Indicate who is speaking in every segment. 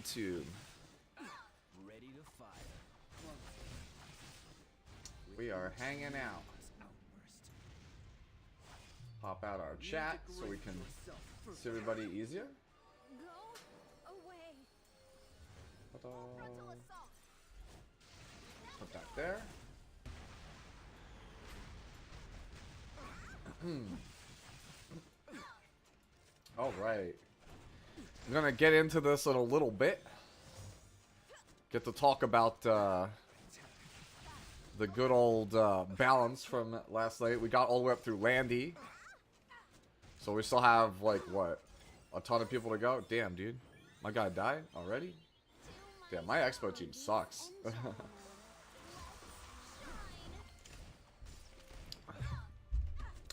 Speaker 1: YouTube.
Speaker 2: Ready to fire.
Speaker 1: We are hanging out. Pop out our chat so we can see everybody easier.
Speaker 3: Go away.
Speaker 1: Ta-da. Put that there. Alright. I'm gonna get into this in a little bit. Get to talk about the good old balance from last night. We got all the way up through Landy. So we still have, like, what? A ton of people to go? Damn, dude. My guy died already? Damn, my expo team sucks.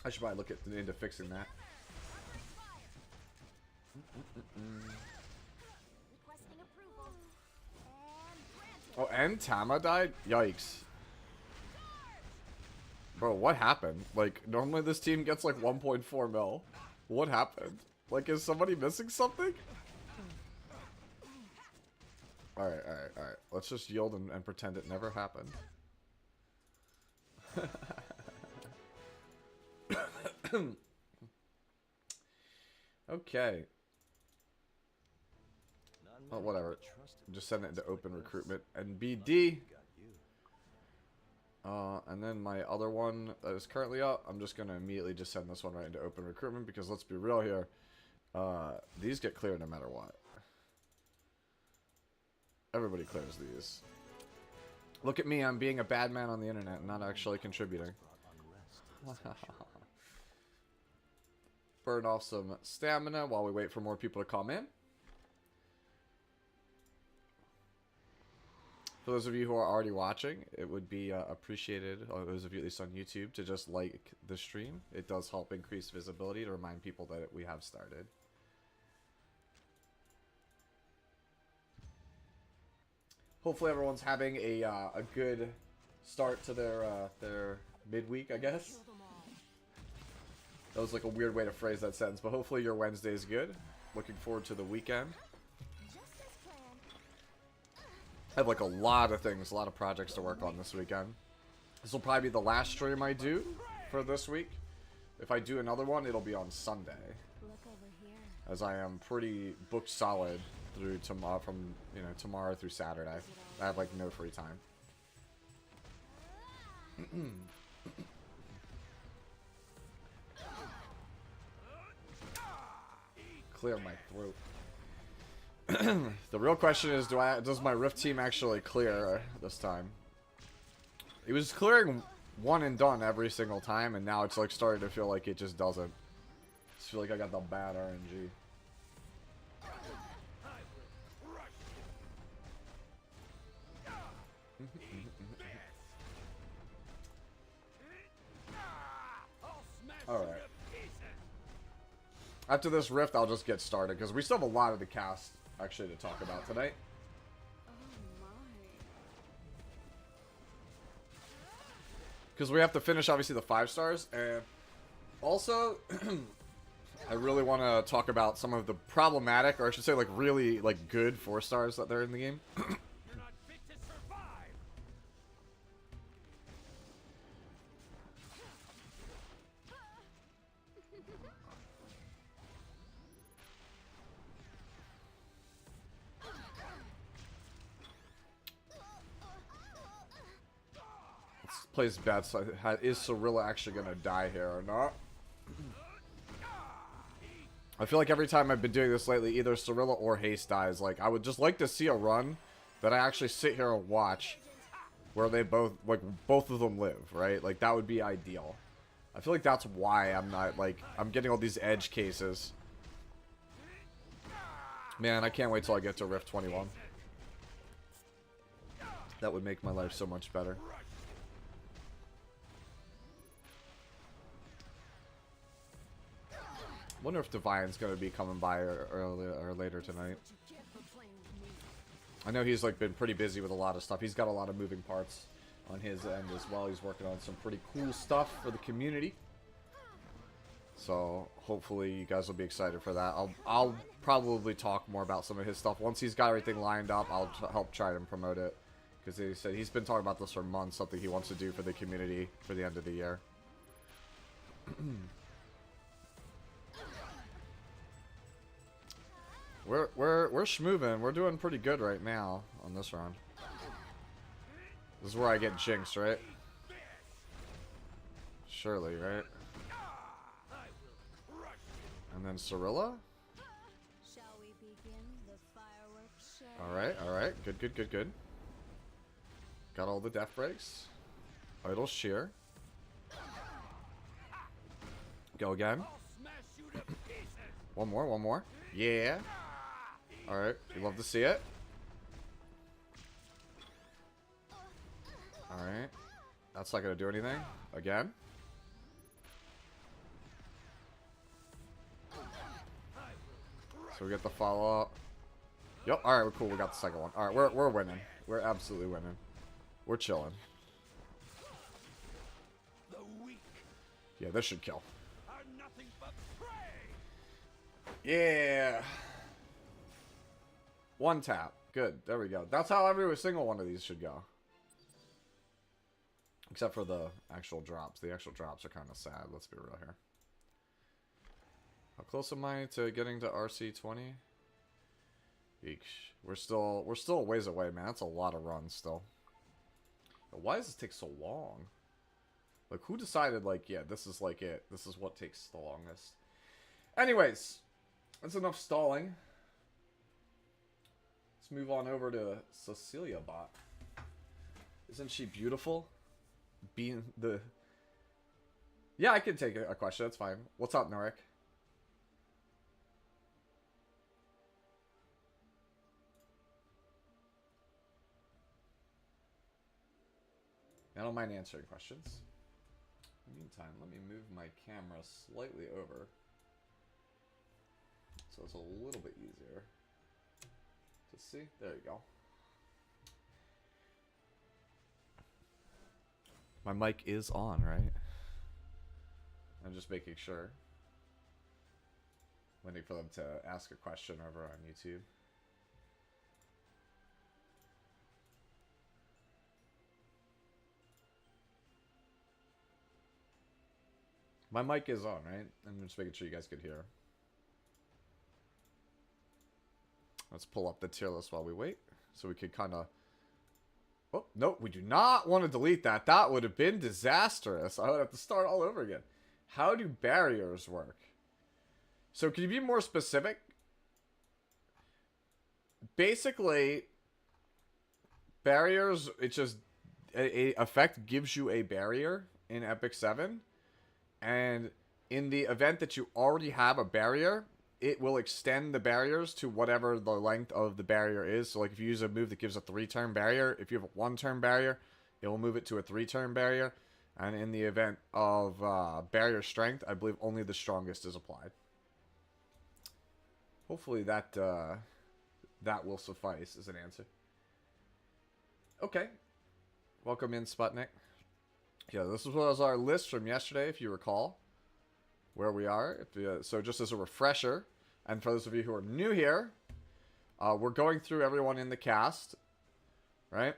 Speaker 1: I should probably look into fixing that. Oh, and Tama died? Yikes. Bro, what happened? Like, normally this team gets like 1.4 mil. What happened? Like, is somebody missing something? Alright, alright, alright. Let's just yield and pretend it never happened. Okay. Oh, whatever. Just send it into open recruitment. And BD. And then my other one that is currently up, I'm just going to immediately just send this one right into open recruitment because let's be real here. These get cleared no matter what. Everybody clears these. Look at me, I'm being a bad man on the internet and not actually contributing. Burn off some stamina while we wait for more people to come in. For those of you who are already watching, it would be appreciated, or those of you at least on YouTube, to just like the stream. It does help increase visibility to remind people that we have started. Hopefully everyone's having a good start to their midweek, I guess. That was like a weird way to phrase that sentence, but hopefully your Wednesday is good. Looking forward to the weekend. I have like a lot of things, a lot of projects to work on this weekend. This will probably be the last stream I do for this week. If I do another one, it'll be on Sunday. As I am pretty booked solid through tomorrow, from tomorrow through Saturday. I have like no free time. Clear my throat. The real question is, does my Rift team actually clear this time? It was clearing one and done every single time, and now it's like starting to feel like it just doesn't. I just feel like I got the bad RNG. Alright. After this Rift, I'll just get started, because we still have a lot of the cast, actually, to talk about tonight. Because we have to finish, obviously, the 5 stars, and also, I really want to talk about some of the problematic, or I should say, like, really, like, good 4 stars that are in the game. Plays bad, so is Cirilla actually gonna die here or not? I feel like every time I've been doing this lately, either Cirilla or Haste dies. Like, I would just like to see a run that I actually sit here and watch, where they both of them live, right? Like, that would be ideal. I feel like that's why I'm not, like, I'm getting all these edge cases. Man, I can't wait till I get to Rift 21. That would make my life so much better. Wonder if Divine's gonna be coming by early or later tonight. I know he's like been pretty busy with a lot of stuff. He's got a lot of moving parts on his end as well. He's working on some pretty cool stuff for the community. So hopefully you guys will be excited for that. I'll probably talk more about some of his stuff once he's got everything lined up. I'll help try and promote it, because he said he's been talking about this for months. Something he wants to do for the community for the end of the year. we're schmoovin'. We're doing pretty good right now on this round. This is where I get jinxed, right? Surely, right? And then Cirilla.
Speaker 3: Shall we begin the fireworks show?
Speaker 1: Alright, alright. Good, good, good, good. Got all the death breaks. Idle shear. Go again. One more, one more. Yeah. Alright, we love to see it. Alright. That's not gonna do anything. Again. So we get the follow-up. Yep, alright, we're cool. We got the second one. Alright, we're winning. We're absolutely winning. We're chilling. Yeah, this should kill. Yeah. One tap. Good. There we go. That's how every single one of these should go. Except for the actual drops. The actual drops are kind of sad. Let's be real here. How close am I to getting to RC20? Eesh. We're still a ways away, man. That's a lot of runs still. Why does this take so long? Like, who decided, like, yeah, this is like it. This is what takes the longest. Anyways, that's enough stalling. Let's move on over to Cecilia Bot. Isn't she beautiful? Being the... Yeah, I can take a question. That's fine. What's up, Norik? I don't mind answering questions. In the meantime, let me move my camera slightly over so it's a little bit easier to see. There you go. My mic is on, right? I'm just making sure. Waiting for them to ask a question over on YouTube. My mic is on, right? I'm just making sure you guys could hear. Let's pull up the tier list while we wait. So we could kind of... Oh, no, we do not want to delete that. That would have been disastrous. I would have to start all over again. How do barriers work? So can you be more specific? Basically, barriers, it's just... A effect gives you a barrier in Epic 7. And in the event that you already have a barrier, it will extend the barriers to whatever the length of the barrier is. So like if you use a move that gives a 3-turn barrier, if you have a 1-turn barrier, it will move it to a 3-turn barrier. And in the event of barrier strength, I believe only the strongest is applied. Hopefully that that will suffice as an answer. Okay. Welcome in, Sputnik. Yeah, this was our list from yesterday, if you recall, where we are. So just as a refresher, and for those of you who are new here, we're going through everyone in the cast, right?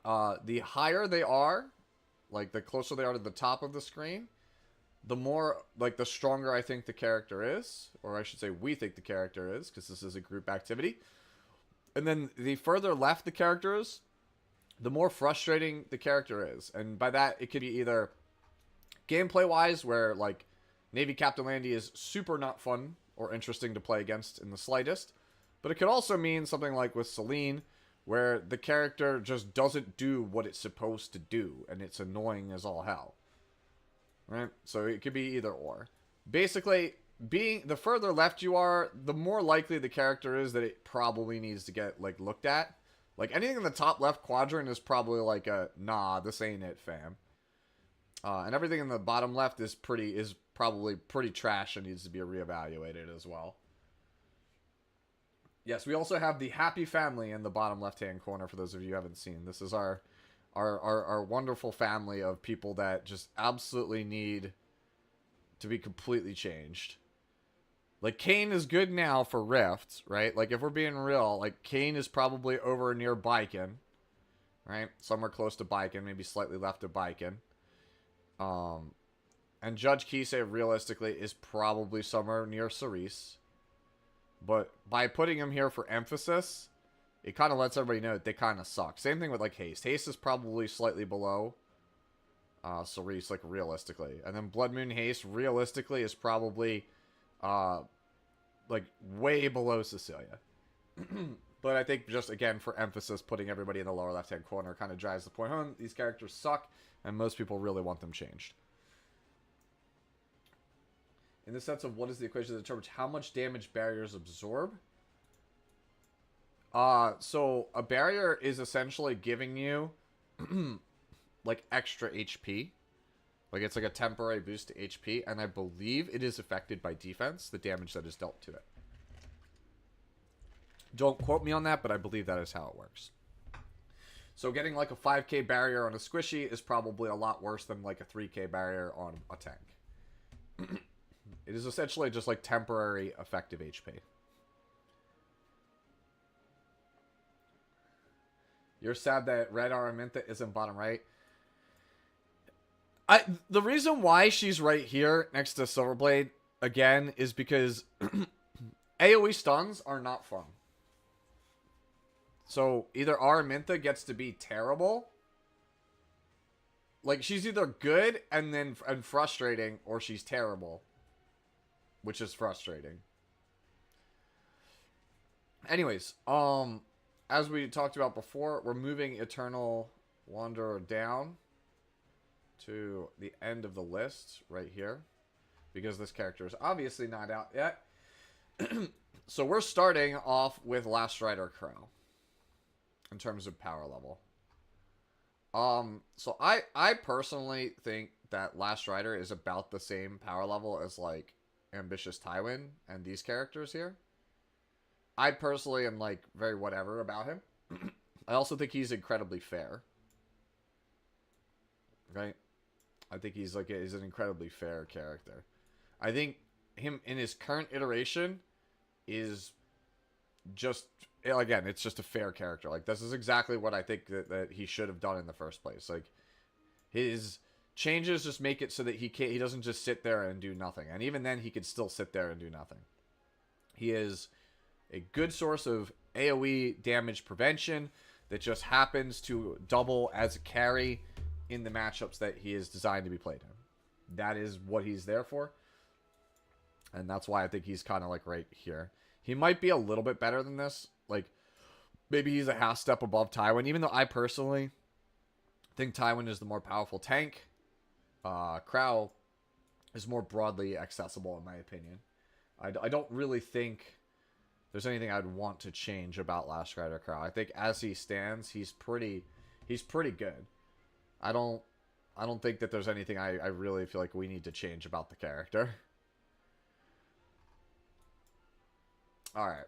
Speaker 1: The higher they are, like the closer they are to the top of the screen, the more, like the stronger I think the character is, or I should say we think the character is, because this is a group activity. And then the further left the character is, the more frustrating the character is. And by that, it could be either gameplay-wise, where, like, Navy Captain Landy is super not fun or interesting to play against in the slightest. But it could also mean something like with Celine, where the character just doesn't do what it's supposed to do, and it's annoying as all hell. Right? So it could be either or. Basically, the further left you are, the more likely the character is that it probably needs to get, like, looked at. Like, anything in the top left quadrant is probably like a, nah, this ain't it, fam. And everything in the bottom left is probably pretty trash and needs to be reevaluated as well. Yes, we also have the happy family in the bottom left-hand corner for those of you who haven't seen. This is our wonderful family of people that just absolutely need to be completely changed. Like, Kane is good now for Rift, right? Like, if we're being real, like, Kane is probably over near Baiken, right? Somewhere close to Baiken, maybe slightly left of Baiken. And Judge Kisei, realistically, is probably somewhere near Cerise. But by putting him here for emphasis, it kind of lets everybody know that they kind of suck. Same thing with, like, Haste. Haste is probably slightly below Cerise, like, realistically. And then Blood Moon Haste, realistically, is probably, like, way below Cecilia. But I think just, again, for emphasis, putting everybody in the lower left-hand corner kind of drives the point home. These characters suck, and most people really want them changed. In the sense of what is the equation that determines how much damage barriers absorb? So a barrier is essentially giving you like extra HP. Like it's like a temporary boost to HP, and I believe it is affected by defense, the damage that is dealt to it. Don't quote me on that, but I believe that is how it works. So getting like a 5k barrier on a squishy is probably a lot worse than like a 3k barrier on a tank. It is essentially just like temporary effective HP. You're sad that Red Araminta isn't bottom right. The reason why she's right here next to Silverblade, again, is because AoE stuns are not fun. So either Araminta gets to be terrible. Like, she's either good and frustrating, or she's terrible. Which is frustrating. Anyways, as we talked about before, we're moving Eternal Wanderer down to the end of the list right here, because this character is obviously not out yet. So we're starting off with Last Rider Crow in terms of power level. So I personally think that Last Rider is about the same power level as like Ambitious Tywin and these characters here. I personally am like very whatever about him. I also think he's incredibly fair. Right? I think he's an incredibly fair character. I think him in his current iteration is just, again, it's just a fair character. Like, this is exactly what I think that he should have done in the first place. Like, his changes just make it so that he doesn't just sit there and do nothing. And even then, he could still sit there and do nothing. He is a good source of AoE damage prevention that just happens to double as a carry in the matchups that he is designed to be played in. That is what he's there for. And that's why I think he's kind of like right here. He might be a little bit better than this. Like, maybe he's a half step above Tywin, even though I personally think Tywin is the more powerful tank. Crow is more broadly accessible, in my opinion. I don't really think there's anything I'd want to change about Last Rider Crow. I think as he stands, he's pretty good. I don't think that there's anything I really feel like we need to change about the character. Alright.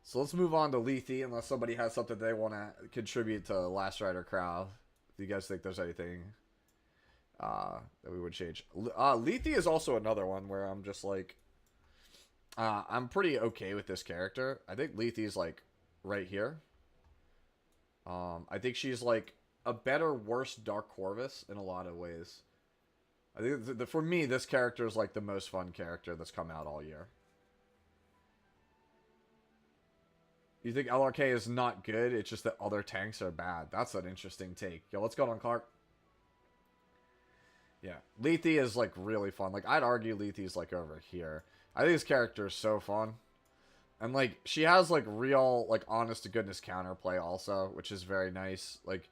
Speaker 1: So let's move on to Lethe, unless somebody has something they want to contribute to Last Rider Crow. Do you guys think there's anything that we would change? Lethe is also another one where I'm just like, I'm pretty okay with this character. I think Lethe is like right here. I think she's like a better, worse Dark Corvus in a lot of ways. I think for me, this character is like the most fun character that's come out all year. You think LRK is not good? It's just that other tanks are bad. That's an interesting take. Yo, what's going on, Clark? Yeah, Lethe is like really fun. Like, I'd argue Lethe is like over here. I think this character is so fun. And like, she has like real, like, honest to goodness counterplay also, which is very nice. Like,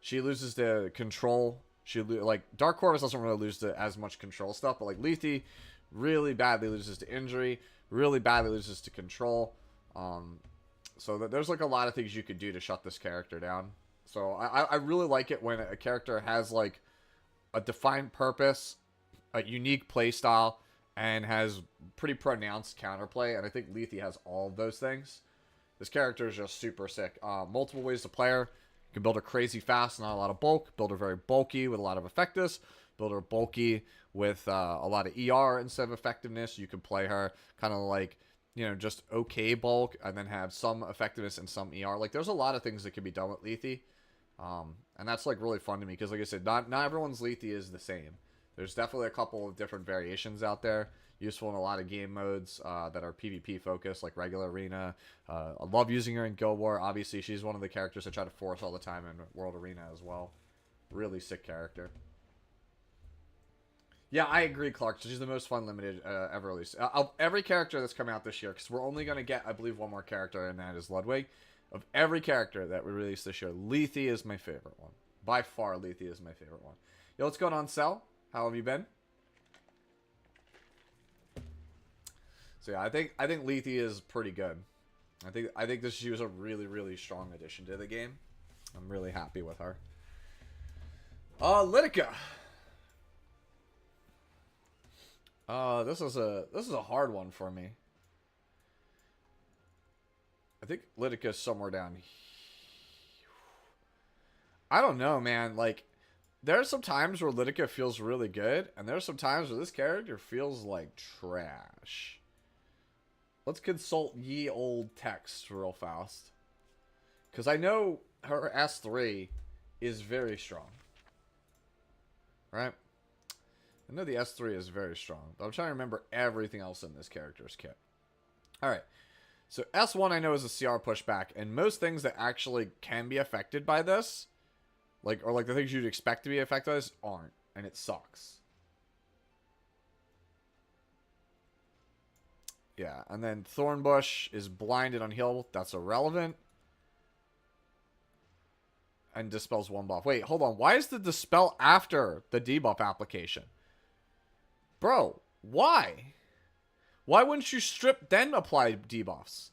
Speaker 1: she loses to control. Like, Dark Corvus doesn't really lose to as much control stuff, but like Lethe really badly loses to injury, really badly loses to control. So there's like a lot of things you could do to shut this character down. So I really like it when a character has like a defined purpose, a unique play style, and has pretty pronounced counterplay. And I think Lethe has all of those things. This character is just super sick. Multiple ways to play her. You can build her crazy fast, not a lot of bulk. Build her very bulky with a lot of effectiveness. build her bulky with a lot of ER instead of effectiveness. You can play her kind of like, you know, just okay bulk and then have some effectiveness and some ER. Like, there's a lot of things that can be done with Lethe. And that's, like, really fun to me because, like I said, not everyone's Lethe is the same. There's definitely a couple of different variations out there. Useful in a lot of game modes that are PvP focused, like regular arena. I love using her in Guild War. Obviously, she's one of the characters I try to force all the time in World Arena as well. Really sick character. Yeah, I agree, Clark. She's the most fun limited ever released. Of every character that's coming out this year, because we're only going to get, I believe, one more character, and that is Ludwig. Of every character that we released this year, Lethe is my favorite one. By far, Lethe is my favorite one. Yo, what's going on, Cell? How have you been? So yeah, I think Lethe is pretty good. I think this she was a really strong addition to the game. I'm really happy with her. Litica. This is a hard one for me. I think Litica is somewhere down here. I don't know, man. Like, there are some times where Litica feels really good, and there are some times where this character feels like trash. Let's consult ye old text real fast. Because I know her S3 is very strong. Right? I know the S3 is very strong. But I'm trying to remember everything else in this character's kit. Alright. So S1 I know is a CR pushback. And most things that actually can be affected by this, like the things you'd expect to be affected by this, aren't. And it sucks. Yeah, and then Thornbush is blinded on heal. That's irrelevant. And dispels one buff. Wait, hold on. Why is the dispel after the debuff application? Bro, why? Why wouldn't you strip then apply debuffs?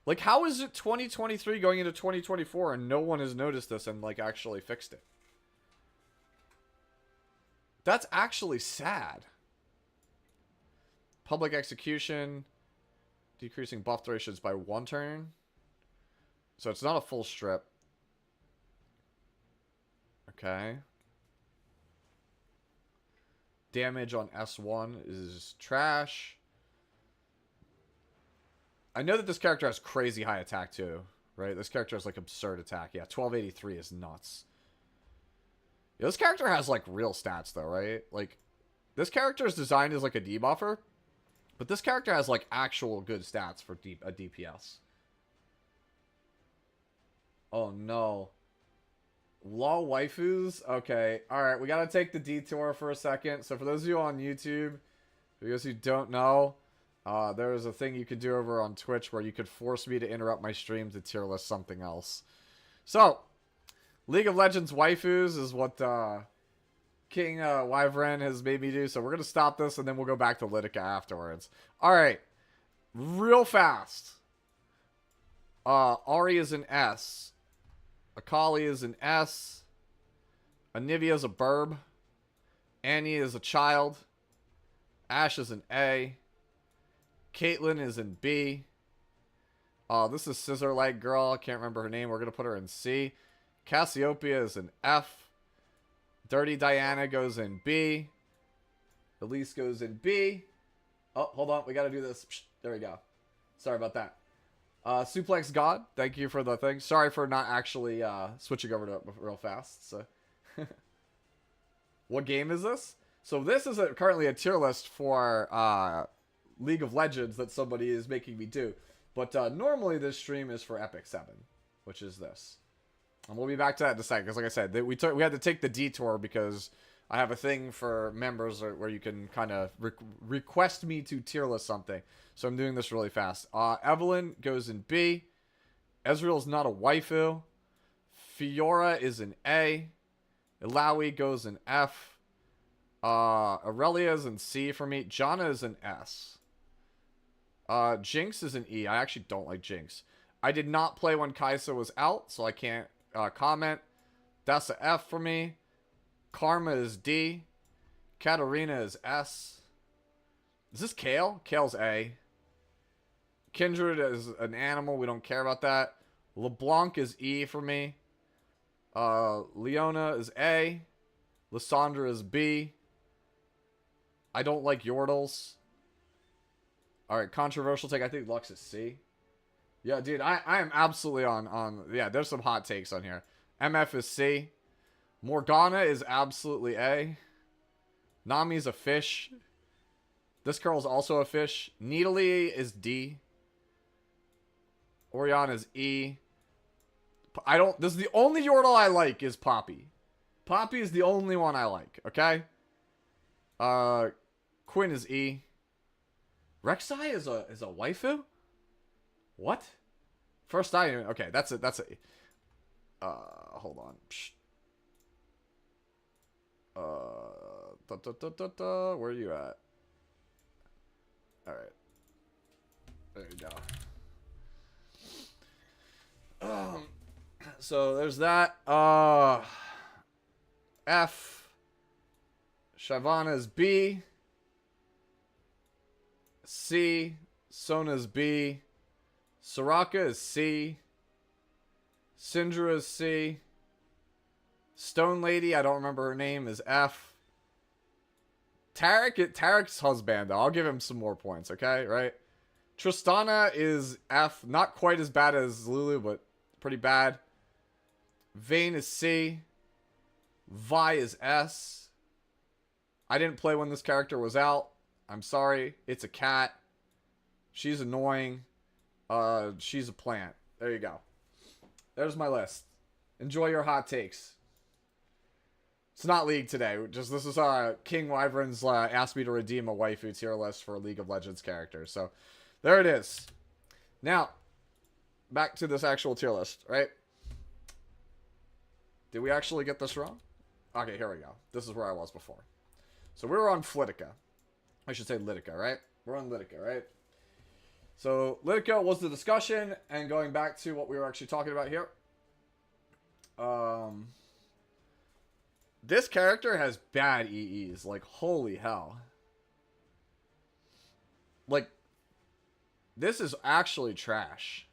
Speaker 1: Like, how is it 2023 going into 2024 and no one has noticed this and, like, actually fixed it? That's actually sad. Public execution, decreasing buff durations by 1 turn. So it's not a full strip. Okay. Damage on S1 is trash. I know that this character has crazy high attack too, right? This character has like absurd attack. Yeah, 1283 is nuts. Yeah, this character has like real stats though, right? Like, this character is designed as like a debuffer. But this character has, like, actual good stats for a DPS. Oh, no. Law waifus? Okay. Alright, we gotta take the detour for a second. So for those of you on YouTube, for those who don't know, there is a thing you could do over on Twitch where you could force me to interrupt my stream to tier list something else. So, League of Legends waifus is what, King Wyvern has made me do, so we're going to stop this, and then we'll go back to Litica afterwards. Alright. Real fast. Ari is an S. Akali is an S. Anivia is a burb. Annie is a child. Ashe is an A. Caitlyn is in B. This is Scissor Leg Girl. I can't remember her name. We're going to put her in C. Cassiopeia is an F. Dirty Diana goes in B. Elise goes in B. Oh, hold on. We got to do this. There we go. Sorry about that. Suplex God, thank you for the thing. Sorry for not actually switching over to it real fast. So, what game is this? So this is currently a tier list for League of Legends that somebody is making me do. But normally this stream is for Epic 7, which is this. And we'll be back to that in a second, because like I said, we had to take the detour because I have a thing for members where you can kind of request me to tier list something. So I'm doing this really fast. Evelyn goes in B. Ezreal's not a waifu. Fiora is an A. Ilaoi goes in F. Aurelia is in C for me. Janna is an S. Jinx is an E. I actually don't like Jinx. I did not play when Kai'Sa was out, so I can't comment. That's a F for me. Karma is D. Katarina is S. Is this Kale? Kale's A. Kindred is an animal. We don't care about that. LeBlanc is E for me. Leona is A. Lysandra is B. I don't like Yordles. Alright, controversial take. I think Lux is C. Yeah, dude, I am absolutely on... Yeah, there's some hot takes on here. MF is C. Morgana is absolutely A. Nami's a fish. This girl's also a fish. Nidalee is D. Orion is E. This is the only Yordle I like is Poppy. Poppy is the only one I like, okay? Quinn is E. Rek'Sai is a waifu? What? First time. Okay, that's it. Hold on. Where are you at? Alright. There you go. So there's that. F. Shyvana's B. C. Sona's B. Soraka is C. Syndra is C. Stone Lady, I don't remember her name, is F. Tarek's husband, though. I'll give him some more points, okay? Right? Tristana is F. Not quite as bad as Lulu, but pretty bad. Vayne is C. Vi is S. I didn't play when this character was out. I'm sorry. It's a cat. She's annoying. She's a plant. There you go. There's my list. Enjoy your hot takes. It's not League today. This is King Wyvern's asked me to redeem a waifu tier list for League of Legends characters. So there it is. Now, back to this actual tier list, right? Did we actually get this wrong? Okay, here we go. This is where I was before. So we were on Flitica. I should say Litica, right? We're on Litica, right? So Litica was the discussion, and going back to what we were actually talking about here. This character has bad EEs. Like, holy hell. Like, this is actually trash.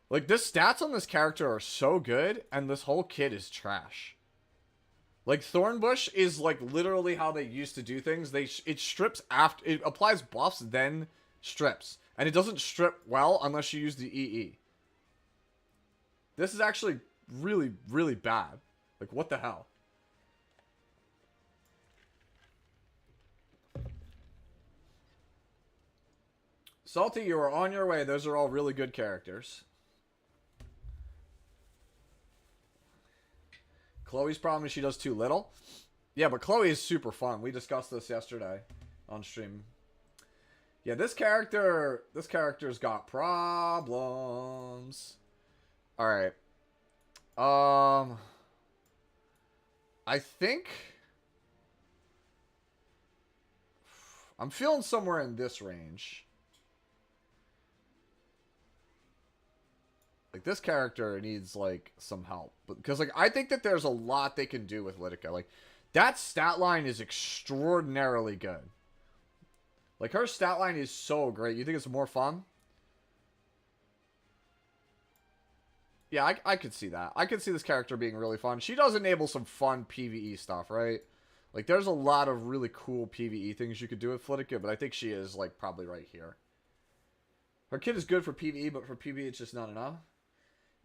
Speaker 1: Like, the stats on this character are so good, and this whole kit is trash. Like, Thornbush is, like, literally how they used to do things. It strips after... It applies buffs, then strips. And it doesn't strip well unless you use the EE. This is actually really, really bad. Like, what the hell? Salty, you are on your way. Those are all really good characters. Chloe's problem is she does too little. Yeah, but Chloe is super fun. We discussed this yesterday on stream. Yeah, this character's got problems. Alright. I think I'm feeling somewhere in this range. Like, this character needs, like, some help. Because, like, I think that there's a lot they can do with Litica. Like, that stat line is extraordinarily good. Like, her stat line is so great. You think it's more fun? Yeah, I could see that. I could see this character being really fun. She does enable some fun PvE stuff, right? Like, there's a lot of really cool PvE things you could do with Flitica, but I think she is, like, probably right here. Her kit is good for PvE, but for PvE it's just not enough.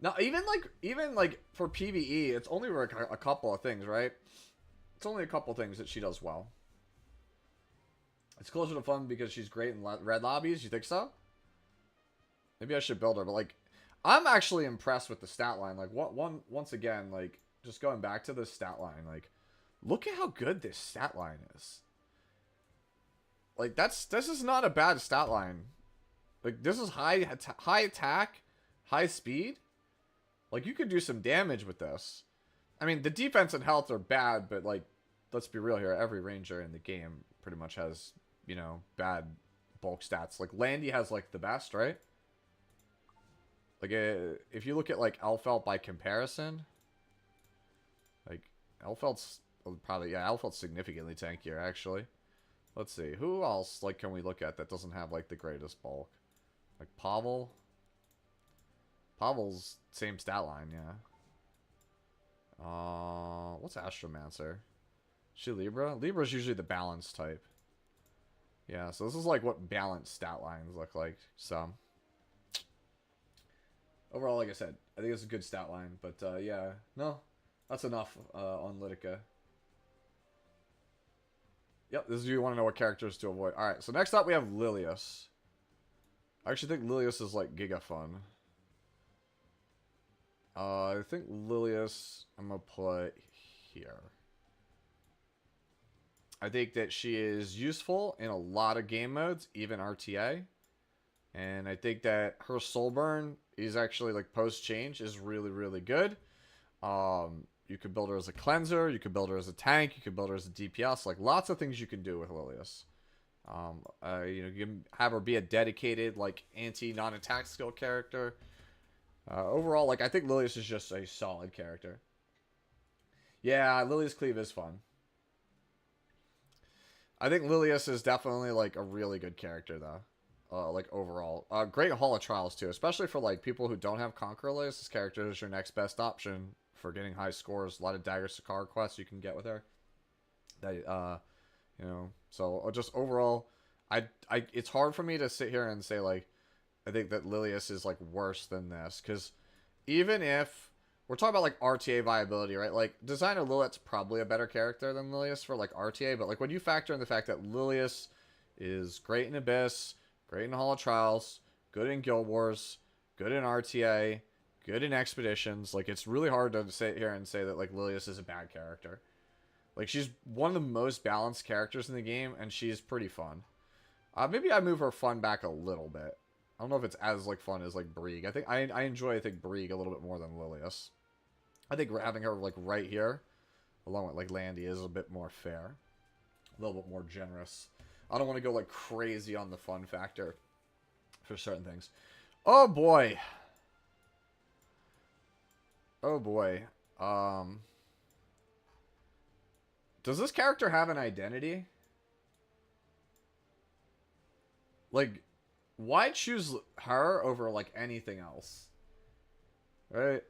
Speaker 1: Now, even for PvE, it's only like a couple of things, right? It's only a couple of things that she does well. It's closer to fun because she's great in red lobbies. You think so? Maybe I should build her, but, like, I'm actually impressed with the stat line. Like, once again, like, just going back to the stat line, like, look at how good this stat line is. Like, this is not a bad stat line. Like, this is high attack, high speed. Like, you could do some damage with this. I mean, the defense and health are bad, but, like, let's be real here. Every ranger in the game pretty much has, you know, bad bulk stats. Like, Landy has, like, the best, right? Like, if you look at, like, Elfelt by comparison, like, Elfelt's probably, yeah, Elfelt's significantly tankier, actually. Let's see. Who else, like, can we look at that doesn't have, like, the greatest bulk? Like, Pavel? Pavel's same stat line, yeah. What's Astromancer? She Libra? Libra's usually the balance type. Yeah, so this is like what balanced stat lines look like. So overall, like I said, I think it's a good stat line. But yeah, no, that's enough on Litica. Yep, this is you want to know what characters to avoid. Alright, so next up we have Lilius. I actually think Lilius is like giga fun. I think Lilius I'm gonna put here. I think that she is useful in a lot of game modes, even RTA. And I think that her soul burn is actually like post change is really, really good. You could build her as a cleanser, you could build her as a tank, you could build her as a DPS, like lots of things you can do with Lilius. You know, you can have her be a dedicated like anti non-attack skill character. Overall, like I think Lilius is just a solid character. Yeah, Lilius Cleave is fun. I think Lilius is definitely like a really good character though. Like overall, great Hall of Trials too, especially for like people who don't have Conqueror Lilius. This character is your next best option for getting high scores. A lot of Dagger Sakar quests you can get with her. That you know, so just overall, it's hard for me to sit here and say like I think that Lilius is like worse than this, because even if we're talking about like RTA viability, right? Like Designer Lilith's probably a better character than Lilius for like RTA, but like when you factor in the fact that Lilius is great in Abyss, great in Hall of Trials, good in Guild Wars, good in RTA, good in Expeditions, like it's really hard to sit here and say that like Lilius is a bad character. Like she's one of the most balanced characters in the game, and she's pretty fun. Maybe I move her fun back a little bit. I don't know if it's as like fun as like Brieg. I think I enjoy Brieg a little bit more than Lilius. I think having her like right here, along with like Landy, is a bit more fair, a little bit more generous. I don't want to go like crazy on the fun factor for certain things. Oh boy. Oh boy. Does this character have an identity? Like, why choose her over like anything else? Right?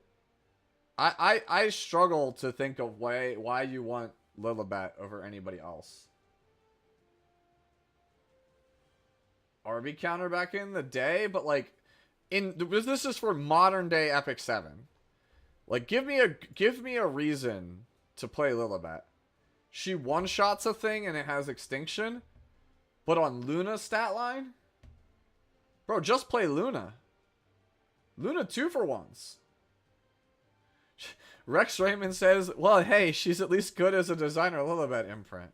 Speaker 1: I struggle to think of why you want Lilibet over anybody else. RB counter back in the day, but like this is for modern day Epic 7. Like give me a reason to play Lilibet. She one-shots a thing and it has extinction, but on Luna's stat line? Bro, just play Luna. Luna 2 for once. Rex Raymond says, well, hey, she's at least good as a Designer Lilibet imprint.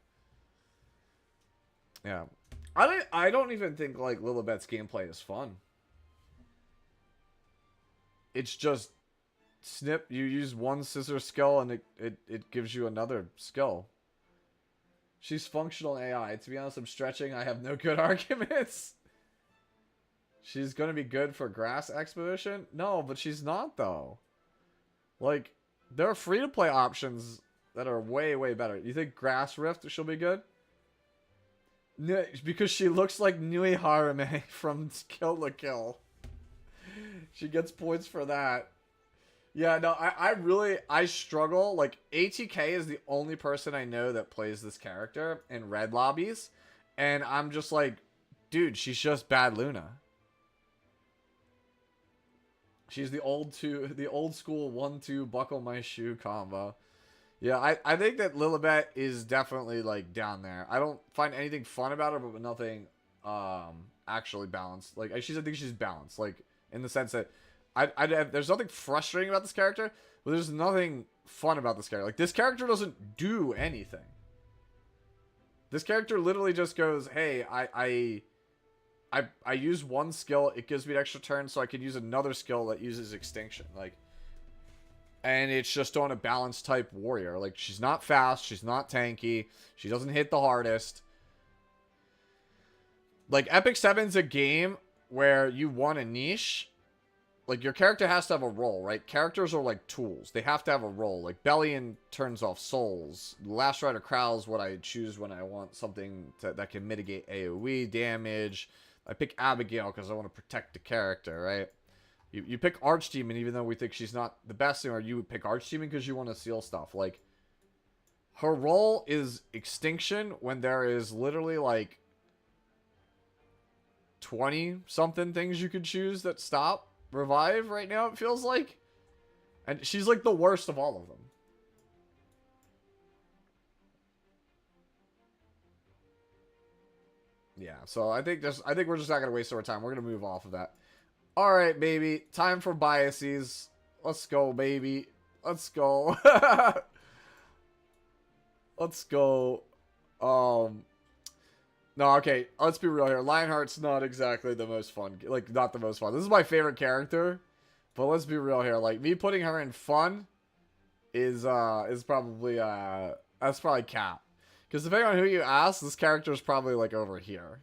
Speaker 1: Yeah. I don't even think, like, Lilibet's gameplay is fun. It's just snip, you use one scissor skill and it gives you another skill. She's functional AI. To be honest, I'm stretching. I have no good arguments. She's going to be good for Grass Expedition? No, but she's not, though. Like, there are free-to-play options that are way, way better. You think Grass Rift she'll be good? No, because she looks like Nui Harume from Kill la Kill. She gets points for that. Yeah, no, I struggle. Like, ATK is the only person I know that plays this character in red lobbies. And I'm just like, dude, she's just bad Luna. She's the old school 1-2 buckle my shoe combo. Yeah, I think that Lilibet is definitely like down there. I don't find anything fun about her, but nothing actually balanced. Like I think she's balanced, like in the sense that there's nothing frustrating about this character, but there's nothing fun about this character. Like this character doesn't do anything. This character literally just goes, "Hey, I use one skill, it gives me an extra turn, so I can use another skill that uses extinction." Like, and it's just on a balanced type warrior. Like, she's not fast, she's not tanky, she doesn't hit the hardest. Like, Epic 7's a game where you want a niche. Like, your character has to have a role, right? Characters are like tools. They have to have a role. Like, Bellion turns off souls. Last Rider Crow is what I choose when I want something that can mitigate AoE damage. I pick Abigail because I want to protect the character, right? You pick Archdemon even though we think she's not the best, or you would pick Archdemon because you want to seal stuff. Like, her role is Extinction when there is literally like 20-something things you could choose that stop Revive right now, it feels like. And she's like the worst of all of them. Yeah, so I think we're just not gonna waste our time. We're gonna move off of that. Alright, baby. Time for biases. Let's go, baby. Let's go. Let's go. No, okay. Let's be real here. Lionheart's not exactly the most fun. Like, not the most fun. This is my favorite character. But let's be real here. Like, me putting her in fun is probably, that's probably cap. Because depending on who you ask, this character is probably, like, over here.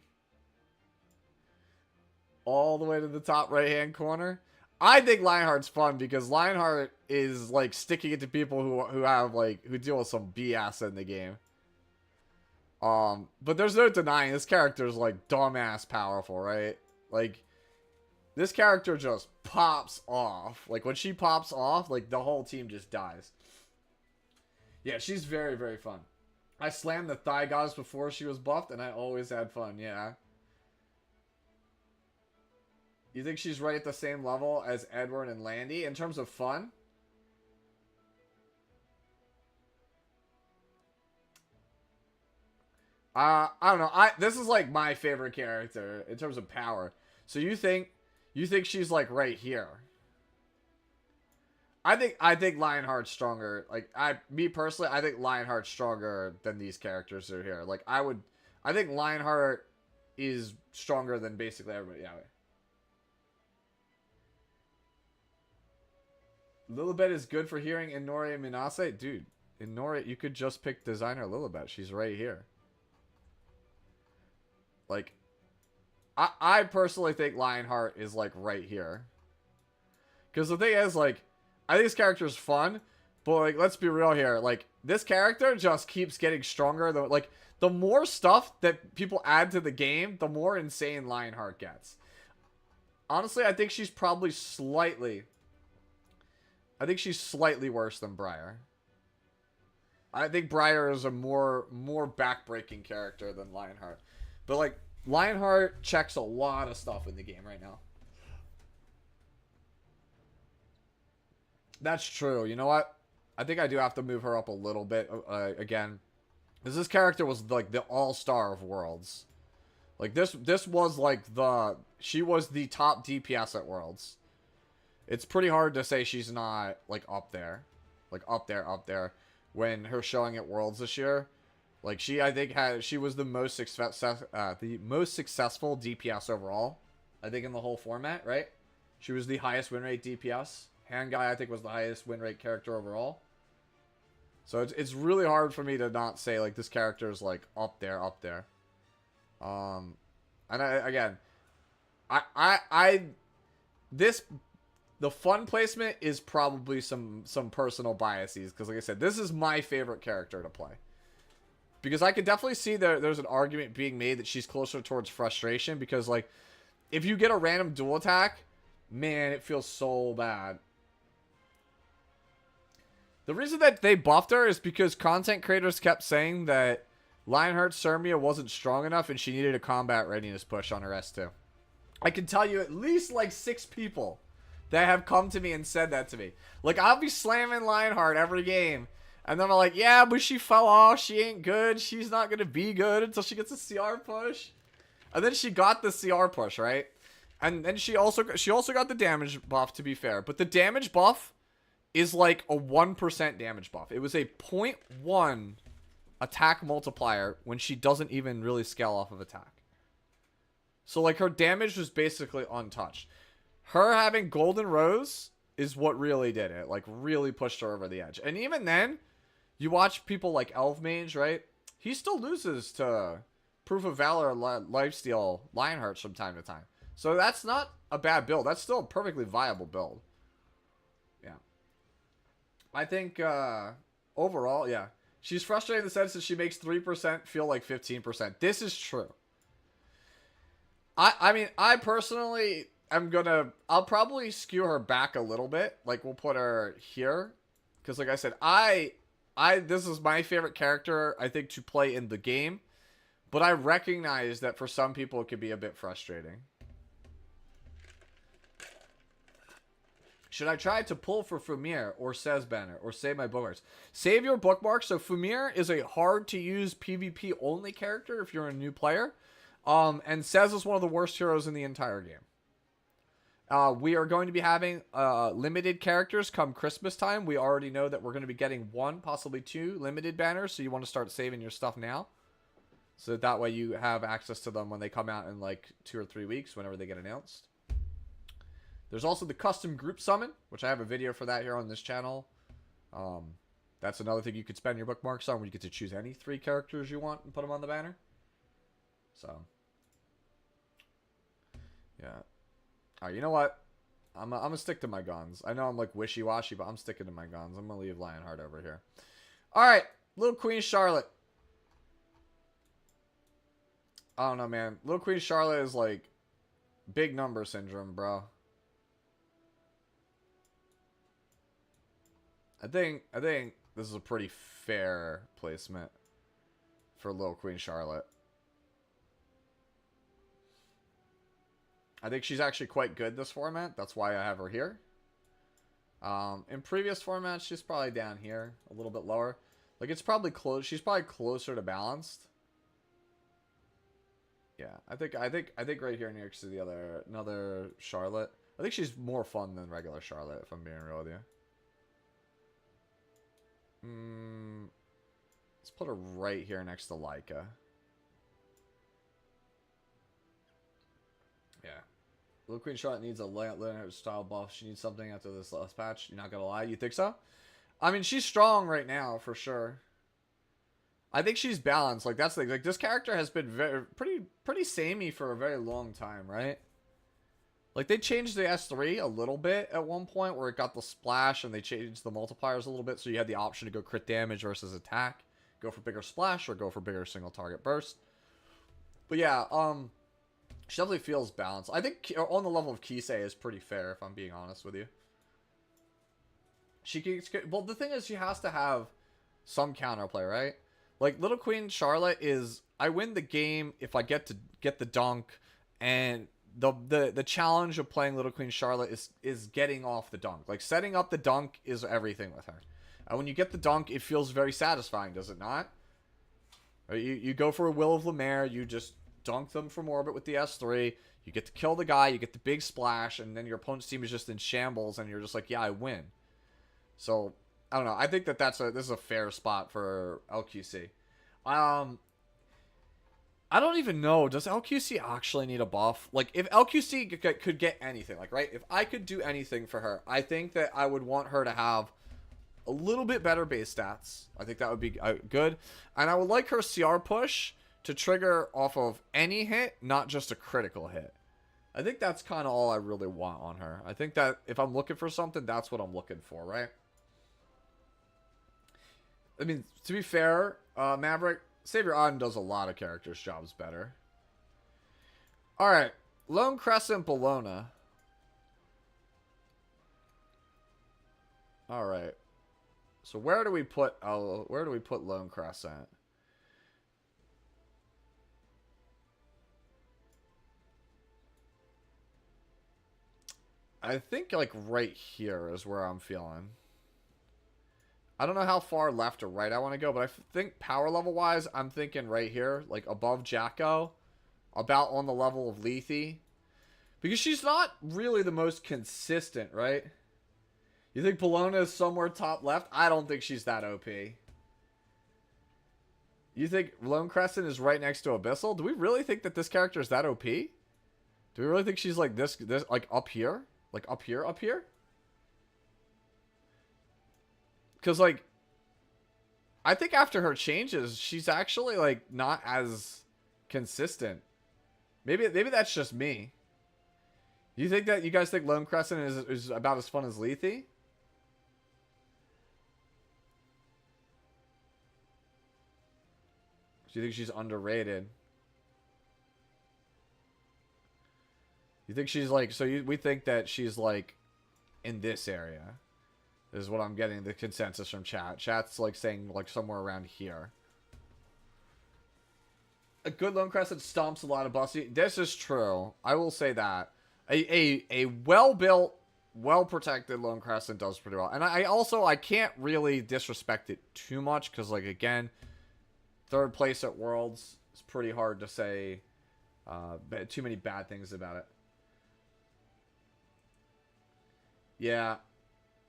Speaker 1: All the way to the top right-hand corner. I think Lionheart's fun because Lionheart is, like, sticking it to people who have, like, who deal with some BS in the game. But there's no denying this character is, like, dumbass powerful, right? Like, this character just pops off. Like, when she pops off, like, the whole team just dies. Yeah, she's very, very fun. I slammed the Thigh Goddess before she was buffed, and I always had fun, yeah. You think she's right at the same level as Edward and Landy in terms of fun? I don't know. This is like my favorite character in terms of power. So you think she's like right here? I think Lionheart's stronger. Like me personally, I think Lionheart's stronger than these characters that are here. Like I think Lionheart is stronger than basically everybody. Yeah. Lilibet is good for hearing Inori and Minase. Dude, Inori, you could just pick designer Lilibet. She's right here. Like, I personally think Lionheart is, like, right here. Because the thing is, like, I think this character is fun, but, like, let's be real here. Like, this character just keeps getting stronger. Like, the more stuff that people add to the game, the more insane Lionheart gets. Honestly, I think she's probably slightly worse than Briar. I think Briar is a more backbreaking character than Lionheart. But, like, Lionheart checks a lot of stuff in the game right now. That's true. You know what? I think I do have to move her up a little bit again. Because this character was, like, the all-star of Worlds. Like, this was, like, she was the top DPS at Worlds. It's pretty hard to say she's not, like, up there. Like, up there. When her showing at Worlds this year. Like, I think she was the most successful DPS overall. I think in the whole format, right? She was the highest win rate DPS. Hand Guy, I think, was the highest win rate character overall. So it's really hard for me to not say, like, this character is, like, up there. And the fun placement is probably some personal biases. Because, like I said, this is my favorite character to play. Because I could definitely see there's an argument being made that she's closer towards Frustration. Because, like, if you get a random dual attack, man, it feels so bad. The reason that they buffed her is because content creators kept saying that Lionheart Sermia wasn't strong enough and she needed a combat readiness push on her S2. I can tell you at least, like, 6 people that have come to me and said that to me. Like, I'll be slamming Lionheart every game. And then I'm like, yeah, but she fell off. She ain't good. She's not going to be good until she gets a CR push. And then she got the CR push, right? And then she also got the damage buff, to be fair. But the damage buff is like a 1% damage buff. It was a 0.1 attack multiplier when she doesn't even really scale off of attack. So, like, her damage was basically untouched. Her having Golden Rose is what really did it. Like, really pushed her over the edge. And even then, you watch people like Elf Mage, right? He still loses to Proof of Valor Lifesteal Lionheart from time to time. So that's not a bad build. That's still a perfectly viable build. Yeah. I think, overall, yeah. She's frustrating in the sense that she makes 3% feel like 15%. This is true. I mean, I personally I'll probably skew her back a little bit. Like, we'll put her here. Because, like I said, this is my favorite character, I think, to play in the game. But I recognize that for some people, it could be a bit frustrating. Should I try to pull for Fumir or Says Banner or save my bookmarks? Save your bookmarks. So Fumir is a hard-to-use PvP only character if you're a new player. And Says is one of the worst heroes in the entire game. We are going to be having limited characters come Christmas time. We already know that we're going to be getting 1, possibly 2 limited banners. So you want to start saving your stuff now. So that way you have access to them when they come out in like 2 or 3 weeks, whenever they get announced. There's also the custom group summon, which I have a video for that here on this channel. That's another thing you could spend your bookmarks on, where you get to choose any 3 characters you want and put them on the banner. So, yeah. Alright, you know what? I'm gonna stick to my guns. I know I'm like wishy-washy, but I'm sticking to my guns. I'm gonna leave Lionheart over here. Alright, little Queen Charlotte. I don't know, man. Little Queen Charlotte is like big number syndrome, bro. I think this is a pretty fair placement for Little Queen Charlotte. I think she's actually quite good this format. That's why I have her here. In previous formats, she's probably down here, a little bit lower. Like, it's probably close. She's probably closer to balanced. Yeah, I think right here next to the another Charlotte. I think she's more fun than regular Charlotte, if I'm being real with you. Let's put her right here next to Leica. Yeah. Little Queen Charlotte needs a Lionheart style buff. She needs something after this last patch. You're not gonna lie. You think so? I mean, she's strong right now, for sure. I think she's balanced. Like, that's the thing. Like, this character has been pretty samey for a very long time, right? Like, they changed the S3 a little bit at one point, where it got the splash, and they changed the multipliers a little bit, so you had the option to go crit damage versus attack, go for bigger splash, or go for bigger single target burst. But yeah, she definitely feels balanced. I think on the level of Kisei is pretty fair, if I'm being honest with you. She gets, well, the thing is, she has to have some counterplay, right? Like, Little Queen Charlotte is, I win the game if I get the dunk, and the challenge of playing Little Queen Charlotte is getting off the dunk. Like, setting up the dunk is everything with her. And when you get the dunk, it feels very satisfying, does it not? You go for a Will of Lemaire, you just dunk them from orbit with the S3, you get to kill the guy, you get the big splash, and then your opponent's team is just in shambles, and you're just like, yeah, I win. So, I don't know. I think this is a fair spot for LQC. I don't even know. Does LQC actually need a buff? Like, if LQC could get anything, like, right? If I could do anything for her, I think that I would want her to have a little bit better base stats. I think that would be good. And I would like her CR push to trigger off of any hit, not just a critical hit. I think that's kind of all I really want on her. I think that if I'm looking for something, that's what I'm looking for, right? I mean, to be fair, Maverick, Savior Auden does a lot of characters' jobs better. Alright, Lone Crescent Bologna. Alright. So where do we put Lone Crescent? I think, like, right here is where I'm feeling. I don't know how far left or right I want to go, but I think power level wise, I'm thinking right here, like above Jacko, about on the level of Lethe. Because she's not really the most consistent, right? You think Bologna is somewhere top left? I don't think she's that OP. You think Lone Crescent is right next to Abyssal? Do we really think that this character is that OP? Do we really think she's like this like up here? Like up here? Because, like, I think after her changes, she's actually, like, not as consistent. Maybe that's just me. You guys think Lone Crescent is about as fun as Lethe? Do you think she's underrated? You think she's like, we think that she's like in this area is what I'm getting the consensus from chat. Chat's like saying like somewhere around here. A good Lone Crescent stomps a lot of bossy. This is true. I will say that. A well-built, well-protected Lone Crescent does pretty well. And I can't really disrespect it too much because, like, again, third place at Worlds is pretty hard to say too many bad things about it. Yeah.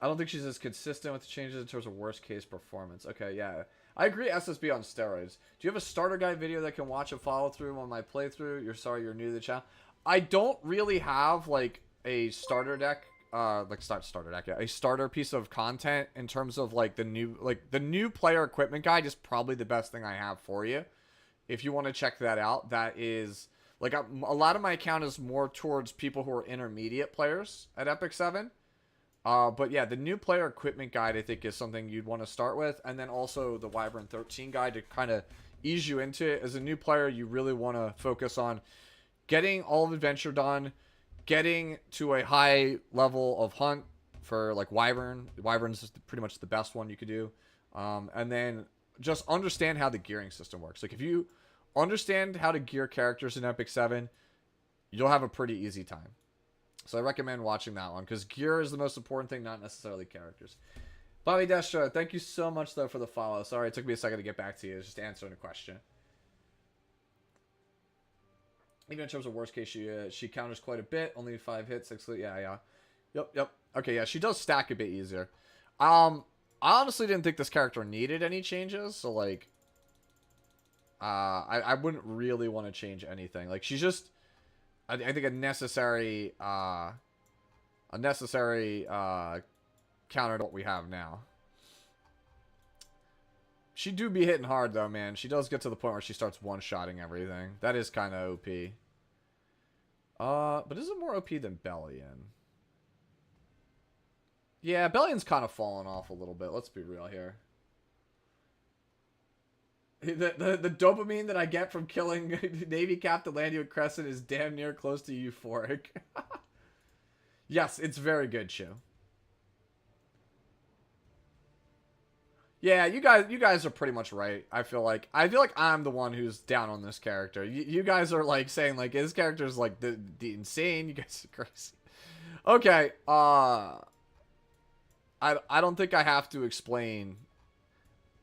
Speaker 1: I don't think she's as consistent with the changes in terms of worst case performance. Okay, yeah. I agree SSB on steroids. Do you have a starter guide video that can watch a follow through on my playthrough? You're new to the channel. I don't really have like a starter deck, like not starter deck, yeah, a starter piece of content in terms of like the new player equipment guide is probably the best thing I have for you. If you want to check that out, that is like a lot of my account is more towards people who are intermediate players at Epic 7. But yeah, the new player equipment guide I think is something you'd want to start with, and then also the Wyvern 13 guide to kind of ease you into it. As a new player, you really want to focus on getting all of Adventure done, getting to a high level of Hunt for like Wyvern. Wyvern's is pretty much the best one you could do, and then just understand how the gearing system works. Like if you understand how to gear characters in Epic 7, you'll have a pretty easy time. So I recommend watching that one because gear is the most important thing, not necessarily characters. Bobby Destro, thank you so much though for the follow. Sorry it took me a second to get back to you. It's just answering a question. Even in terms of worst case, she counters quite a bit. Only 5 hits, 6. Yeah. Yep. Okay, yeah, she does stack a bit easier. I honestly didn't think this character needed any changes, so like, I wouldn't really want to change anything. Like she's just, I think a necessary counter to what we have now. She do be hitting hard though, man. She does get to the point where she starts one-shotting everything. That is kind of OP. But is it more OP than Bellion? Yeah, Bellion's kind of fallen off a little bit. Let's be real here. The dopamine that I get from killing Navy Captain Landy with Crescent is damn near close to euphoric. Yes, it's very good, Shu. Yeah, you guys are pretty much right. I feel like I'm the one who's down on this character. You guys are like saying like his character's like the insane. You guys are crazy. Okay. I don't think I have to explain.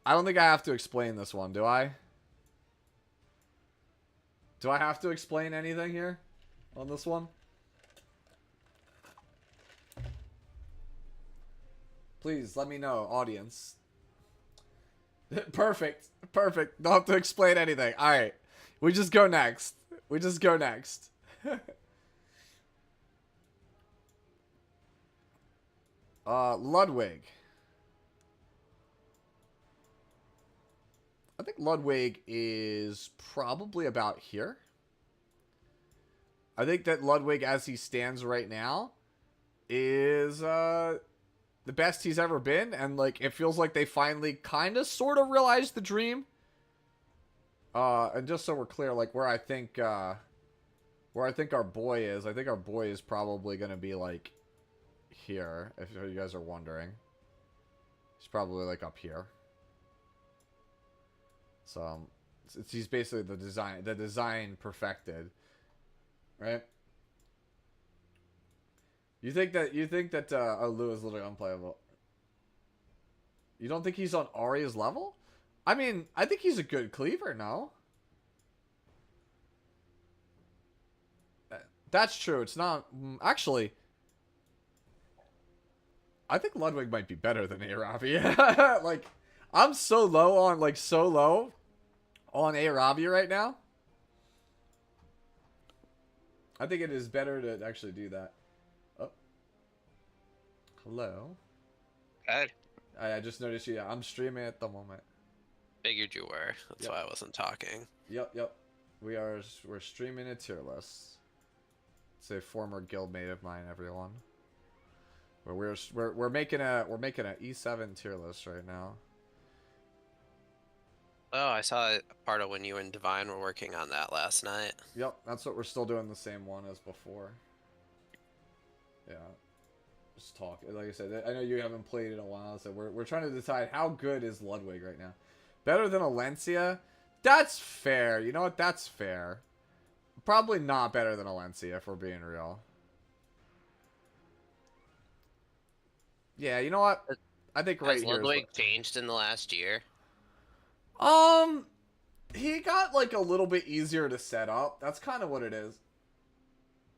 Speaker 1: I don't think I have to explain this one, do I? Do I have to explain anything here on this one? Please let me know, audience. Perfect. Perfect. Don't have to explain anything. Alright. We just go next. Ludwig. I think Ludwig is probably about here. I think that Ludwig, as he stands right now, is the best he's ever been, and like it feels like they finally kind of sort of realized the dream. And just so we're clear, like where I think our boy is, I think our boy is probably gonna be like here, if you guys are wondering. He's probably like up here. So he's basically the design perfected, right? You think that Olu is literally unplayable? You don't think he's on Arya's level? I mean, I think he's a good cleaver, no? That's true. It's not actually. I think Ludwig might be better than Ravi. Like, I'm so low on A Ravi right now. I think it is better to actually do that. Oh. Hello.
Speaker 4: Hey.
Speaker 1: I just noticed you. I'm streaming at the moment.
Speaker 4: Figured you were. That's why I wasn't talking.
Speaker 1: Yep. We're streaming a tier list. It's a former guildmate of mine, everyone. We're making a E7 tier list right now.
Speaker 4: Oh, I saw a part of when you and Divine were working on that last night.
Speaker 1: Yep, that's what we're still doing, the same one as before. Yeah. Just talk. Like I said, I know you haven't played in a while, so we're trying to decide how good is Ludwig right now. Better than Alencia? That's fair. You know what? That's fair. Probably not better than Alencia, if we're being real. Yeah, you know what? I think right
Speaker 4: Has
Speaker 1: here is
Speaker 4: Ludwig changed in the last year?
Speaker 1: he got like a little bit easier to set up. That's kind of what it is.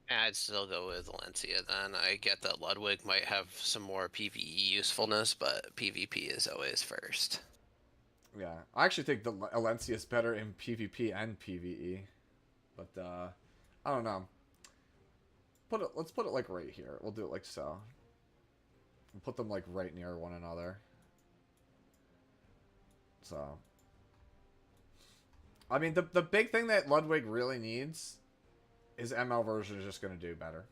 Speaker 4: I'd still go with Valencia then. I get that Ludwig might have some more PvE usefulness, but PvP is always first.
Speaker 1: Yeah, I actually think the Alencia is better in PvP and PvE, but I don't know. Let's put it like right here. We'll do it like so. We'll put them like right near one another. So, I mean, the big thing that Ludwig really needs is ML version is just gonna do better.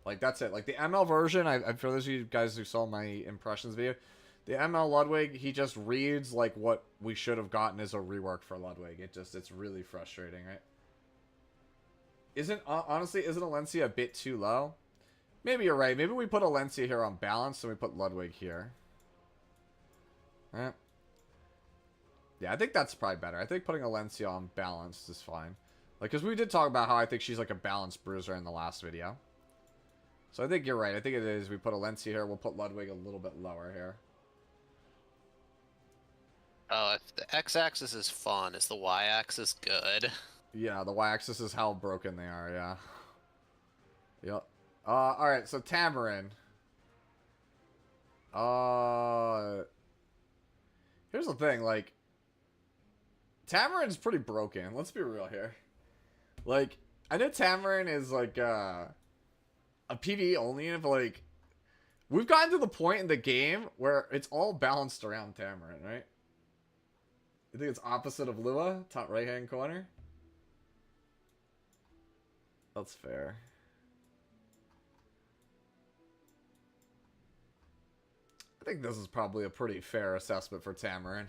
Speaker 1: Like that's it. Like the ML version, for those of you guys who saw my impressions video, the ML Ludwig, he just reads like what we should have gotten as a rework for Ludwig. It's really frustrating, right? Honestly, isn't Alencia a bit too low? Maybe you're right. Maybe we put Alencia here on balance and we put Ludwig here. Right? Yeah, I think that's probably better. I think putting Alencia on balance is fine. Like, because we did talk about how I think she's like a balanced bruiser in the last video. So I think you're right. I think it is. We put Alencia here. We'll put Ludwig a little bit lower here.
Speaker 4: Oh, if the x-axis is fun, is the y-axis good?
Speaker 1: Yeah, the y-axis is how broken they are, yeah. Yep. Alright, so Tamarin. Here's the thing, like, Tamarin's pretty broken. Let's be real here. Like, I know Tamarin is, like, a PvE only, but, like, we've gotten to the point in the game where it's all balanced around Tamarin, right? You think it's opposite of Lua? Top right-hand corner? That's fair. I think this is probably a pretty fair assessment for Tamarin.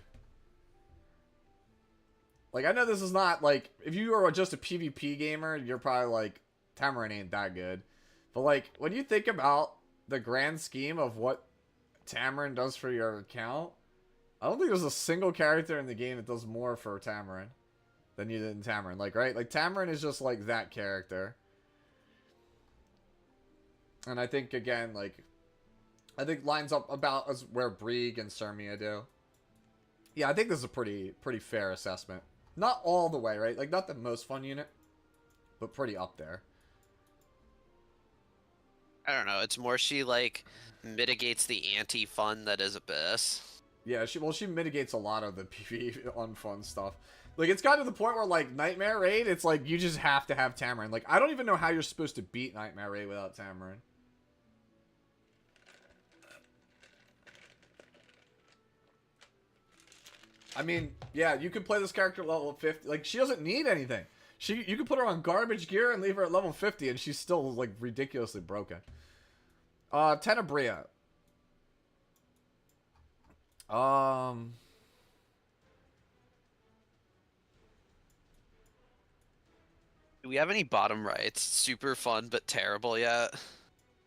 Speaker 1: Like, I know this is not, like, if you are just a PvP gamer, you're probably like, Tamarin ain't that good. But, like, when you think about the grand scheme of what Tamarin does for your account, I don't think there's a single character in the game that does more for Tamarin than you did in Tamarin. Like, right? Like, Tamarin is just, like, that character. And I think, again, like, I think lines up about as where Brieg and Sirmia do. Yeah, I think this is a pretty fair assessment. Not all the way, right? Like, not the most fun unit, but pretty up there.
Speaker 4: I don't know. It's more she, like, mitigates the anti-fun that is Abyss.
Speaker 1: Yeah, she mitigates a lot of the PvE unfun stuff. Like, it's gotten to the point where, like, Nightmare Raid, it's like, you just have to have Tamarin. Like, I don't even know how you're supposed to beat Nightmare Raid without Tamarin. I mean, yeah, you can play this character at level 50. Like, she doesn't need anything. You can put her on garbage gear and leave her at level 50, and she's still, like, ridiculously broken. Tenebria.
Speaker 4: Do we have any bottom rights? Super fun, but terrible yet?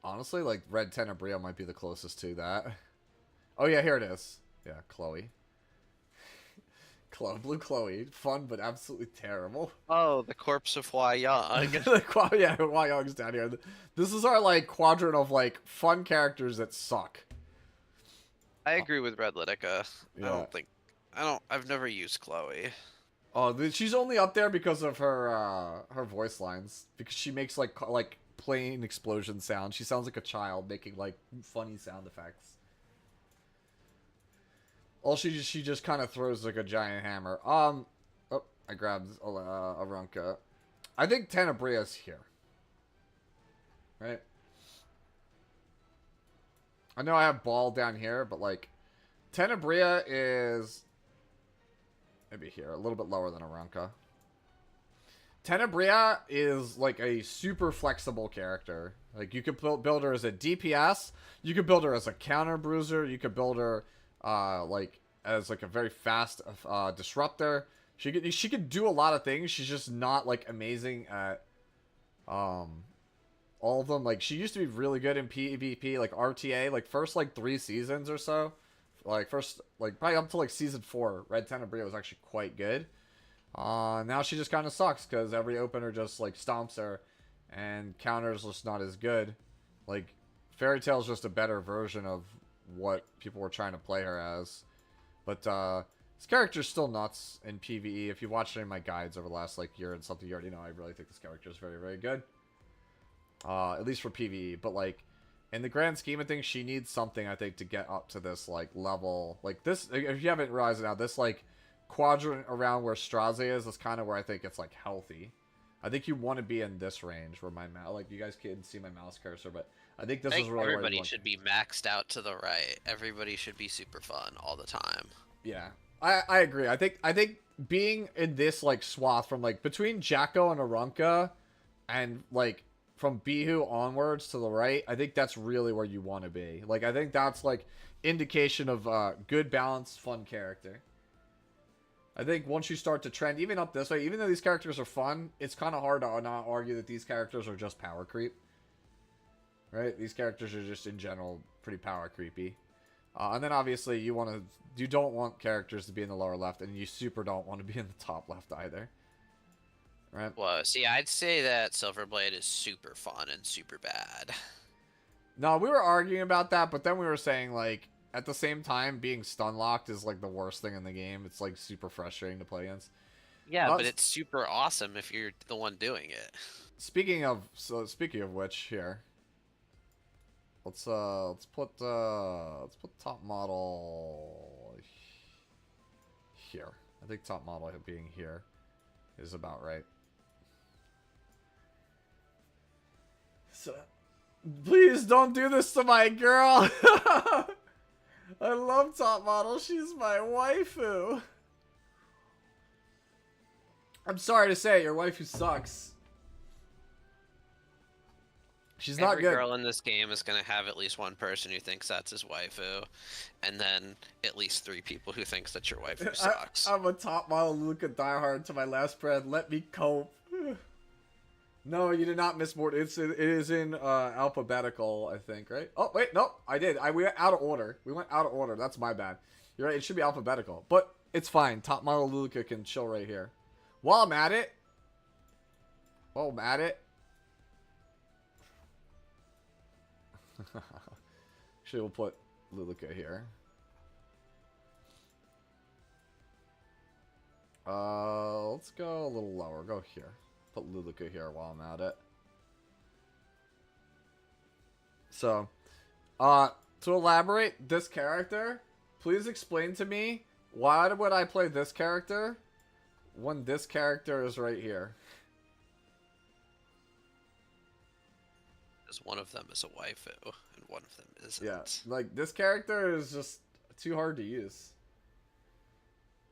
Speaker 1: Honestly, like, Red Tenebria might be the closest to that. Oh, yeah, here it is. Yeah, Chloe. Blue Chloe. Fun, but absolutely terrible.
Speaker 4: Oh, the corpse of Hua Yang.
Speaker 1: Yeah, Hua Yang's down here. This is our, like, quadrant of, like, fun characters that suck.
Speaker 4: I agree with Red Litica.
Speaker 1: Yeah.
Speaker 4: I've never used Chloe.
Speaker 1: Oh, she's only up there because of her voice lines. Because she makes, like plain explosion sound. She sounds like a child making, like, funny sound effects. She just kind of throws like a giant hammer. Oh, I grabbed Arunca. I think Tenebria's here. Right? I know I have Ball down here, but like Tenebria is maybe here, a little bit lower than Arunca. Tenebria is like a super flexible character. Like you could build her as a DPS, you could build her as a counter bruiser, you could build her like as like a very fast disruptor. She could do a lot of things. She's just not like amazing at all of them. Like, she used to be really good in PvP, like RTA, like first like 3 seasons or so. Like first, like probably up to like season 4, Red Tenebria was actually quite good. Now she just kind of sucks because every opener just like stomps her, and counters just not as good. Like, Fairy Tail's just a better version of what people were trying to play her as. But this character's still nuts in PvE. If you watched any of my guides over the last like year and something, you already know I really think this character is very, very good. At least for PvE. But like, in the grand scheme of things, she needs something, I think, to get up to this like level. Like this, if you haven't realized it now, this like quadrant around where Straze is kind of where I think it's like healthy. I think you want to be in this range where my mouse, like you guys can't see my mouse cursor, but I think this is really where
Speaker 4: everybody
Speaker 1: you want.
Speaker 4: should be maxed out to the right. Everybody should be super fun all the time.
Speaker 1: Yeah, I agree. I think being in this like swath from like between Jacko and Arunka, and like from Bihu onwards to the right, I think that's really where you want to be. Like, I think that's like indication of good balanced fun character. I think once you start to trend even up this way, even though these characters are fun, it's kind of hard to not argue that these characters are just power creep. Right? These characters are just in general pretty power creepy. And then obviously you don't want characters to be in the lower left, and you super don't want to be in the top left either. Right?
Speaker 4: Well, see, I'd say that Silverblade is super fun and super bad.
Speaker 1: No, we were arguing about that, but then we were saying like at the same time, being stun locked is like the worst thing in the game. It's like super frustrating to play against.
Speaker 4: Yeah, but it's super awesome if you're the one doing it.
Speaker 1: Speaking of which, here, let's put top model here. I think top model being here is about right. So, please don't do this to my girl. I love top model. She's my waifu. I'm sorry to say, your waifu sucks. She's not good.
Speaker 4: Every girl in this game is going to have at least one person who thinks that's his waifu, and then at least 3 people who thinks that your waifu sucks.
Speaker 1: I'm a top model Luca diehard to my last breath. Let me cope. No, you did not miss more. It is in alphabetical, I think, right? Oh, wait, no, I did. We went out of order. We went out of order. That's my bad. You're right. It should be alphabetical, but it's fine. Top model Luca can chill right here. While I'm at it, actually, we'll put Luluka here. Let's go a little lower. Go here. Put Luluka here while I'm at it. So, to elaborate, this character, please explain to me, why would I play this character when this character is right here?
Speaker 4: Because one of them is a waifu, and one of them isn't.
Speaker 1: Yeah, like, this character is just too hard to use.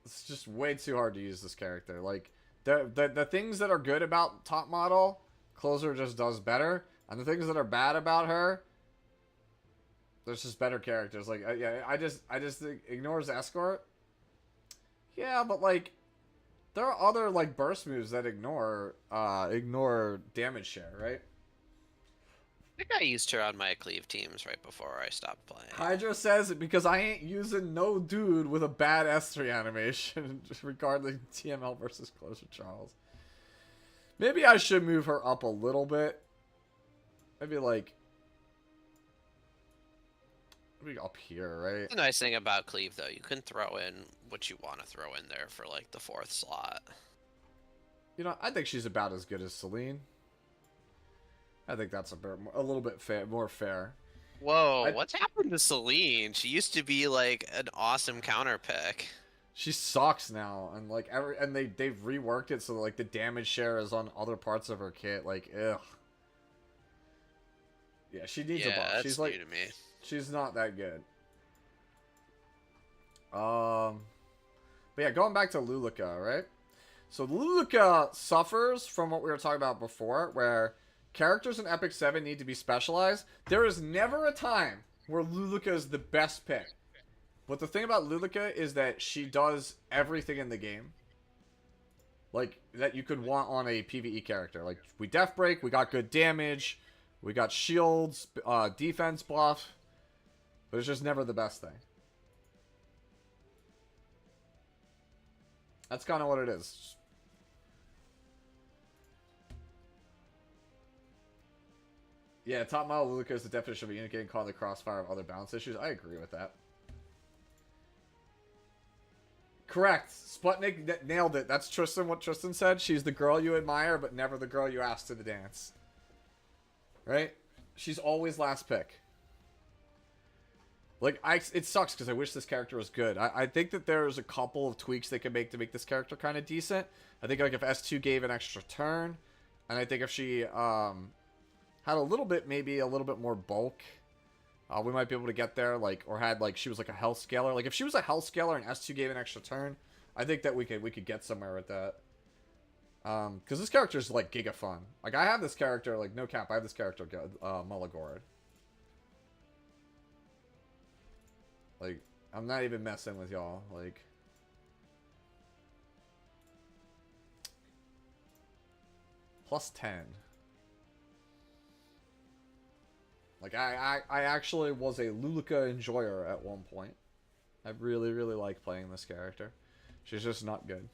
Speaker 1: It's just way too hard to use this character. Like, the things that are good about top model, Closer just does better. And the things that are bad about her, there's just better characters. Like, yeah, I just ignores Escort. Yeah, but like, there are other like burst moves that ignore damage share, right?
Speaker 4: I think I used her on my cleave teams right before I stopped playing.
Speaker 1: Hydra says it because I ain't using no dude with a bad S3 animation, regarding TML versus Closer Charles. Maybe I should move her up a little bit. Maybe like, maybe up here, right?
Speaker 4: The nice thing about cleave, though, you can throw in what you want to throw in there for like the 4th slot.
Speaker 1: You know, I think she's about as good as Celine. I think that's a little bit more fair.
Speaker 4: Whoa, what's happened to Celine? She used to be like an awesome counter pick.
Speaker 1: She sucks now, and like they've reworked it so that, like, the damage share is on other parts of her kit. Like, ugh. Yeah, she needs a buff. She's like,
Speaker 4: new to me.
Speaker 1: She's not that good. But yeah, going back to Luluka, right? So Luluka suffers from what we were talking about before, where characters in Epic 7 need to be specialized. There is never a time where Luluka is the best pick. But the thing about Luluka is that she does everything in the game. Like, that you could want on a PvE character. Like, we Death Break, we got good damage, We got shields, defense buff, but it's just never the best thing. That's kind of what it is. Yeah, top model Luluka is the definition of a unit getting caught in the crossfire of other balance issues. I agree with that. Correct. Sputnik nailed it. That's Tristan, what Tristan said. She's the girl you admire, but never the girl you ask to the dance. Right? She's always last pick. Like, it sucks because I wish this character was good. I think that there's a couple of tweaks they could make to make this character kind of decent. I think, like, if S2 gave an extra turn, and I think if she had a little bit, maybe a little bit more bulk, we might be able to get there, like, or had, like, she was like a health scaler. Like, if she was a health scaler and S2 gave an extra turn, I think that we could get somewhere with that. Because this character is, like, giga fun. Like, I have this character, like, no cap, I have this character, Mullagord. Like, I'm not even messing with y'all, like... +10. Like, I actually was a Luluka enjoyer at one point. I really, really like playing this character. She's just not good.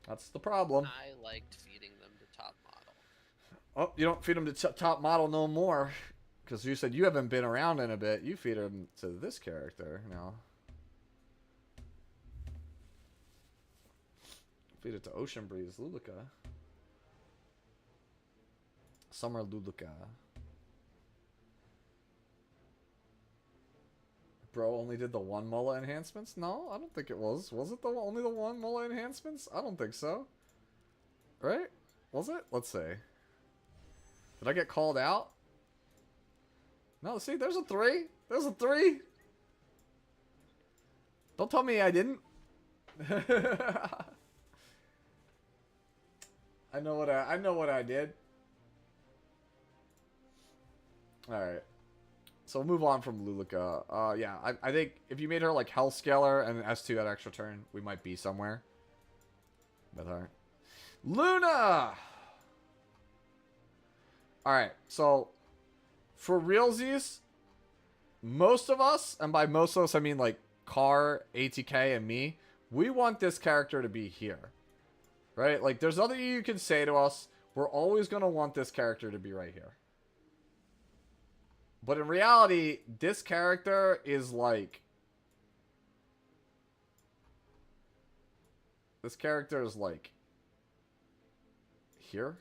Speaker 1: That's the problem.
Speaker 4: I liked feeding them to top model.
Speaker 1: Oh, you don't feed them to top model no more. Because you said you haven't been around in a bit. You feed them to this character now. Feed it to Ocean Breeze, Luluka. Summer Luluka. Bro only did the one Mulla enhancements? No, I don't think it was. Was it only the one Mulla enhancements? I don't think so. Right? Was it? Let's see. Did I get called out? No, see, there's a 3. There's a 3. Don't tell me I didn't. I know what I did. Alright. So we'll move on from Luluka. Yeah, I think if you made her like Health Scaler and an S2 at extra turn, we might be somewhere. But alright. Luna! Alright, so for realsies, most of us, and by most of us I mean like Car, ATK, and me, we want this character to be here. Right? Like, there's nothing you can say to us. We're always going to want this character to be right here. But in reality, this character is like... This character is like... Here?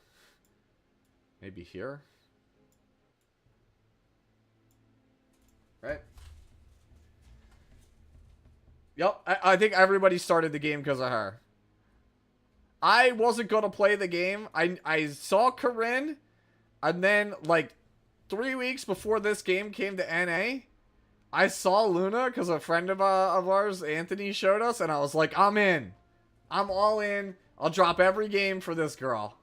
Speaker 1: Maybe here? Right? Yep, I think everybody started the game because of her. I wasn't going to play the game. I saw Corinne, and then, like, 3 weeks before this game came to NA, I saw Luna because a friend of ours, Anthony, showed us, and I was like, I'm in. I'm all in. I'll drop every game for this girl.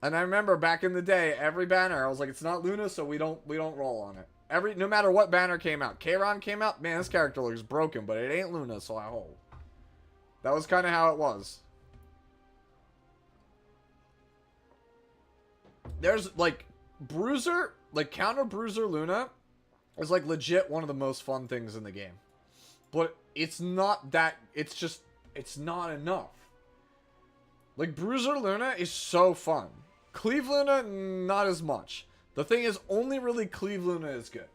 Speaker 1: And I remember back in the day, every banner, I was like, it's not Luna, so we don't roll on it. No matter what banner came out. Kayron came out, man, this character looks broken, but it ain't Luna, so I hold. That was kind of how it was. There's, like, Bruiser, like, counter Bruiser Luna is, like, legit one of the most fun things in the game. But it's not that, it's not enough. Like, Bruiser Luna is so fun. Cleave Luna, not as much. The thing is, only really Cleave Luna is good.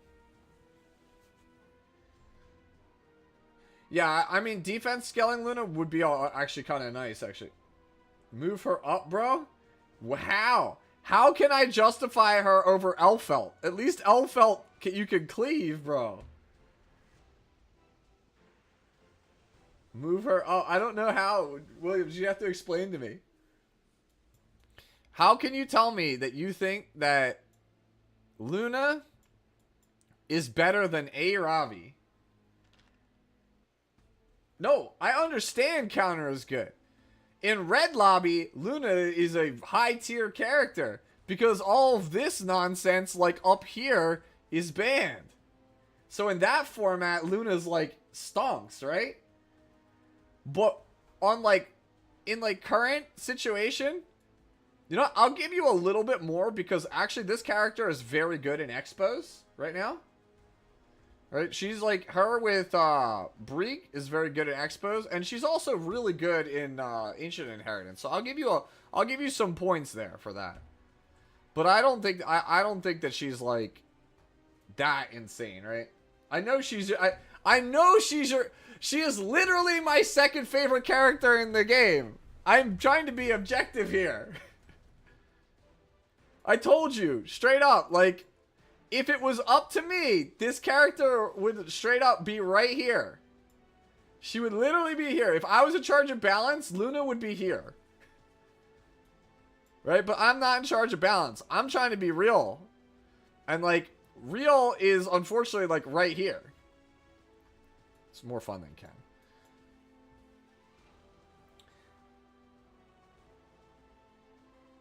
Speaker 1: Yeah, I mean, defense scaling Luna would be actually kind of nice, actually. Move her up, bro? Wow. How can I justify her over Elfelt? At least Elfelt, you can cleave, bro. Move her up. I don't know how. Williams, you have to explain to me. How can you tell me that you think that Luna is better than a Ravi? No, I understand counter is good. In Red Lobby, Luna is a high-tier character because all of this nonsense, like, up here is banned. So in that format, Luna's, like, stonks, right? But on, like, in, like, current situation, You know what? I'll give you a little bit more because actually this character is very good in expos right now. Right? She's like, her with Brieg is very good at expos, and she's also really good in Ancient Inheritance. So I'll give you some points there for that. But I don't think that she's like that insane, right? I know she is literally my second favorite character in the game. I'm trying to be objective here. I told you, straight up, like, if it was up to me, this character would straight up be right here. She would literally be here. If I was in charge of balance, Luna would be here. Right? But I'm not in charge of balance. I'm trying to be real. And, like, real is, unfortunately, like, right here. It's more fun than Ken.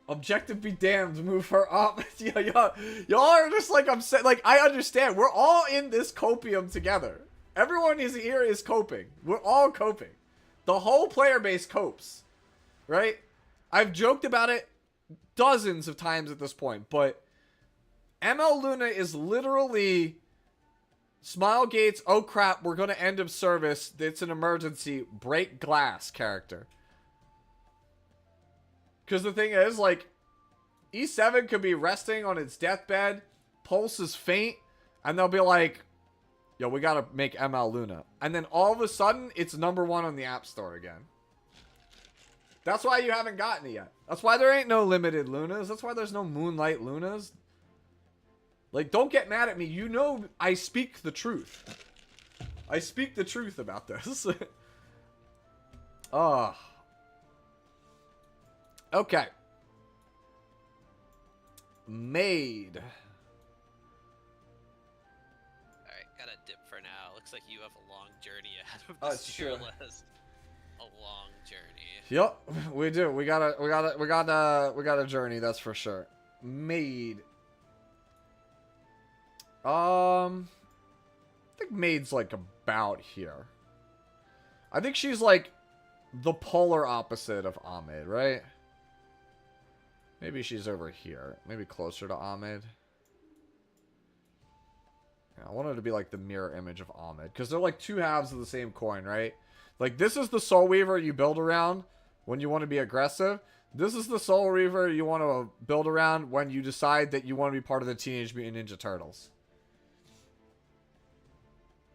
Speaker 1: Objective be damned, move her up. Y'all are just like upset. Like, I understand. We're all in this copium together. Everyone is here is coping. We're all coping. The whole player base copes. Right? I've joked about it dozens of times at this point, but ML Luna is literally Smile Gates, oh crap, we're gonna end of service. It's an emergency. Break glass character. Because the thing is, like, E7 could be resting on its deathbed. Pulse is faint. And they'll be like, yo, we gotta make ML Luna. And then all of a sudden, it's #1 on the App Store again. That's why you haven't gotten it yet. That's why there ain't no limited Lunas. That's why there's no Moonlight Lunas. Like, don't get mad at me. You know I speak the truth. I speak the truth about this. Okay. Maid.
Speaker 4: Alright, gotta dip for now. Looks like you have a long journey ahead of
Speaker 1: Oh,
Speaker 4: this tier
Speaker 1: sure.
Speaker 4: list. A long journey.
Speaker 1: Yep, we do. We got a journey, that's for sure. Maid. I think Maid's like about here. I think she's like the polar opposite of Ahmed, right? Maybe she's over here. Maybe closer to Ahmed. Yeah, I want her to be like the mirror image of Ahmed. Because they're like two halves of the same coin, right? Like, this is the Soul Weaver you build around when you want to be aggressive. This is the Soul Weaver you want to build around when you decide that you want to be part of the Teenage Mutant Ninja Turtles.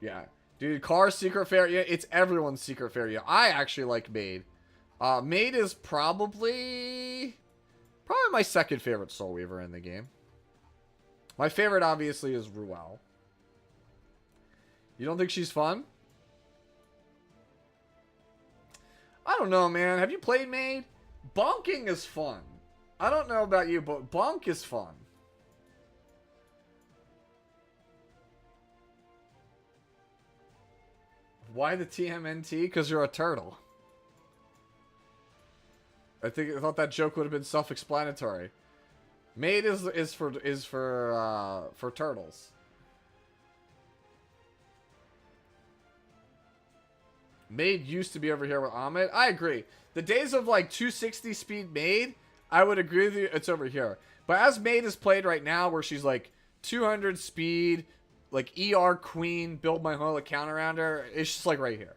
Speaker 1: Yeah. Dude, Car's secret fair. It's everyone's secret fair. I actually like Maid. Maid is probably my second favorite Soul Weaver in the game. My favorite, obviously, is Ruel. You don't think she's fun? I don't know, man. Have you played Maid? Bonking is fun. I don't know about you, but bonk is fun. Why the TMNT? Because you're a turtle. I thought that joke would have been self-explanatory. Maid is for turtles. Maid used to be over here with Ahmed. I agree. The days of like 260 speed Maid, I would agree with you. It's over here. But as Maid is played right now, where she's like 200 speed, like ER Queen, build my whole account around her, it's just like right here.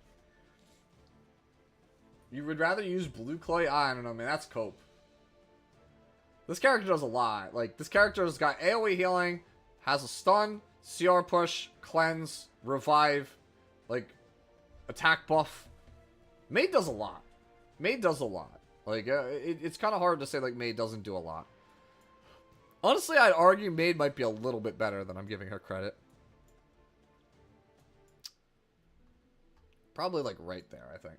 Speaker 1: You would rather use Blue Clay? I don't know, man. That's cope. This character does a lot. Like, this character has got AoE healing, has a stun, CR push, cleanse, revive, like, attack buff. Maid does a lot. Maid does a lot. Like, it's kind of hard to say, like, Maid doesn't do a lot. Honestly, I'd argue Maid might be a little bit better than I'm giving her credit. Probably, like, right there, I think.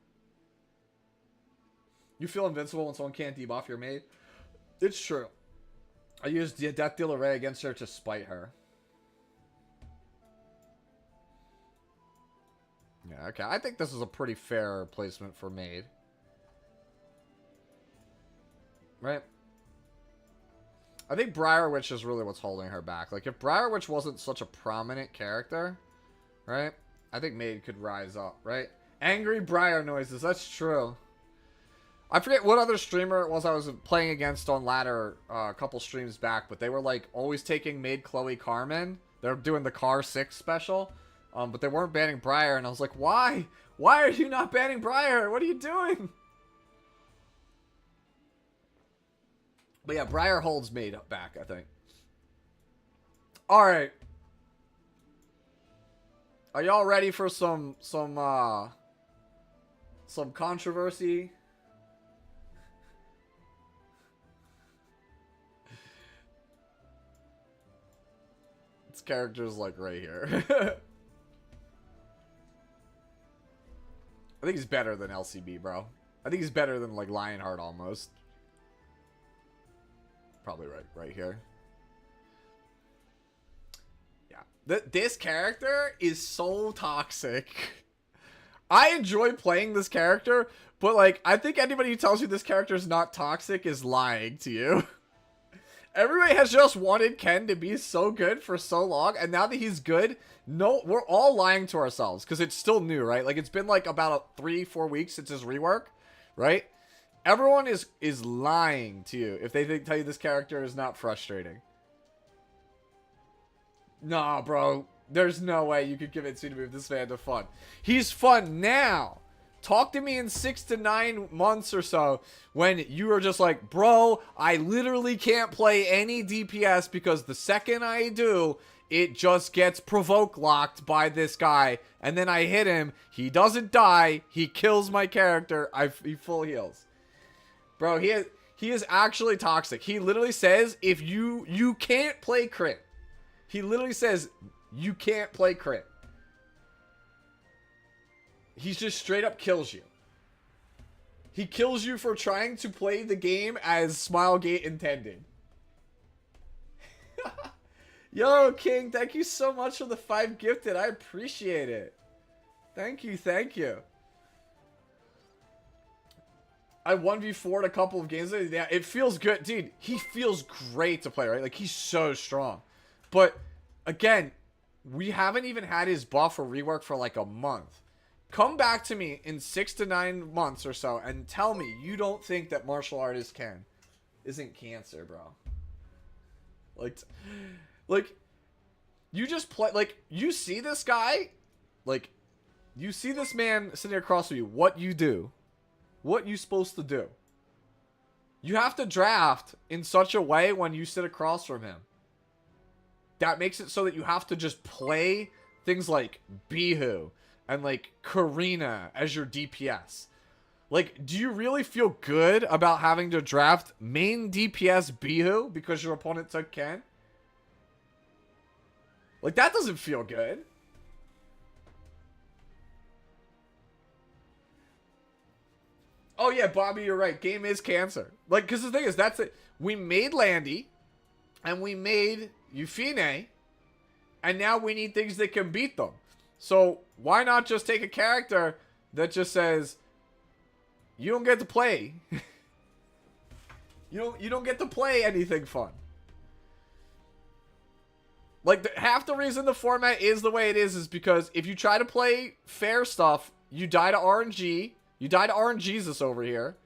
Speaker 1: You feel invincible when someone can't debuff your Maid? It's true. I used Death Dealer Ray against her to spite her. Yeah, okay. I think this is a pretty fair placement for Maid. Right? I think Briar Witch is really what's holding her back. Like, if Briar Witch wasn't such a prominent character, right? I think Maid could rise up, right? Angry Briar noises. That's true. I forget what other streamer it was I was playing against on ladder a couple streams back, but they were like always taking Maid Chloe Carmen. They're doing the Car 6 special, but they weren't banning Briar, and I was like, why? Why are you not banning Briar? What are you doing? But yeah, Briar holds Maid back, I think. All right. Are y'all ready for some controversy? This character's like right here. I think he's better than LCB, bro. I think he's better than like Lionheart almost. Probably right here. This character is so toxic. I enjoy playing this character, but like, I think anybody who tells you this character is not toxic is lying to you. Everybody has just wanted Ken to be so good for so long, and now that he's good, no, we're all lying to ourselves, because it's still new, right? Like, it's been like about 3-4 weeks since his rework, right? Everyone is lying to you if they tell you this character is not frustrating. Nah, bro. There's no way you could convince me to move this man to fun. He's fun now. Talk to me in 6 to 9 months or so when you are just like, bro, I literally can't play any DPS because the second I do, it just gets provoke locked by this guy. And then I hit him. He doesn't die. He kills my character. He full heals. Bro, he is actually toxic. He literally says, if you can't play crit. He literally says, you can't play crit. He just straight up kills you. He kills you for trying to play the game as Smilegate intended. Yo, King, thank you so much for the 5 gifted. I appreciate it. Thank you, thank you. I 1v4'd a couple of games. Yeah, it feels good. Dude, he feels great to play, right? Like, he's so strong. But, again, we haven't even had his buff or rework for like a month. Come back to me in 6 to 9 months or so and tell me you don't think that martial artist Ken isn't cancer, bro. Like, you just play, like, you see this guy, like, you see this man sitting across from you, what you do, what you supposed to do. You have to draft in such a way when you sit across from him that makes it so that you have to just play things like Bihu and like Karina as your DPS. Like, do you really feel good about having to draft main DPS Bihu because your opponent took Ken? Like, that doesn't feel good. Oh yeah, Bobby, you're right. Game is cancer. Like, because the thing is, that's it. We made Landy, and we made Euphine, and now we need things that can beat them. So why not just take a character that just says, you don't get to play. you don't get to play anything fun. Like, half the reason the format is the way it is because if you try to play fair stuff, you die to RNG. You die to RNGesus over here.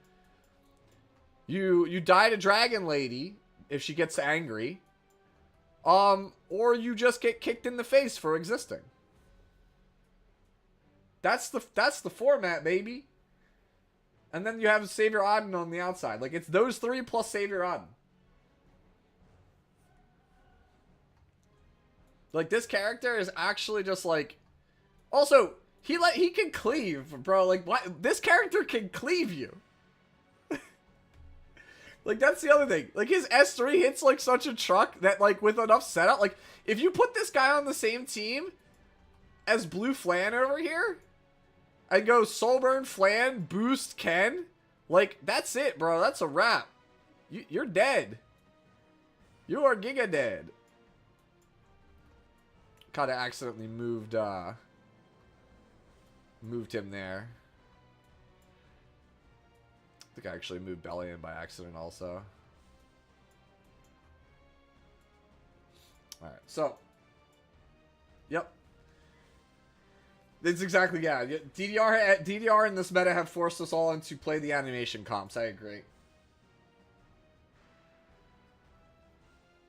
Speaker 1: You die to Dragon Lady if she gets angry. Or you just get kicked in the face for existing. That's the format, baby. And then you have Savior Auden on the outside. Like, it's those 3 plus Savior Auden. Like, this character is actually just like... Also, he can cleave, bro. Like, what? This character can cleave you. Like, that's the other thing. Like, his S3 hits like such a truck that, like, with enough setup, like, if you put this guy on the same team as Blue Flan over here and go Soulburn, Flan, boost Ken, like, that's it, bro. That's a wrap. You're dead. You are giga dead. Kind of accidentally moved him there. I think I actually moved Belly in by accident also. Alright, so. Yep. It's exactly, yeah. DDR in this meta have forced us all into play the animation comps. I agree.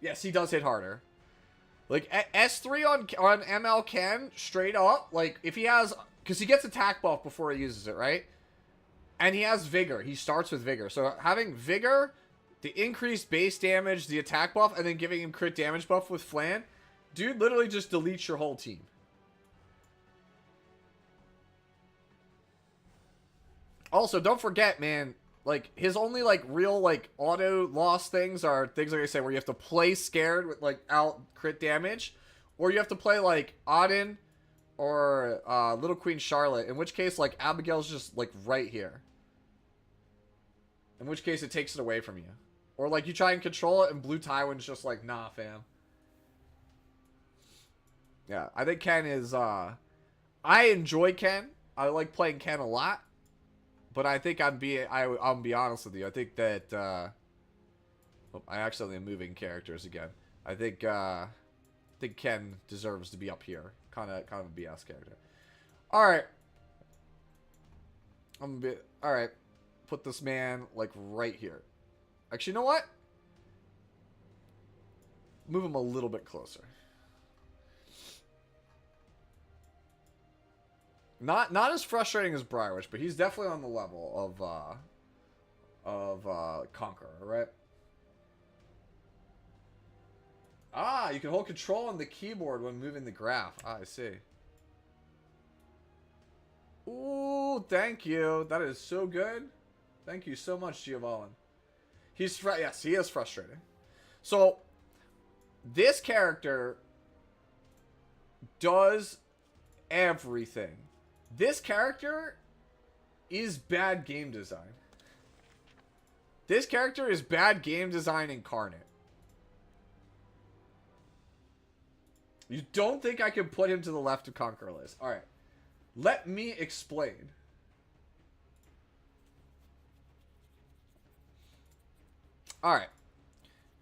Speaker 1: Yes, he does hit harder. Like, S3 on ML can, straight up, like, if he has... Because he gets attack buff before he uses it, right? And he has Vigor. He starts with Vigor. So having Vigor, the increased base damage, the attack buff, and then giving him crit damage buff with Flan, dude literally just deletes your whole team. Also, don't forget, man, like, his only, like, real, like, auto loss things are things like I say, where you have to play scared with, like, out crit damage, or you have to play, like, Auden or Little Queen Charlotte, in which case, like, Abigail's just, like, right here. In which case, it takes it away from you. Or, like, you try and control it, and Blue Tywin's just like, nah, fam. Yeah, I think Ken is, I enjoy Ken. I like playing Ken a lot. But I think I'll be honest with you. I think that, oh, I accidentally am moving characters again. I think Ken deserves to be up here. Kind of a BS character. Alright. Alright. Put this man, like, right here. Actually, you know what? Move him a little bit closer. Not as frustrating as Briarwitch, but he's definitely on the level of Conqueror, right? Ah, you can hold control on the keyboard when moving the graph. Ah, I see. Ooh, thank you. That is so good. Thank you so much, Giovanni. Yes, he is frustrating. So, this character does everything. This character is bad game design. This character is bad game design incarnate. You don't think I can put him to the left of Conqueror list? Alright. Let me explain. Alright.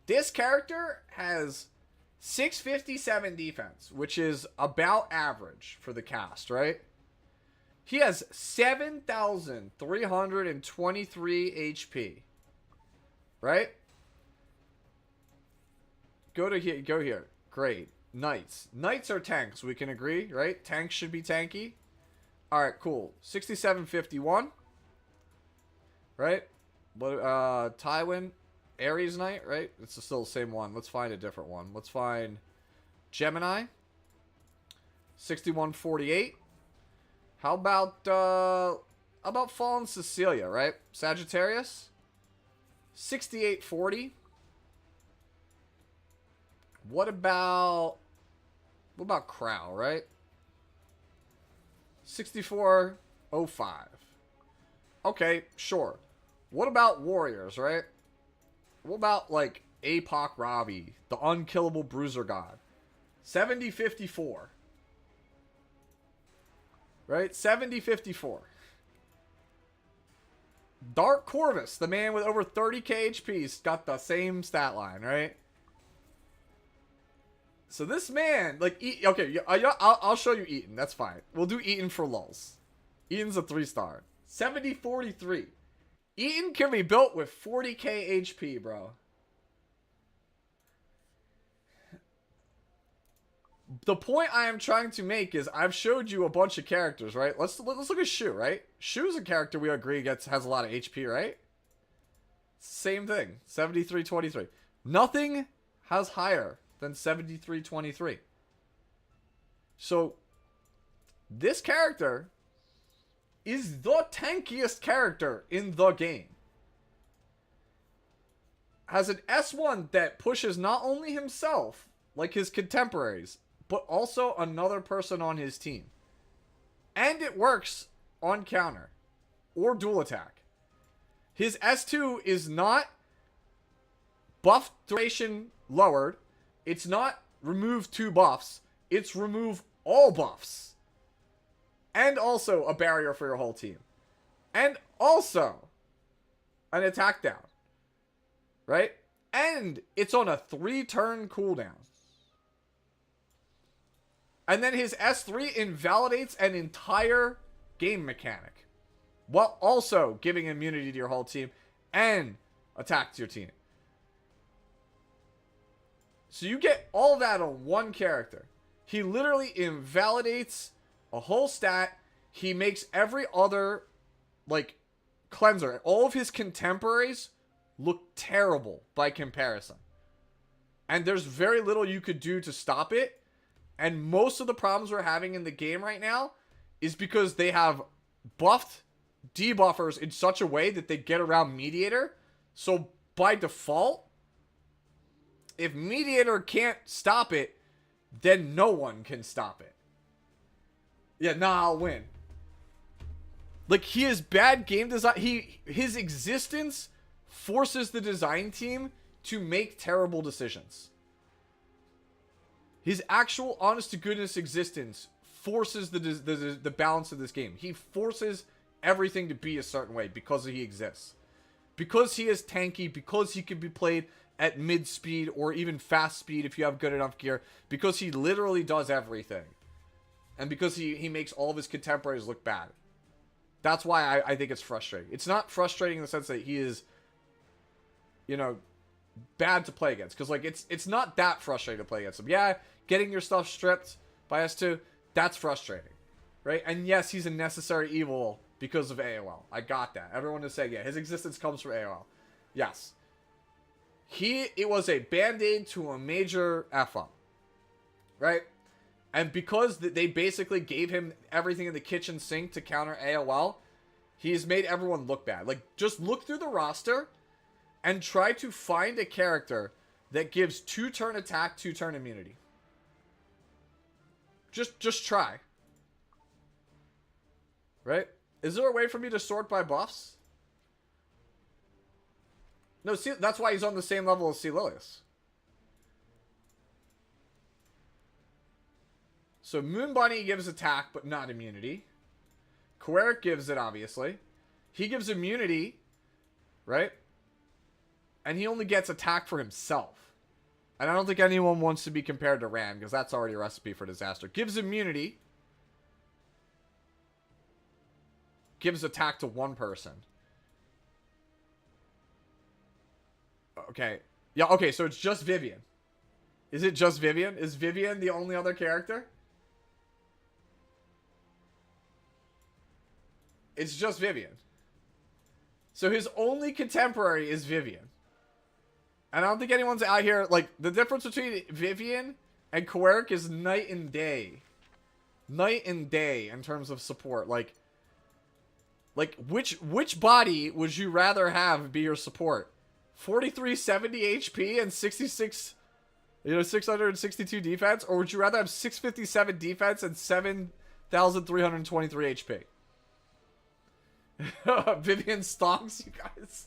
Speaker 1: This character has 657 defense, which is about average for the cast, right? He has 7,323 HP. Right? Go here. Great. Knights. Knights are tanks, we can agree, right? Tanks should be tanky. Alright, cool. 6751. Right? But, Tywin. Ares Knight, right? It's still the same one. Let's find a different one. Let's find Gemini. 6148. How about Fallen Cecilia, right? Sagittarius. 6840. What about Crow, right? 6405. Okay, sure. What about warriors, right? What about, like, APOC Ravi, the unkillable bruiser god? 7054. Right? 7054. Dark Corvus, the man with over 30k HP's got the same stat line, right? So this man, like, okay, I'll show you Eaton. That's fine. We'll do Eaton for lulz. Eaton's a 3-star. 7043. Eaton can be built with 40k HP, bro. The point I am trying to make is I've showed you a bunch of characters, right? Let's look at Shu, right? Shu's a character we agree has a lot of HP, right? Same thing. 7323. Nothing has higher than 7323. So this character is the tankiest character in the game. Has an S1 that pushes not only himself, like his contemporaries, but also another person on his team. And it works on counter or dual attack. His S2 is not buff duration lowered. It's not remove 2 buffs. It's remove all buffs. And also a barrier for your whole team. And also an attack down. Right? And it's on a 3-turn cooldown. And then his S3 invalidates an entire game mechanic, while also giving immunity to your whole team and attack to your team. So you get all that on one character. He literally invalidates a whole stat. He makes every other, like, cleanser, all of his contemporaries look terrible by comparison. And there's very little you could do to stop it. And most of the problems we're having in the game right now is because they have buffed debuffers in such a way that they get around Mediator. So by default, if Mediator can't stop it, then no one can stop it. Yeah, nah, I'll win. Like, he has bad game design. His existence forces the design team to make terrible decisions. His actual honest-to-goodness existence forces the balance of this game. He forces everything to be a certain way because he exists. Because he is tanky, because he can be played at mid-speed or even fast speed if you have good enough gear. Because he literally does everything. And because he makes all of his contemporaries look bad. That's why I think it's frustrating. It's not frustrating in the sense that he is, you know, bad to play against. Because, like, it's not that frustrating to play against him. Yeah, getting your stuff stripped by S2, that's frustrating. Right? And yes, he's a necessary evil because of AOL. I got that. Everyone is saying, yeah, his existence comes from AOL. Yes. It was a band-aid to a major F-up. Right? And because they basically gave him everything in the kitchen sink to counter AOL, he's made everyone look bad. Like, just look through the roster and try to find a character that gives 2-turn attack, 2-turn immunity. Just try. Right? Is there a way for me to sort by buffs? No, see, that's why he's on the same level as Celilius. So Moon Bunny gives attack, but not immunity. Queric gives it, obviously. He gives immunity, right? And he only gets attack for himself. And I don't think anyone wants to be compared to Ran, because that's already a recipe for disaster. Gives immunity. Gives attack to one person. Okay. Yeah, okay, so it's just Vivian. Is it just Vivian? Is Vivian the only other character? It's just Vivian. So his only contemporary is Vivian. And I don't think anyone's out here, like, the difference between Vivian and Queric is night and day. Night and day in terms of support. Like which body would you rather have be your support? 4370 HP and 662 defense? Or would you rather have 657 defense and 7323 HP? Vivian stonks, you guys.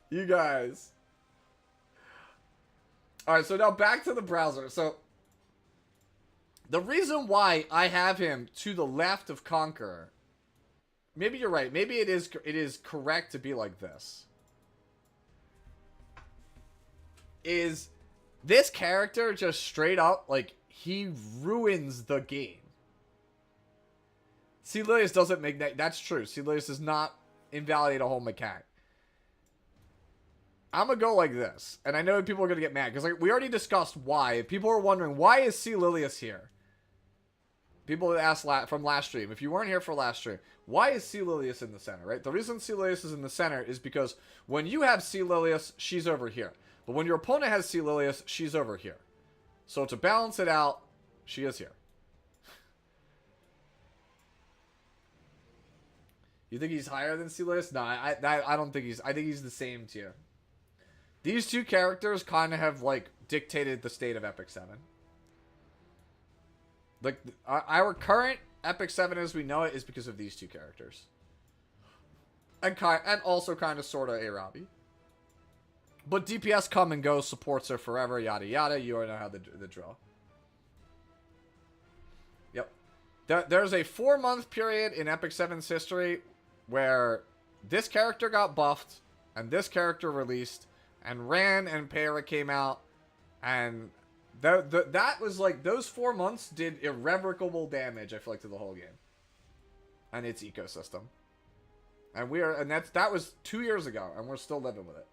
Speaker 1: You guys. Alright, so now back to the browser. So, the reason why I have him to the left of Conqueror, maybe you're right. Maybe it is correct to be like this. Is this character just straight up, like, he ruins the game. Celilius doesn't make that. That's true. Celilius does not invalidate a whole mechanic. I'm going to go like this. And I know people are going to get mad. Because like, we already discussed why. People are wondering, why is Celilius here? People that asked from last stream. If you weren't here for last stream, why is Celilius in the center, right? The reason Celilius is in the center is because when you have Celilius, she's over here. But when your opponent has Celilius, she's over here. So to balance it out, she is here. You think he's higher than Celilius? No, I don't think he's... I think he's the same tier. These two characters kind of have, like, dictated the state of Epic 7. Like, our current Epic 7 as we know it is because of these two characters. And also kind of sort of a Ravi. But DPS come and go, supports are forever, yada yada. You already know how the drill. Yep. There's a 4-month period in Epic 7's history where this character got buffed and this character released and Ran and Para came out and That was like, those 4 months did irrevocable damage, I feel like, to the whole game. And its ecosystem. And that was 2 years ago, and we're still living with it.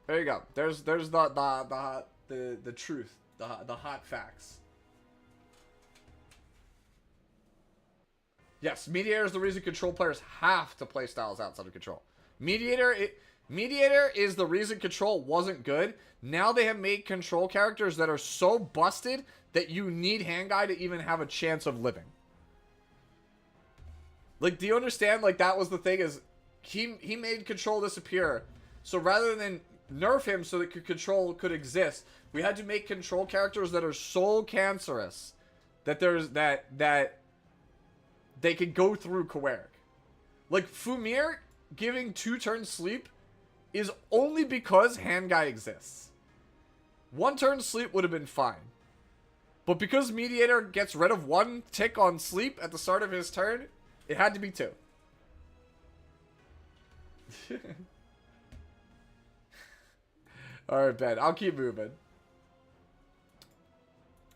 Speaker 1: There you go. There's the truth, the hot facts. Yes, Mediator is the reason control players have to play styles outside of control. Mediator is the reason control wasn't good. Now they have made control characters that are so busted that you need hand guy to even have a chance of living. Like, do you understand? Like, that was the thing, is he made control disappear. So rather than nerf him so that control could exist, we had to make control characters that are so cancerous that that they could go through Coeric. Like, Fumir giving 2 turn sleep is only because hand guy exists. 1 turn sleep would have been fine. But because Mediator gets rid of 1 tick on sleep at the start of his turn, it had to be 2. Alright, Ben. I'll keep moving.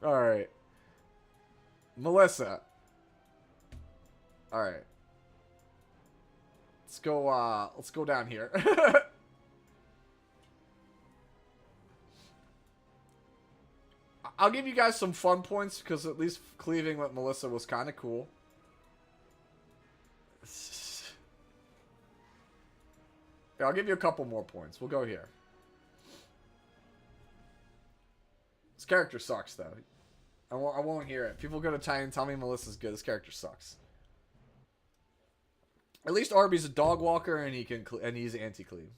Speaker 1: Alright. Melissa. Alright. Let's go down here. I'll give you guys some fun points, because at least cleaving with Melissa was kind of cool. Yeah, I'll give you a couple more points. We'll go here. This character sucks, though. I won't hear it. People go to Tiny and tell me Melissa's good. This character sucks. At least Arby's a dog walker, and he's anti-cleave.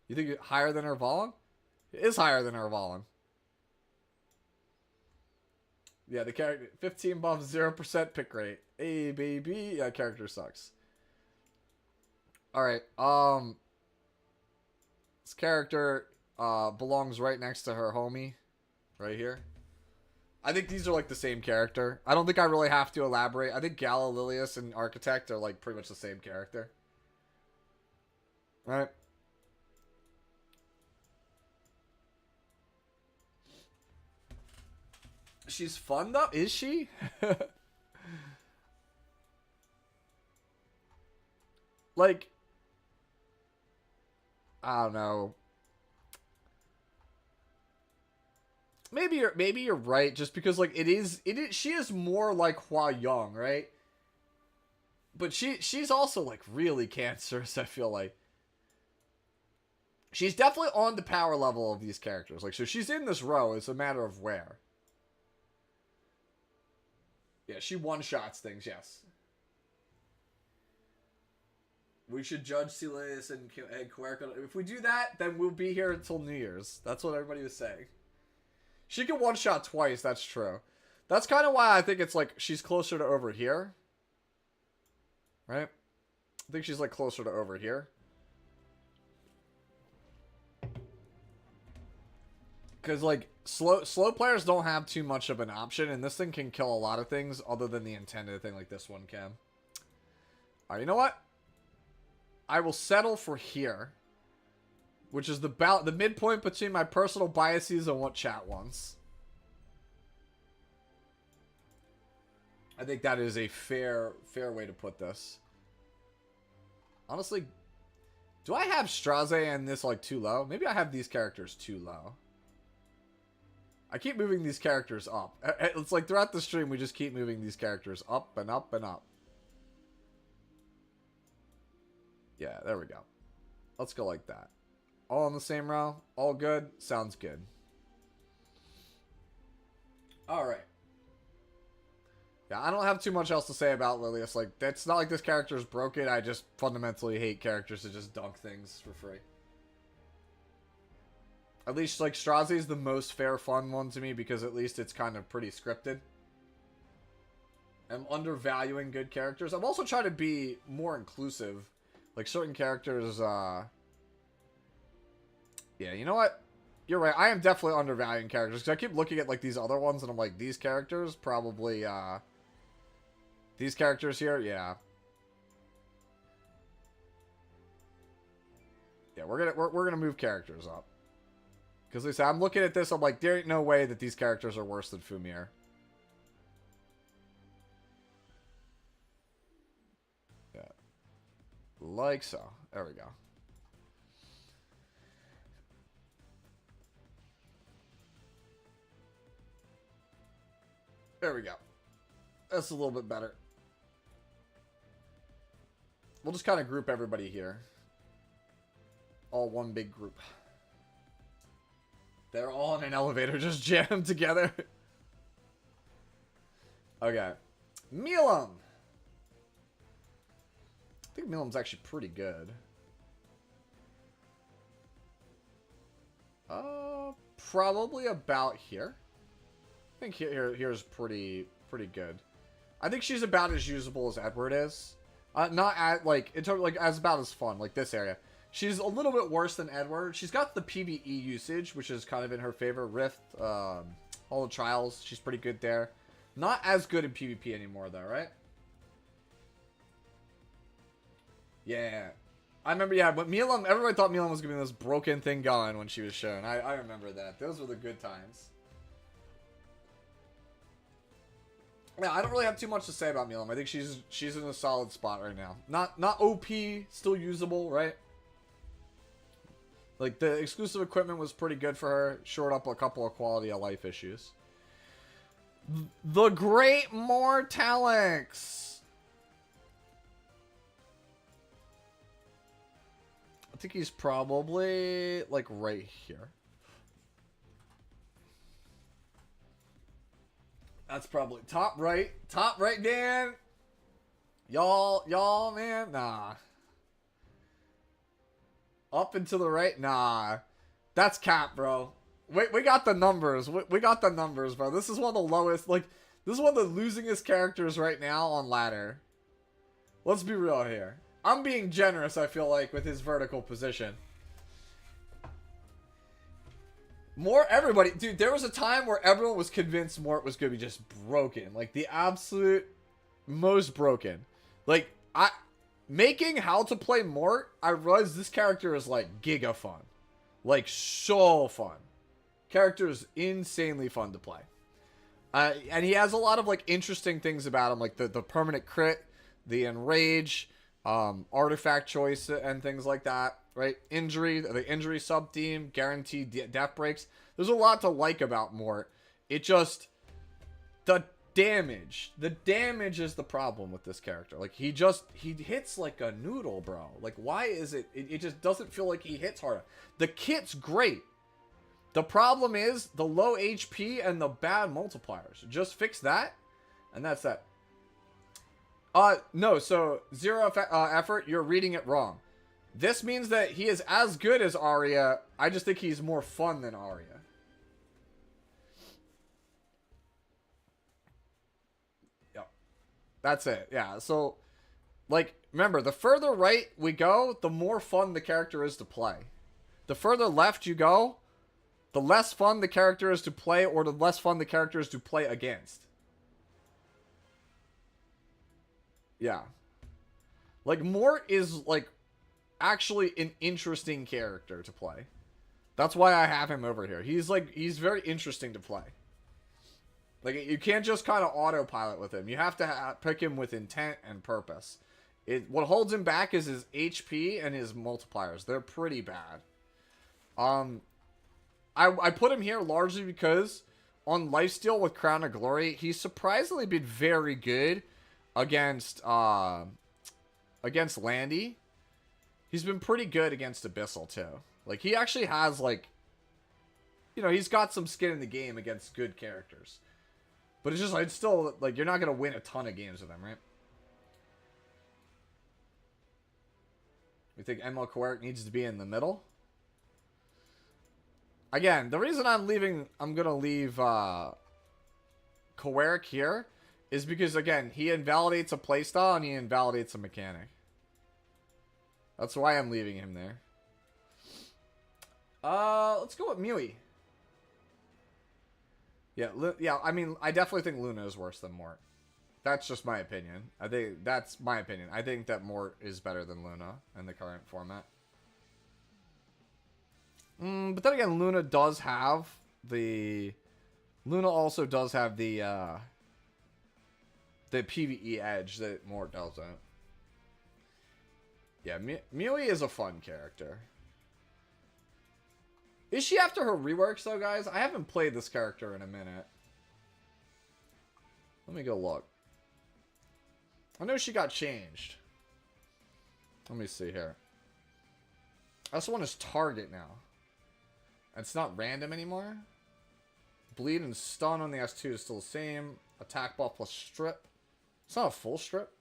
Speaker 1: You think it's higher than Ervalin? It is higher than Ervalin. Yeah, the character 15 buff, 0% pick rate. Hey baby, yeah, character sucks. Alright, this character belongs right next to her homie. Right here. I think these are like the same character. I don't think I really have to elaborate. I think Gala, Lilius, and Architect are like pretty much the same character. Right? She's fun though? Is she? Like, I don't know. Maybe you're right, just because like it is she is more like Hua Young, right? But she's also like really cancerous, I feel like. She's definitely on the power level of these characters. Like, so she's in this row, it's a matter of where. Yeah, she one-shots things, yes. We should judge Celius and Coeric. If we do that, then we'll be here until New Year's. That's what everybody was saying. She can one-shot twice, that's true. That's kind of why I think it's like she's closer to over here. Right? I think she's like closer to over here. Because like slow players don't have too much of an option, and this thing can kill a lot of things other than the intended thing like this one can. Alright, you know what? I will settle for here. Which is the midpoint between my personal biases and what chat wants. I think that is a fair way to put this. Honestly, do I have Straze and this like too low? Maybe I have these characters too low. I keep moving these characters up. It's like throughout the stream we just keep moving these characters up and up and up. Yeah, there we go. Let's go like that. All in the same row? All good? Sounds good. Alright. Yeah, I don't have too much else to say about Lilius. Like, it's not like this character is broken. I just fundamentally hate characters that just dunk things for free. At least, like, Straze is the most fair, fun one to me because at least it's kind of pretty scripted. I'm undervaluing good characters. I'm also trying to be more inclusive. Like, certain characters, yeah, you know what? You're right. I am definitely undervaluing characters. Because I keep looking at, like, these other ones, and I'm like, these characters probably, these characters here, yeah. Yeah, we're gonna move characters up. Because like I said, I'm looking at this, I'm like, there ain't no way that these characters are worse than Fumir. Yeah. Like so. There we go. There we go. That's a little bit better. We'll just kind of group everybody here. All one big group. They're all in an elevator just jammed together. Okay. Milam. I think Milam's actually pretty good. Probably about here. I think here's pretty good. I think she's about as usable as Edward is. Not at like in terms like as about as fun like this area. She's a little bit worse than Edward. She's got the PvE usage, which is kind of in her favor. Rift, all the trials, she's pretty good there. Not as good in PvP anymore though, right? Yeah. I remember, yeah, but Milam, everybody thought Milam was gonna be this broken thing going when she was shown. I remember that. Those were the good times. Yeah, I don't really have too much to say about Milam. I think she's in a solid spot right now. Not OP, still usable, right? Like, the exclusive equipment was pretty good for her. Shored up a couple of quality of life issues. The Great Mortalix! I think he's probably, like, right here. That's probably top right. Top right, Dan. Y'all, man. Nah. Up and to the right? Nah. That's cap, bro. We got the numbers. We got the numbers, bro. This is one of the lowest, like, this is one of the losingest characters right now on ladder. Let's be real here. I'm being generous, I feel like, with his vertical position. Everybody, dude, there was a time where everyone was convinced Mort was going to be just broken. Like, the absolute most broken. Like, making how to play Mort, I realized this character is, like, giga fun. Like, so fun. Character is insanely fun to play. And he has a lot of, like, interesting things about him. Like, the permanent crit, the enrage, artifact choice, and things like that. Right? The injury sub-theme, guaranteed death breaks. There's a lot to like about Mort. It just... The damage is the problem with this character. Like, he hits like a noodle, bro. Like, why is it just doesn't feel like he hits harder. The kit's great. The problem is the low HP and the bad multipliers. Just fix that, and that's that. No, so 0 effort, you're reading it wrong. This means that he is as good as Arya. I just think he's more fun than Arya. Yep. That's it. Yeah, so, like, remember, the further right we go, the more fun the character is to play. The further left you go, the less fun the character is to play, or the less fun the character is to play against. Yeah. Like, Mort is, like, actually an interesting character to play. That's why I have him over here. He's very interesting to play. Like, you can't just kind of autopilot with him. You have to pick him with intent and purpose. What holds him back is his HP and his multipliers. They're pretty bad. I put him here largely because on Lifesteal with Crown of Glory, he's surprisingly been very good against Landy. He's been pretty good against Abyssal, too. Like, he actually has, like... You know, he's got some skin in the game against good characters. But it's just, like, it's still, like, you're not going to win a ton of games with him, right? You think ML Kowarik needs to be in the middle? Again, the reason I'm going to leave, Kowarik here is because, again, he invalidates a playstyle and he invalidates a mechanic. That's why I'm leaving him there. Let's go with Mui. Yeah, I mean, I definitely think Luna is worse than Mort. That's just my opinion. That's my opinion. I think that Mort is better than Luna in the current format. But then again, Luna does have the... Luna also does have the PvE edge that Mort doesn't. Yeah, Mui is a fun character. Is she after her reworks, though, guys? I haven't played this character in a minute. Let me go look. I know she got changed. Let me see here. This one is target now. It's not random anymore. Bleed and stun on the S2 is still the same. Attack buff plus strip. It's not a full strip.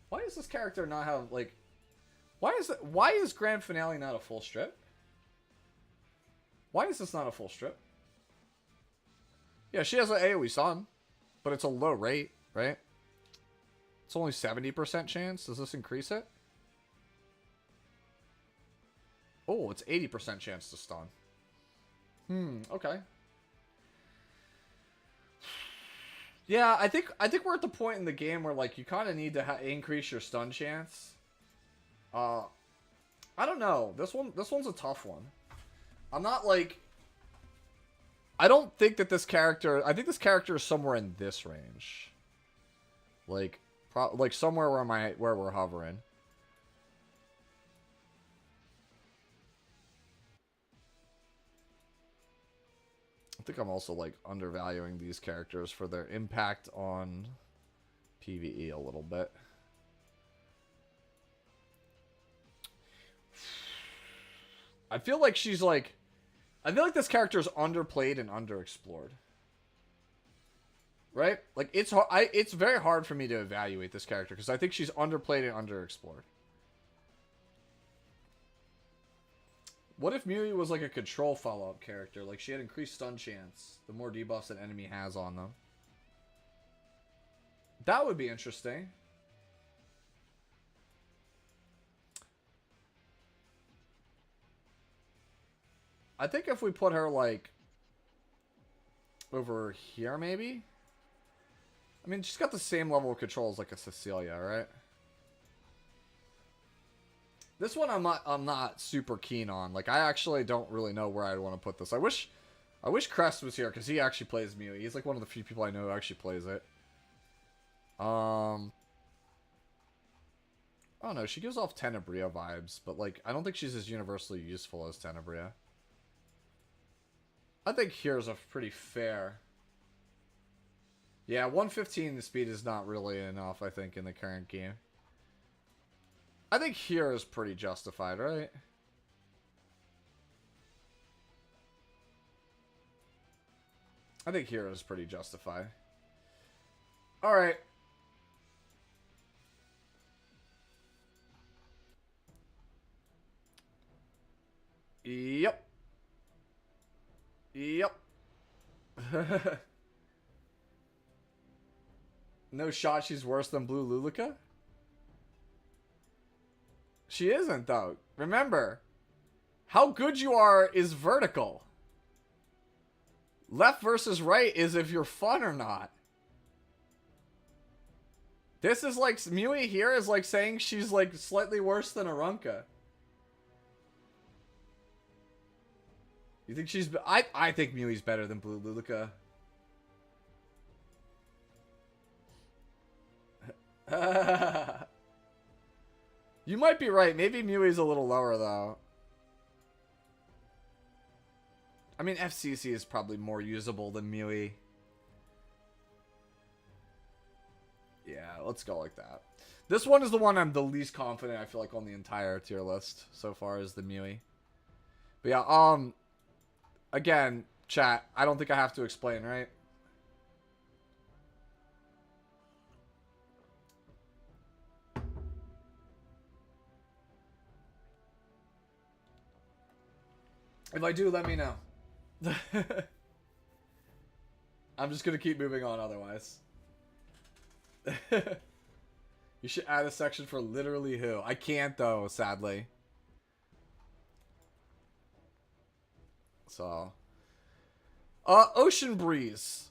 Speaker 1: Why does this character not have, like... Why is Grand Finale not a full strip? Why is this not a full strip? Yeah, she has an AoE stun. But it's a low rate, right? It's only 70% chance. Does this increase it? Oh, it's 80% chance to stun. Okay. Yeah, I think we're at the point in the game where like you kind of need to increase your stun chance. I don't know. This one's a tough one. I'm not like I don't think that this character... I think this character is somewhere in this range. Like somewhere where we're hovering. I think I'm also like undervaluing these characters for their impact on PvE a little bit. I feel like she's like... I feel like this character is underplayed and underexplored. Right? Like, it's very hard for me to evaluate this character because I think she's underplayed and underexplored. What if Mui was like a control follow-up character? Like, she had increased stun chance the more debuffs an enemy has on them. That would be interesting. I think if we put her, like, over here, maybe? I mean, she's got the same level of control as, like, a Cecilia, right? This one I'm not super keen on. Like, I actually don't really know where I'd want to put this. I wish Crest was here, because he actually plays Mew. He's, like, one of the few people I know who actually plays it. I don't know. She gives off Tenebria vibes, but, like, I don't think she's as universally useful as Tenebria. I think here's a pretty fair. Yeah, 115 speed is not really enough, I think, in the current game. I think here is pretty justified, right? I think here is pretty justified. Alright. Yep. Yep. No shot she's worse than Blue Luluka? She isn't, though. Remember, how good you are is vertical. Left versus right is if you're fun or not. This is like, Mui here is like saying she's like slightly worse than Arunka. You think she's... I think Mui's better than Blue Luluka. You might be right. Maybe Mui's a little lower, though. I mean, FCC is probably more usable than Mui. Yeah, let's go like that. This one is the one I'm the least confident, I feel like, on the entire tier list so far is the Mui. But yeah, again, chat, I don't think I have to explain, right? If I do, let me know. I'm just gonna keep moving on otherwise. You should add a section for literally who. I can't, though, sadly. So. Ocean Breeze.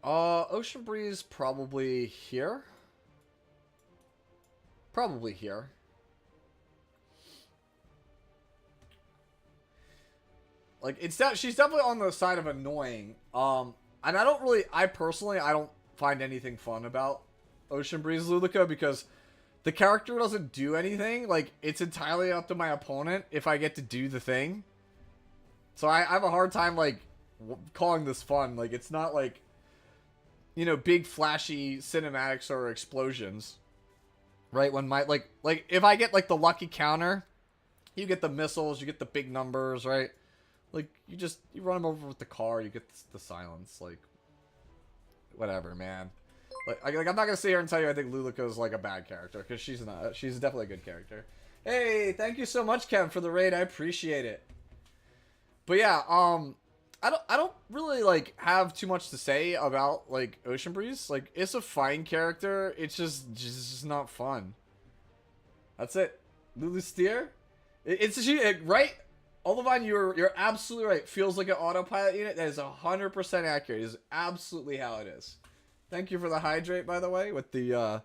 Speaker 1: Ocean Breeze probably here. Probably here. Like, she's definitely on the side of annoying. And I personally, I don't find anything fun about Ocean Breeze Lulica because the character doesn't do anything. Like, it's entirely up to my opponent if I get to do the thing. So I have a hard time, like, calling this fun. Like, it's not like, you know, big flashy cinematics or explosions. Right? When like, if I get, like, the lucky counter, you get the missiles, you get the big numbers, right? Like, you run them over with the car, you get the silence, like, whatever, man. Like, I'm not gonna sit here and tell you I think Lulica is, like, a bad character, because she's not. She's definitely a good character. Hey, thank you so much, Kev, for the raid, I appreciate it. But yeah, I don't really, like, have too much to say about, like, Ocean Breeze. Like, it's a fine character, it's just not fun. That's it. Lulu Steer? Right? Olivine, you're absolutely right. Feels like an autopilot unit. That is 100% accurate. It is absolutely how it is. Thank you for the hydrate, by the way. With the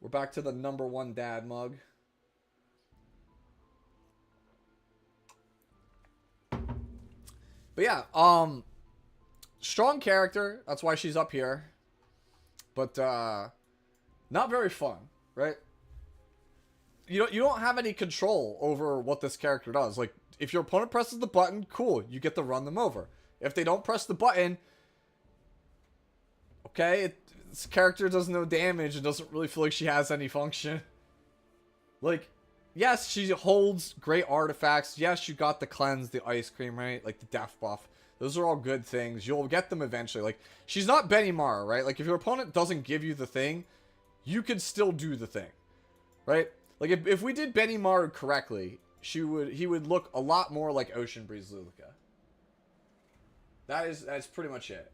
Speaker 1: we're back to the #1 dad mug. But yeah, strong character. That's why she's up here. But not very fun, right? You don't have any control over what this character does. Like, if your opponent presses the button, cool, you get to run them over. If they don't press the button, okay, this character does no damage and doesn't really feel like she has any function. Like, yes, she holds great artifacts. Yes, you got the cleanse, the ice cream, right? Like the death buff. Those are all good things. You'll get them eventually. Like, she's not Benny Mara, right? Like, if your opponent doesn't give you the thing, you can still do the thing, right? Like, if we did Benny Mara correctly, he would look a lot more like Ocean Breeze Lulica. That's pretty much it.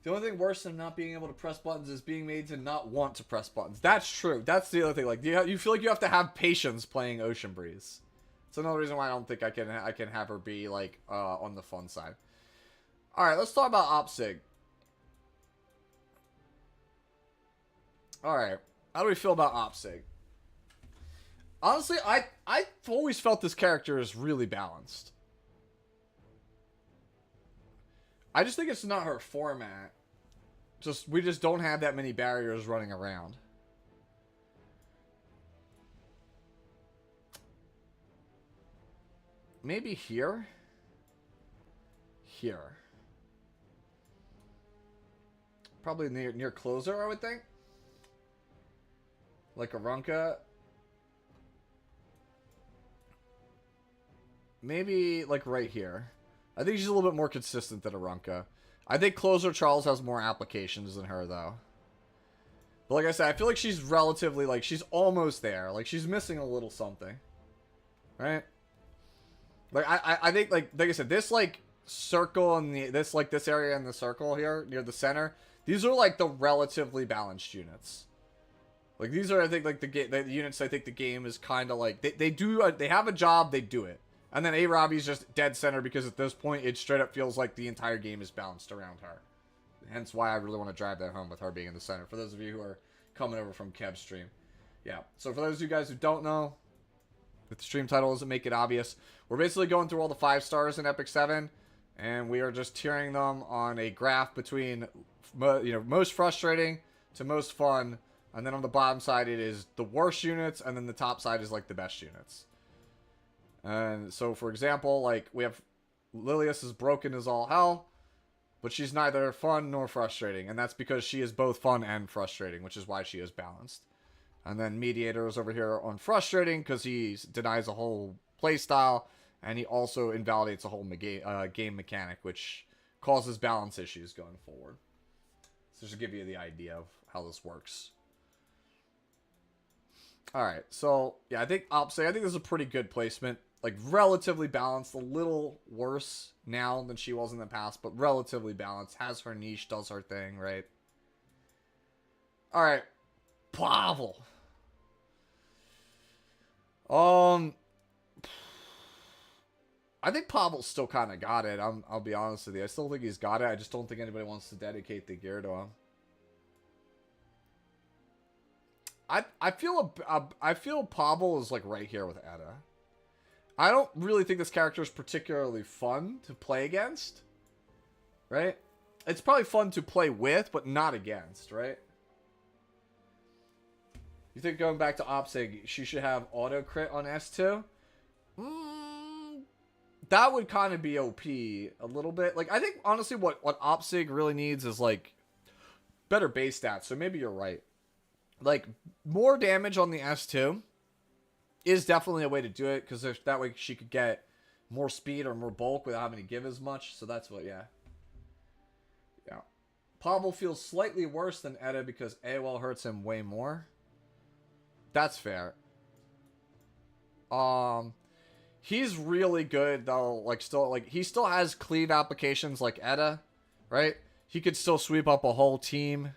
Speaker 1: The only thing worse than not being able to press buttons is being made to not want to press buttons. That's true. That's the other thing. Like, you feel like you have to have patience playing Ocean Breeze. It's another reason why I don't think I can have her be, like, on the fun side. All right, let's talk about OpSig. All right, how do we feel about OpSig? Honestly, I've always felt this character is really balanced. I just think it's not her format. We just don't have that many barriers running around. Maybe here? Here. Probably near closer, I would think. Like Arunca. Maybe, like, right here. I think she's a little bit more consistent than Arunca. I think Closer Charles has more applications than her, though. But like I said, I feel like she's relatively, like, she's almost there. Like, she's missing a little something. Right? Like, I think, like I said, this, like, circle and this area in the circle here, near the center, these are, like, the relatively balanced units. Like, these are, I think, like, the units I think the game is kind of, like, they have a job, they do it. And then Ravi's just dead center because at this point it straight up feels like the entire game is balanced around her. Hence why I really want to drive that home with her being in the center. For those of you who are coming over from Kev's stream. Yeah, so for those of you guys who don't know, if the stream title doesn't make it obvious, we're basically going through all the 5 stars in Epic 7. And we are just tiering them on a graph between, most frustrating to most fun. And then on the bottom side it is the worst units. And then the top side is like the best units. And so, for example, like, we have Lilius is broken as all hell, but she's neither fun nor frustrating. And that's because she is both fun and frustrating, which is why she is balanced. And then Mediator is over here on frustrating because he denies a whole playstyle, and he also invalidates a whole game mechanic, which causes balance issues going forward. So just to give you the idea of how this works. Alright, so, yeah, I think this is a pretty good placement. Like, relatively balanced, a little worse now than she was in the past, but relatively balanced. Has her niche, does her thing, right? Alright. Pavel. I think Pavel's still kind of got it. I'll be honest with you. I still think he's got it. I just don't think anybody wants to dedicate the gear to him. I feel Pavel is like right here with Edda. I don't really think this character is particularly fun to play against. Right? It's probably fun to play with, but not against, right? You think going back to Opsig, she should have auto crit on S2? That would kind of be OP a little bit. Like, I think, honestly, what Opsig really needs is, like, better base stats. So maybe you're right. Like, more damage on the S2 is definitely a way to do it. Because that way she could get more speed or more bulk without having to give as much. So that's what, yeah. Yeah. Pavel feels slightly worse than Edda because AOL hurts him way more. That's fair. He's really good though. Like he still has cleave applications like Edda, right? He could still sweep up a whole team.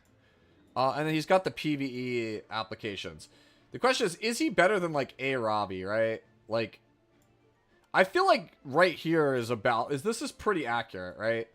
Speaker 1: And then he's got the PvE applications. The question is he better than like a Ravi, right? Like, I feel like right here is this is pretty accurate, right?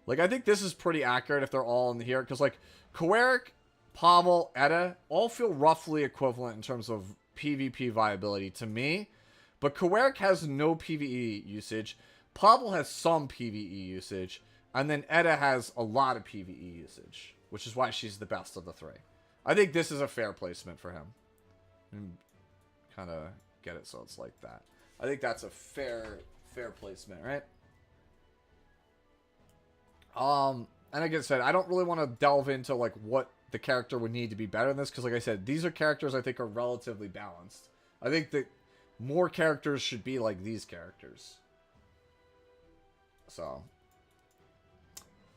Speaker 1: Like, I think this is pretty accurate if they're all in here. Because, like, Kowarik, Pavel, Edda all feel roughly equivalent in terms of PvP viability to me. But Kowarik has no PvE usage. Pavel has some PvE usage. And then Edda has a lot of PvE usage. Which is why she's the best of the three. I think this is a fair placement for him. And kind of get it so it's like that. I think that's a fair placement, right? And like I said, I don't really want to delve into like what the character would need to be better than this, because like I said, these are characters I think are relatively balanced. I think that more characters should be like these characters. So,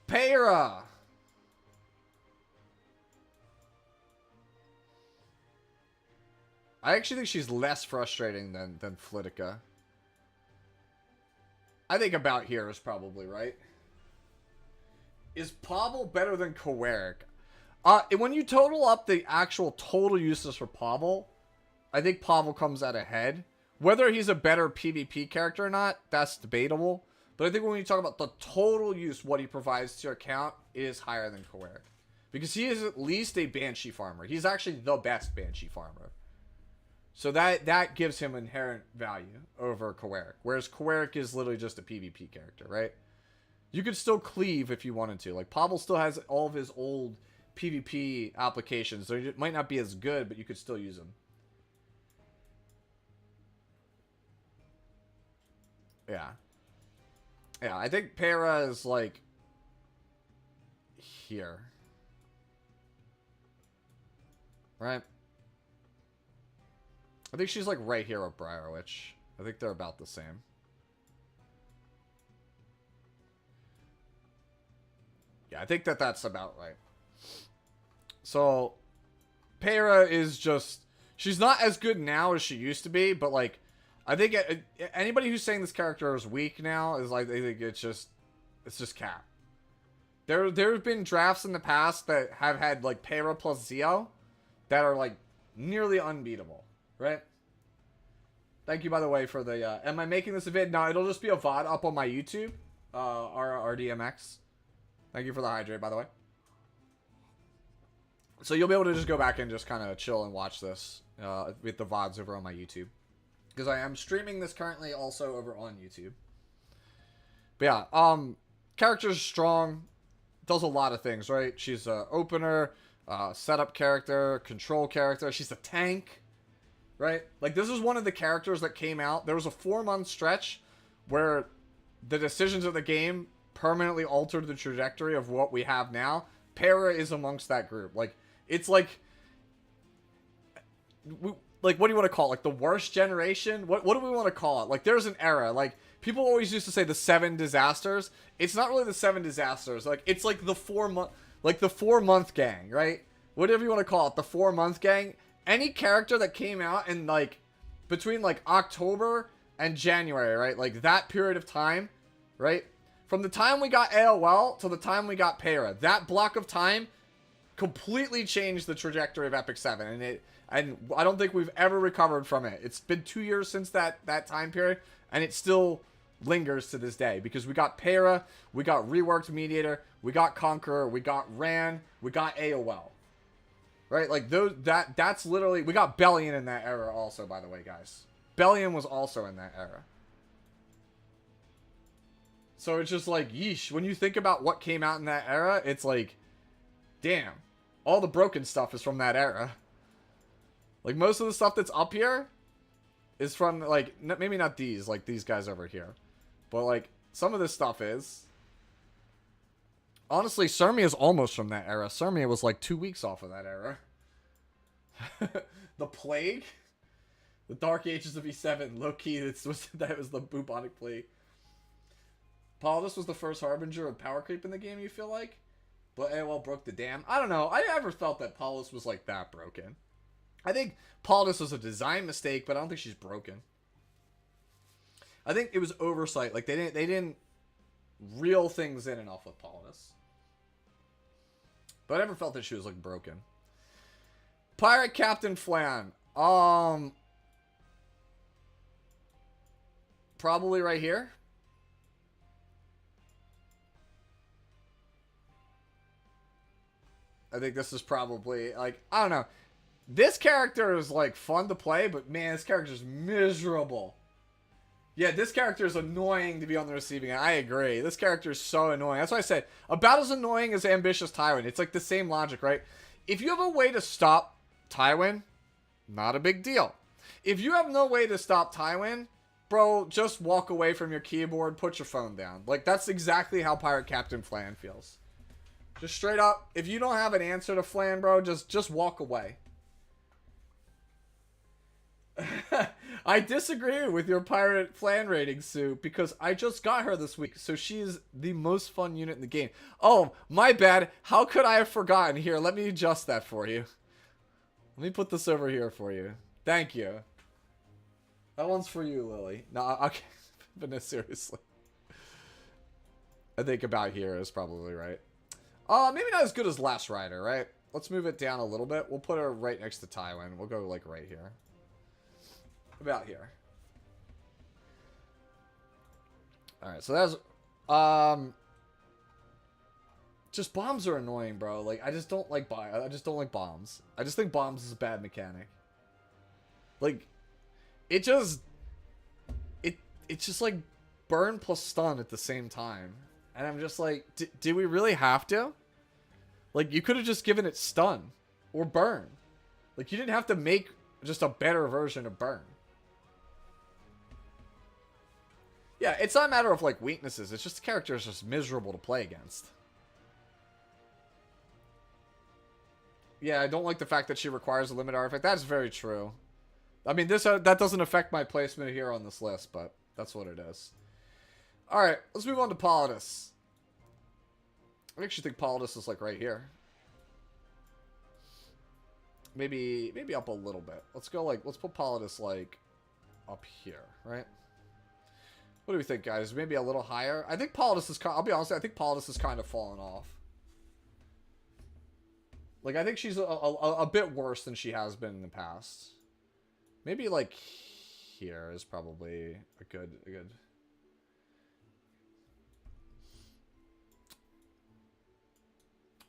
Speaker 1: Peyra. I actually think she's less frustrating than Flitica. I think about here is probably right. Is Pavel better than Kowarik? When you total up the actual total uses for Pavel, I think Pavel comes out ahead. Whether he's a better PvP character or not, that's debatable. But I think when you talk about the total use, what he provides to your account, it is higher than Kowarik. Because he is at least a Banshee farmer. He's actually the best Banshee farmer. So that gives him inherent value over Kowarik. Whereas Kowarik is literally just a PvP character, right? You could still cleave if you wanted to. Like, Pavel still has all of his old PvP applications. So it might not be as good, but you could still use them. Yeah. Yeah, I think Peyra is, like, here. Right? I think she's, like, right here with Briarwitch. I think they're about the same. Yeah, I think that's about right. So, Peyra is just... She's not as good now as she used to be, but, like, I think anybody who's saying this character is weak now is, like, they think it's just cap. There have been drafts in the past that have had, like, Peyra plus Zio that are, like, nearly unbeatable, right? Thank you, by the way, for the... am I making this a vid? No, it'll just be a VOD up on my YouTube. RDMX. Thank you for the hydrate, by the way. So you'll be able to just go back and just kind of chill and watch this with the VODs over on my YouTube. Because I am streaming this currently also over on YouTube. But yeah, character's strong. Does a lot of things, right? She's an opener, setup character, control character. She's a tank, right? Like, this is one of the characters that came out. There was a 4-month stretch where the decisions of the game permanently altered the trajectory of what we have now. Peyra is amongst that group. Like, it's like... Like, what do you want to call it? Like, the worst generation? What do we want to call it? Like, there's an era. Like, people always used to say the 7 disasters. It's not really the 7 disasters. Like, it's like the 4-month... Like, the 4-month gang, right? Whatever you want to call it. The 4-month gang. Any character that came out in, like, between, like, October and January, right? Like, that period of time, right? From the time we got AOL to the time we got Peyra, that block of time completely changed the trajectory of Epic 7. And I don't think we've ever recovered from it. It's been 2 years since that time period, and it's still lingers to this day. Because we got Para, we got Reworked Mediator, we got Conqueror, we got Ran, we got AOL. Right? Like, that's literally... We got Bellion in that era also, by the way, guys. Bellion was also in that era. So it's just like, yeesh. When you think about what came out in that era, it's like, damn. All the broken stuff is from that era. Like, most of the stuff that's up here is from, like, maybe not these, like these guys over here. But, like, some of this stuff is. Honestly, Surmia is almost from that era. Surmia was, like, 2 weeks off of that era. The Plague? The Dark Ages of E7. Low-key, that was the bubonic plague. Polius was the first harbinger of power creep in the game, you feel like? But AOL broke the dam. I don't know. I never felt that Polius was, like, that broken. I think Polius was a design mistake, but I don't think she's broken. I think it was oversight. Like, they didn't reel things in enough with Polius. But I never felt that she was, like, broken. Pirate Captain Flan. Probably right here. I think this is probably, like, I don't know. This character is, like, fun to play, but, man, this character is miserable. Yeah, this character is annoying to be on the receiving end. I agree. This character is so annoying. That's why I said, about as annoying as Ambitious Tywin. It's, like, the same logic, right? If you have a way to stop Tywin, not a big deal. If you have no way to stop Tywin, bro, just walk away from your keyboard, put your phone down. Like, that's exactly how Pirate Captain Flan feels. Just straight up, if you don't have an answer to Flan, bro, just walk away. I disagree with your Pirate Flan rating, Sue, because I just got her this week, so she's the most fun unit in the game. Oh, my bad. How could I have forgotten? Here, let me adjust that for you. Let me put this over here for you. Thank you. That one's for you, Lily. No, okay. But no, seriously. I think about here is probably right. Maybe not as good as Last Rider, right? Let's move it down a little bit. We'll put her right next to Tywin. We'll go, like, right here. About here. Alright, so that's... Just bombs are annoying, bro. Like, I just don't like bombs. I just think bombs is a bad mechanic. Like, it's just, like, burn plus stun at the same time. And I'm just like, did we really have to? Like, you could have just given it stun or burn. Like, you didn't have to make just a better version of burn. Yeah, it's not a matter of, like, weaknesses. It's just the character is just miserable to play against. Yeah, I don't like the fact that she requires a limit artifact. That's very true. I mean, that doesn't affect my placement here on this list, but that's what it is. Alright, let's move on to Polius. I actually think Polius is, like, right here. Maybe up a little bit. Let's go, like, let's put Polius, like, up here, right? What do we think, guys? Maybe a little higher? I think Polius is, I'll be honest, I think Polius is kind of fallen off. Like, I think she's a bit worse than she has been in the past. Maybe, like, here is probably a good...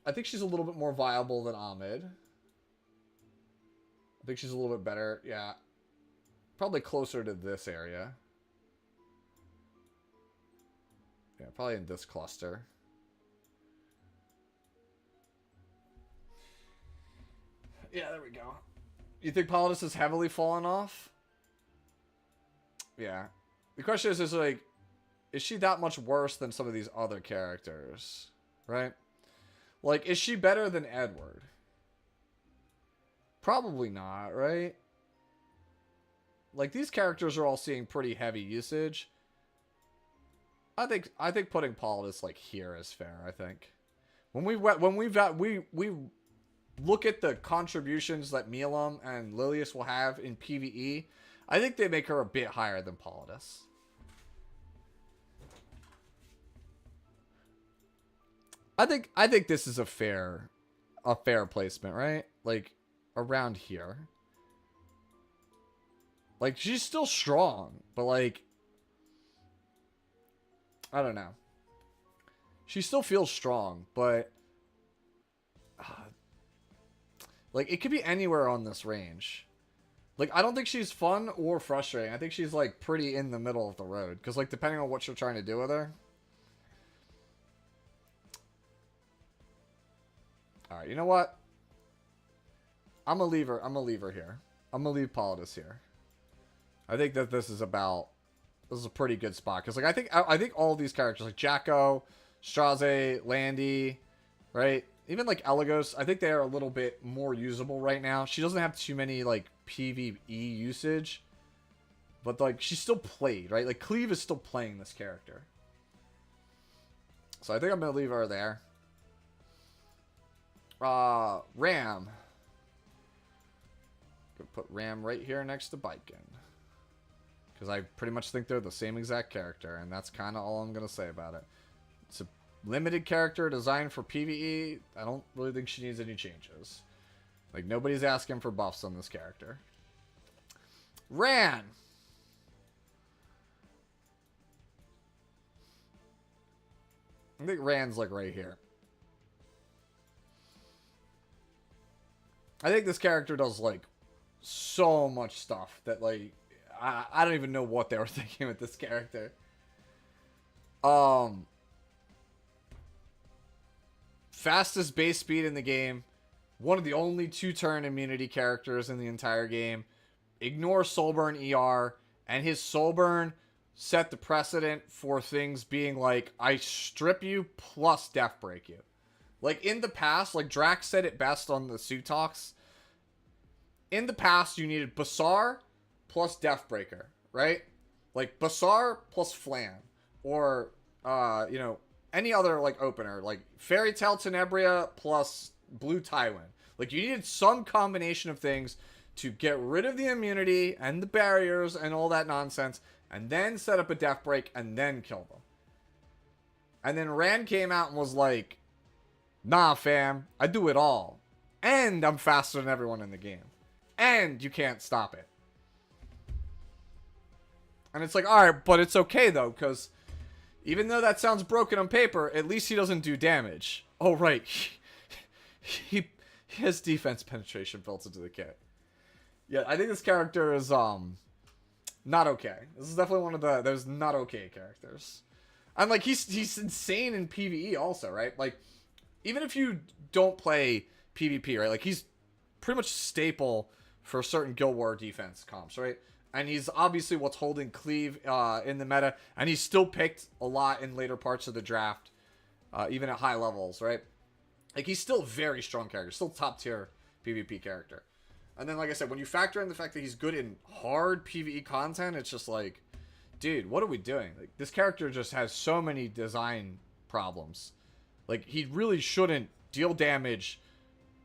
Speaker 1: I think she's a little bit more viable than Ahmed. I think she's a little bit better. Yeah. Probably closer to this area. Yeah, probably in this cluster. Yeah, there we go. You think Polius has heavily fallen off? Yeah. The question is like, is she that much worse than some of these other characters? Right? Like, is she better than Edward? Probably not, right? Like, these characters are all seeing pretty heavy usage. I think putting Polius, like, here is fair, I think. When we look at the contributions that Milam and Lilius will have in PvE, I think they make her a bit higher than Polius. I think this is a fair placement, right? Like, around here. Like, she's still strong, but like, I don't know. She still feels strong, but like it could be anywhere on this range. Like I don't think she's fun or frustrating. I think she's like pretty in the middle of the road because like depending on what you're trying to do with her. All right, you know what? I'm gonna leave her. I'm gonna leave her here. I'm gonna leave Polius here. I think that this is a pretty good spot because like I think all of these characters like Jacko, Straze, Landy, right? Even like Elagos, I think they are a little bit more usable right now. She doesn't have too many like PvE usage, but like she's still played, right? Like Cleve is still playing this character, so I think I'm gonna leave her there. Ram. Gonna put Ram right here next to Biken. Because I pretty much think they're the same exact character, and that's kind of all I'm gonna say about it. It's a limited character designed for PvE. I don't really think she needs any changes. Like, nobody's asking for buffs on this character. Ran! I think Ran's like right here. I think this character does like so much stuff that like I don't even know what they were thinking with this character. Fastest base speed in the game. One of the only 2-turn immunity characters in the entire game. Ignore Soulburn ER, and his Soulburn set the precedent for things being like, I strip you plus death break you. Like, in the past, like, Drax said it best on the Suit Talks. In the past, you needed Basar plus Deathbreaker, right? Like, Basar plus Flan. Or, you know, any other, like, opener. Like, Fairy Tail Tenebria plus Blue Tywin. Like, you needed some combination of things to get rid of the immunity and the barriers and all that nonsense. And then set up a Death Break and then kill them. And then Rand came out and was like, nah, fam, I do it all. And I'm faster than everyone in the game. And you can't stop it. And it's like, alright, but it's okay though, because even though that sounds broken on paper, at least he doesn't do damage. Oh, right. He has defense penetration built into the kit. Yeah, I think this character is, not okay. This is definitely one of those not okay characters. And, like, he's insane in PvE also, right? Like, even if you don't play PvP, right? Like, he's pretty much staple for certain Guild War defense comps, right? And he's obviously what's holding Cleve in the meta. And he's still picked a lot in later parts of the draft, even at high levels, right? Like, he's still a very strong character. Still top tier PvP character. And then, like I said, when you factor in the fact that he's good in hard PvE content, it's just like, dude, what are we doing? Like, this character just has so many design problems. Like, he really shouldn't deal damage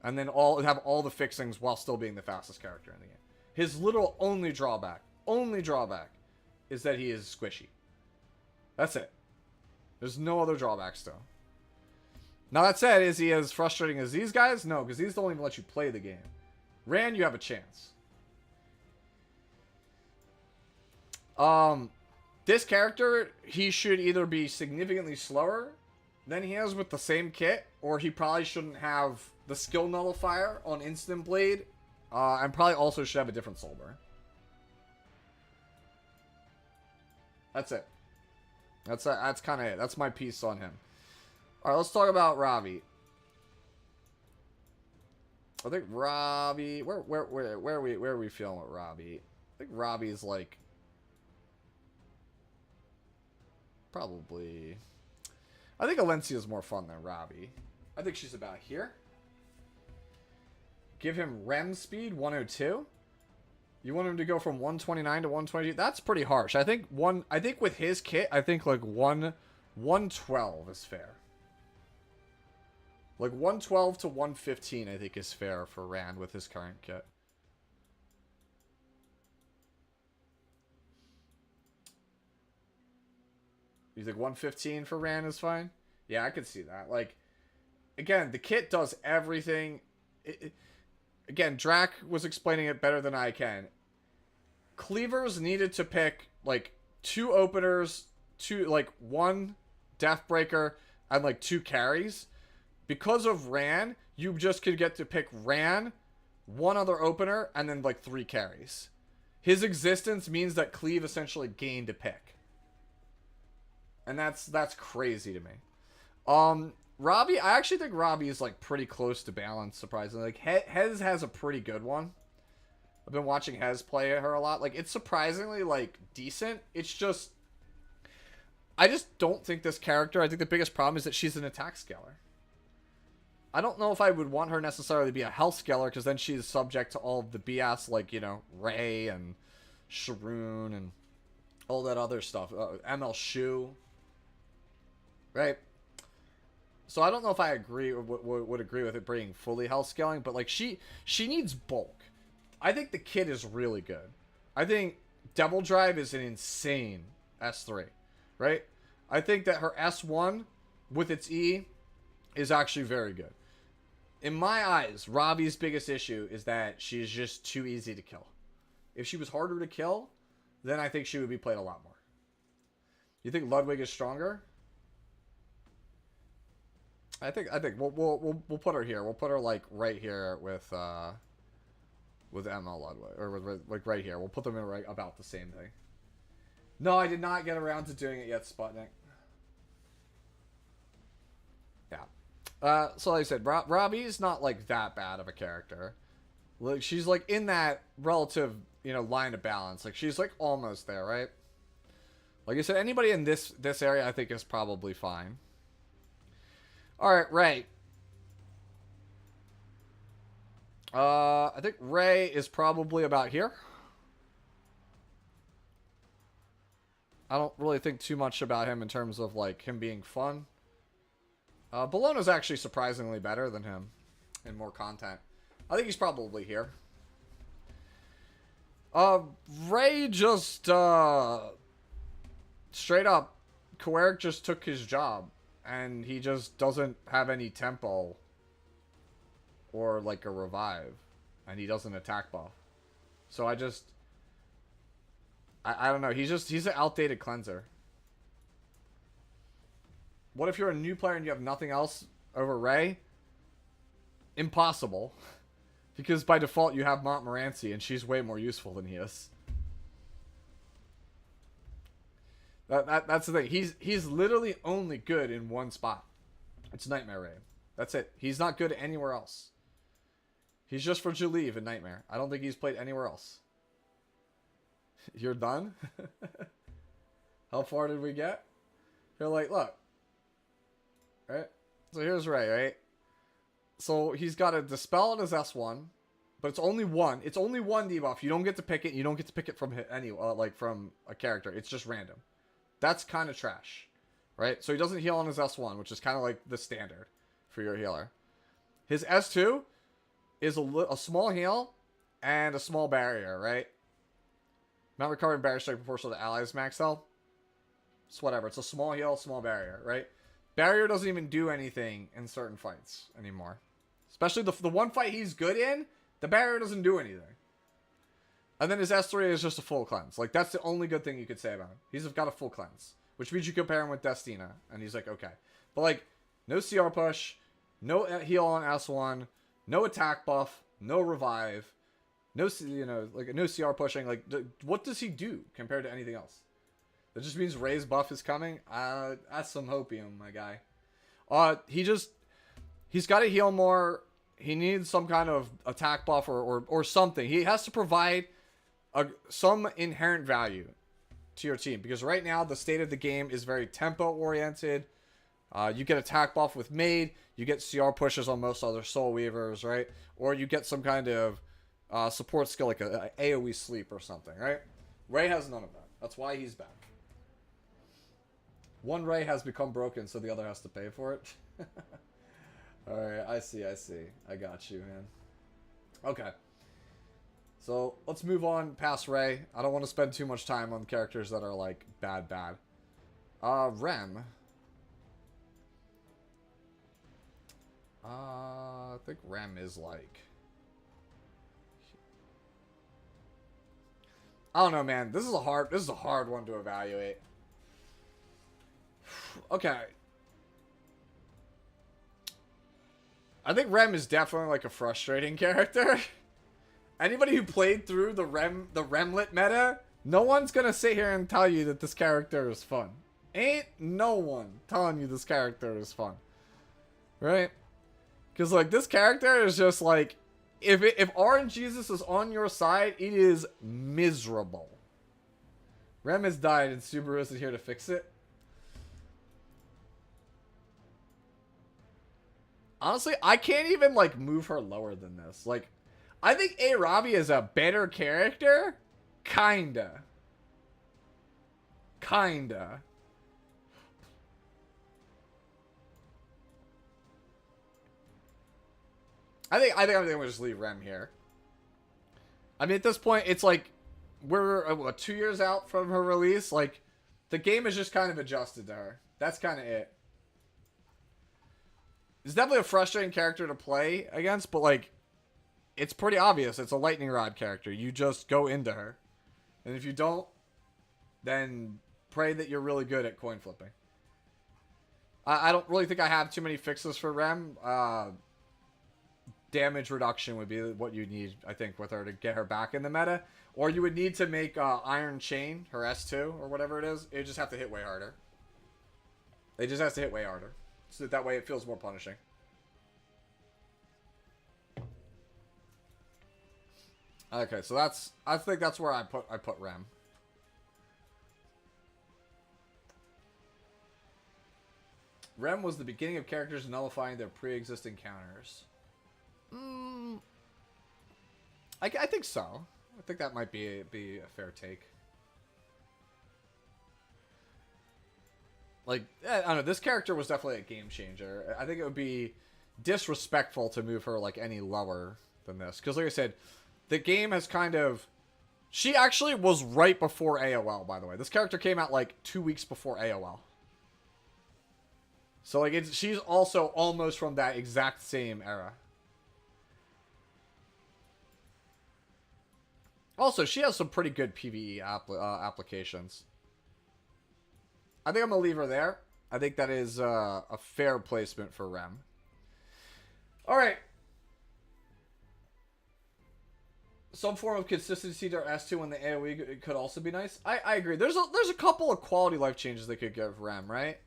Speaker 1: and then have all the fixings while still being the fastest character in the game. His literal only drawback is that he is squishy. That's it. There's no other drawbacks to him. Now, that said, is he as frustrating as these guys? No, because these don't even let you play the game. Rand, you have a chance. This character, he should either be significantly slower than he is with the same kit, or he probably shouldn't have the skill nullifier on Instant Blade, and probably also should have a different Soulburn. That's it. That's kind of it. That's my piece on him. All right, let's talk about Ravi. I think Ravi. Where are we feeling with Ravi? I think Ravi's like probably. I think Alencia's more fun than Ravi. I think she's about here. Give him REM speed 102. You want him to go from 129 to 122? That's pretty harsh. I think with his kit, I think like 112 is fair. Like 112 to 115, I think is fair for Rand with his current kit. You think 115 for Rand is fine? Yeah, I could see that. Like, again, the kit does everything. Again, Drac was explaining it better than I can. Cleavers needed to pick, like, 2 openers two, like, one Deathbreaker and, like, 2 carries. Because of Ran, you just could get to pick Ran, 1 other opener, and then, like, 3 carries. His existence means that Cleave essentially gained a pick. And that's crazy to me. Ravi, I actually think Ravi is, like, pretty close to balance, surprisingly. Like, Hez has a pretty good one. I've been watching Hez play her a lot. Like, it's surprisingly, like, decent. It's just... I just don't think this character... I think the biggest problem is that she's an attack scaler. I don't know if I would want her necessarily to be a health scaler, because then she's subject to all of the BS, like, you know, Ray and Sharoon and all that other stuff. ML Shu. Right? So I don't know if I agree or would agree with it being fully health scaling, but, like, she needs bulk. I think the kid is really good. I think Devil Drive is an insane S3, right? I think that her S1 with its E is actually very good. In my eyes, Ravi's biggest issue is that she's just too easy to kill. If she was harder to kill, then I think she would be played a lot more. You think Ludwig is stronger? I think we'll put her here. We'll put her like right here with ML Ludwig, or with, like right here. We'll put them in right about the same thing. No, I did not get around to doing it yet, Sputnik. Yeah. So like I said, Robbie's not like that bad of a character. Like she's like in that relative, you know, line of balance. Like she's like almost there, right? Like I said, anybody in this area I think is probably fine. All right, Ray. I think Ray is probably about here. I don't really think too much about him in terms of like him being fun. Bologna's actually surprisingly better than him and more content. I think he's probably here. Ray just straight up, Koeric just took his job. And he just doesn't have any tempo or like a revive. And he doesn't attack buff. So I don't know. He's an outdated cleanser. What if you're a new player and you have nothing else over Ray? Impossible. Because by default you have Montmorency and she's way more useful than he is. That's the thing. He's literally only good in one spot. It's Nightmare Ray. That's it. He's not good anywhere else. He's just for Jaleeve in Nightmare. I don't think he's played anywhere else. You're done? How far did we get? You're like, look. Right? So here's Ray, right? So he's got a Dispel on his S1. But it's only one. It's only one debuff. You don't get to pick it. You don't get to pick it from any like from a character. It's just random. That's kind of trash, right? So he doesn't heal on his S1, which is kind of like the standard for your healer. His S2 is a small heal and a small barrier, right? Not recovering barrier strike proportional to allies max health. It's whatever. It's a small heal, small barrier, right? Barrier doesn't even do anything in certain fights anymore. Especially the one fight he's good in, the barrier doesn't do anything. And then his S3 is just a full cleanse. Like, that's the only good thing you could say about him. He's got a full cleanse. Which means you compare him with Destina. And he's like, okay. But, like, no CR push. No heal on S1. No attack buff. No revive. No, you know, like, no CR pushing. Like, what does he do compared to anything else? That just means Ray's buff is coming? That's some hopium, my guy. He's got to heal more. He needs some kind of attack buff or something. He has to provide some inherent value to your team, because right now the state of the game is very tempo oriented. You get attack buff with Maid, you get CR pushes on most other Soul Weavers, right? Or you get some kind of support skill like a AoE sleep or something, right? Ray has none of that. That's why he's back. One Ray has become broken, so the other has to pay for it. Alright, I see. I got you, man. Okay. So, let's move on past Ray. I don't want to spend too much time on characters that are, like, bad. Rem. I think Rem is, like... I don't know, man. This is a hard one to evaluate. Okay. I think Rem is definitely like a frustrating character. Anybody who played through the Remlet meta, no one's gonna sit here and tell you that this character is fun. Ain't no one telling you this character is fun. Right? Because like this character is just like, if RNGesus is on your side, it is miserable. Rem has died and Subaru isn't here to fix it. Honestly, I can't even like move her lower than this. Like, I think Ravi is a better character. Kinda. I think I'm gonna just leave Rem here. I mean, at this point, it's like we're what, 2 years out from her release. Like, the game is just kind of adjusted to her. That's kind of it. It's definitely a frustrating character to play against, but like, it's pretty obvious. It's a lightning rod character. You just go into her, and if you don't, then pray that you're really good at coin flipping. I don't really think I have too many fixes for Rem. Damage reduction would be what you need, I think, with her to get her back in the meta. Or you would need to make Iron Chain, her S2, or whatever it is. It just have to hit way harder. It just has to hit way harder. So that way it feels more punishing. Okay, so I think that's where I put Rem. Rem was the beginning of characters nullifying their pre-existing counters. I think so. I think that might be a fair take. Like, I don't know. This character was definitely a game changer. I think it would be disrespectful to move her like any lower than this, because like I said, the game has kind of. She actually was right before AOL. By the way, this character came out like 2 weeks before AOL. So like she's also almost from that exact same era. Also, she has some pretty good PvE applications. I think I'm going to leave her there. I think that is a fair placement for Rem. Alright. Some form of consistency to S2 when the AoE could also be nice. I agree. There's a couple of quality life changes they could give Rem, right?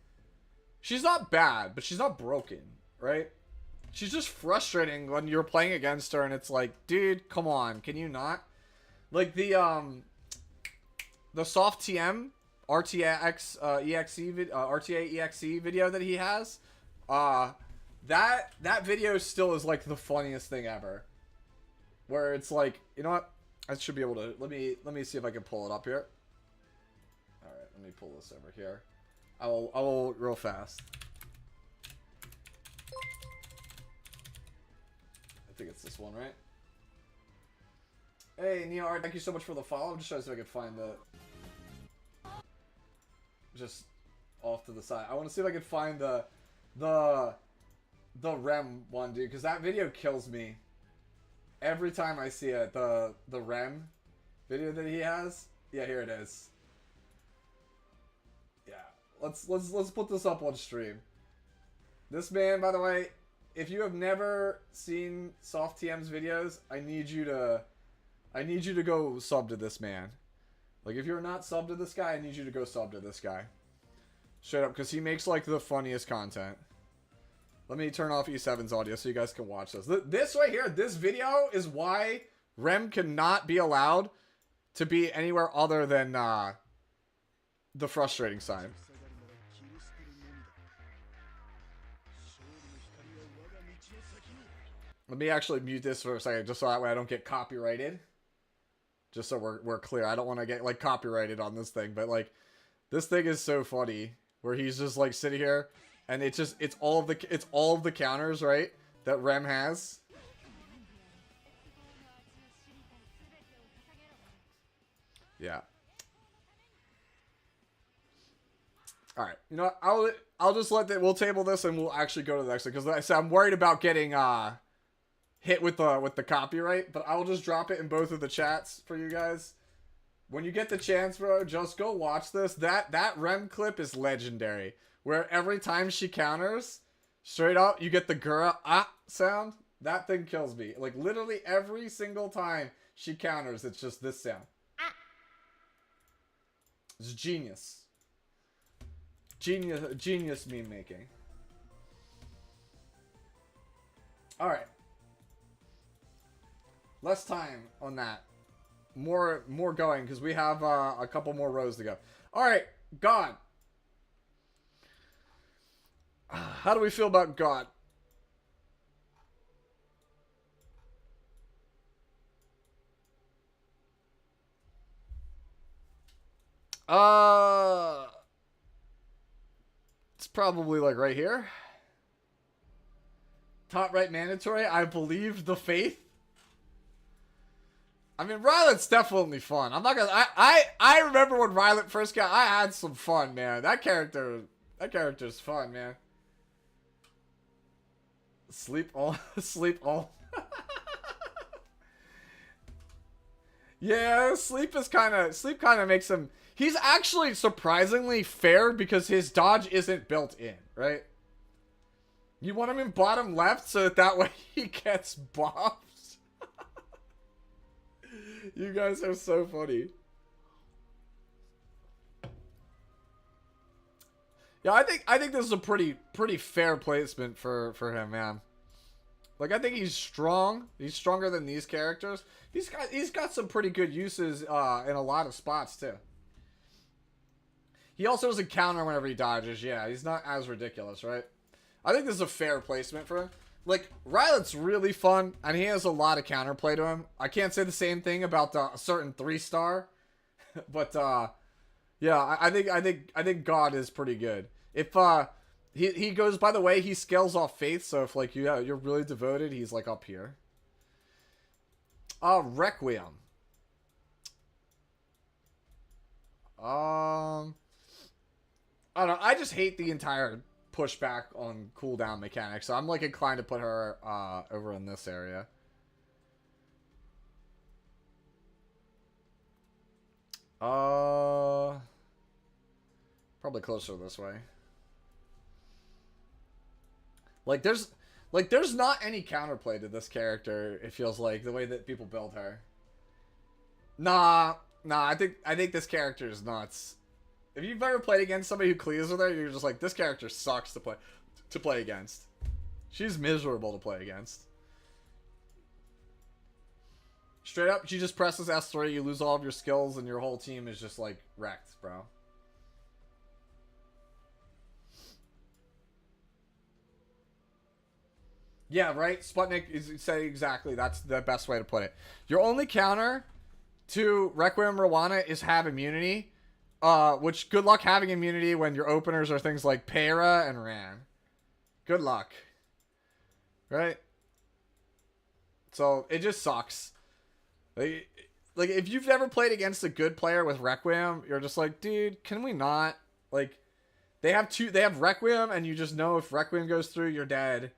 Speaker 1: She's not bad, but she's not broken, right? She's just frustrating when you're playing against her and it's like, dude, come on, can you not? Like the soft TM RTX RTA EXE video that he has, that video still is like the funniest thing ever. Where it's like, you know what? I should be able to let me see if I can pull it up here. All right, let me pull this over here. I will real fast. I think it's this one, right? Hey, Neoart, thank you so much for the follow. I'm just trying to see if I can find the... Just off to the side. I want to see if I can find the Rem one, dude, because that video kills me. Every time I see it, the Rem video that he has. Yeah, here it is. Yeah, let's put this up on stream. This man, by the way, if you have never seen Soft TM's videos, I need you to go sub to this man. Like, if you're not sub to this guy, I need you to go sub to this guy. Straight up, because he makes, like, the funniest content. Let me turn off E7's audio so you guys can watch this. This right here, this video is why Rem cannot be allowed to be anywhere other than the frustrating side. Let me actually mute this for a second, just so that way I don't get copyrighted. Just so we're clear. I don't want to get, like, copyrighted on this thing, but, like, this thing is so funny, where he's just, like, sitting here, and it's all of the counters, right, that Rem has. Yeah. Alright, you know what? I'll just we'll table this and we'll actually go to the next one, because like I said, I'm worried about getting, hit with the copyright, but I'll just drop it in both of the chats for you guys. When you get the chance, bro, just go watch this. That Rem clip is legendary. where every time she counters, straight up, you get the Gura ah sound. That thing kills me. Like, literally every single time she counters, it's just this sound. It's genius. Genius meme making. Alright. Less time on that. More going, because we have a couple more rows to go. Alright, God. How do we feel about God? It's probably like right here. Top right mandatory. I believe the faith. I mean, Rylet's definitely fun. I'm not gonna. I remember when Rylet first got. I had some fun, man. That character's fun, man. Sleep all. Sleep all. Yeah, sleep kind of makes him. He's actually surprisingly fair because his dodge isn't built in, right? You want him in bottom left so that way he gets buffed. You guys are so funny. Yeah, I think this is a pretty fair placement for him, man. Like, I think he's strong. He's stronger than these characters. He's got some pretty good uses in a lot of spots too. He also has a counter whenever he dodges. Yeah, he's not as ridiculous, right? I think this is a fair placement for him. Like, Rylet's really fun, and he has a lot of counterplay to him. I can't say the same thing about a certain 3-star, but yeah, I think God is pretty good. If he goes, by the way, he scales off faith, so if like you're really devoted, he's like up here. Requiem. I don't know. I just hate the entire pushback on cooldown mechanics, so I'm like inclined to put her over in this area. Probably closer this way. Like there's not any counterplay to this character. It feels like the way that people build her. Nah. I think this character is nuts. If you've ever played against somebody who clears with her, you're just like, this character sucks to play against. She's miserable to play against. Straight up, she just presses S3, you lose all of your skills, and your whole team is just like wrecked, bro. Yeah, right? Sputnik is saying exactly. That's the best way to put it. Your only counter to Requiem Rowana is have immunity. Which, good luck having immunity when your openers are things like Para and Ran. Good luck. Right? So, it just sucks. Like, if you've never played against a good player with Requiem, you're just like, dude, can we not? Like, they have Requiem, and you just know if Requiem goes through, you're dead.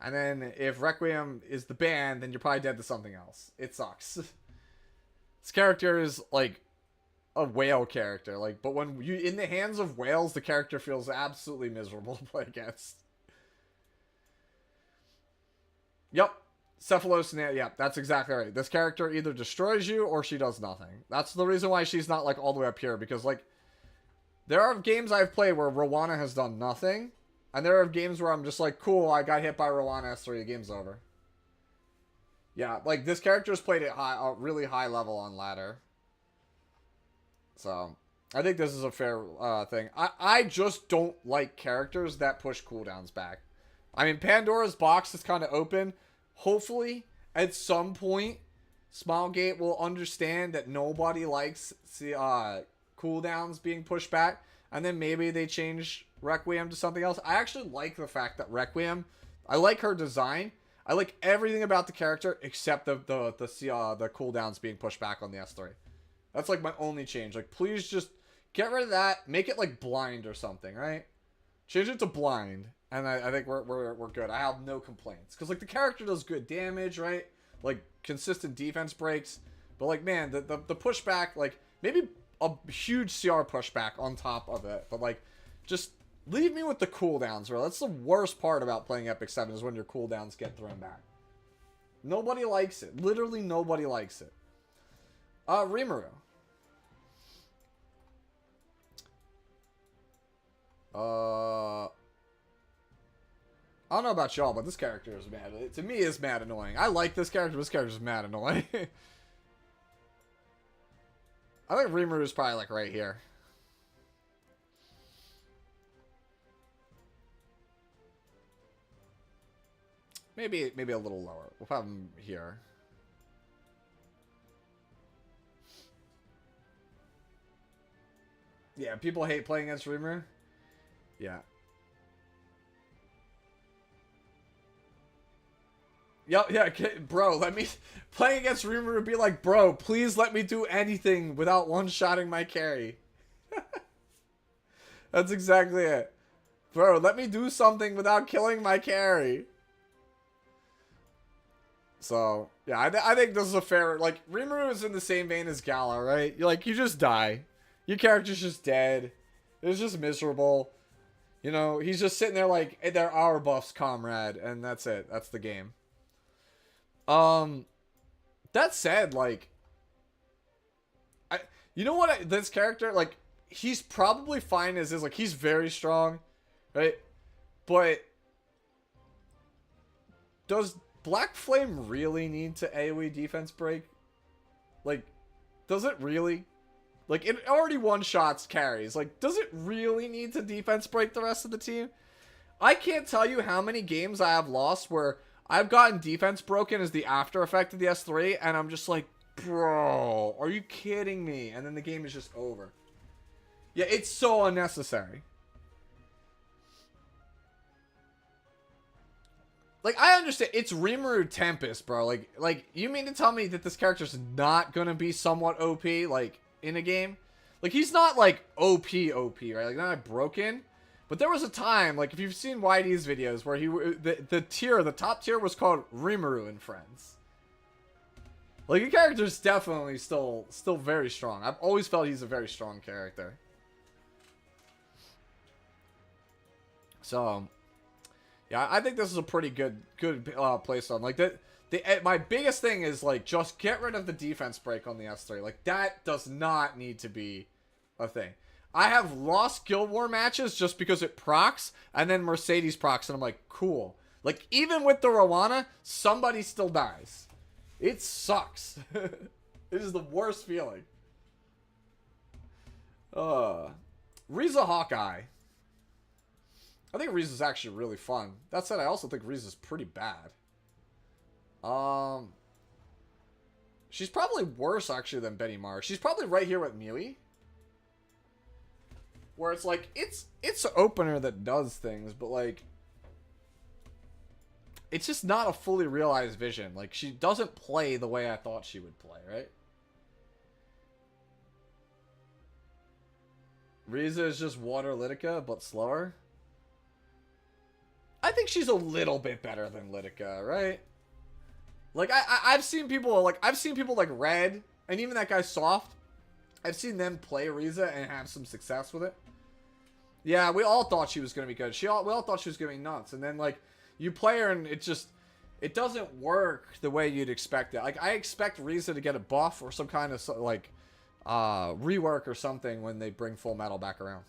Speaker 1: And then if Requiem is the ban, then you're probably dead to something else. It sucks. This character is, like, a whale character. Like, but when you in the hands of whales, the character feels absolutely miserable to play against. Yep. Cephalos, yeah, that's exactly right. This character either destroys you or she does nothing. That's the reason why she's not, like, all the way up here. Because, like, there are games I've played where Rowana has done nothing. And there are games where I'm just like, cool, I got hit by Rowana S3, the game's over. Yeah, like, this character's played at a really high level on ladder. So, I think this is a fair thing. I just don't like characters that push cooldowns back. I mean, Pandora's box is kind of open. Hopefully, at some point, Smilegate will understand that nobody likes cooldowns being pushed back. And then maybe they change Requiem to something else. I actually like the fact that Requiem, I like her design. I like everything about the character except the cooldowns being pushed back on the S3. That's like my only change. Like, please just get rid of that. Make it like blind or something, right? Change it to blind, and I think we're good. I have no complaints because like the character does good damage, right? Like consistent defense breaks, but like man, the pushback, like maybe a huge CR pushback on top of it, but like just Leave me with the cooldowns, bro. That's the worst part about playing Epic 7 is when your cooldowns get thrown back. Nobody likes it. Literally nobody likes it. Rimuru. I don't know about y'all, but this character is mad. To me, it's mad annoying. I like this character, but this character is mad annoying. I think Rimuru is probably like right here. Maybe a little lower. We'll have him here. Yeah, people hate playing against Rimuru. Yeah. Yeah, bro, let me... Playing against Rimuru would be like, bro, please let me do anything without one-shotting my carry. That's exactly it. Bro, let me do something without killing my carry. So, yeah, I think this is a fair... Like, Rimuru is in the same vein as Gala, right? You just die. Your character's just dead. It's just miserable. You know, he's just sitting there like, hey, they're our buffs, comrade. And that's it. That's the game. That said, like... You know what? This character, like, he's probably fine as is. Like, he's very strong, right? But... Does Black Flame really need to AoE defense break? Like, does it really? Like, it already one-shots carries. Like, does it really need to defense break the rest of the team? I can't tell you how many games I have lost where I've gotten defense broken as the after effect of the S3, and I'm just like, bro, are you kidding me? And then the game is just over. Yeah, it's so unnecessary. Like, I understand. It's Rimuru Tempest, bro. Like, you mean to tell me that this character's not gonna be somewhat OP, like, in a game? Like, he's not, like, OP, right? Like, not broken. But there was a time, like, if you've seen YD's videos, where the top tier was called Rimuru and Friends. Like, the character's definitely still very strong. I've always felt he's a very strong character. So... Yeah, I think this is a pretty good playstyle. Like my biggest thing is like just get rid of the defense break on the S3. Like that does not need to be a thing. I have lost Guild War matches just because it procs and then Mercedes procs and I'm like, cool. Like even with the Rowana, somebody still dies. It sucks. It is the worst feeling. Riza Hawkeye. I think Riza's actually really fun. That said, I also think Riza's pretty bad. She's probably worse, actually, than Betty Mars. She's probably right here with Mewy. Where it's like, it's an opener that does things, but like... It's just not a fully realized vision. Like, she doesn't play the way I thought she would play, right? Riza is just Water Litica, but slower. I think she's a little bit better than Litica, right? Like I've seen people like Red and even that guy Soft. I've seen them play Riza and have some success with it. Yeah, we all thought she was gonna be good. We all thought she was gonna be nuts, and then like you play her and it doesn't work the way you'd expect it. Like I expect Riza to get a buff or some kind of like rework or something when they bring Full Metal back around.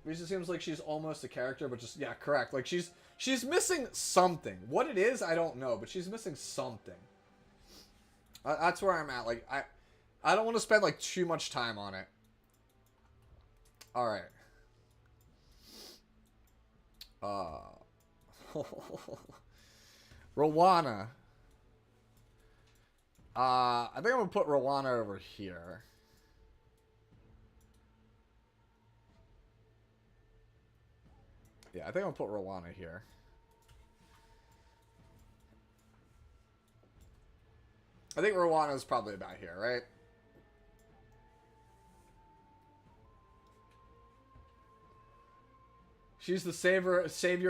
Speaker 1: Riza seems like she's almost a character, but just, yeah, correct. Like, she's missing something. What it is, I don't know, but she's missing something. That's where I'm at. Like, I don't want to spend, like, too much time on it. Alright. Rowana. I think I'm going to put Rowana over here. Yeah, I think I'll put Rowana here. I think Rowana is probably about here, right? She's the savior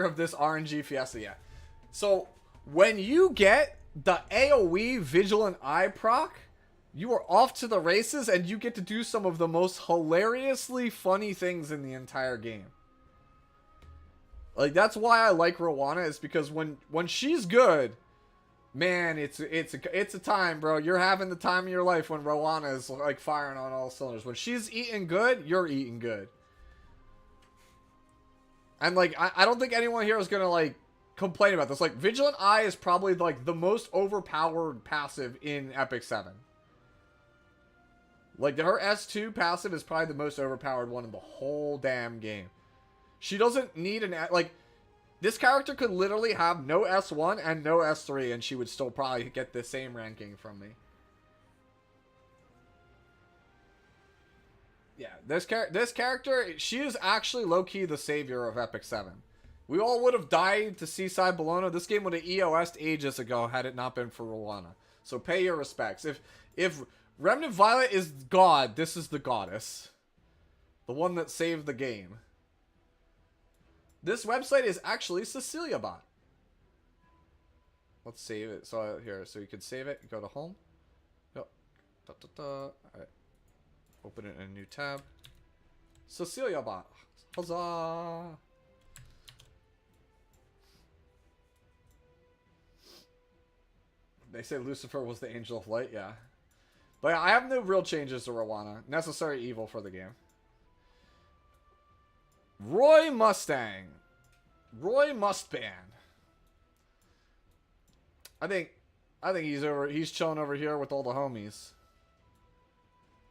Speaker 1: of this RNG fiesta, yeah. So, when you get the AoE Vigilant Eye proc, You are off to the races, and you get to do some of the most hilariously funny things in the entire game. Like, that's why I like Rowana, is because when she's good, man, it's a time, bro. You're having the time of your life when Rowana is, like, firing on all cylinders. When she's eating good, you're eating good. And, like, I don't think anyone here is gonna, like, complain about this. Like, Vigilant Eye is probably, like, the most overpowered passive in Epic 7. Like, her S2 passive is probably the most overpowered one in the whole damn game. She doesn't need an... Like, this character could literally have no S1 and no S3, and she would still probably get the same ranking from me. Yeah, this character, she is actually low-key the savior of Epic 7. We all would have died to Seaside Bologna. This game would have EOS'd ages ago had it not been for Rowana. So pay your respects. If Remnant Violet is God, this is the goddess. The one that saved the game. This website is actually Cecilia Bot. Let's save it. So here, so you can save it. Go to home. Yep. All right. Open it in a new tab. Cecilia Bot. Huzzah! They say Lucifer was the angel of light. Yeah. But I have no real changes to Rowana. Necessary evil for the game. Roy Mustang. Roy Mustban. I think he's chilling over here with all the homies.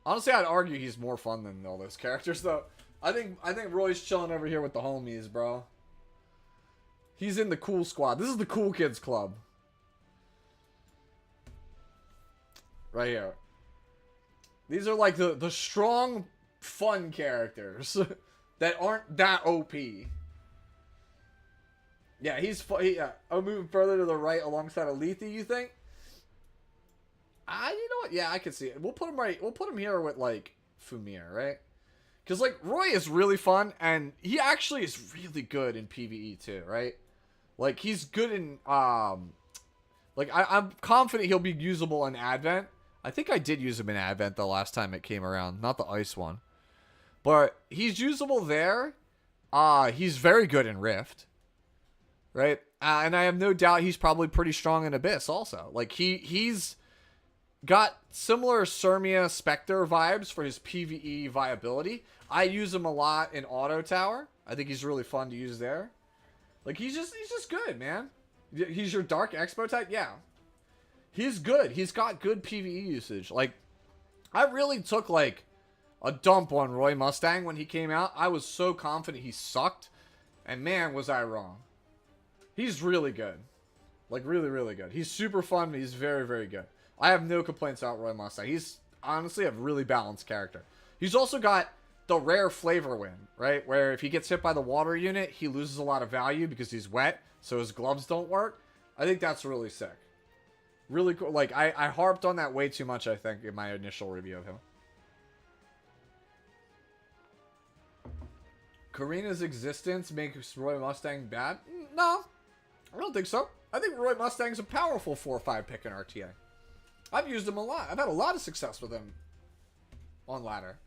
Speaker 1: Honestly, I'd argue he's more fun than all those characters though. I think Roy's chilling over here with the homies, bro. He's in the cool squad. This is the cool kids club. Right here. These are like the strong, fun characters that aren't that OP. Yeah, I'm moving further to the right alongside Alethi, you think? You know what? Yeah, I can see it. We'll put him right. We'll put him here with like Fumir, right? Because like Roy is really fun, and he actually is really good in PvE too, right? Like he's good in like I'm confident he'll be usable in Advent. I think I did use him in Advent the last time it came around, not the Ice one. But he's usable there. He's very good in Rift. Right? And I have no doubt he's probably pretty strong in Abyss also. Like he's got similar Sirmia Spectre vibes for his PvE viability. I use him a lot in Auto Tower. I think he's really fun to use there. Like he's just good, man. He's your Dark Expo type? Yeah. He's good. He's got good PvE usage. Like, I really took, like, a dump on Roy Mustang when he came out. I was so confident he sucked. And, man, was I wrong. He's really good. Like, really, really good. He's super fun. He's very, very good. I have no complaints about Roy Mustang. He's, honestly, a really balanced character. He's also got the rare flavor win, right? Where if he gets hit by the water unit, he loses a lot of value because he's wet. So his gloves don't work. I think that's really sick. Really cool. Like, I harped on that way too much, I think, in my initial review of him. Karina's existence makes Roy Mustang bad? No, I don't think so. I think Roy Mustang's a powerful 4-5 pick in RTA. I've used him a lot. I've had a lot of success with him on ladder.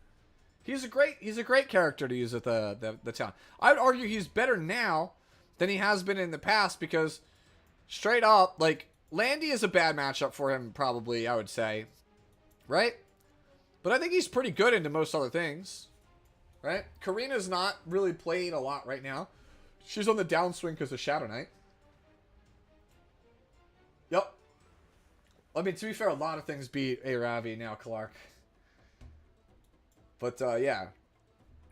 Speaker 1: He's a great character to use at the town. I would argue he's better now than he has been in the past because, straight up, like, Landy is a bad matchup for him, probably, I would say. Right? But I think he's pretty good into most other things. Right? Karina's not really played a lot right now. She's on the downswing because of Shadow Knight. Yep. I mean, to be fair, a lot of things beat a Ravi now, Clark. But, yeah.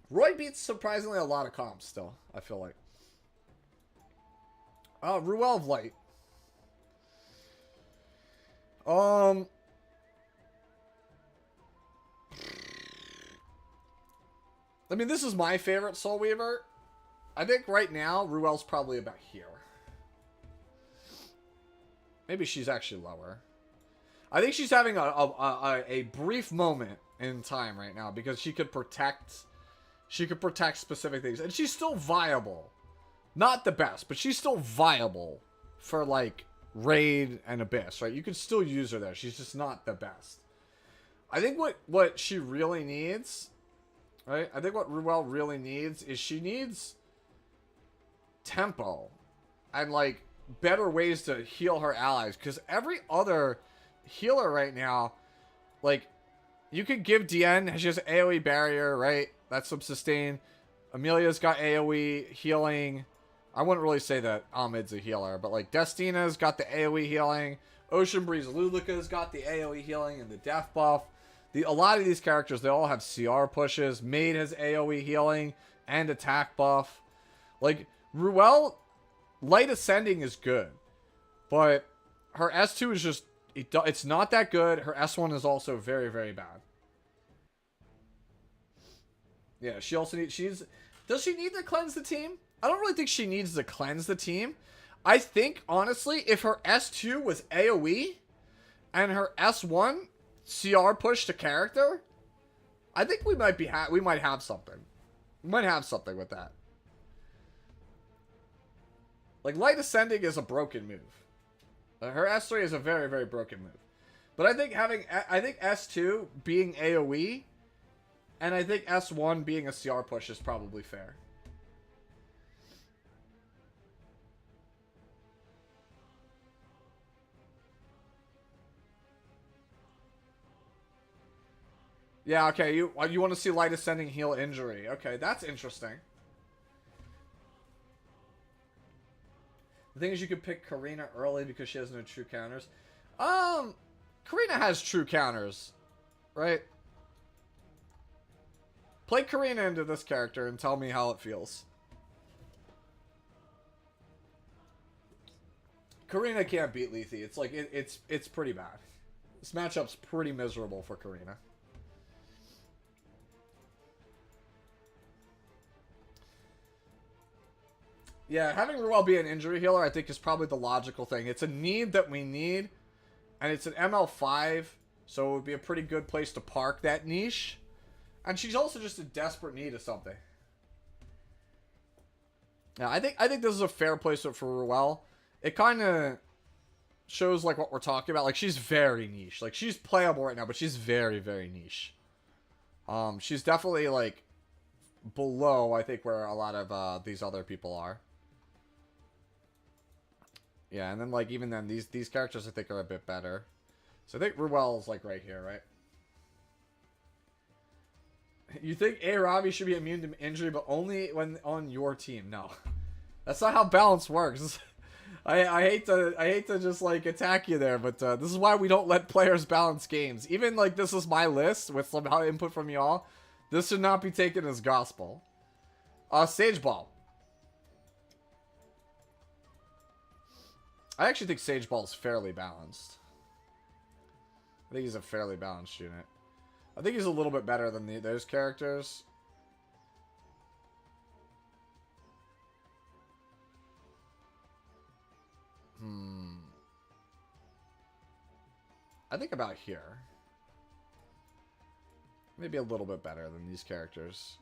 Speaker 1: Roy beats surprisingly a lot of comps still, I feel like. Ruel of Light. I mean, this is my favorite Soul Weaver. I think right now, Ruel's probably about here. Maybe she's actually lower. I think she's having a brief moment in time right now because she could protect specific things. And she's still viable. Not the best, but she's still viable for, like, Raid and Abyss, right? You can still use her there. She's just not the best. I think what she really needs, right? I think what Ruel really needs is she needs tempo and like better ways to heal her allies, because every other healer right now, like, you could give Diane, she has AoE barrier, right? That's some sustain. Amelia's got AoE healing. I wouldn't really say that Ahmed's a healer, but like Destina's got the AoE healing. Ocean Breeze Lulika's got the AoE healing and the death buff. A lot of these characters, they all have CR pushes. Maid has AoE healing and attack buff. Like, Ruel, Light Ascending is good, but her S2 is just, it's not that good. Her S1 is also very, very bad. Yeah, she also needs, does she need to cleanse the team? I don't really think she needs to cleanse the team. I think, honestly, if her S2 was AoE and her S1 CR push to character, I think we might have something. We might have something with that. Like, Light Ascending is a broken move. Her S3 is a very, very broken move. But I think S2 being AoE and I think S1 being a CR push is probably fair. Yeah, okay, you want to see Light Ascending heal injury. Okay, that's interesting. The thing is, you could pick Karina early because she has no true counters. Karina has true counters, right? Play Karina into this character and tell me how it feels. Karina can't beat Lethe. It's like, it's pretty bad. This matchup's pretty miserable for Karina. Yeah, having Ruel be an injury healer, I think, is probably the logical thing. It's a need that we need, and it's an ML5, so it would be a pretty good place to park that niche. And she's also just in desperate need of something. Yeah, I think this is a fair place for Ruel. It kind of shows, like, what we're talking about. Like, she's very niche. Like, she's playable right now, but she's very, very niche. She's definitely, like, below, I think, where a lot of these other people are. Yeah, and then, like, even then, these characters, I think, are a bit better. So I think Ruel's, like, right here, right? You think Ravi should be immune to injury, but only when on your team? No. That's not how balance works. I hate to just, like, attack you there, but this is why we don't let players balance games. Even, like, this is my list with some input from y'all. This should not be taken as gospel. Sage Ball. I actually think Sage Ball is fairly balanced. I think he's a fairly balanced unit. I think he's a little bit better than those characters. I think about here. Maybe a little bit better than these characters.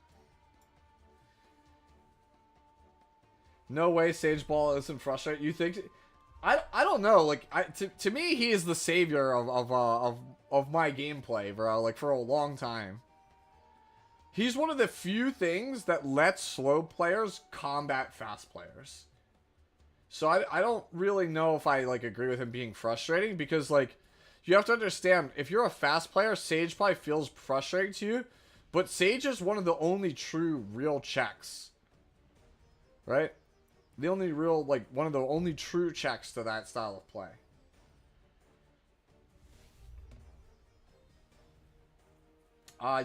Speaker 1: No way Sage Ball isn't frustrating. You think... I don't know. Like, to me, he is the savior of my gameplay, bro. Like, for a long time. He's one of the few things that lets slow players combat fast players. So I don't really know if I, like, agree with him being frustrating, because, like, you have to understand, if you're a fast player, Sage probably feels frustrating to you, but Sage is one of the only true real checks. Right? The only real, like, one of the only true checks to that style of play.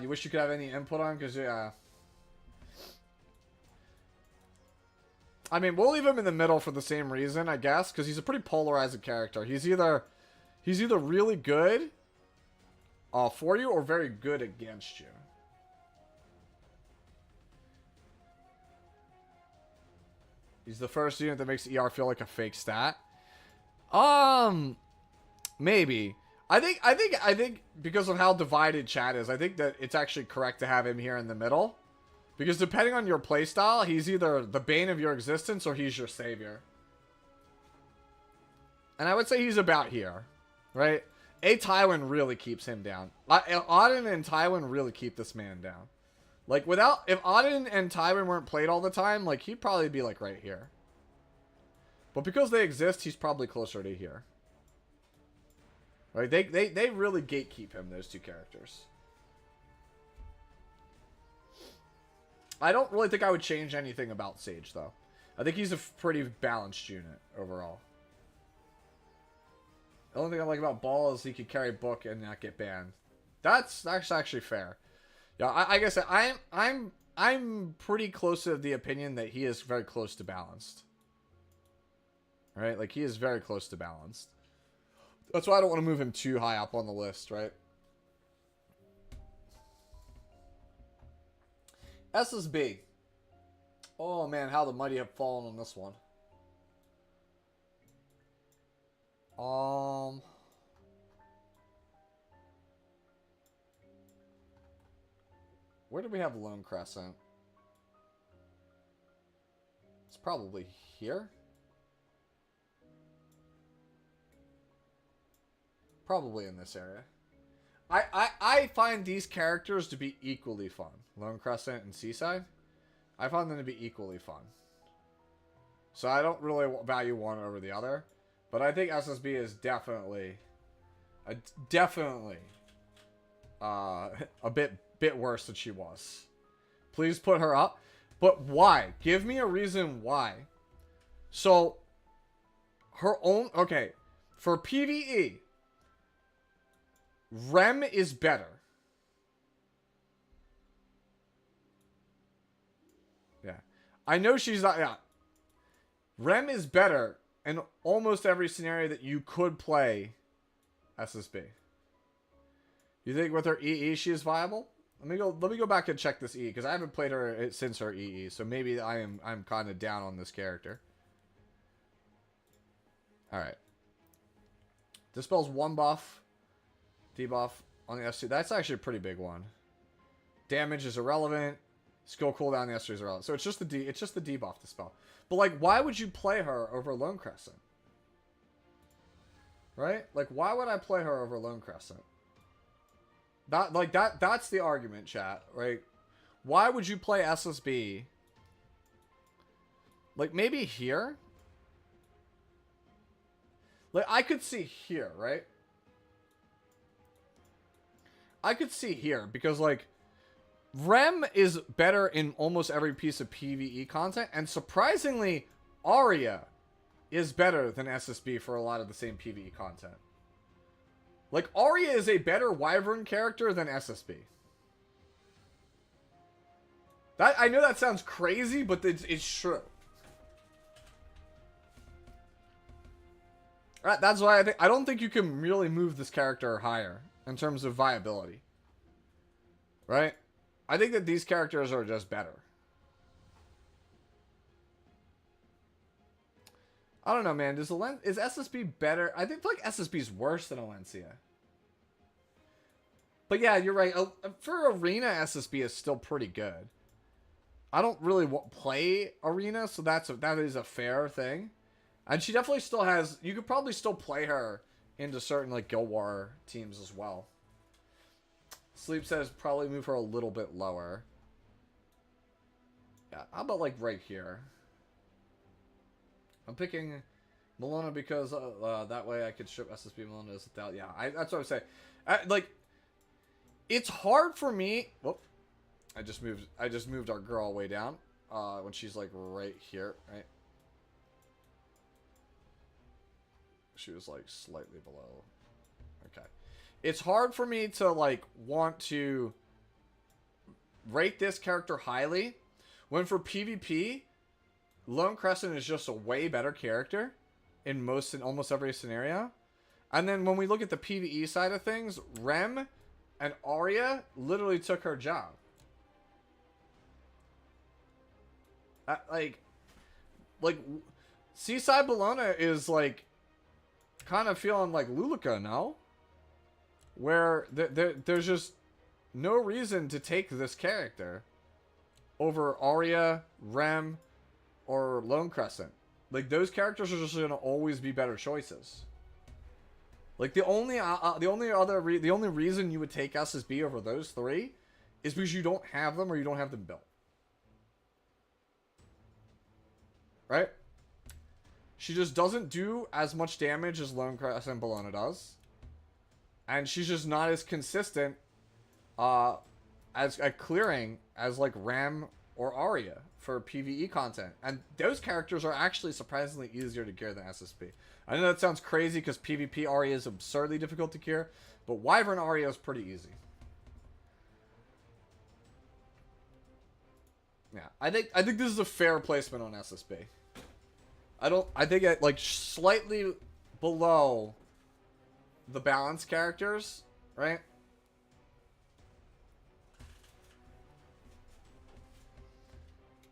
Speaker 1: You wish you could have any input on, because, yeah. I mean, we'll leave him in the middle for the same reason, I guess, because he's a pretty polarizing character. He's either really good for you or very good against you. He's the first unit that makes ER feel like a fake stat. Maybe. I think because of how divided chat is, I think that it's actually correct to have him here in the middle. Because depending on your playstyle, he's either the bane of your existence or he's your savior. And I would say he's about here, right? A Tywin really keeps him down. Auden and Tywin really keep this man down. Like, if Auden and Tywin weren't played all the time, like, he'd probably be, like, right here. But because they exist, he's probably closer to here. Right? They really gatekeep him, those two characters. I don't really think I would change anything about Sage, though. I think he's a pretty balanced unit, overall. The only thing I like about Ball is he could carry book and not get banned. That's actually fair. Yeah, like I said, I'm pretty close to the opinion that he is very close to balanced. Right? Like, he is very close to balanced. That's why I don't want to move him too high up on the list, right? SSB. Oh, man, how the mighty have fallen on this one. Where do we have Lone Crescent? It's probably here. Probably in this area. I find these characters to be equally fun. Lone Crescent and Seaside. I find them to be equally fun. So I don't really value one over the other. But I think SSB is definitely a bit worse than she was. Please put her up. But why? Give me a reason why. So, her own... Okay, for PvE, Rem is better. Yeah. I know she's not... Yeah. Rem is better in almost every scenario that you could play SSB. You think with her EE she is viable? Let me go back and check this E, because I haven't played her since her EE, so maybe I'm kind of down on this character. Alright. Dispels 1 buff. Debuff on the S2. That's actually a pretty big one. Damage is irrelevant. Skill cooldown on the S2 is irrelevant. So it's just the debuff dispel. But like, why would you play her over Lone Crescent? Right? Like, why would I play her over Lone Crescent? That's the argument, chat, right? Why would you play SSB? Like, maybe here? Like, I could see here, right? I could see here, because, like, Rem is better in almost every piece of PvE content, and surprisingly, Arya is better than SSB for a lot of the same PvE content. Like, Arya is a better Wyvern character than SSB. I know that sounds crazy, but it's true. That's why I don't think you can really move this character higher in terms of viability. Right? I think that these characters are just better. I don't know, man. Is SSB better? I think like SSB is worse than Alencia. But yeah, you're right. For Arena, SSB is still pretty good. I don't really play Arena, so that is a fair thing. And she definitely still has... You could probably still play her into certain like Guild War teams as well. Sleep says probably move her a little bit lower. Yeah, how about like right here? I'm picking Melona because that way I could strip SSB Melona without... Yeah, that's what I'm saying. Like, it's hard for me... Whoop. I just moved our girl way down. When she's like right here, right? She was like slightly below. Okay. It's hard for me to like want to rate this character highly when for PvP, Lone Crescent is just a way better character in almost every scenario. And then when we look at the PvE side of things, Rem and Arya literally took her job. Like Seaside Bologna is like kind of feeling like Luluca, no? Where there's just no reason to take this character over Arya, Rem, or Lone Crescent. Like, those characters are just going to always be better choices. Like the only reason you would take SSB over those three is because you don't have them or you don't have them built. Right? She just doesn't do as much damage as Lone Crest and Bologna does. And she's just not as consistent as at clearing as like Ram or Arya for PvE content. And those characters are actually surprisingly easier to cure than SSB. I know that sounds crazy because PvP Arya is absurdly difficult to cure, but Wyvern Arya is pretty easy. Yeah, I think this is a fair placement on SSB. I think it like slightly below the balance characters, right?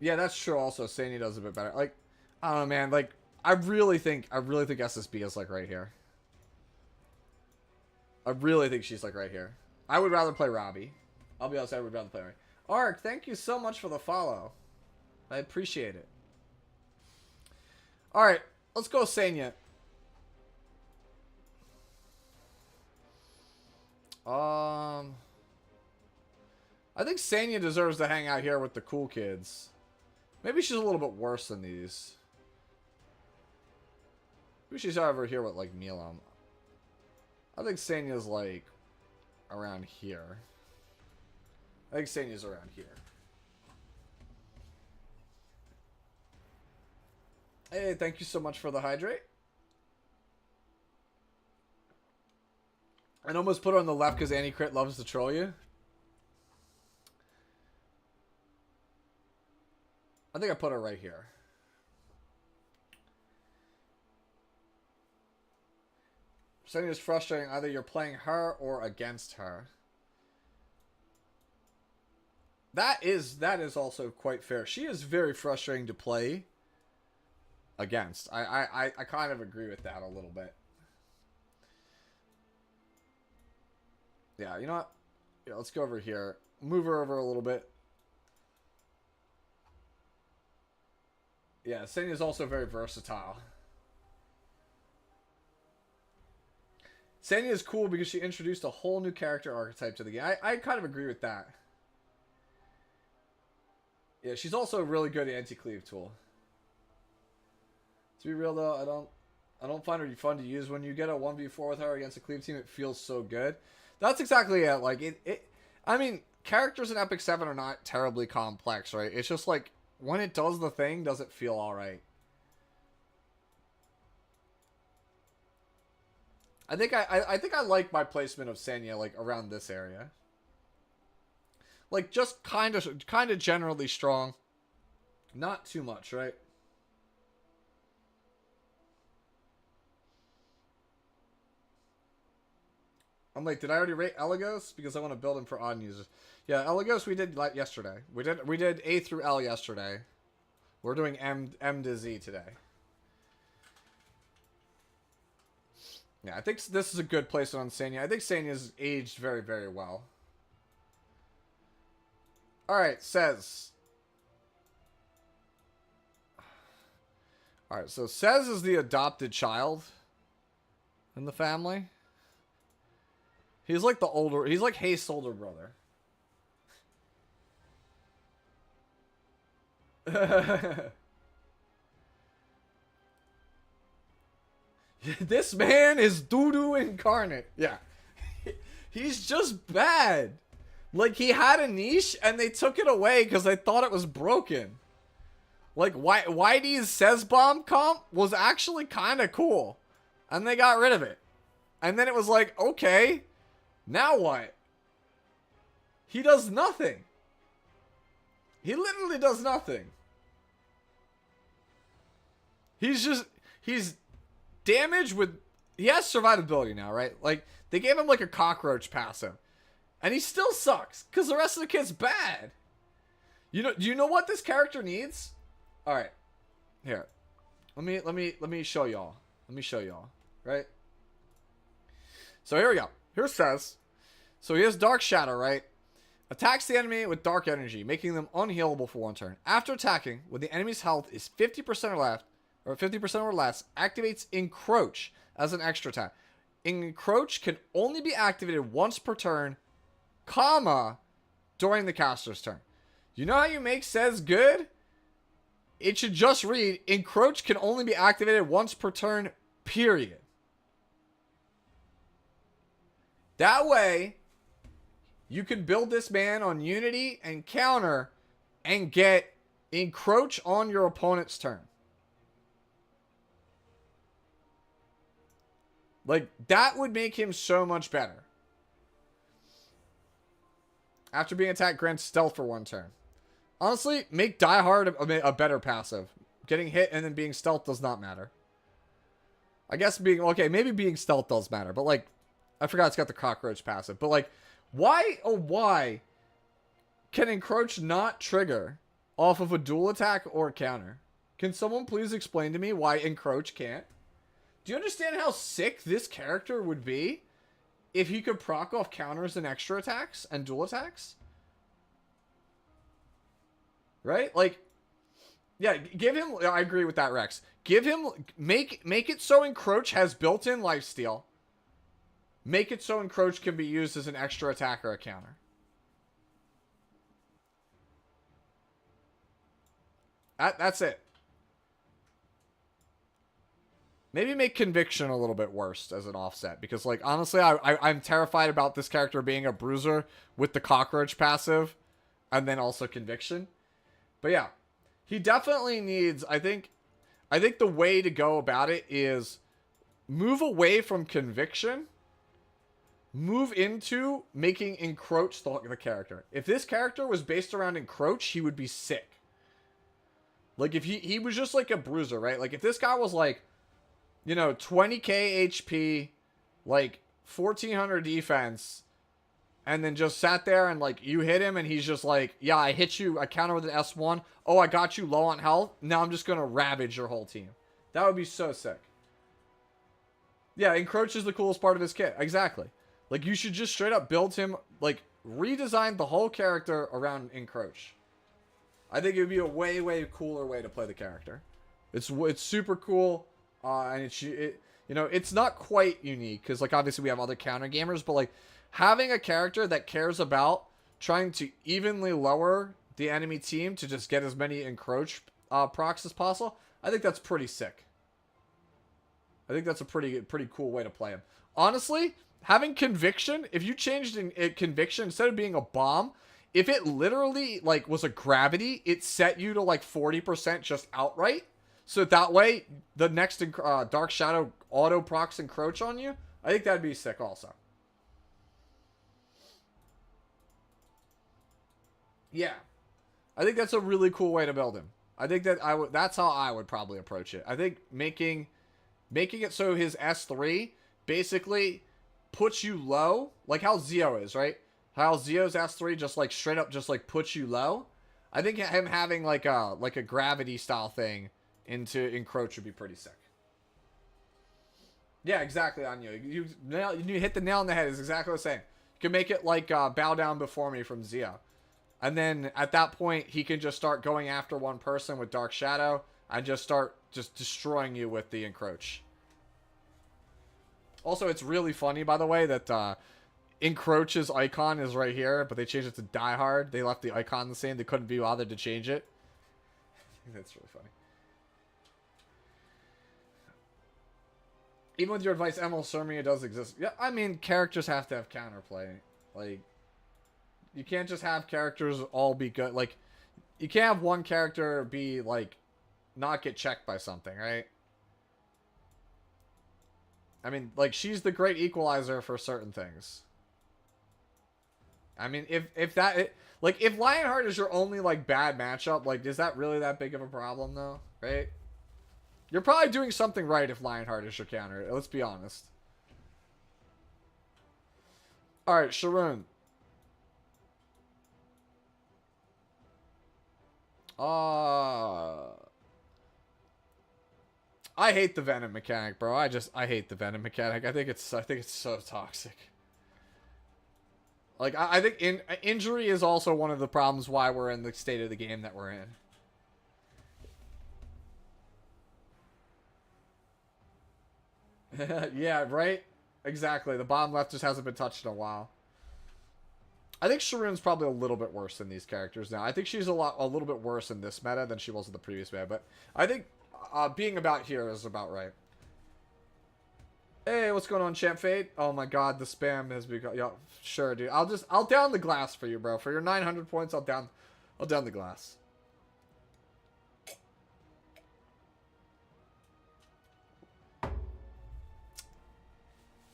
Speaker 1: Yeah, that's true. Also, Sanya does a bit better. Like, I don't know, man. Like, I really think SSB is like right here. I really think she's like right here. I would rather play Ravi. I'll be honest, I would rather play Ravi. Ark, thank you so much for the follow. I appreciate it. All right, let's go Sanya. I think Sanya deserves to hang out here with the cool kids. Maybe she's a little bit worse than these. Maybe she's over here with, like, Milam. I think Sanya's, like, around here. I think Sanya's around here. Hey, thank you so much for the hydrate. I almost put her on the left because Annie Crit loves to troll you. I think I put her right here. Something is frustrating. Either you're playing her or against her. That is also quite fair. She is very frustrating to play against. I kind of agree with that a little bit. Yeah, you know what? Yeah, let's go over here. Move her over a little bit. Yeah, Senya's also very versatile. Senya is cool because she introduced a whole new character archetype to the game. I kind of agree with that. Yeah, she's also a really good anti-cleave tool. To be real though, I don't find her fun to use. When you get a 1v4 with her against a cleave team, it feels so good. That's exactly it. Like I mean, characters in Epic 7 are not terribly complex, right? It's just like when it does the thing, does it feel alright? I think I like my placement of Senya like around this area. Like just kind of generally strong. Not too much, right? I'm like, did I already rate Eligos? Because I want to build him for odd users. Yeah, Eligos we did like yesterday. We did A through L yesterday. We're doing M to Z today. Yeah, I think this is a good place on Senya. I think Senya's aged very, very well. Alright, says. Alright, so Says is the adopted child in the family. He's like the older, he's like Haste's older brother. This man is doo-doo incarnate. Yeah. He's just bad. Like, he had a niche and they took it away because they thought it was broken. Like, Whitey's Says Bomb comp was actually kind of cool. And they got rid of it. And then it was like, okay, now what? He does nothing. He literally does nothing. He's damage with, he has survivability now, right? Like, they gave him like a cockroach passive. And he still sucks, because the rest of the kid's bad. Do you know what this character needs? Alright. Here. Let me show y'all. Let me show y'all. Right? So here we go. Here it says. So he has Dark Shadow, right? Attacks the enemy with dark energy, making them unhealable for one turn. After attacking, when the enemy's health is 50% or less, activates Encroach as an extra attack. encroach can only be activated once per turn, comma, during the caster's turn. You know how you make says good? It should just read, encroach can only be activated once per turn, period. That way, you can build this man on unity and counter and get encroach on your opponent's turn. Like, that would make him so much better. After being attacked, grants stealth for 1 turn. Honestly, make Die Hard a better passive. Getting hit and then being stealth does not matter. I guess being... Okay, maybe being stealth does matter. But, like, I forgot it's got the cockroach passive. But, like, why, oh, why can encroach not trigger off of a dual attack or counter? Can someone please explain to me why encroach can't? Do you understand how sick this character would be if he could proc off counters and extra attacks and dual attacks? Right? Like, yeah, give him... I agree with that, Rex. Give him... Make it so encroach has built-in lifesteal. Make it so encroach can be used as an extra attack or a counter. That's it. Maybe make conviction a little bit worse as an offset. Because, like, honestly, I'm terrified about this character being a bruiser with the cockroach passive. And then also conviction. But yeah. He definitely needs... I think the way to go about it is move away from conviction. Move into making encroach the character. If this character was based around encroach, he would be sick. Like, if he was just like a bruiser, right? Like, if this guy was like... You know, 20k HP, like 1400 defense, and then just sat there and like you hit him and he's just like, yeah, I hit you, I counter with an S1. Oh, I got you low on health. Now I'm just going to ravage your whole team. That would be so sick. Yeah, encroach is the coolest part of his kit. Exactly. Like, you should just straight up build him, like, redesign the whole character around encroach. I think it would be a way, way cooler way to play the character. It's super cool. And you know, it's not quite unique because, like, obviously we have other counter gamers, but like having a character that cares about trying to evenly lower the enemy team to just get as many encroach procs as possible, I think that's pretty sick. I think that's a pretty cool way to play him. Honestly, having conviction, if you changed conviction instead of being a bomb, if it literally like was a gravity, it set you to like 40% just outright. So that way, the next Dark Shadow auto procs encroach on you. I think that'd be sick also. Yeah. I think that's a really cool way to build him. I think that that's how I would probably approach it. I think making it so his S3 basically puts you low, like how Zio is, right? How Zio's S3 just like straight up just like puts you low. I think him having like a gravity style thing into encroach would be pretty sick. Yeah, exactly, on you. You hit the nail on the head. Is exactly the same. You can make it like bow down before me from Zio. And then at that point, he can just start going after one person with Dark Shadow and just start destroying you with the encroach. Also, it's really funny, by the way, that encroach's icon is right here, but they changed it to Die Hard. They left the icon the same. They couldn't be bothered to change it. That's really funny. Even with your advice, ML Surmia does exist. Yeah, I mean, characters have to have counterplay. Like, you can't just have characters all be good. Like, you can't have one character be, like, not get checked by something, right? I mean, like, she's the great equalizer for certain things. I mean, if Lionheart is your only, like, bad matchup, like, is that really that big of a problem, though? Right? You're probably doing something right if Lionheart is your counter. Let's be honest. Alright, Sharoon. I hate the Venom mechanic, bro. I hate the Venom mechanic. I think it's so toxic. Like, I think injury is also one of the problems why we're in the state of the game that we're in. Yeah, right? exactly. The bottom left just hasn't been touched in a while. I think Sharoon's probably a little bit worse than these characters now. I think she's a little bit worse in this meta than she was in the previous meta, but I think being about here is about right. Hey, what's going on, Champ Fade? Oh my god, the spam has become... Yo, sure, dude. I'll down the glass for you, bro. For your 900 points, I'll down the glass.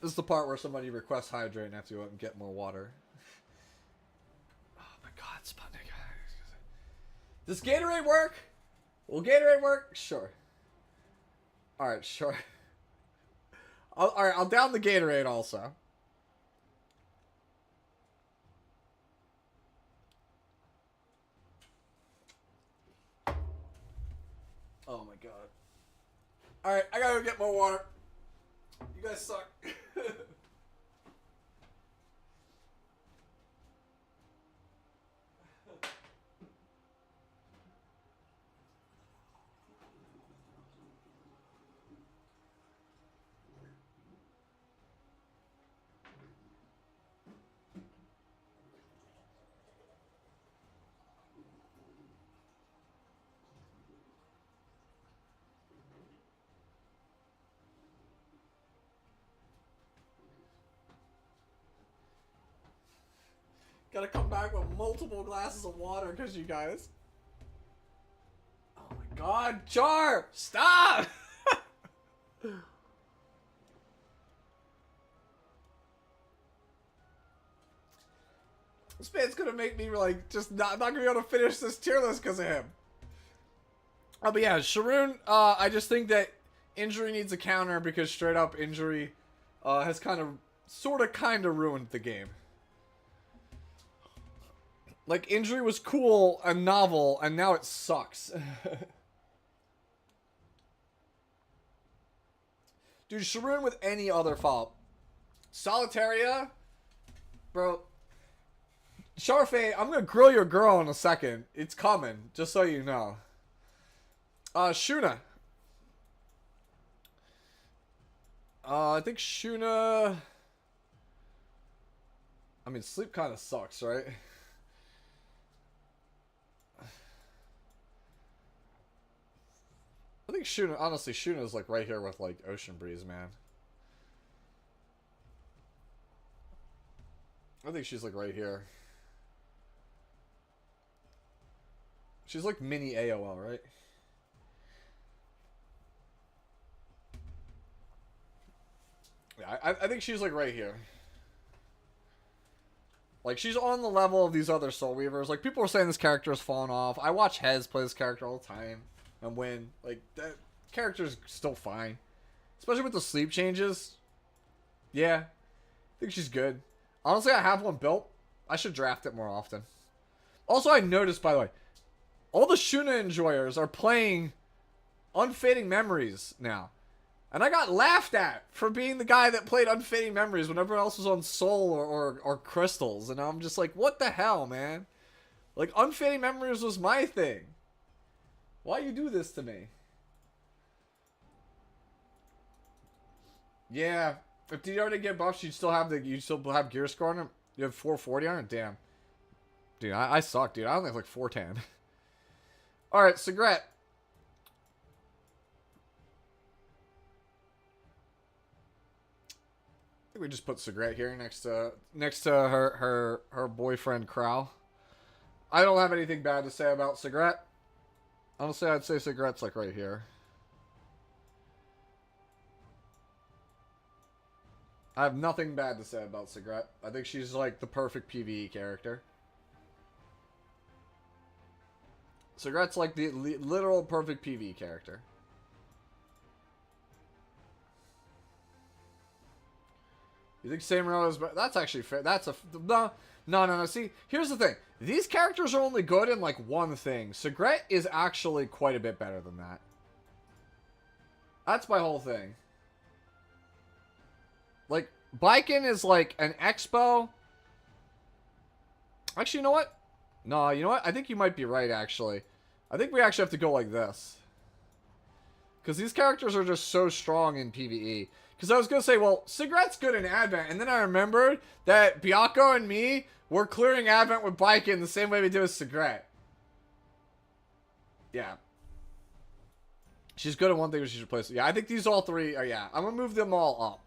Speaker 1: This is the part where somebody requests hydrate and I have to go out and get more water. Oh my god, Sputnik. Does Gatorade work? Will Gatorade work? Sure. Alright, sure. Alright, I'll down the Gatorade also. Oh my god. Alright, I gotta go get more water. You guys suck. Gotta come back with multiple glasses of water because you guys. Oh my god, Char! Stop! This man's gonna make me like just not gonna be able to finish this tier list because of him. Oh, but yeah, Sharoon, I just think that injury needs a counter because straight up injury has kind of ruined the game. Like, injury was cool and novel, and now it sucks. Dude, Sharoon with any other fault. Solitaria? Bro. Sharfay, I'm gonna grill your girl in a second. It's coming, just so you know. Shuna. I think Shuna... I mean, sleep kind of sucks, right? I think Shuna, honestly, Shuna's like right here with like Ocean Breeze, man. I think she's like right here. She's like mini AOL, right? Yeah, I think she's like right here. Like, she's on the level of these other Soul Weavers. Like, people are saying this character has fallen off. I watch Hez play this character all the time and win. Like, that character's still fine. Especially with the sleep changes. Yeah. I think she's good. Honestly, I have one built. I should draft it more often. Also, I noticed, by the way, all the Shuna enjoyers are playing Unfading Memories now. And I got laughed at for being the guy that played Unfading Memories when everyone else was on Soul or Crystals. And I'm just like, what the hell, man? Like, Unfading Memories was my thing. Why you do this to me? Yeah. If DDR didn't get buffed, you'd still have gear score on him. You have 440 on it? Damn. Dude, I suck, dude. I only have like 410. Alright, Cigarette. I think we just put Cigarette here next to her boyfriend Crow. I don't have anything bad to say about Cigarette. Honestly, I'd say Cigarette's like right here. I have nothing bad to say about Cigarette. I think she's like the perfect PvE character. Cigarette's like the literal perfect PvE character. You think Samurai is... That's actually fair. That's a... No. See, here's the thing. These characters are only good in, like, one thing. Cigarette is actually quite a bit better than that. That's my whole thing. Like, Biken is, like, an expo. Actually, you know what? No, you know what? I think you might be right, actually. I think we actually have to go like this. Because these characters are just so strong in PvE. Because I was going to say, well, Cigarette's good in Advent. And then I remembered that Byakko and me were clearing Advent with Baiken the same way we did with Cigarette. Yeah. She's good at one thing, but she should play. Yeah, I think these all three are, yeah. I'm going to move them all up.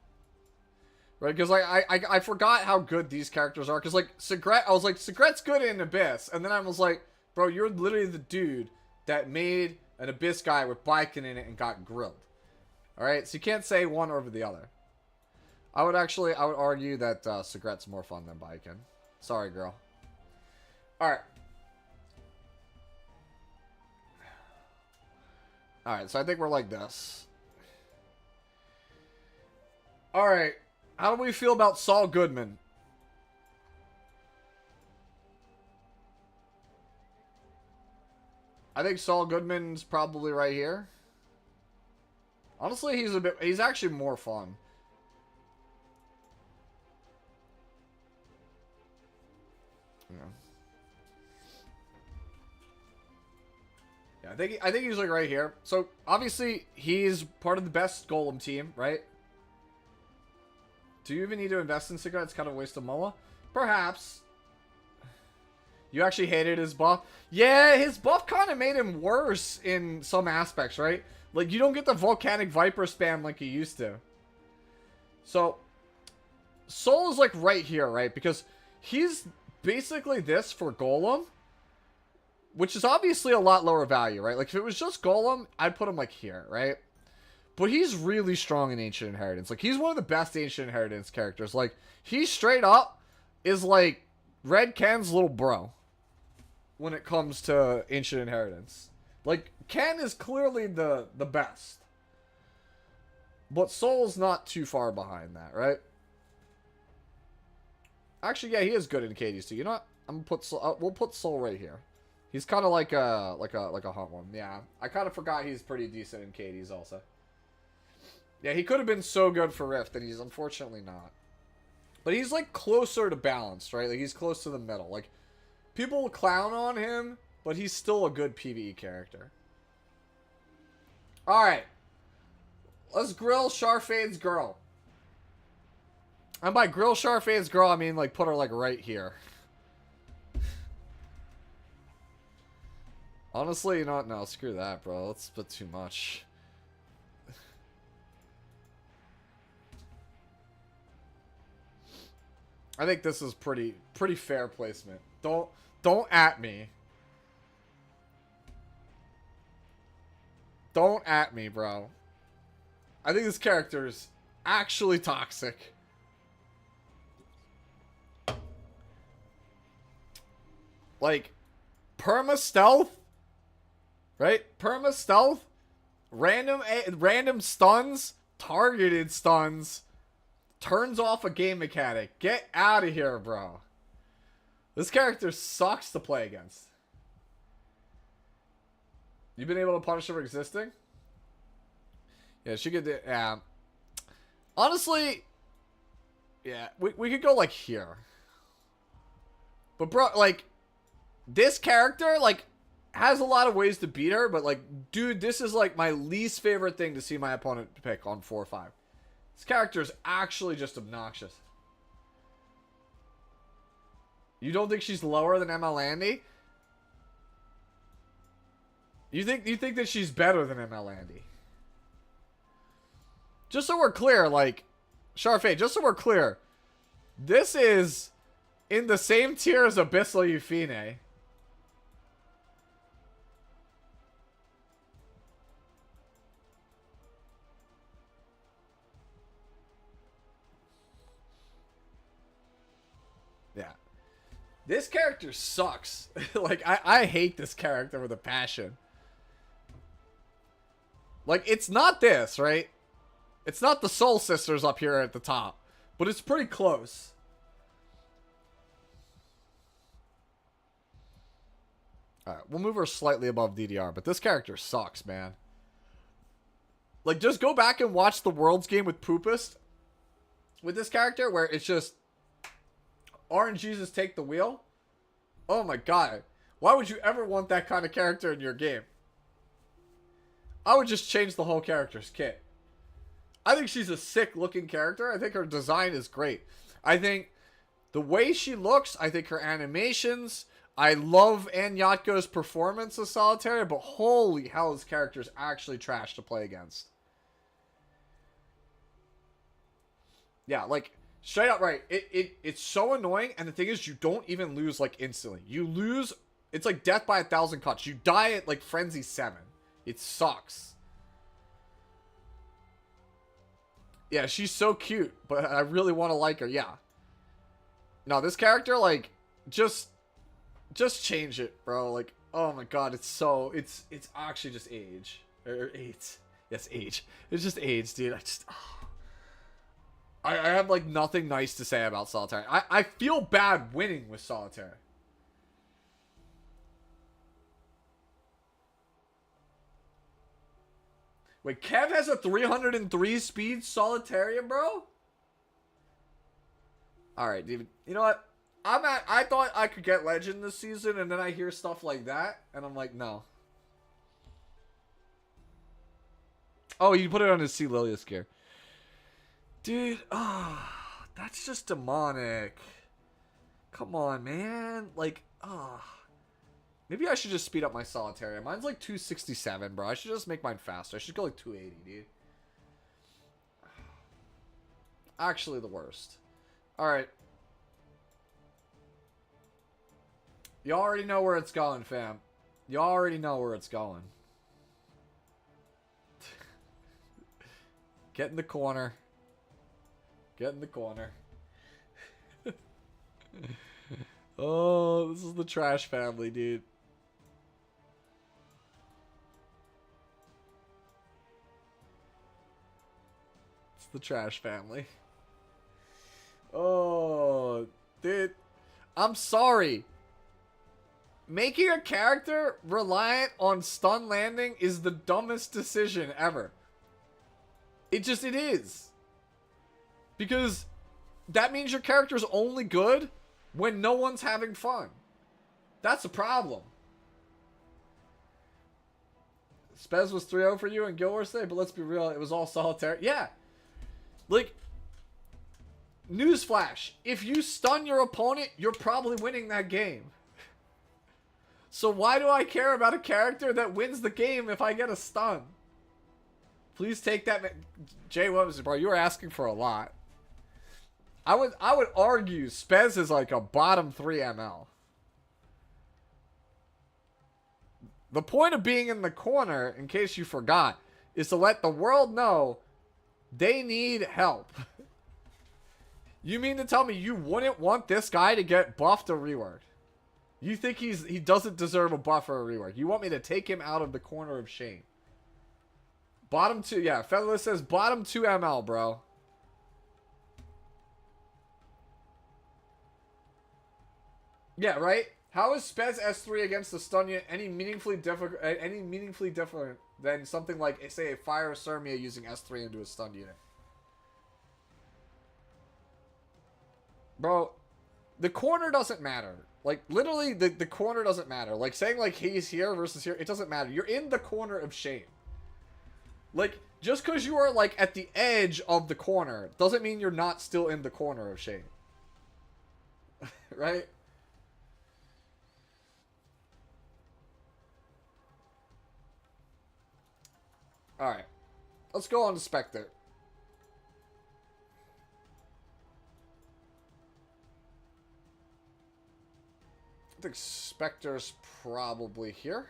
Speaker 1: Right? Because like, I forgot how good these characters are. Because like, Cigarette, I was like, Cigarette's good in Abyss. And then I was like, bro, you're literally the dude that made an Abyss guy with Baiken in it and got grilled. Alright, so you can't say one over the other. I would argue that Cigarette's more fun than Baiken. Sorry, girl. Alright. Alright, so I think we're like this. Alright. How do we feel about Saul Goodman? I think Saul Goodman's probably right here. Honestly, he's actually more fun. Yeah, I think he's like right here. So obviously he's part of the best Golem team, right? Do you even need to invest in Cigarette? It's kind of a waste of Moa. Perhaps. You actually hated his buff? Yeah, his buff kind of made him worse in some aspects, right? Like, you don't get the Volcanic Viper spam like you used to. So, Soul is like right here, right? Because he's basically this for Golem. Which is obviously a lot lower value, right? Like, if it was just Golem, I'd put him like here, right? But he's really strong in Ancient Inheritance. Like, he's one of the best Ancient Inheritance characters. Like, he straight up is like Red Ken's little bro. When it comes to Ancient Inheritance. Like, Ken is clearly the best. But Soul's not too far behind that, right? Actually, yeah, he is good in Katie's too. You know what? I'm gonna put Soul, we'll put Soul right here. He's kind of like a hunt one. Yeah, I kind of forgot he's pretty decent in Katie's also. Yeah, he could have been so good for Rift, and he's unfortunately not. But he's like closer to balanced, right? Like, he's close to the middle. Like, people will clown on him, but he's still a good PvE character. Alright. Let's grill Sharfade's girl. And by grill Sharfade's girl, I mean, like, put her, like, right here. Honestly, you know what? No, screw that, bro. That's a bit too much. I think this is pretty fair placement. Don't at me. Don't at me, bro. I think this character is actually toxic. Like, perma stealth, right? Perma stealth, random stuns, targeted stuns, turns off a game mechanic. Get out of here, bro. This character sucks to play against. You've been able to punish her for existing? Yeah, she could do, yeah. Honestly, yeah, we could go like here. But bro, like, this character, like, has a lot of ways to beat her, but like, dude, this is like my least favorite thing to see my opponent pick on 4 or 5. This character is actually just obnoxious. You don't think she's lower than ML You think that she's better than ML Just so we're clear, like, Sharfade, just so we're clear, this is in the same tier as Abyssal Euphine. Yeah. This character sucks. Like, I hate this character with a passion. Like, it's not this, right? It's not the Soul Sisters up here at the top. But it's pretty close. Alright, we'll move her slightly above DDR. But this character sucks, man. Like, just go back and watch the Worlds game with Poopist. With this character, where it's just RNGs take the wheel. Oh my god. Why would you ever want that kind of character in your game? I would just change the whole character's kit. I think she's a sick looking character. I think her design is great. I think the way she looks, I think her animations, I love Anyatko's performance of Solitaire, but holy hell, his character is actually trash to play against. Yeah, like, straight up right. It's so annoying, and the thing is, you don't even lose, like, instantly. You lose, it's like death by 1,000 cuts. You die at, like, Frenzy 7. It sucks. Yeah, she's so cute, but I really want to like her, yeah. No, this character, like, just change it, bro. Like, oh my god, it's actually just age. Or age. Yes, age. It's just age, dude. I have, like, nothing nice to say about Solitaire. I feel bad winning with Solitaire. Wait, Kev has a 303 speed Solitarian, bro? Alright, dude. You know what? I thought I could get Legend this season, and then I hear stuff like that, and I'm like, no. Oh, you put it on his C. Lilius gear. Dude, that's just demonic. Come on, man. Like, maybe I should just speed up my Solitaire. Mine's like 267, bro. I should just make mine faster. I should go like 280, dude. Actually, the worst. Alright. You already know where it's going, fam. You already know where it's going. Get in the corner. Get in the corner. Oh, this is the trash family, dude. It's the trash family. Oh, dude. I'm sorry. Making a character reliant on stun landing is the dumbest decision ever. It is. Because that means your character's only good when no one's having fun. That's a problem. Spez was 3-0 for you in Guild Wars today, but let's be real, it was all Solitaire. Yeah. Like, newsflash. If you stun your opponent, you're probably winning that game. So why do I care about a character that wins the game if I get a stun? Please take that. Jay, what was it, bro? You were asking for a lot. I would argue Spez is like a bottom 3 ML. The point of being in the corner, in case you forgot, is to let the world know they need help. You mean to tell me you wouldn't want this guy to get buffed or reworked? You think he doesn't deserve a buff or a rework? You want me to take him out of the corner of shame? Bottom 2, yeah. Featherless says bottom 2 ML, bro. Yeah, right? How is Spez S3 against the stun unit any meaningfully different than something like, say, a Fire Sermia using S3 into a stun unit? Bro, the corner doesn't matter. Like, literally, the corner doesn't matter. Like, saying, like, he's here versus here, it doesn't matter. You're in the corner of shame. Like, just because you are, like, at the edge of the corner doesn't mean you're not still in the corner of shame. Right? Alright. Let's go on to Spectre. I think Spectre's probably here.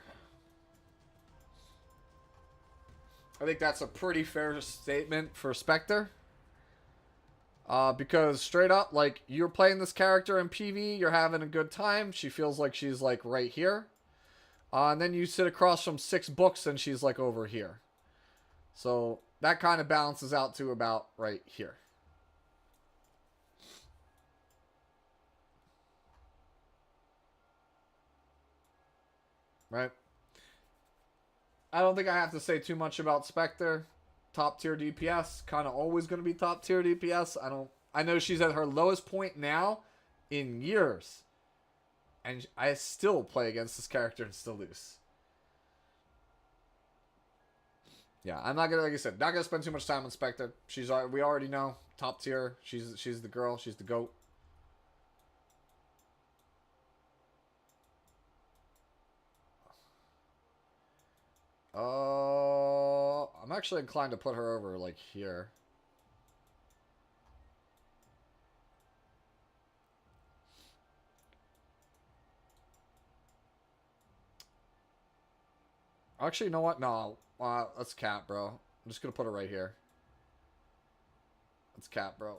Speaker 1: I think that's a pretty fair statement for Spectre. Because straight up, like, you're playing this character in PV, you're having a good time, she feels like she's, like, right here. And then you sit across from 6 books and she's, like, over here. So, that kind of balances out to about right here. Right? I don't think I have to say too much about Spectre. Top tier DPS. Kind of always going to be top tier DPS. I know she's at her lowest point now in years. And I still play against this character and still lose. Yeah, I'm not gonna, like I said, not gonna spend too much time on Spectre. We already know, top tier. She's the girl. She's the GOAT. I'm actually inclined to put her over like here. Actually, you know what? No, that's cap, bro. I'm just gonna put it right here. That's cap, bro.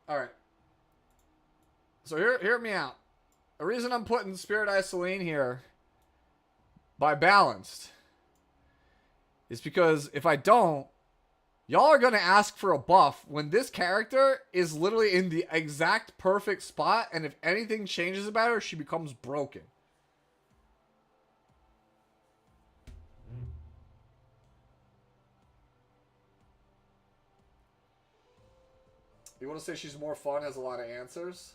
Speaker 1: All right. So hear me out. The reason I'm putting Spirit Eye Celine here by balanced is because if I don't, y'all are gonna ask for a buff when this character is literally in the exact perfect spot, and if anything changes about her, she becomes broken. You want to say she's more fun, has a lot of answers?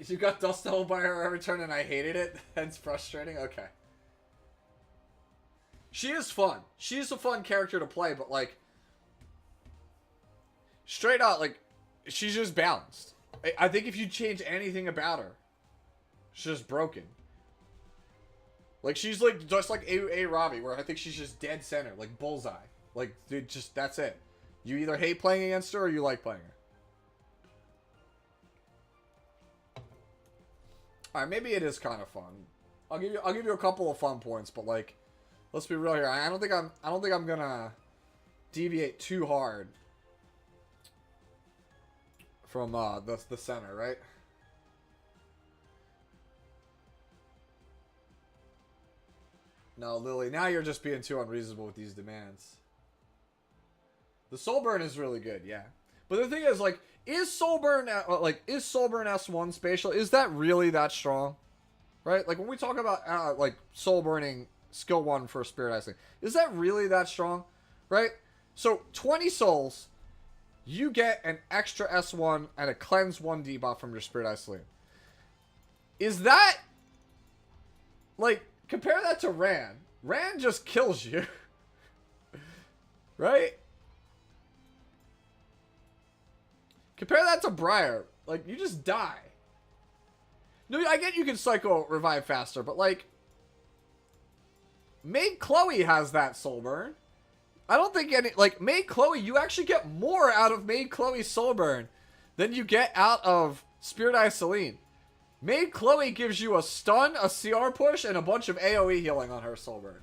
Speaker 1: You got dust hole by her every turn and I hated it? That's frustrating? Okay. She is fun. She's a fun character to play, but like... Straight out, like, she's just balanced. I think if you change anything about her, she's just broken. Like, she's like, just like a Ravi, where I think she's just dead center, like bullseye. Like, dude, just, that's it. You either hate playing against her or you like playing her. Alright, maybe it is kind of fun. I'll give you a couple of fun points, but like, let's be real here. I don't think I'm gonna deviate too hard from the center, right? No, Lily, now you're just being too unreasonable with these demands. The Soulburn is really good, yeah. But the thing is, like, is Soulburn S1 spatial? Is that really that strong? Right? Like, when we talk about, like, Soul Burning skill 1 for Spirit Icing, is that really that strong? Right? So, 20 souls, you get an extra S1 and a cleanse 1 debuff from your Spirit Eye Celine. Is that, like, compare that to Ran. Ran just kills you. Right? Compare that to Briar. Like, you just die. No, I get you can cycle revive faster, but like... Maid Chloe has that soul burn. I don't think any... Like, Maid Chloe, you actually get more out of Maid Chloe's soul burn than you get out of Spirit Eye Celine. Maid Chloe gives you a stun, a CR push, and a bunch of AoE healing on her soul burn.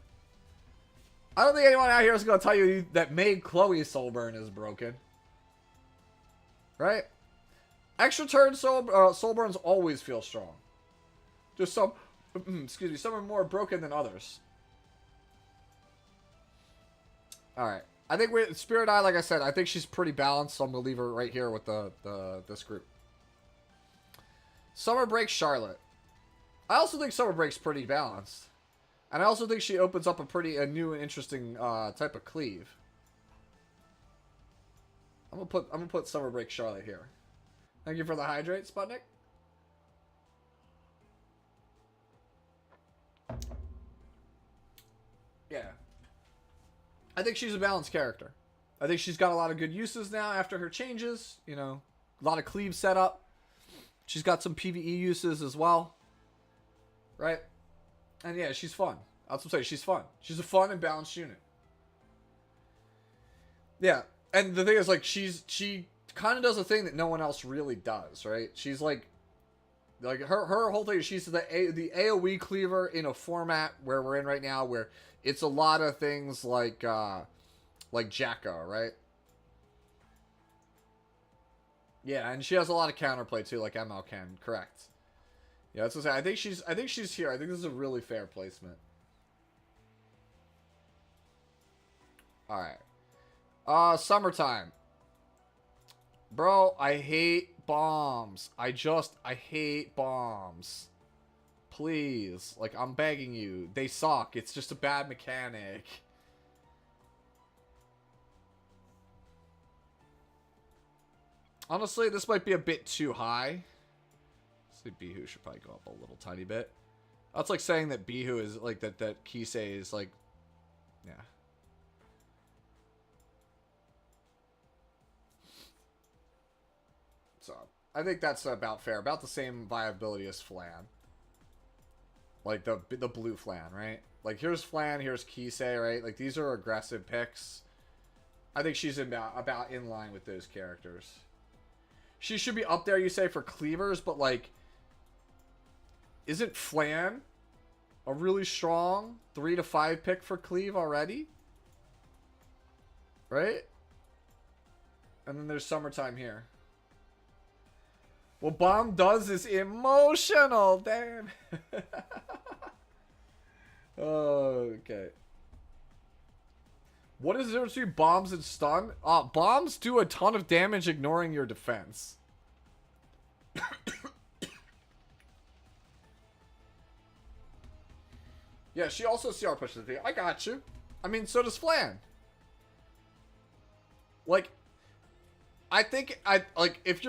Speaker 1: I don't think anyone out here is going to tell you that Maid Chloe's soul burn is broken. Right? Extra turn soul burns always feel strong. Just some, excuse me, some are more broken than others. Alright. I think Spirit Eye, like I said, I think she's pretty balanced, so I'm going to leave her right here with this group. Summer Break Charlotte. I also think Summer Break's pretty balanced. And I also think she opens up a new and interesting type of cleave. I'm gonna put Summer Break Charlotte here. Thank you for the hydrate, Sputnik. Yeah. I think she's a balanced character. I think she's got a lot of good uses now after her changes. You know, a lot of cleave setup. She's got some PvE uses as well. Right? And yeah, she's fun. That's what I'm saying. She's fun. She's a fun and balanced unit. Yeah. And the thing is, like, she kind of does a thing that no one else really does, right? She's like her whole thing is she's the AoE cleaver in a format where we're in right now, where it's a lot of things like Jacko, right? Yeah, and she has a lot of counterplay too, like ML can, correct? Yeah, that's what I'm saying. I think she's here. I think this is a really fair placement. All right. Summertime. Bro, I hate bombs. I hate bombs. Please. Like, I'm begging you. They suck. It's just a bad mechanic. Honestly, this might be a bit too high. See, Bihu should probably go up a little tiny bit. That's like saying that Bihu is like that Kisei is like, yeah. So I think that's about fair, about the same viability as Flan. Like the blue Flan, right? Like here's Flan, here's Kisei, right? Like these are aggressive picks. I think she's about in line with those characters. She should be up there, you say, for cleavers, but like, isn't Flan a really strong 3 to 5 pick for cleave already? Right? And then there's Summertime here. What Bomb does is emotional, damn. Oh, okay. What is there between bombs and stun? Bombs do a ton of damage ignoring your defense. Yeah, she also CR pushes the thing. I got you. I mean, so does Flan. Like, I think if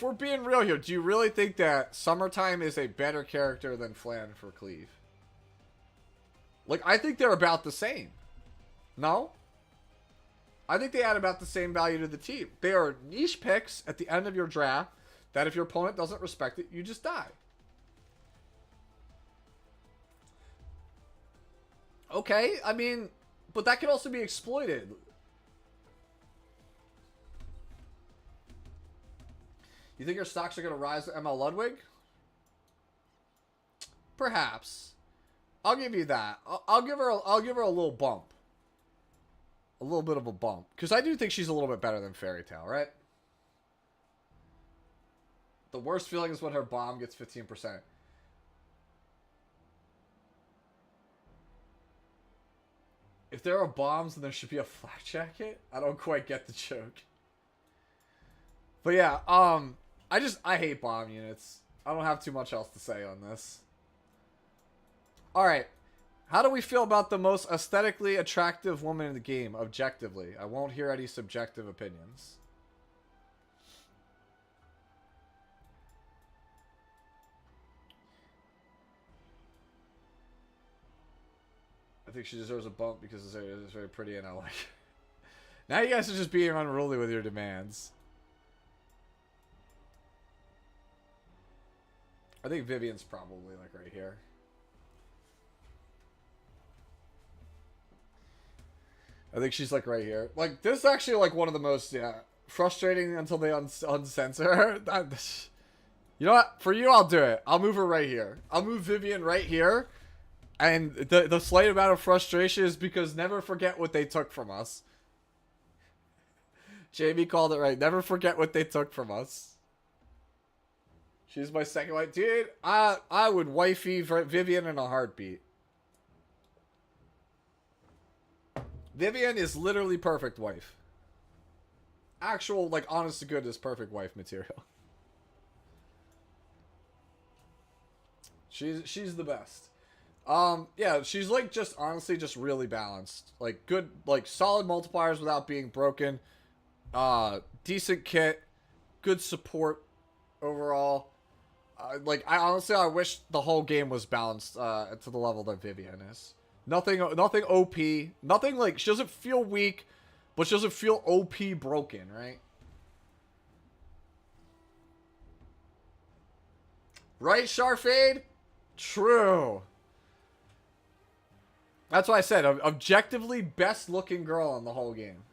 Speaker 1: we're being real here, do you really think that Summertime is a better character than Flan for cleave? Like, I think they're about the same. No? I think they add about the same value to the team. They are niche picks at the end of your draft that if your opponent doesn't respect it, you just die. Okay, I mean, but that can also be exploited. You think your stocks are going to rise to ML Ludwig? Perhaps. I'll give you that. I'll give her a little bump. A little bit of a bump. Because I do think she's a little bit better than Fairy Tail, right? The worst feeling is when her bomb gets 15%. If there are bombs, then there should be a flak jacket? I don't quite get the joke. But yeah, I hate bomb units. I don't have too much else to say on this. Alright. How do we feel about the most aesthetically attractive woman in the game, objectively? I won't hear any subjective opinions. I think she deserves a bump because it's very pretty and I like it. Now you guys are just being unruly with your demands. I think Vivian's probably like right here. I think she's like right here. Like this is actually like one of the most frustrating until they uncensor her. You know what? For you, I'll do it. I'll move her right here. I'll move Vivian right here. And the slight amount of frustration is because never forget what they took from us. Jamie called it right. Never forget what they took from us. She's my second wife. Dude, I would wifey Vivian in a heartbeat. Vivian is literally perfect wife. Actual, like, honest to goodness, perfect wife material. She's the best. Yeah, she's like just honestly just really balanced. Like good, like solid multipliers without being broken. Decent kit, good support overall. Like I wish the whole game was balanced to the level that Vivian is. Nothing OP, nothing like she doesn't feel weak, but she doesn't feel OP broken, right? Right, Sharfade? True. That's why I said, objectively best looking girl in the whole game.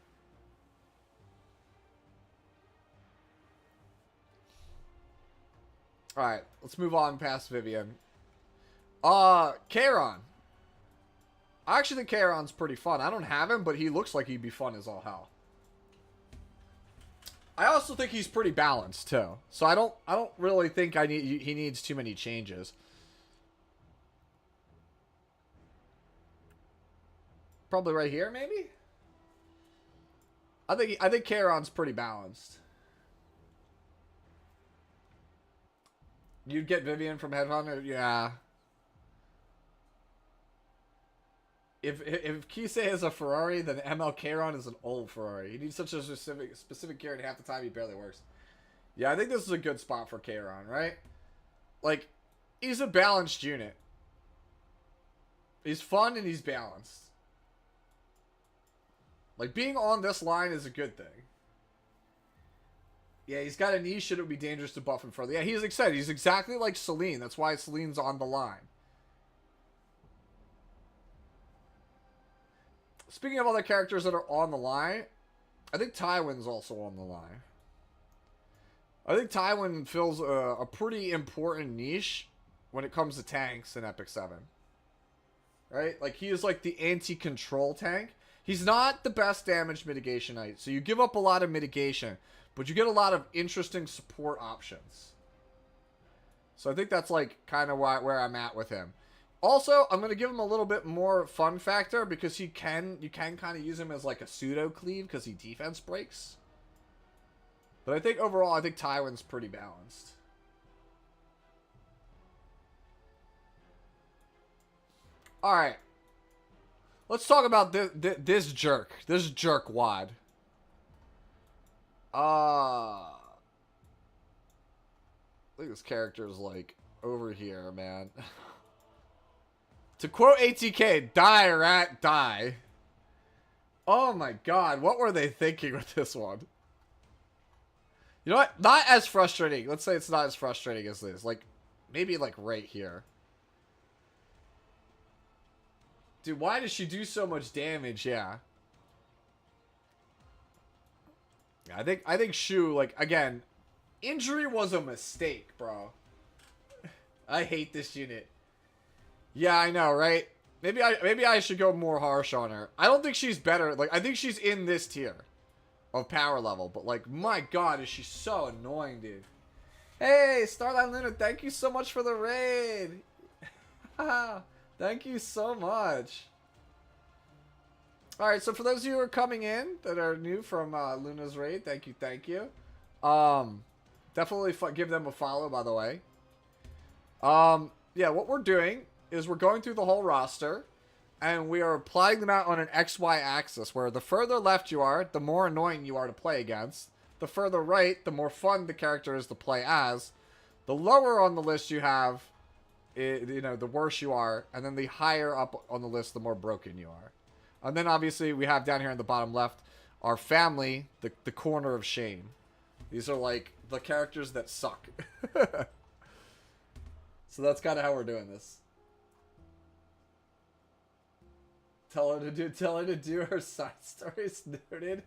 Speaker 1: Alright, let's move on past Vivian. Kairon. I actually think Kairon's pretty fun. I don't have him, but he looks like he'd be fun as all hell. I also think he's pretty balanced too. So I don't really think he needs too many changes. Probably right here, maybe? I think Kairon's pretty balanced. You'd get Vivian from Headhunter? Yeah. If Kisei is a Ferrari, then ML Kairon is an old Ferrari. He needs such a specific gear, and half the time he barely works. Yeah, I think this is a good spot for Kayron, right? Like, he's a balanced unit. He's fun and he's balanced. Like, being on this line is a good thing. Yeah, he's got a niche and it would be dangerous to buff him further. Yeah, he's excited. He's exactly like Celine. That's why Celine's on the line. Speaking of other characters that are on the line, I think Tywin's also on the line. I think Tywin fills a pretty important niche when it comes to tanks in Epic 7. Right? Like, he is like the anti-control tank. He's not the best damage mitigation knight, so you give up a lot of mitigation, but you get a lot of interesting support options. So I think that's like kind of where I'm at with him. Also, I'm going to give him a little bit more fun factor because you can kind of use him as like a pseudo cleave because he defense breaks. But I think overall, I think Tywin's pretty balanced. All right. Let's talk about this jerk. This jerkwad. I think this character is like over here, man. To quote ATK, die rat, die. Oh my god, what were they thinking with this one? You know what? Not as frustrating. Let's say it's not as frustrating as this. Like, maybe like right here. Dude, why does she do so much damage? Yeah. I think Shu, like, again, injury was a mistake, bro. I hate this unit. Yeah, I know, right? Maybe I should go more harsh on her. I don't think she's better. Like, I think she's in this tier of power level, but like, my god, is she so annoying, dude. Hey, Starlight Luna, thank you so much for the raid. Thank you so much. Alright, so for those of you who are coming in that are new from Luna's raid, thank you, thank you. Definitely give them a follow, by the way. Yeah, what we're doing is we're going through the whole roster, and we are plotting them out on an XY axis, where the further left you are, the more annoying you are to play against. The further right, the more fun the character is to play as. The lower on the list you have, you know, the worse you are, and then the higher up on the list, the more broken you are. And then obviously we have down here in the bottom left our family, the corner of shame. These are like the characters that suck. So that's kind of how we're doing this. Tell her to do her side stories, noted.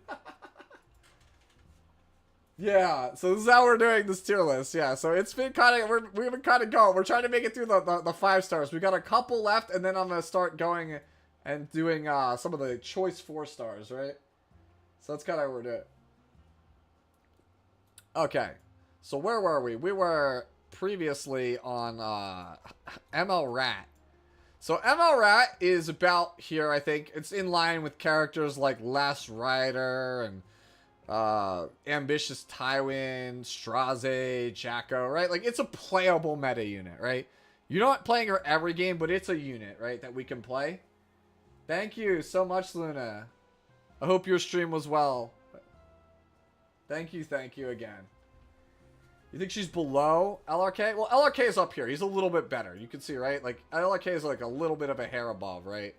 Speaker 1: Yeah, so this is how we're doing this tier list. Yeah, so it's been kind of, we've been kind of going. We're trying to make it through the 5 stars. We got a couple left, and then I'm gonna start going and doing some of the choice 4 stars, right? So that's kind of how we're doing. Okay, so where were we? We were previously on ML Rat. So ML Rat is about here, I think. It's in line with characters like Last Rider and Ambitious Tywin, Straze, Jacko, right? Like, it's a playable meta unit, right? You're not playing her every game, but it's a unit, right, that we can play. Thank you so much, Luna. I hope your stream was well. Thank you again. You think she's below LRK? Well, LRK is up here. He's a little bit better. You can see, right? Like, LRK is like a little bit of a hair above, right?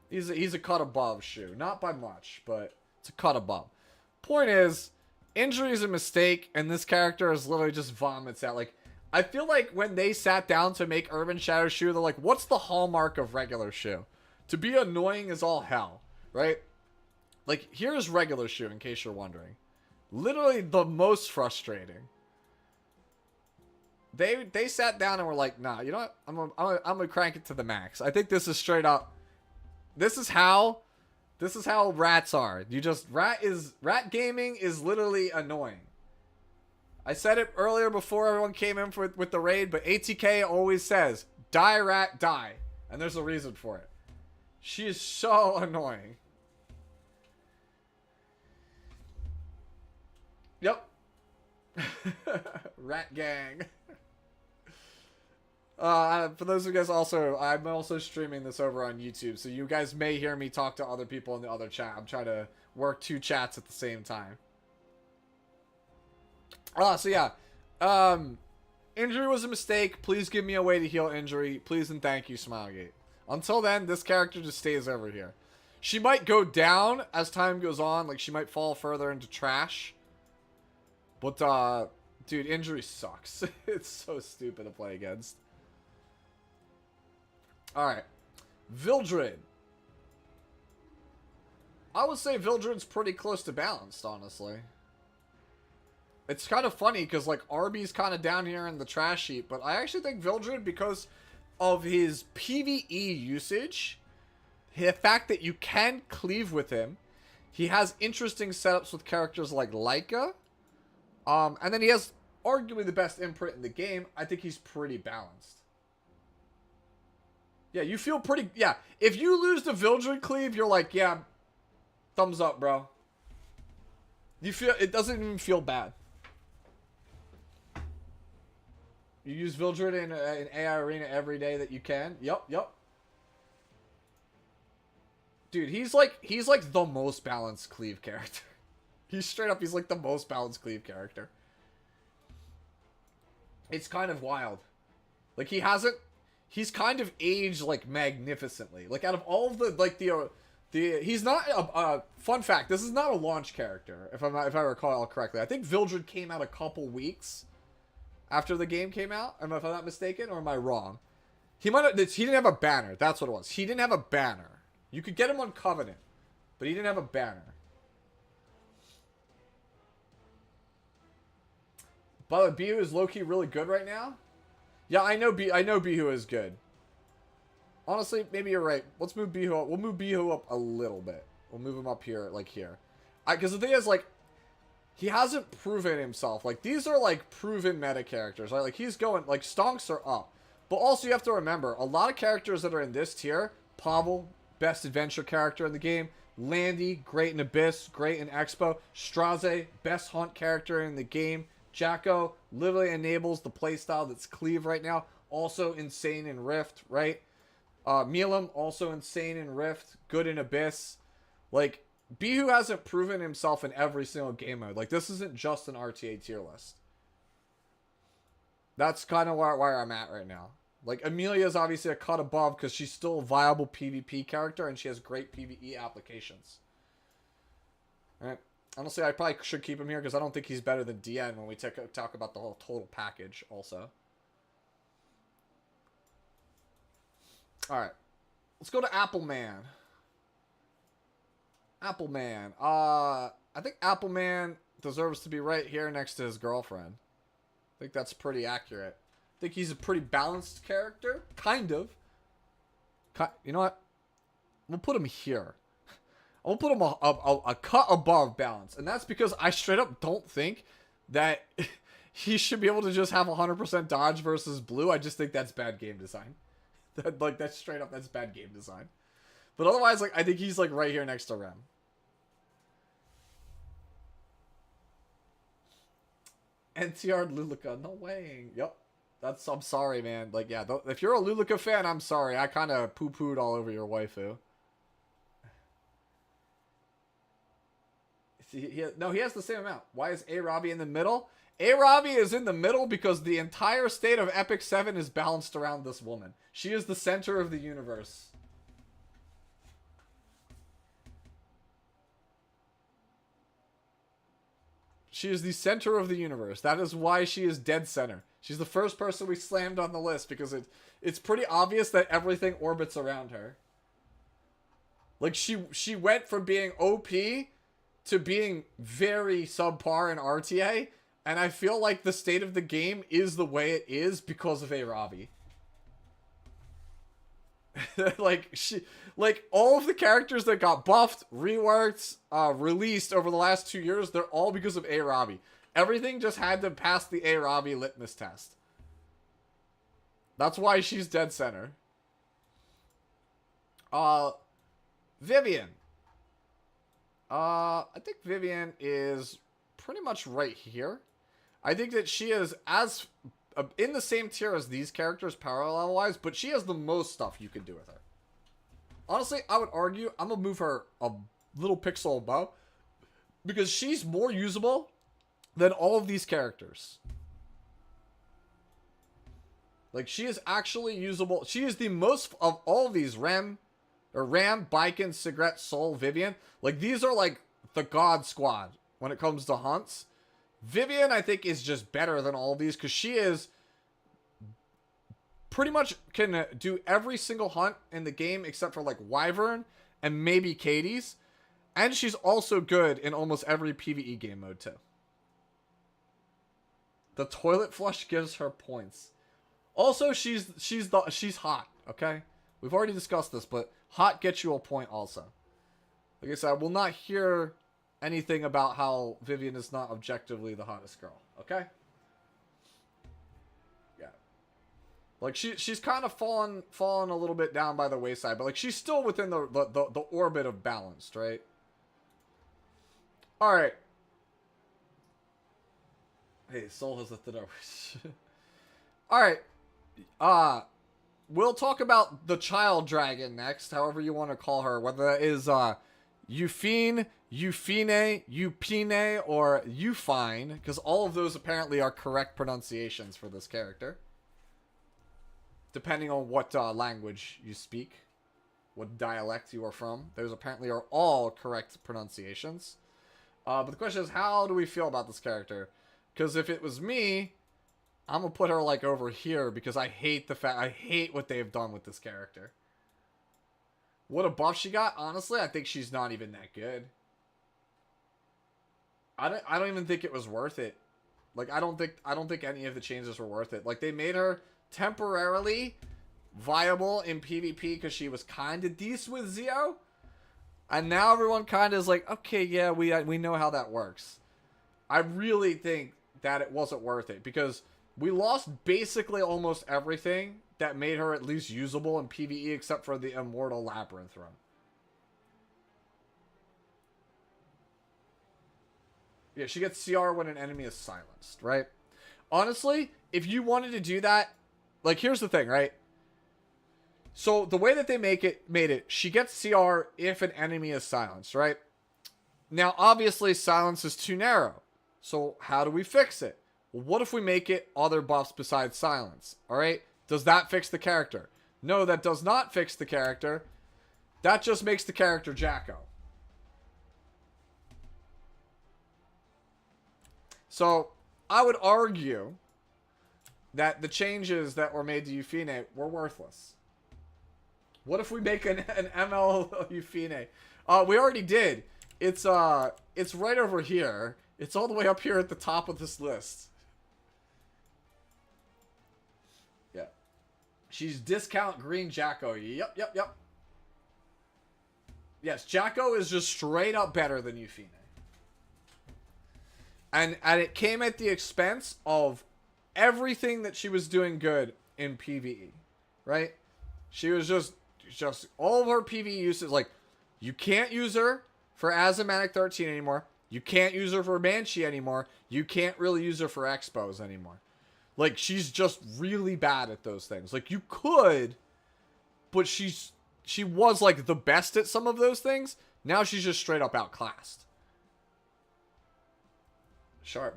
Speaker 1: He's a cut above Shu. Not by much, but it's a cut above. Point is, injury is a mistake, and this character is literally just vomits out. Like, I feel like when they sat down to make Urban Shadow Shu, they're like, what's the hallmark of regular Shu? To be annoying is all hell, right? Like, here's regular Shu, in case you're wondering. Literally the most frustrating. They sat down and were like, nah, you know what? I'm gonna crank it to the max. I think this is straight up. This is how rats are. You just rat gaming is literally annoying. I said it earlier before everyone came in with the raid, but ATK always says, die rat, die. And there's a reason for it. She is so annoying. Yep. Rat gang. For those of you guys also, I'm also streaming this over on YouTube, so you guys may hear me talk to other people in the other chat. I'm trying to work 2 chats at the same time. So yeah. Injury was a mistake. Please give me a way to heal injury. Please and thank you, Smilegate. Until then, this character just stays over here. She might go down as time goes on. Like, she might fall further into trash. But, dude, injury sucks. It's so stupid to play against. Alright. Vildred. I would say Vildred's pretty close to balanced, honestly. It's kind of funny because, like, Arby's kind of down here in the trash heap, but I actually think Vildred, because of his PvE usage, the fact that you can cleave with him, he has interesting setups with characters like Leica, and then he has arguably the best imprint in the game. I think he's pretty balanced. Yeah, you feel pretty... Yeah, if you lose the Vildred cleave, you're like, yeah, thumbs up, bro. You feel... It doesn't even feel bad. You use Vildred in AI Arena every day that you can. Yep. Dude, he's like the most balanced cleave character. He's like the most balanced cleave character. It's kind of wild. Like, he's kind of aged, like, magnificently. Like, out of all of he's not a fun fact, this is not a launch character, if I recall correctly. I think Vildred came out a couple weeks after the game came out, if I'm not mistaken, or am I wrong? He didn't have a banner. That's what it was. He didn't have a banner. You could get him on Covenant, but he didn't have a banner. But Bihu is low-key really good right now. Yeah, I know Bihu is good. Honestly, maybe you're right. Let's move Bihu up. We'll move Bihu up a little bit. We'll move him up here, like here. Because the thing is, like, he hasn't proven himself. Like, these are, like, proven meta characters, right? Like, he's going... Like, stonks are up. But also, you have to remember, a lot of characters that are in this tier... Pavel, best adventure character in the game. Landy, great in Abyss, great in Expo. Straze, best hunt character in the game. Jacko, literally enables the playstyle that's Cleave right now. Also insane in Rift, right? Milam, also insane in Rift. Good in Abyss. Like... Bihu hasn't proven himself in every single game mode. Like, this isn't just an RTA tier list. That's kind of where I'm at right now. Like, Amelia's obviously a cut above because she's still a viable PvP character and she has great PvE applications. Alright. Honestly, I probably should keep him here because I don't think he's better than DN when we talk about the whole total package also. Alright. Let's go to Appleman. Appleman. I think Appleman deserves to be right here next to his girlfriend. I think that's pretty accurate. I think he's a pretty balanced character. Kind of. You know what? We'll put him here. I'll put him a cut above balance. And that's because I straight up don't think that he should be able to just have 100% dodge versus blue. I just think that's bad game design. That's straight up, that's bad game design. But otherwise, like, I think he's, like, right here next to Rem. NTR Luluka, no way. Yep. I'm sorry, man. Like, yeah, if you're a Luluka fan, I'm sorry. I kind of poo-pooed all over your waifu. See, no, he has the same amount. Why is A. Ravi in the middle? A. Ravi is in the middle because the entire state of Epic 7 is balanced around this woman. She is the center of the universe. She is the center of the universe. That is why she is dead center. She's the first person we slammed on the list because it's pretty obvious that everything orbits around her. Like, she went from being OP to being very subpar in RTA, and I feel like the state of the game is the way it is because of A. Ravi. Like all of the characters that got buffed, reworked, released over the last 2 years, they're all because of A. Ravi. Everything just had to pass the A. Ravi litmus test. That's why she's dead center. Vivian. I think Vivian is pretty much right here. I think that she is as in the same tier as these characters power level wise, but she has the most stuff you can do with her. Honestly, I would argue I'm gonna move her a little pixel above because she's more usable than all of these characters. Like, she is actually usable. She is the most of all of these. Ram, Biken, Cigarette, Soul, Vivian. Like, these are like the God Squad when it comes to hunts. Vivian, I think, is just better than all of these because she is pretty much can do every single hunt in the game except for like Wyvern and maybe Katie's. And she's also good in almost every PvE game mode too. The toilet flush gives her points. Also, she's hot, okay? We've already discussed this, but hot gets you a point also. Like I said, I will not hear anything about how Vivian is not objectively the hottest girl, okay? Yeah. Like, she's kind of fallen a little bit down by the wayside, but like she's still within the orbit of balanced, right? Alright. Hey, Soul has lifted over. Alright. We'll talk about the child dragon next, however you want to call her. Whether that is, Euphine, Eupine, or Euphine. Because all of those apparently are correct pronunciations for this character. Depending on what, language you speak. What dialect you are from. Those apparently are all correct pronunciations. But the question is, how do we feel about this character? Because if it was me, I'm gonna put her like over here because I hate what they've done with this character. What a buff she got. Honestly, I think she's not even that good. I don't even think it was worth it. Like, I don't think any of the changes were worth it. Like, they made her temporarily viable in PvP because she was kind of decent with Zio. And now everyone kind of is like, okay, yeah, we know how that works. I really think that it wasn't worth it because we lost basically almost everything that made her at least usable in PvE except for the Immortal Labyrinth run. Yeah, she gets CR when an enemy is silenced, right? Honestly, if you wanted to do that, like, here's the thing, right? So the way that they made it, she gets CR if an enemy is silenced, right? Now, obviously, silence is too narrow. So how do we fix it? Well, what if we make it other buffs besides silence? All right? Does that fix the character? No, that does not fix the character. That just makes the character Jacko. So I would argue that the changes that were made to Euphine were worthless. What if we make an ML Euphine? We already did. It's right over here. It's all the way up here at the top of this list. Yeah. She's discount green Jacko. Yep. Yes, Jacko is just straight up better than Euphine. And it came at the expense of everything that she was doing good in PvE. Right? She was just all of her PvE uses, like, you can't use her for Asthmatic 13 anymore. You can't use her for Banshee anymore. You can't really use her for Expos anymore. Like, she's just really bad at those things. Like, you could, but she was, like, the best at some of those things. Now she's just straight up outclassed.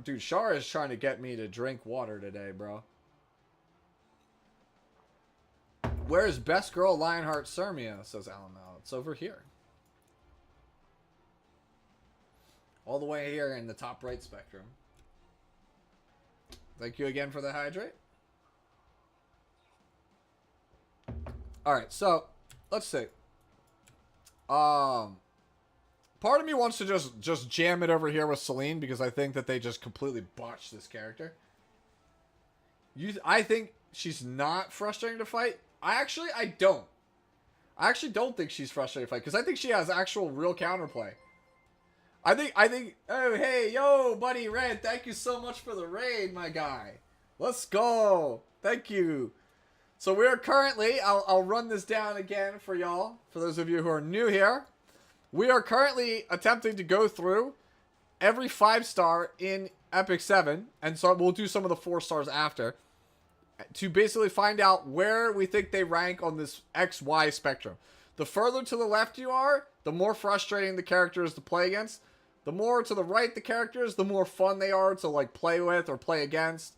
Speaker 1: Dude, Shar is trying to get me to drink water today, bro. Where's best girl Lionheart Sermia, says Alamel. It's over here. All the way here in the top right spectrum. Thank you again for the hydrate. Alright, so let's see. Part of me wants to just jam it over here with Celine because I think that they just completely botched this character. I think she's not frustrating to fight. I don't. I actually don't think she's frustrating to fight because I think she has actual real counterplay. I think, oh, hey, yo, buddy, Red, thank you so much for the raid, my guy. Let's go. Thank you. So we're currently, I'll run this down again for y'all, for those of you who are new here. We are currently attempting to go through every 5-star in Epic 7, and so we'll do some of the 4 stars after, to basically find out where we think they rank on this XY spectrum. The further to the left you are, the more frustrating the character is to play against. The more to the right the characters, the more fun they are to like play with or play against.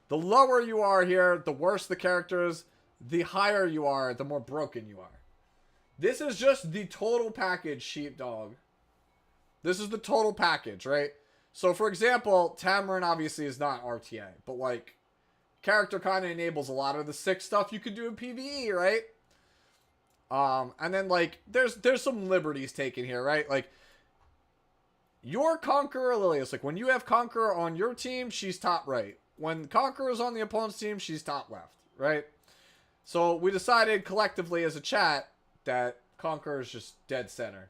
Speaker 1: The lower you are here, the worse the characters. The higher you are, the more broken you are. This is just the total package, sheepdog. This is the total package, right? So, for example, Tamarin obviously is not RTA, but like, character kind of enables a lot of the sick stuff you can do in PvE, right? And then like, there's some liberties taken here, right? Like, your Conqueror Lilius, like when you have Conqueror on your team, she's top right. When Conqueror is on the opponent's team, she's top left, right? So we decided collectively as a chat that Conqueror is just dead center.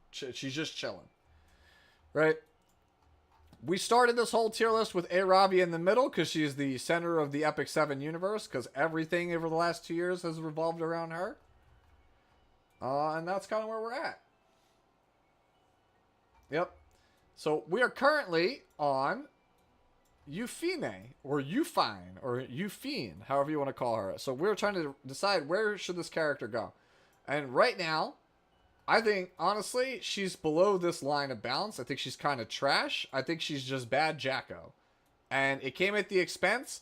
Speaker 1: She's just chilling, right? We started this whole tier list with Ravi in the middle because she's the center of the Epic 7 universe because everything over the last 2 years has revolved around her. And that's kind of where we're at. Yep. So we are currently on Euphine, or Euphine, or Euphine, however you want to call her. So we're trying to decide where should this character go. And right now, I think, honestly, she's below this line of balance. I think she's kind of trash. I think she's just bad Jacko. And it came at the expense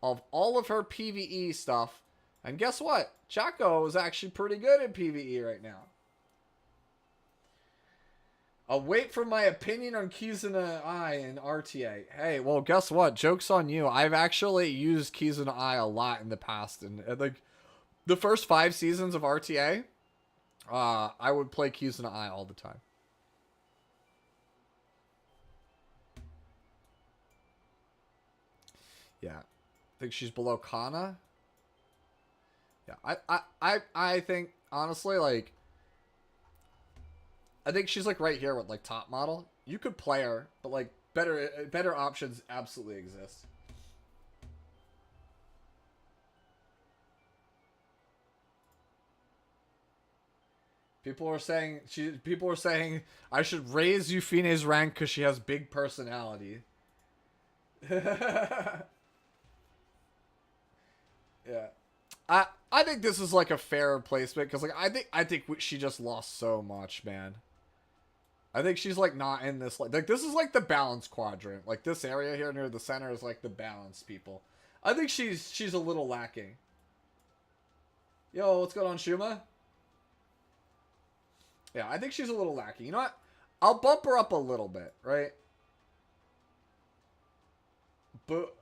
Speaker 1: of all of her PvE stuff. And guess what? Jacko is actually pretty good at PvE right now. I'll wait for my opinion on Kizuna Eye and RTA. Hey, well, guess what? Joke's on you. I've actually used Kizuna Eye a lot in the past. And like, the first 5 seasons of RTA, I would play Kizuna Eye all the time. Yeah. I think she's below Kana. Yeah. I think, honestly, like, I think she's like right here with like top model. You could play her, but like better options absolutely exist. People are saying I should raise Eufine's rank because she has big personality. Yeah. I think this is like a fair placement because like I think she just lost so much, man. I think she's like not in this like this is like the balance quadrant. Like this area here near the center is like the balance people. I think she's a little lacking. Yo, what's going on, Shuma? Yeah, I think she's a little lacking. You know what? I'll bump her up a little bit, right? But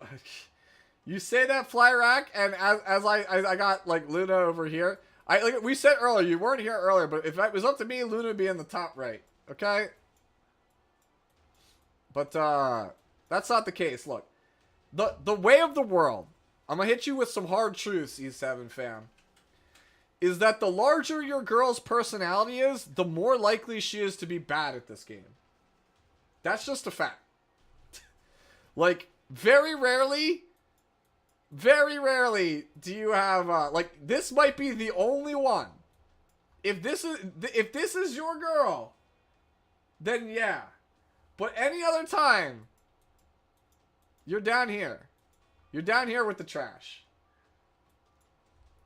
Speaker 1: you say that, Fly Rack, and as I got like Luna over here. Like we said earlier, you weren't here earlier, but if it was up to me, Luna would be in the top right. Okay? But that's not the case. Look. The way of the world. I'm gonna hit you with some hard truths, E7 fam. Is that the larger your girl's personality is, the more likely she is to be bad at this game. That's just a fact. Like, very rarely do you have, like, this might be the only one. If this is your girl, then yeah. But any other time, you're down here. You're down here with the trash.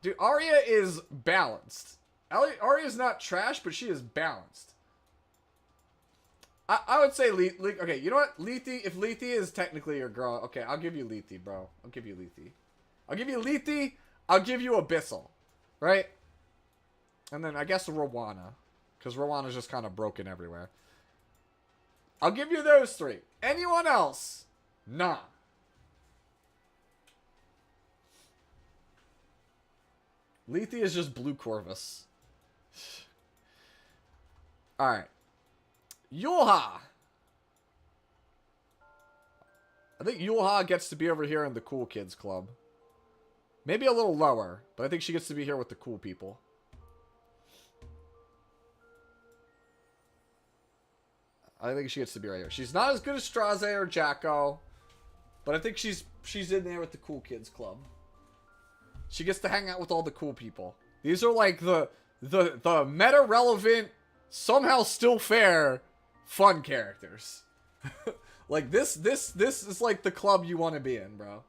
Speaker 1: Dude, Arya is balanced. Arya's not trash, but she is balanced. I would say okay, you know what? Lethe, if Lethe is technically your girl, okay, I'll give you Lethe, bro. I'll give you Lethe. I'll give you Lethe. I'll give you Abyssal. Right? And then I guess Rowana. Because Rowana's just kind of broken everywhere. I'll give you those 3. Anyone else? Nah. Lethe is just Blue Corvus. Alright. Yulha. I think Yulha gets to be over here in the cool kids club. Maybe a little lower, but I think she gets to be here with the cool people. I think she gets to be right here. She's not as good as Straze or Jacko, but I think she's in there with the cool kids club. She gets to hang out with all the cool people. These are like the meta relevant, somehow still fair, fun characters. Like this is like the club you want to be in, bro.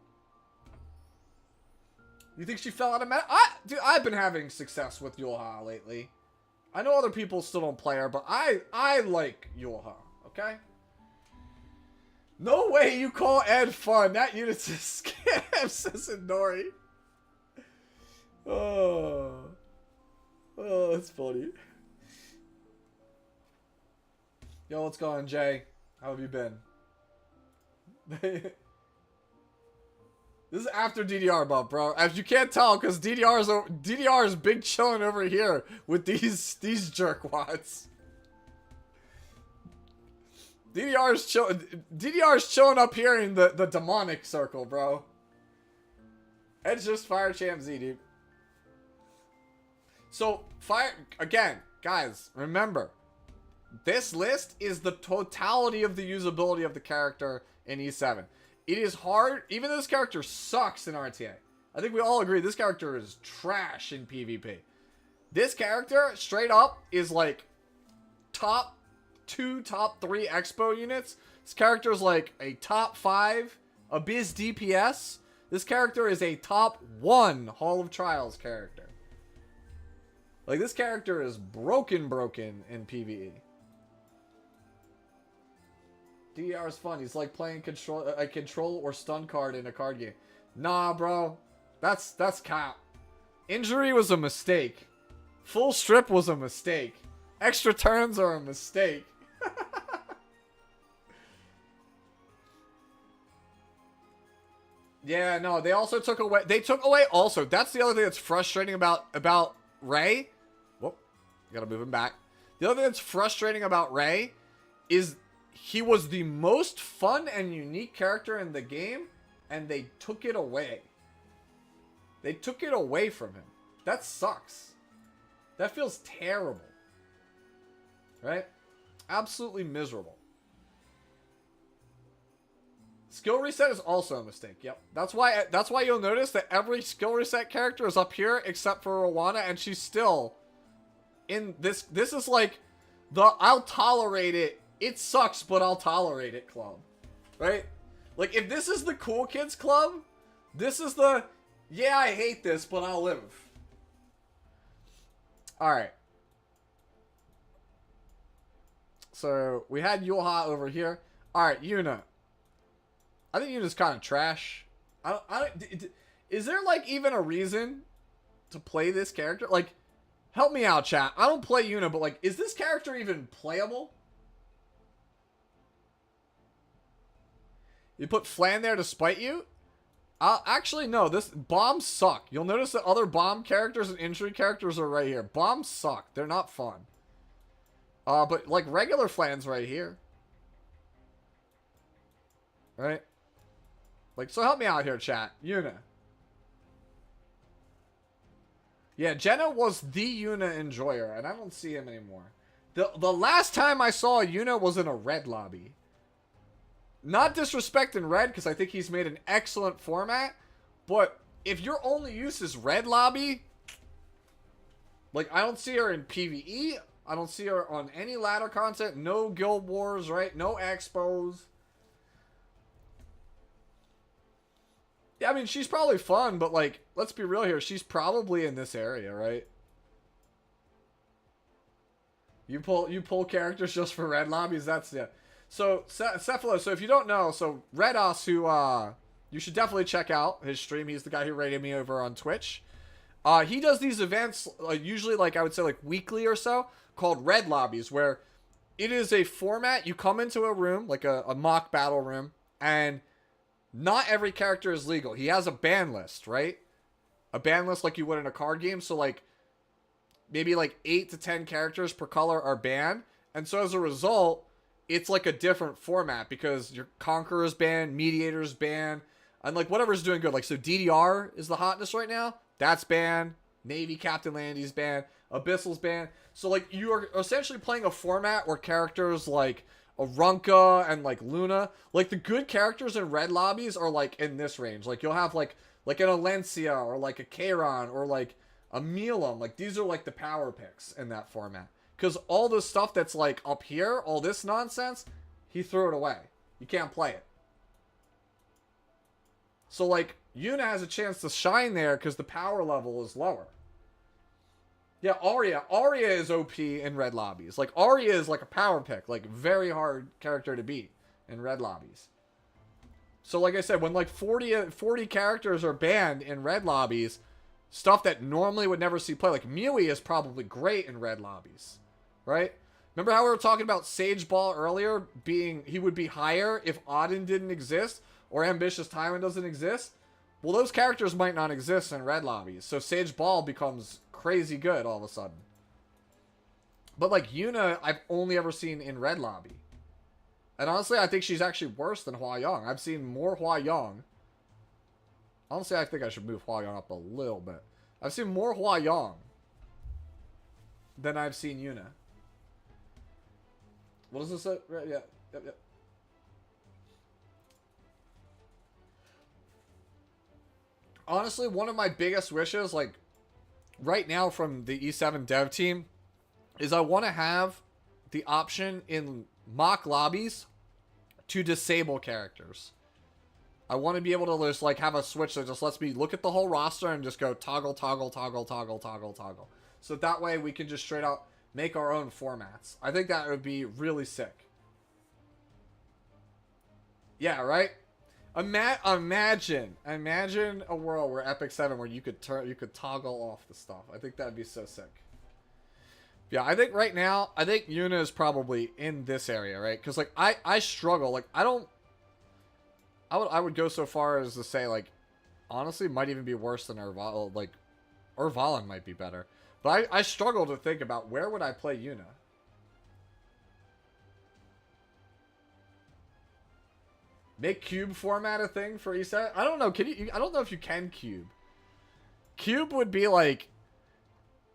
Speaker 1: You think she fell out of meta? Dude, I've been having success with Yulha lately. I know other people still don't play her, but I like Yulha, okay? No way you call Ed fun. That unit's a scam, says Nori. Oh. Oh, that's funny. Yo, what's going on, Jay? How have you been? This is after DDR buff, bro. As you can't tell, because DDR is big chilling over here with these jerkwads. DDR is chilling up here in the demonic circle, bro. It's just Fire Champ Z, dude. So, again, guys, remember, this list is the totality of the usability of the character in E7. It is hard, even though this character sucks in RTA. I think we all agree this character is trash in PvP. This character, straight up, is like top 2, top 3 Expo units. This character is like a top 5 Abyss DPS. This character is a top 1 Hall of Trials character. Like, this character is broken in PvE. DDR is fun. He's like playing a control or stun card in a card game. Nah, bro. That's cap. Injury was a mistake. Full strip was a mistake. Extra turns are a mistake. Yeah, no, they also took away... They took away also... That's the other thing that's frustrating about Ray. Whoop. Gotta move him back. The other thing that's frustrating about Ray is... He was the most fun and unique character in the game, and they took it away. They took it away from him. That sucks. That feels terrible. Right? Absolutely miserable. Skill reset is also a mistake. Yep. That's why you'll notice that every skill reset character is up here except for Rowana, and she's still in this. This is like the I'll tolerate it. It sucks, but I'll tolerate it club. Right? Like, if this is the cool kids club, this is the, yeah, I hate this, but I'll live. Alright. So, we had Yulha over here. Alright, Yuna. I think Yuna's kind of trash. Is there, like, even a reason to play this character? Like, help me out, chat. I don't play Yuna, but, like, is this character even playable? You put Flan there to spite you? Actually, no. This bombs suck. You'll notice that other bomb characters and injury characters are right here. Bombs suck. They're not fun. But, like, regular Flan's right here. Right? Like, so help me out here, chat. Yuna. Yeah, Jenna was the Yuna enjoyer, and I don't see him anymore. The last time I saw Yuna was in a red lobby. Not disrespecting Red, because I think he's made an excellent format. But if your only use is Red Lobby, like, I don't see her in PvE. I don't see her on any ladder content. No Guild Wars, right? No Expos. Yeah, I mean, she's probably fun, but, like, let's be real here. She's probably in this area, right? You pull characters just for Red Lobbies? That's, yeah. So, Cephalo, so if you don't know, so Redos, who, you should definitely check out his stream. He's the guy who rated me over on Twitch. He does these events, usually, like, I would say, like, weekly or so, called Red Lobbies, where it is a format. You come into a room, like a mock battle room, and not every character is legal. He has a ban list, right? A ban list like you would in a card game. So, like, maybe, like, 8 to 10 characters per color are banned. And so, as a result, it's like a different format because your Conqueror's banned, Mediator's banned, and like whatever's doing good. Like, so DDR is the hotness right now. That's banned. Navy Captain Landy's banned. Abyssal's banned. So, like, you are essentially playing a format where characters like Arunca and like Luna, like the good characters in red lobbies are like in this range. Like, you'll have like an Alencia or like a Kairon or like a Milam. Like, these are like the power picks in that format. Because all the stuff that's, like, up here, all this nonsense, he threw it away. You can't play it. So, like, Yuna has a chance to shine there because the power level is lower. Yeah, Arya. Arya is OP in red lobbies. Like, Arya is, like, a power pick. Like, very hard character to beat in red lobbies. So like I said, when like 40 characters are banned in red lobbies, stuff that normally would never see play, like Mewy is probably great in red lobbies, right? Remember how we were talking about Sage Ball earlier he would be higher if Auden didn't exist or Ambitious Tyrant doesn't exist? Well, those characters might not exist in red lobbies, so Sage Ball becomes crazy good all of a sudden. But like Yuna, I've only ever seen in red lobby. And honestly, I think she's actually worse than Hua Yong. I've seen more Hua Yong. Honestly, I think I should move Hua Yong up a little bit. I've seen more Hua Yong than I've seen Yuna. What does this say? Right, yeah. Yep. Honestly, one of my biggest wishes, like, right now from the E7 dev team, is I want to have the option in mock lobbies to disable characters. I want to be able to just like have a switch that just lets me look at the whole roster and just go toggle, toggle, toggle, toggle, toggle, toggle. So that way we can just straight out make our own formats. I think that would be really sick. Yeah, right? Imagine a world where Epic 7 where you could toggle off the stuff. I think that'd be so sick. Yeah, I think right now, I think Yuna is probably in this area, right? Because, like, I struggle. Like, I would go so far as to say, like, honestly, might even be worse than Urvala. Like, Urvala might be better. But I struggle to think about where would I play Yuna. Make cube format a thing for ESET? I don't know. Can you? I don't know if you can cube. Cube would be like...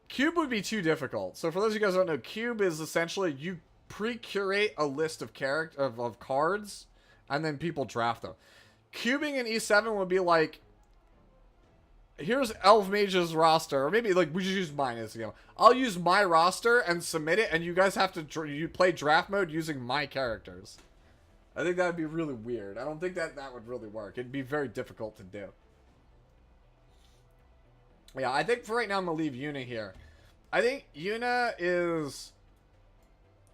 Speaker 1: Cube would be too difficult. So for those of you guys who don't know, cube is essentially you pre-curate a list of of cards, and then people draft them. Cubing in E7 would be like, here's Elf Mage's roster, or maybe like we just use mine as example. I'll use my roster and submit it, and you guys have to you play draft mode using my characters. I think that would be really weird. I don't think that would really work. It'd be very difficult to do. Yeah, I think for right now I'm going to leave Yuna here. I think Yuna is...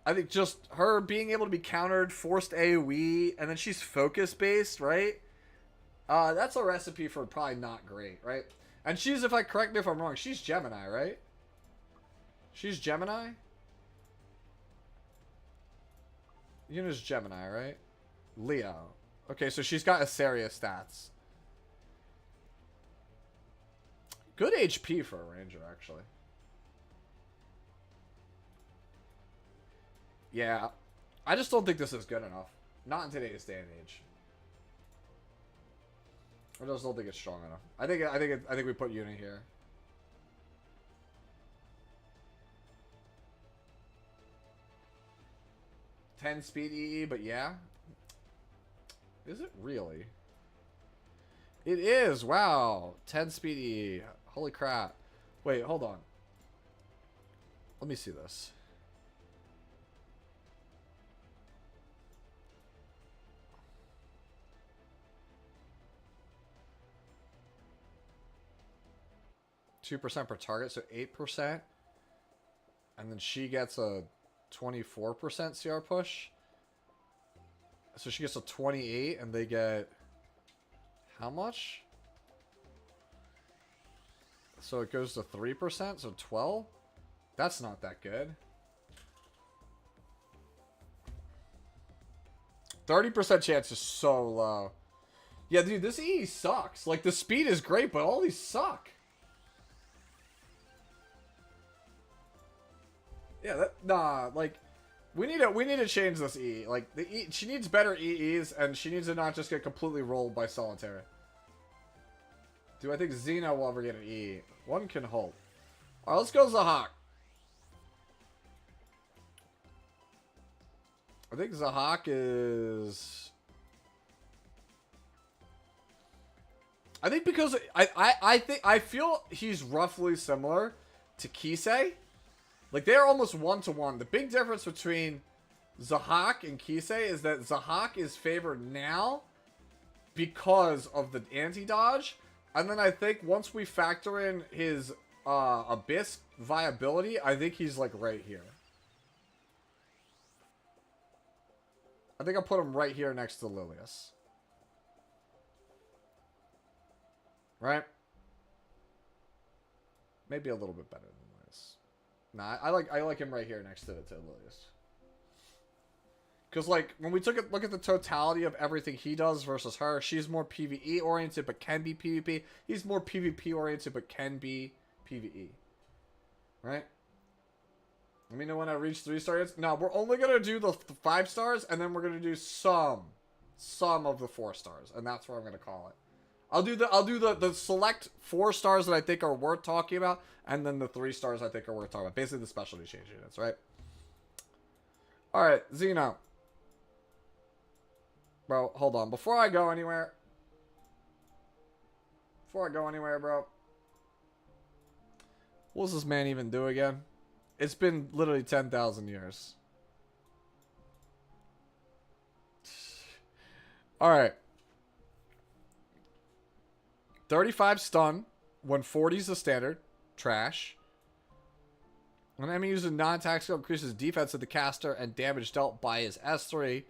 Speaker 1: I think just her being able to be countered, forced AoE, and then she's focus-based, right? That's a recipe for probably not great, right? And she's, if I correct me if I'm wrong, she's Gemini, right? She's Gemini? Yuna's Gemini, right? Leo. Okay, so she's got Asaria stats. Good HP for a ranger, actually. Yeah. I just don't think this is good enough. Not in today's day and age. I just don't think it's strong enough. I think we put Yuna here. $10 speed EE, but yeah. Is it really? It is. Wow. 10 speed EE. Holy crap. Wait, hold on. Let me see this. %per target, so 8%. And then she gets a 24% CR push. So she gets a 28 and they get how much? So it goes to 3%, so 12? That's not that good. 30% chance is so low. Yeah, dude, this EE sucks. Like, the speed is great, but all these suck. Yeah, nah, like, we need to change this E. Like, she needs better EEs, and she needs to not just get completely rolled by Solitaire. Do I think Xena will ever get an E? One can hope. Alright, let's go Zahak. I think Zahak is... I think because I feel he's roughly similar to Kisei. Like, they're almost one-to-one. The big difference between Zahak and Kisei is that Zahak is favored now because of the anti-dodge. And then I think once we factor in his Abyss viability, I think he's, like, right here. I think I'll put him right here next to Lilius. Right? Maybe a little bit better than Liz. Nah, I like him right here next to Lilius. Because, like, when we look at the totality of everything he does versus her, she's more PvE oriented but can be PvP. He's more PvP oriented but can be PvE. Right? Let me know when I reach 3 stars. No, we're only going to do the 5 stars, and then we're going to do some of the 4 stars. And that's what I'm going to call it. I'll do the select 4 stars that I think are worth talking about, and then the 3 stars I think are worth talking about. Basically the specialty change units, right? Alright, Xeno. Bro, hold on. Before I go anywhere, bro. What does this man even do again? It's been literally 10,000 years. Alright. 35 stun when 40 is the standard. Trash. When enemy uses a non-attack skill, increases defense of the caster and damage dealt by his S3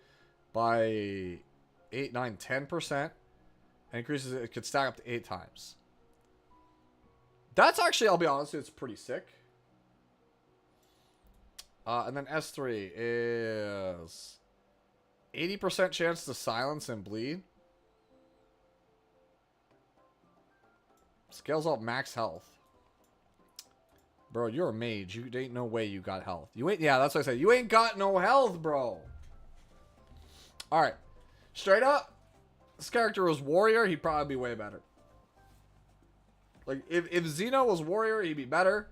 Speaker 1: by 8, 9, 10%. And increases it could stack up to 8 times. That's actually, I'll be honest, it's pretty sick. And then S3 is 80% chance to silence and bleed. Scales up max health. Bro, you're a mage. You ain't no way you got health. You ain't, yeah, that's what I said. You ain't got no health, bro. Alright. Straight up, this character was warrior, he'd probably be way better. Like, if Xeno was warrior, he'd be better.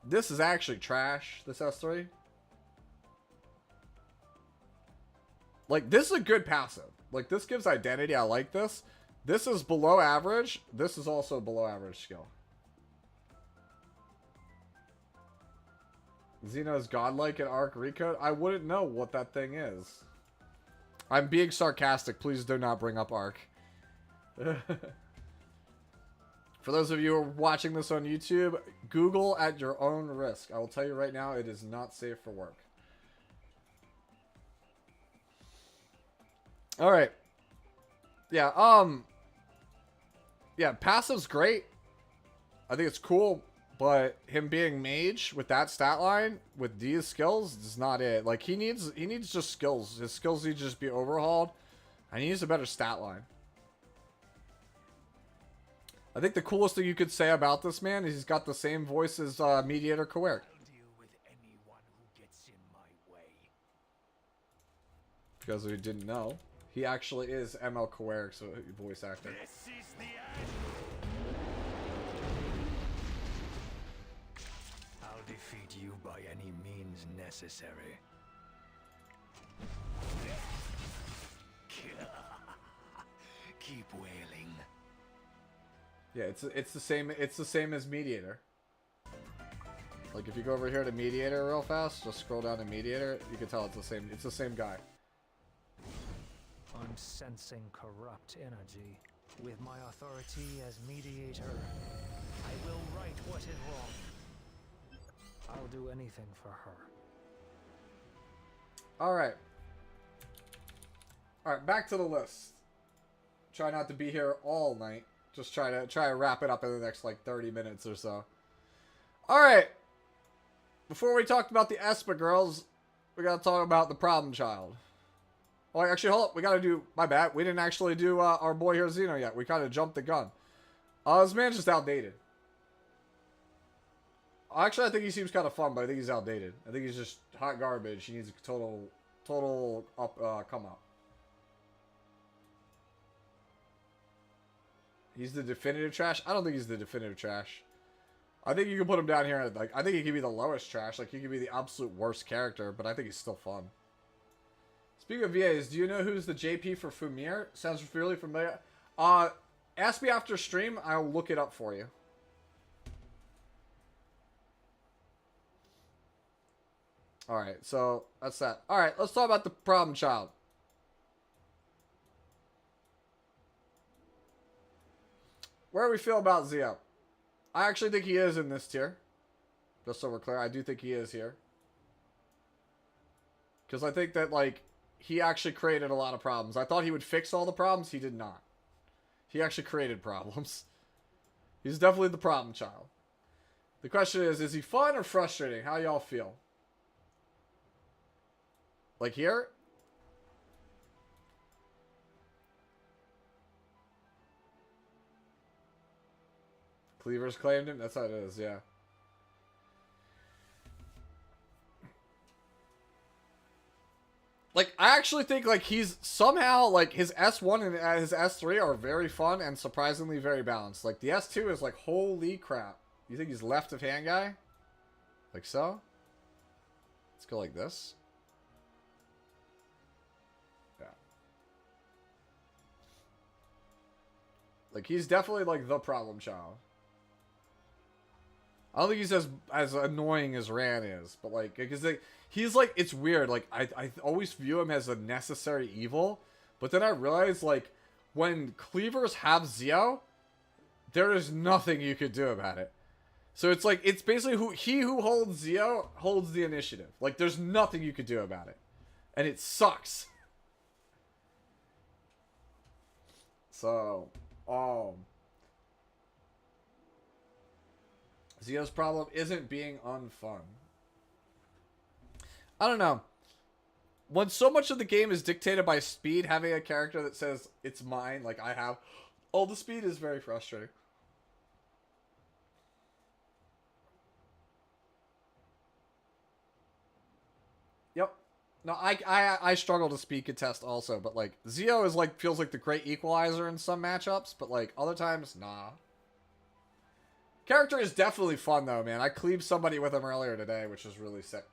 Speaker 1: This is actually trash, this S3. Like, this is a good passive. Like, this gives identity. I like this. This is below average. This is also below average skill. Xeno's godlike and arc recode. I wouldn't know what that thing is. I'm being sarcastic. Please do not bring up arc. For those of you who are watching this on YouTube, Google at your own risk. I will tell you right now, it is not safe for work. Alright. Yeah, yeah, passive's great. I think it's cool, but him being mage with that stat line, with these skills, is not it. Like, he needs just skills. His skills need to just be overhauled, and he needs a better stat line. I think the coolest thing you could say about this man is he's got the same voice as Mediator Coerc. Because we didn't know, he actually is ML Coerc's voice actor.
Speaker 2: I'll defeat you by any means necessary. Keep wailing.
Speaker 1: Yeah, it's the same as Mediator. Like, if you go over here to Mediator real fast, just scroll down to Mediator, you can tell it's the same guy.
Speaker 5: I'm sensing corrupt energy. With my authority as mediator, I will right what is wrong. I'll do anything for her.
Speaker 1: Alright. Alright, back to the list. Try not to be here all night. Just try to wrap it up in the next, like, 30 minutes or so. Alright. Before we talked about the Espa girls, we gotta talk about the problem child. Oh, actually, hold up. We gotta do... My bad. We didn't actually do our boy here, Xeno, yet. We kind of jumped the gun. This man's just outdated. Actually, I think he seems kind of fun, but I think he's outdated. I think he's just hot garbage. He needs a total come up. He's the definitive trash? I don't think he's the definitive trash. I think you can put him down here. Like, I think he could be the lowest trash. Like, he could be the absolute worst character, but I think he's still fun. Speaking of VAs, do you know who's the JP for Fumir? Sounds really familiar. Ask me after stream. I'll look it up for you. Alright, so that's that. Alright, let's talk about the problem child. Where do we feel about Zio? I actually think he is in this tier. Just so we're clear, I do think he is here. Because I think that, like, he actually created a lot of problems. I thought he would fix all the problems. He did not. He actually created problems. He's definitely the problem child. The question is he fun or frustrating? How y'all feel? Like here? Cleaver's claimed him? That's how it is, yeah. Like, I actually think, like, he's somehow, like, his S1 and his S3 are very fun and surprisingly very balanced. Like, the S2 is like, holy crap. You think he's left of hand guy? Like so? Let's go like this. Yeah. Like, he's definitely, like, the problem child. I don't think he's as annoying as Ran is, but, like, because he's, like, it's weird. Like, I always view him as a necessary evil, but then I realize, like, when cleavers have Zio, there is nothing you could do about it. So it's like, it's basically he who holds Zio holds the initiative. Like, there's nothing you could do about it. And it sucks. So, Zio's problem isn't being unfun. I don't know. When so much of the game is dictated by speed, having a character that says, it's mine, like I have all the speed, is very frustrating. Yep. No, I struggle to speed contest also, but like Zio is like feels like the great equalizer in some matchups, but like other times, nah. Character is definitely fun though, man. I cleaved somebody with him earlier today, which was really sick.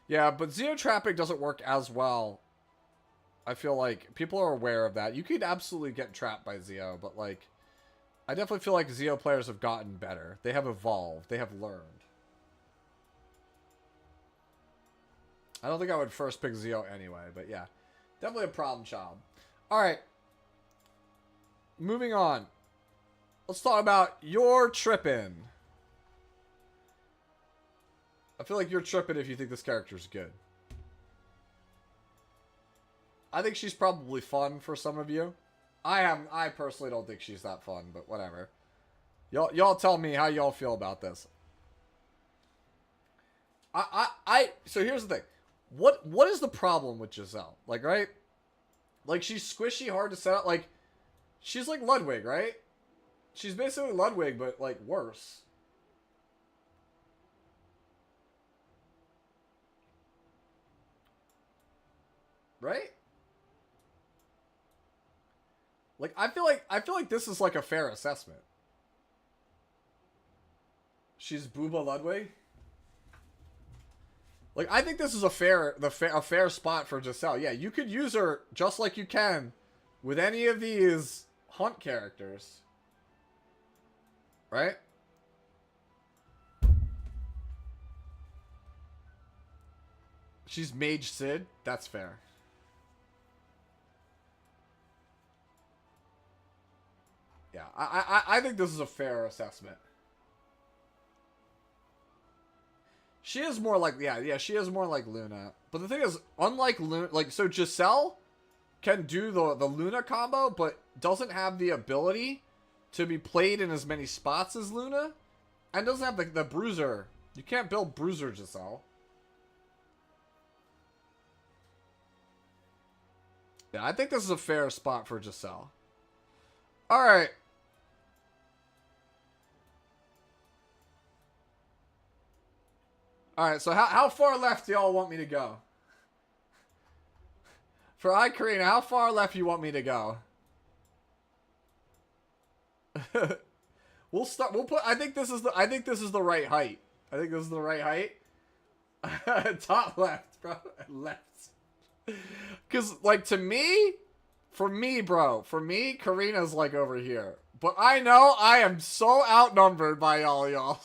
Speaker 1: Yeah, but Zio trapping doesn't work as well. I feel like people are aware of that. You could absolutely get trapped by Zio, but like I definitely feel like Zio players have gotten better. They have evolved. They have learned. I don't think I would first pick Zio anyway, but yeah. Definitely a problem child. Alright. Moving on. Let's talk about You're Trippin'. I feel like you're tripping if you think this character's good. I think she's probably fun for some of you. I personally don't think she's that fun, but whatever. Y'all tell me how y'all feel about this. So here's the thing. What is the problem with Giselle? Like, right? Like, she's squishy, hard to set up. Like, she's like Ludwig, right? She's basically Ludwig, but, like, worse. Right? Like, I feel like this is like a fair assessment. She's Booba Ludwig. Like, I think this is a fair spot for Giselle. Yeah, you could use her just like you can with any of these hunt characters. Right? She's Mage Sid. That's fair. Yeah, I think this is a fair assessment. She is more like, yeah, she is more like Luna. But the thing is, unlike Luna, like, so Giselle can do the Luna combo, but doesn't have the ability to be played in as many spots as Luna. And doesn't have the Bruiser. You can't build Bruiser Giselle. Yeah, I think this is a fair spot for Giselle. Alright. Alright, so how far left do y'all want me to go? For Karina, how far left you want me to go? We'll put I think this is the right height. I think this is the right height. Top left, bro. Left. Cause like for me, Karina's like over here. But I know I am so outnumbered by y'all.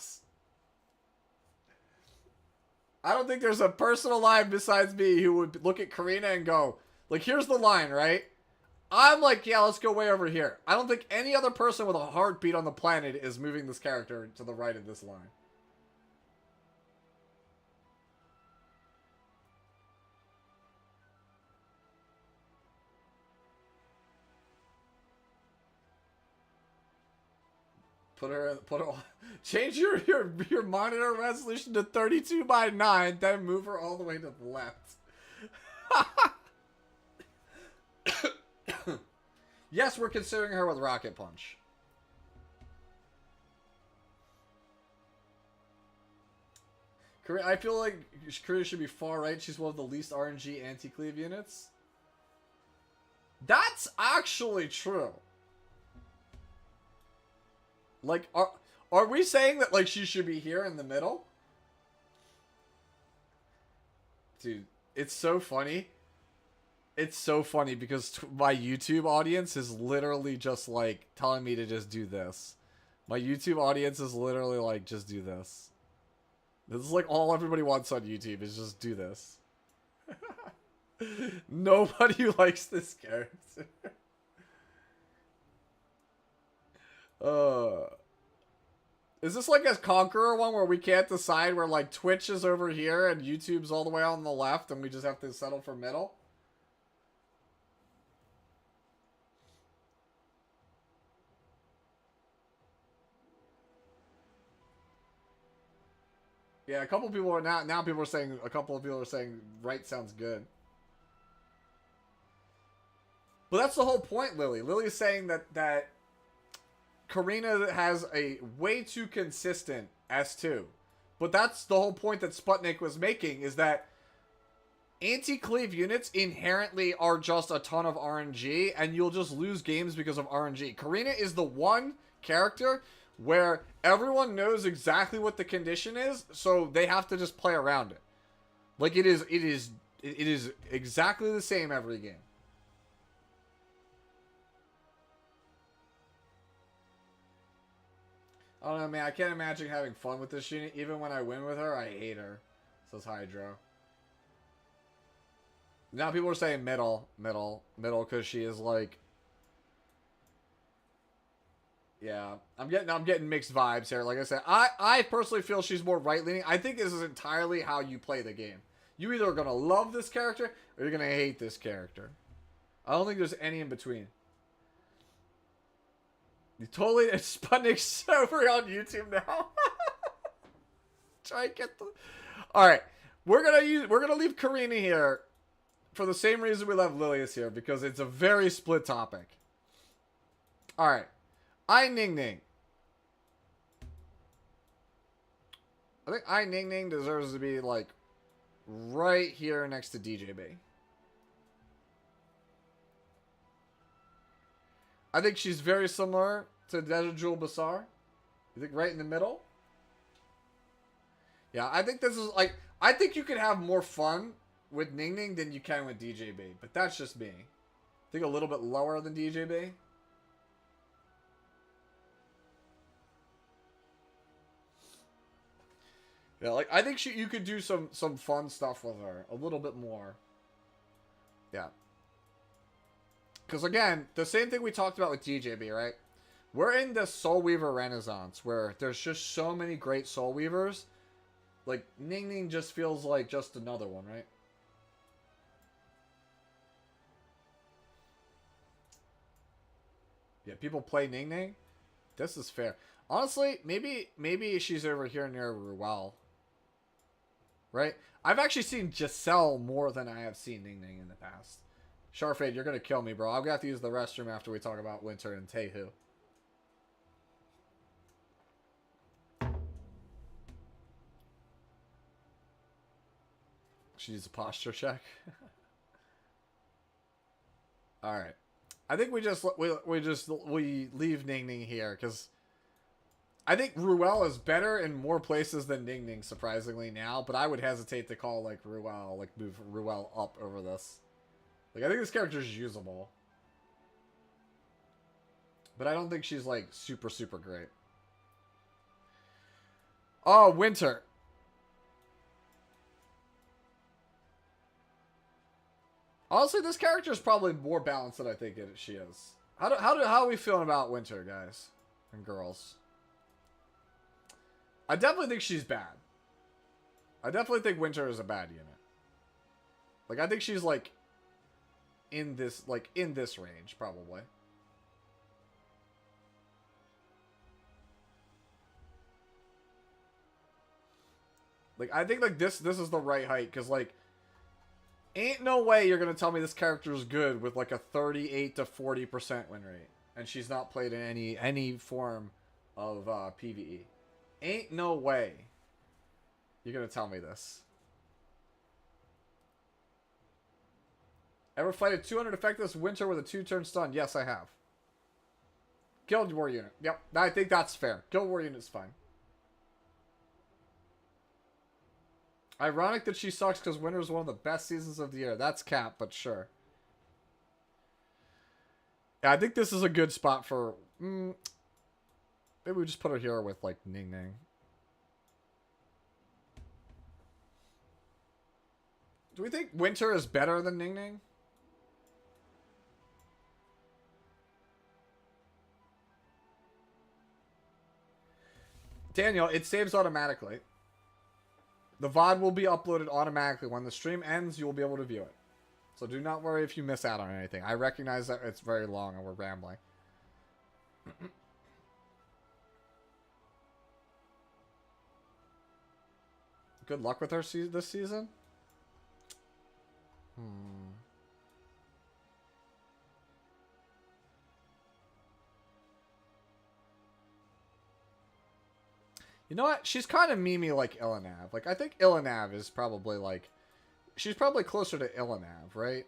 Speaker 1: I don't think there's a person alive besides me who would look at Karina and go, like, here's the line, right? I'm like, yeah, let's go way over here. I don't think any other person with a heartbeat on the planet is moving this character to the right of this line. Put her change your monitor resolution to 32 by 9, then move her all the way to the left. Yes, we're considering her with Rocket Punch. I feel like Korea should be far right. She's one of the least RNG anti-cleave units. That's actually true. Like, are we saying that, like, she should be here in the middle? Dude, it's so funny. It's so funny because my YouTube audience is literally just, like, telling me to just do this. My YouTube audience is literally like, just do this. This is, like, all everybody wants on YouTube is just do this. Nobody likes this character. Is this like a Conqueror one where we can't decide where, like, Twitch is over here and YouTube's all the way on the left and we just have to settle for middle? Yeah, a couple people are now people are saying, a couple of people are saying right sounds good. But that's the whole point, Lily. Lily is saying that Karina has a way too consistent S2. But that's the whole point that Sputnik was making, is that anti-cleave units inherently are just a ton of RNG, and you'll just lose games because of RNG. Karina is the one character where everyone knows exactly what the condition is, so they have to just play around it. Like, it is exactly the same every game. I don't know, man. I can't imagine having fun with this unit. Even when I win with her, I hate her. Says Hydro. Now people are saying middle, because she is like... Yeah, I'm getting mixed vibes here. Like I said, I personally feel she's more right-leaning. I think this is entirely how you play the game. You either are going to love this character, or you're going to hate this character. I don't think there's any in between. You totally... Sputnik's over on YouTube now. Try and get the... Alright. We're gonna leave Karina here for the same reason we left Lilius here, because it's a very split topic. Alright. I Ning Ning. I think I Ning Ning deserves to be, like, right here next to DJB. I think she's very similar to Desert Jewel Bazaar. You think right in the middle? Yeah, I think this is, like, I think you could have more fun with Ning Ning than you can with DJB. But that's just me. I think a little bit lower than DJB. Yeah, like, I think you could do some fun stuff with her. A little bit more. Yeah. Because, again, the same thing we talked about with DJB, right? We're in the Soul Weaver renaissance where there's just so many great Soul Weavers. Like, Ning Ning just feels like just another one, right? Yeah, people play Ning Ning. This is fair. Honestly, maybe she's over here near Ruel. Right? I've actually seen Giselle more than I have seen Ning Ning in the past. Sharfade, you're going to kill me, bro. I'll have to use the restroom after we talk about Winter and Tehu. She needs a posture check. Alright. I think we leave Ning Ning here, because I think Ruel is better in more places than Ning Ning, surprisingly, now. But I would hesitate to call, like, Ruel, like, move Ruel up over this. Like, I think this character is usable. But I don't think she's, like, super, super great. Oh, Winter. Honestly, this character is probably more balanced than I think she is. How are we feeling about Winter, guys and girls? I definitely think she's bad. I definitely think Winter is a bad unit. Like, I think she's, like, in this range, probably. Like, I think, like, this is the right height, because, like, ain't no way you're gonna tell me this character is good with, like, a 38 to 40% win rate. And she's not played in any form of PvE. Ain't no way you're gonna tell me this. Ever fight a 200 effectiveness winter with a 2-turn stun? Yes, I have. Guild War unit. Yep, I think that's fair. Guild War unit's fine. Ironic that she sucks because winter is one of the best seasons of the year. That's cap, but sure. Yeah, I think this is a good spot for... maybe we just put her here with, like, Ning Ning. Do we think winter is better than Ning Ning? Daniel, it saves automatically. The VOD will be uploaded automatically. When the stream ends, you will be able to view it. So do not worry if you miss out on anything. I recognize that it's very long and we're rambling. Good luck with her this season. You know what? She's kind of memey like Illinav. Like, I think Illinav is probably, like... She's probably closer to Illinav, right?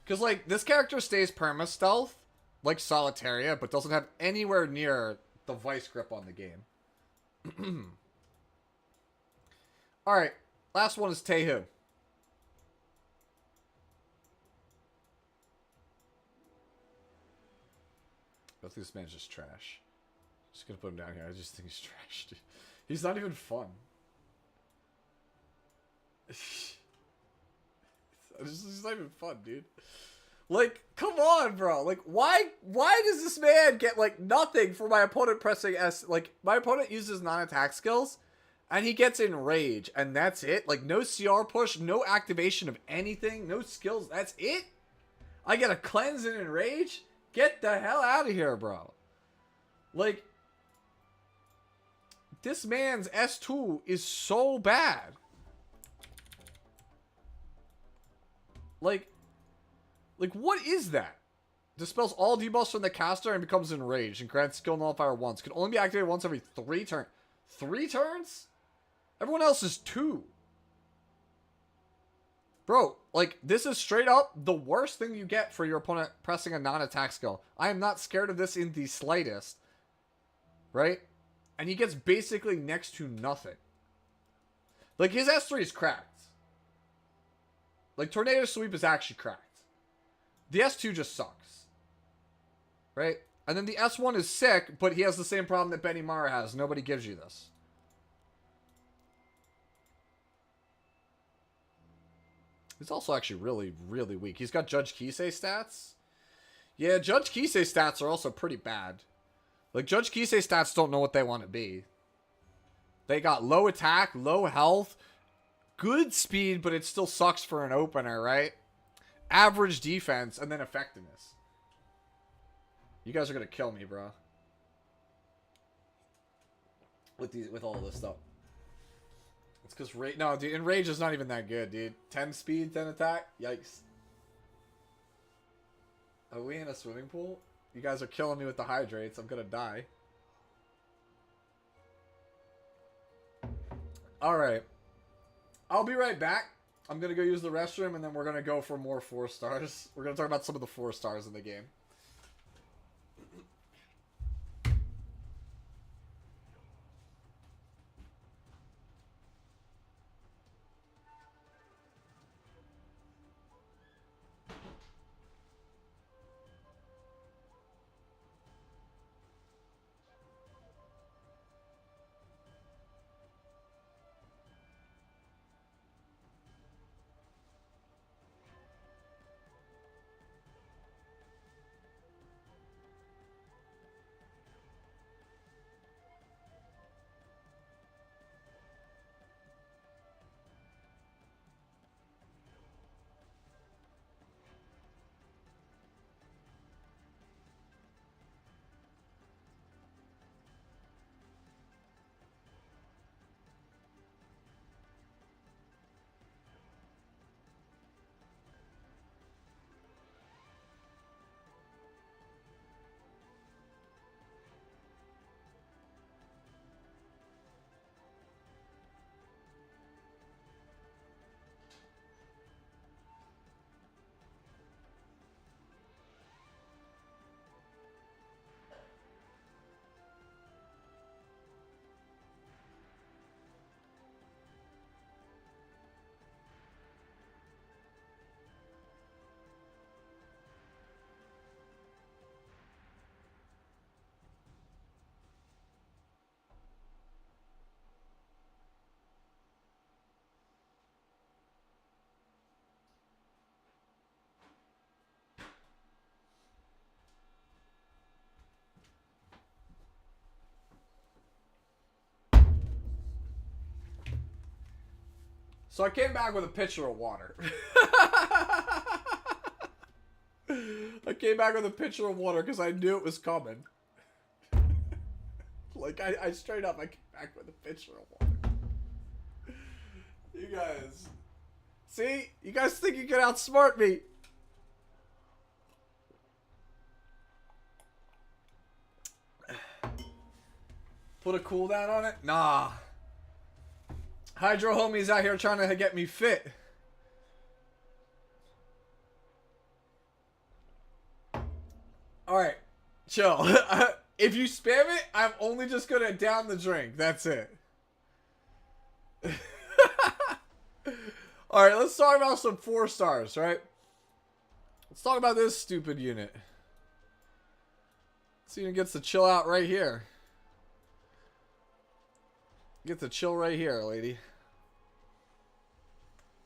Speaker 1: Because, like, this character stays perma-stealth, like Solitaria, but doesn't have anywhere near the vice grip on the game. Alright, last one is Tehu. I think this man's just trash. Just gonna put him down here. I just think he's trash, dude. He's not even fun. He's not even fun, dude. Like, come on, bro. Like, why does this man get, like, nothing for my opponent pressing S? Like, my opponent uses non-attack skills, and he gets enrage, and that's it? Like, no CR push, no activation of anything, no skills, that's it? I get a cleanse and enrage? Get the hell out of here, bro. Like, this man's S2 is so bad. Like, what is that? Dispels all debuffs from the caster and becomes enraged and grants skill nullifier once. Can only be activated once every 3 turns. 3 turns? Everyone else is 2. Bro, like, this is straight up the worst thing you get for your opponent pressing a non-attack skill. I am not scared of this in the slightest. Right? And he gets basically next to nothing. Like, his S3 is cracked. Like, Tornado Sweep is actually cracked. The S2 just sucks. Right? And then the S1 is sick, but he has the same problem that Benny Mara has. Nobody gives you this. He's also actually really, really weak. He's got Judge Kisei stats. Yeah, Judge Kisei stats are also pretty bad. Like, Judge Kisei stats don't know what they want to be. They got low attack, low health, good speed, but it still sucks for an opener, right? Average defense, and then effectiveness. You guys are going to kill me, bro. With all this stuff. It's because no, dude, enrage is not even that good, dude. 10 speed, 10 attack. Yikes. Are we in a swimming pool? You guys are killing me with the hydrates. I'm gonna die. Alright. I'll be right back. I'm gonna go use the restroom and then we're gonna go for more 4 stars. We're gonna talk about some of the 4 stars in the game. So I came back with a pitcher of water. I came back with a pitcher of water because I knew it was coming. Like, I straight up, I came back with a pitcher of water. You guys. See? You guys think you can outsmart me. Put a cooldown on it? Nah. Hydro homies out here trying to get me fit. Alright. Chill. If you spam it, I'm only just gonna down the drink. That's it. Alright, let's talk about some 4 stars, right? Let's talk about this stupid unit. This unit gets to chill out right here. Get to chill right here, lady.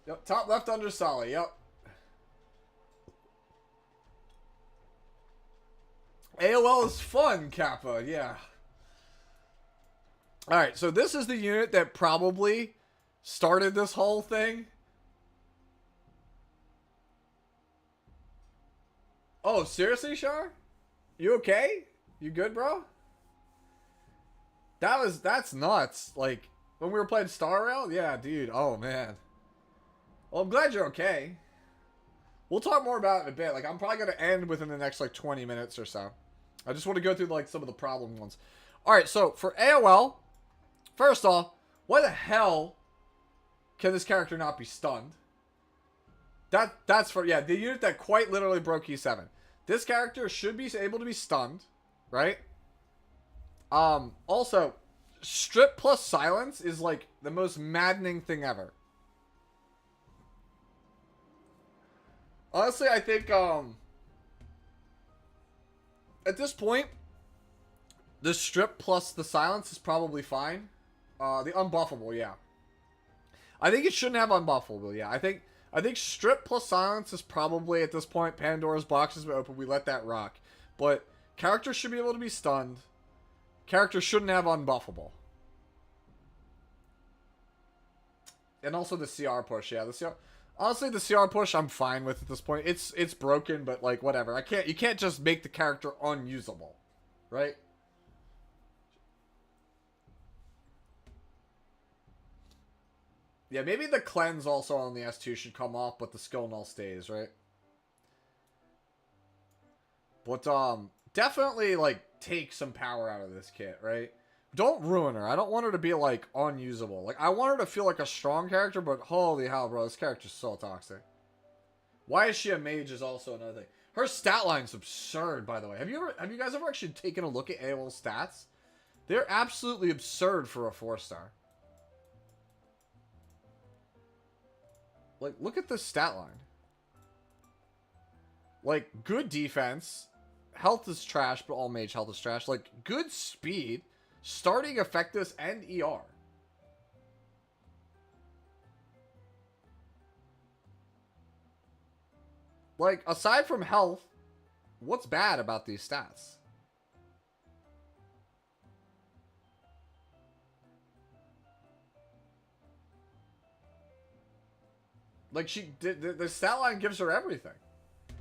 Speaker 1: Yep, top left under solid, yep. AOL is fun, Kappa, yeah. Alright, so this is the unit that probably started this whole thing. Oh, seriously, Shar? You okay? You good, bro? That's nuts. Like, when we were playing Star Rail? Yeah, dude. Oh, man. Well, I'm glad you're okay. We'll talk more about it in a bit. Like, I'm probably going to end within the next, like, 20 minutes or so. I just want to go through, like, some of the problem ones. Alright, so, for AOL, first off, why the hell can this character not be stunned? That's for, yeah, the unit that quite literally broke E7. This character should be able to be stunned, right? Also, strip plus silence is like the most maddening thing ever. Honestly, I think, at this point, the strip plus the silence is probably fine. The unbuffable, yeah. I think it shouldn't have unbuffable, yeah. I think strip plus silence is probably, at this point, Pandora's box has been open. We let that rock. But characters should be able to be stunned. Characters shouldn't have unbuffable. And also the CR push, yeah. The CR, honestly, the CR push I'm fine with at this point. It's broken, but like whatever. You can't just make the character unusable, right? Yeah, maybe the cleanse also on the S2 should come off, but the skill null stays, right? But definitely like take some power out of this kit, right? Don't ruin her. I don't want her to be like unusable. Like I want her to feel like a strong character, but holy hell, bro, this character's so toxic. Why is she a mage is also another thing. Her stat line's absurd, by the way. Have you guys ever actually taken a look at AOL stats? They're absolutely absurd for a 4-star. Like, look at the stat line. Like, good defense. Health is trash, but all mage health is trash. Like, good speed. Starting effectiveness and ER. Like, aside from health, what's bad about these stats? Like, the stat line gives her everything.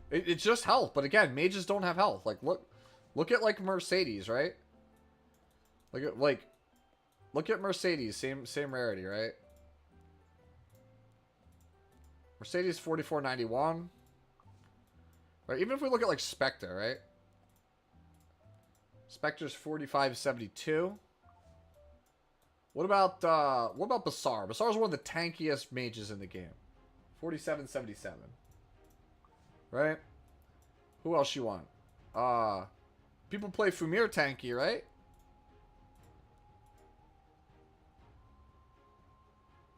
Speaker 1: It's just health, but again, mages don't have health. Like, look at, like, Mercedes, right? Look at Mercedes, same rarity, right? Mercedes 4491. Right, even if we look at, like, Spectre, right? Spectre's 4572. What about Bassar? Bassar's one of the tankiest mages in the game. 4777. Right? Who else you want? People play Fumir tanky, right?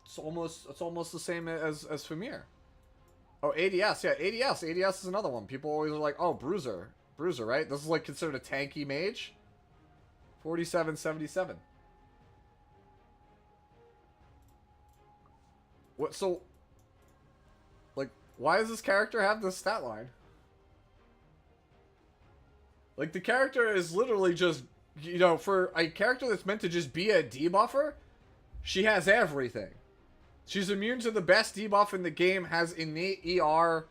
Speaker 1: It's almost the same as Fumir. Oh, ADS, yeah, ADS is another one. People always are like, oh, Bruiser, right? This is like considered a tanky mage. 4777. What? So, like, why does this character have this stat line? Like, the character is literally just, you know, for a character that's meant to just be a debuffer, she has everything. She's immune to the best debuff in the game, has innate ER,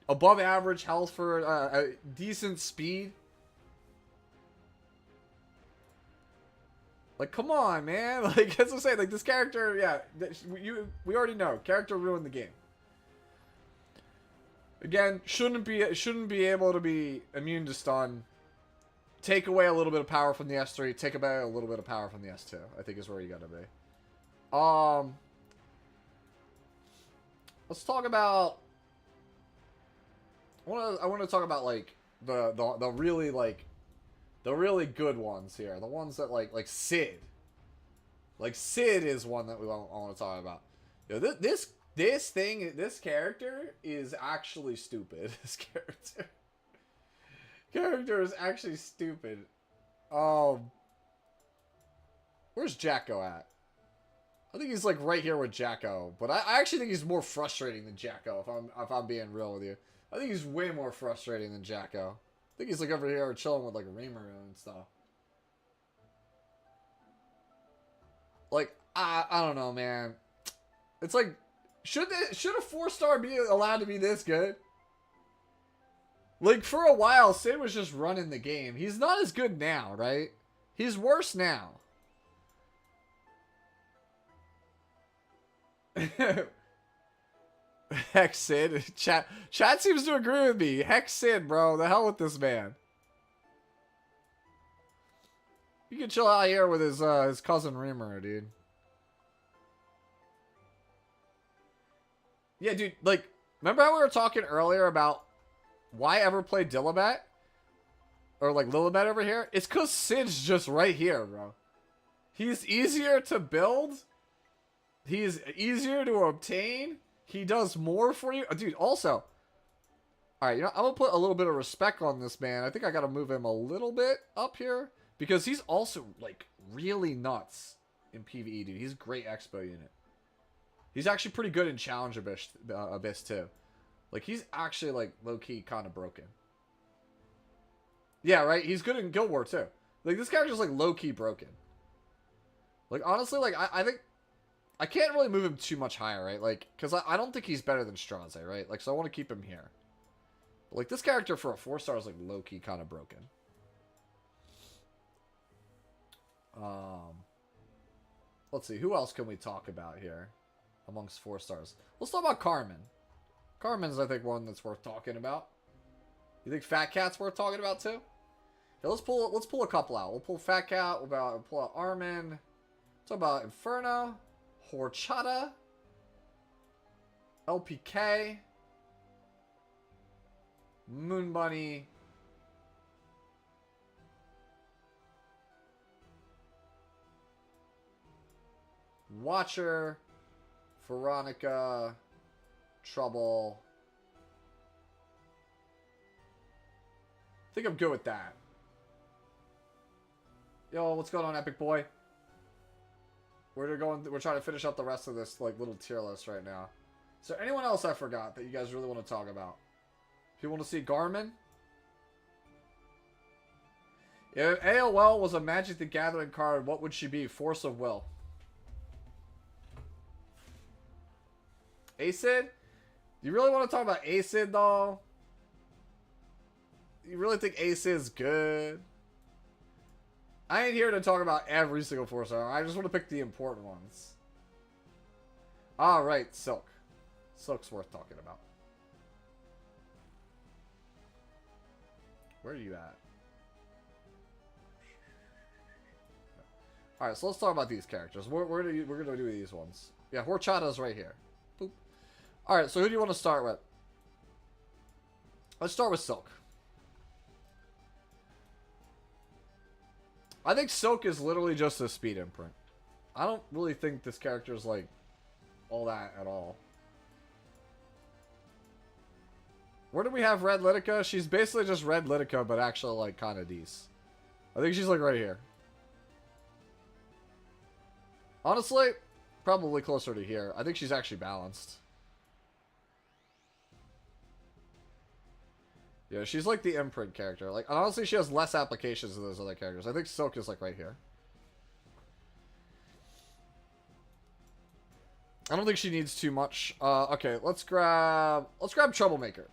Speaker 1: above average health for a decent speed. Like, come on, man. Like, that's what I'm saying. Like, this character, yeah, we already know. Character ruined the game. Again, shouldn't be able to be immune to stun. Take away a little bit of power from the S3. Take away a little bit of power from the S2. I think is where you gotta be. Let's talk about. I want to talk about like the really like the really good ones here. The ones that like Sid. Like Sid is one that I want to talk about. You know, this character is actually stupid. This character is actually stupid. Where's Jacko at? I think he's like right here with Jacko, but I actually think he's more frustrating than Jacko. If I'm being real with you, I think he's way more frustrating than Jacko. I think he's like over here chilling with like Reamer and stuff. Like I don't know, man. It's like should a 4-star be allowed to be this good? Like for a while, Sid was just running the game. He's not as good now, right? He's worse now. Heck Sid. Chat seems to agree with me. Heck Sid, bro. The hell with this man. You can chill out here with his cousin Reamer, dude. Yeah, dude, like, remember how we were talking earlier about why ever play Dillabat? Or like Lilibet over here? It's cause Sid's just right here, bro. He's easier to build. He's easier to obtain. He does more for you. Dude, also. Alright, you know, I'm going to put a little bit of respect on this man. I think I got to move him a little bit up here. Because he's also, like, really nuts in PvE, dude. He's a great Expo unit. He's actually pretty good in Challenge Abyss too. Like, he's actually, like, low-key kind of broken. Yeah, right? He's good in Guild War too. Like, this character's, like, low-key broken. Like, honestly, like, I think... I can't really move him too much higher, right? Like, because I don't think he's better than Straze, right? Like, so I want to keep him here. But, like, this character for a 4-star is, like, low-key kind of broken. Let's see. Who else can we talk about here amongst 4-stars? Let's talk about Carmen. Carmen's, I think, one that's worth talking about. You think Fat Cat's worth talking about, too? Yeah, let's pull a couple out. We'll pull Fat Cat. We'll pull out Armin. Talk about Inferno. Horchata, LPK, Moon Bunny, Watcher, Veronica, Trouble. I think I'm good with that. Yo, what's going on, Epic Boy? We're trying to finish up the rest of this like little tier list right now. Is there anyone else I forgot that you guys really want to talk about? If you want to see Garmin? If AOL was a Magic the Gathering card, what would she be? Force of Will. Acid? You really want to talk about Acid, though? You really think Acid's good? I ain't here to talk about every single 4-star. I just want to pick the important ones. Alright, Silk. Silk's worth talking about. Where are you at? Alright, so let's talk about these characters. We're going to do these ones. Yeah, Horchata's right here. Boop. Alright, so who do you want to start with? Let's start with Silk. I think Silk is literally just a speed imprint. I don't really think this character is like all that at all. Where do we have Red Litica? She's basically just Red Litica, but actually like kind of decent. I think she's like right here. Honestly, probably closer to here. I think she's actually balanced. Yeah, she's like the imprint character. Like, honestly, she has less applications than those other characters. I think Silk is like right here. I don't think she needs too much. Okay, let's grab Troublemaker.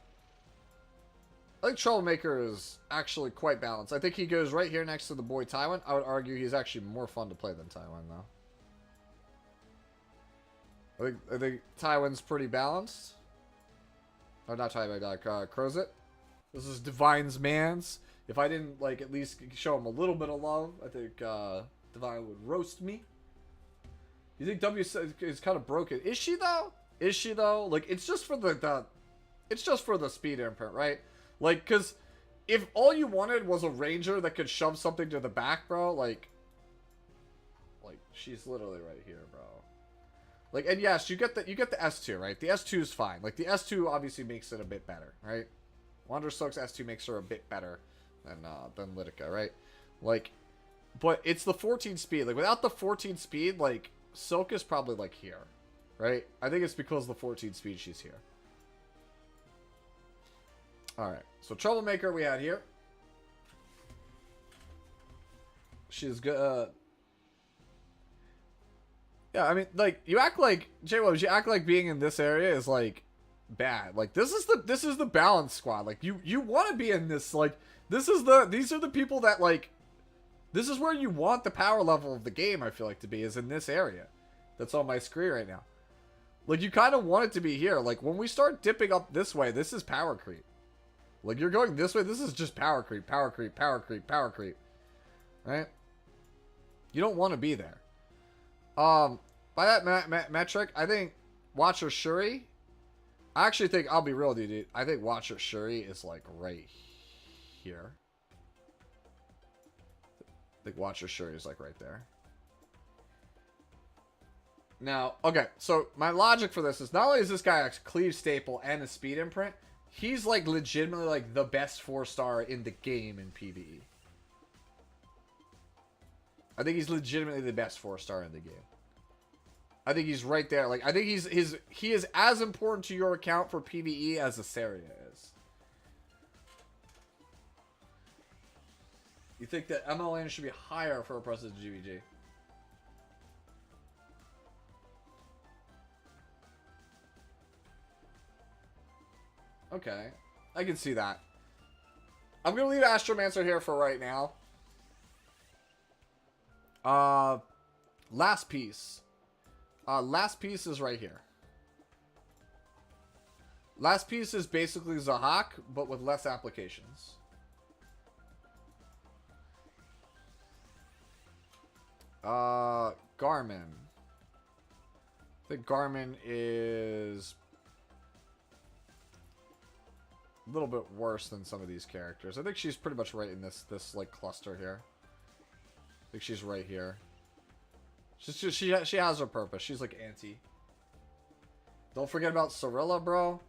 Speaker 1: I think Troublemaker is actually quite balanced. I think he goes right here next to the boy Tywin. I would argue he's actually more fun to play than Tywin, though. I think Tywin's pretty balanced. Oh, not Tywin, Crozet. This is Divine's man's. If I didn't, like, at least show him a little bit of love, I think Divine would roast me. You think W is kind of broken? Is she, though? Is she, though? Like, it's just for it's just for the speed imprint, right? Like, because if all you wanted was a ranger that could shove something to the back, bro, like she's literally right here, bro. Like, and yes, you get the S2, right? The S2 is fine. Like, the S2 obviously makes it a bit better, right? Wandersoak's S2 makes her a bit better than Lidica, right? Like, but it's the 14 speed. Like, without the 14 speed, like, Silk is probably, like, here, right? I think it's because of the 14 speed she's here. Alright, so Troublemaker we had here. She's good. Yeah, I mean, like, you act like, J-Wobs, you act like being in this area is, like, bad. Like, this is the balance squad. Like, you want to be in this, like, these are the people that, like, this is where you want the power level of the game, I feel like, to be, is in this area. That's on my screen right now. Like, you kind of want it to be here. Like, when we start dipping up this way, this is power creep. Like, you're going this way, this is just power creep, power creep, power creep, power creep. Right? You don't want to be there. By that metric, I think Watcher Shuri, I actually think, I'll be real with you, dude. I think Watcher Shuri is, like, right here. I think Watcher Shuri is, like, right there. Now, okay, so my logic for this is not only is this guy a cleave staple and a speed imprint, he's, like, legitimately, like, the best 4-star in the game in PvE. I think he's legitimately the best 4-star in the game. I think he's right there. Like, I think he is as important to your account for PvE as Asaria is. You think that MLN should be higher for a president GVG? Okay, I can see that. I'm gonna leave Astromancer here for right now. Last piece. Last piece is right here. Last piece is basically Zahak, but with less applications. Garmin. I think Garmin is a little bit worse than some of these characters. I think she's pretty much right in this like cluster here. I think she's right here. She's just, she has her purpose. She's like anti. Don't forget about Cirilla, bro.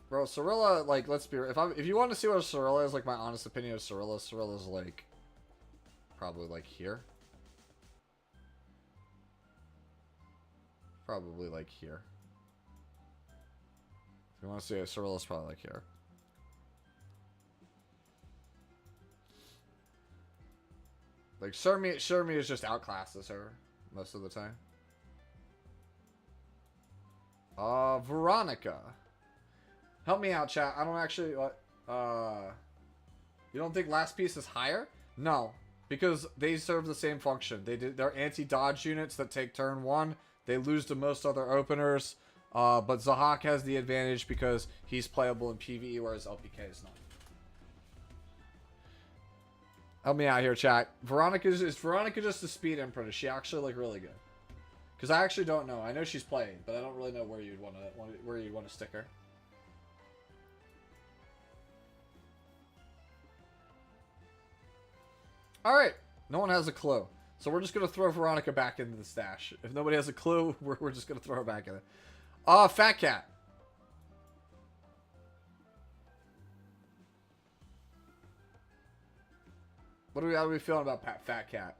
Speaker 1: Bro, Cirilla, like, let's be real. If you want to see what Cirilla is, like, my honest opinion of Cirilla's like probably like here. Probably like here. If you want to see it, Cirilla's probably like here. Like, Shermie is just outclasses her most of the time. Veronica. Help me out, chat. I don't actually... you don't think last piece is higher? No. Because they serve the same function. They're anti-dodge units that take turn 1. They lose to most other openers. But Zahak has the advantage because he's playable in PvE, whereas LPK is not. Help me out here, chat. Is Veronica just a speed imprint? Is she actually, like, really good? Because I actually don't know. I know she's playing, but I don't really know where you'd want to stick her. All right, no one has a clue, so we're just gonna throw Veronica back into the stash. If nobody has a clue, we're just gonna throw her back in it. Fat Cat. How are we feeling about Fat Cat?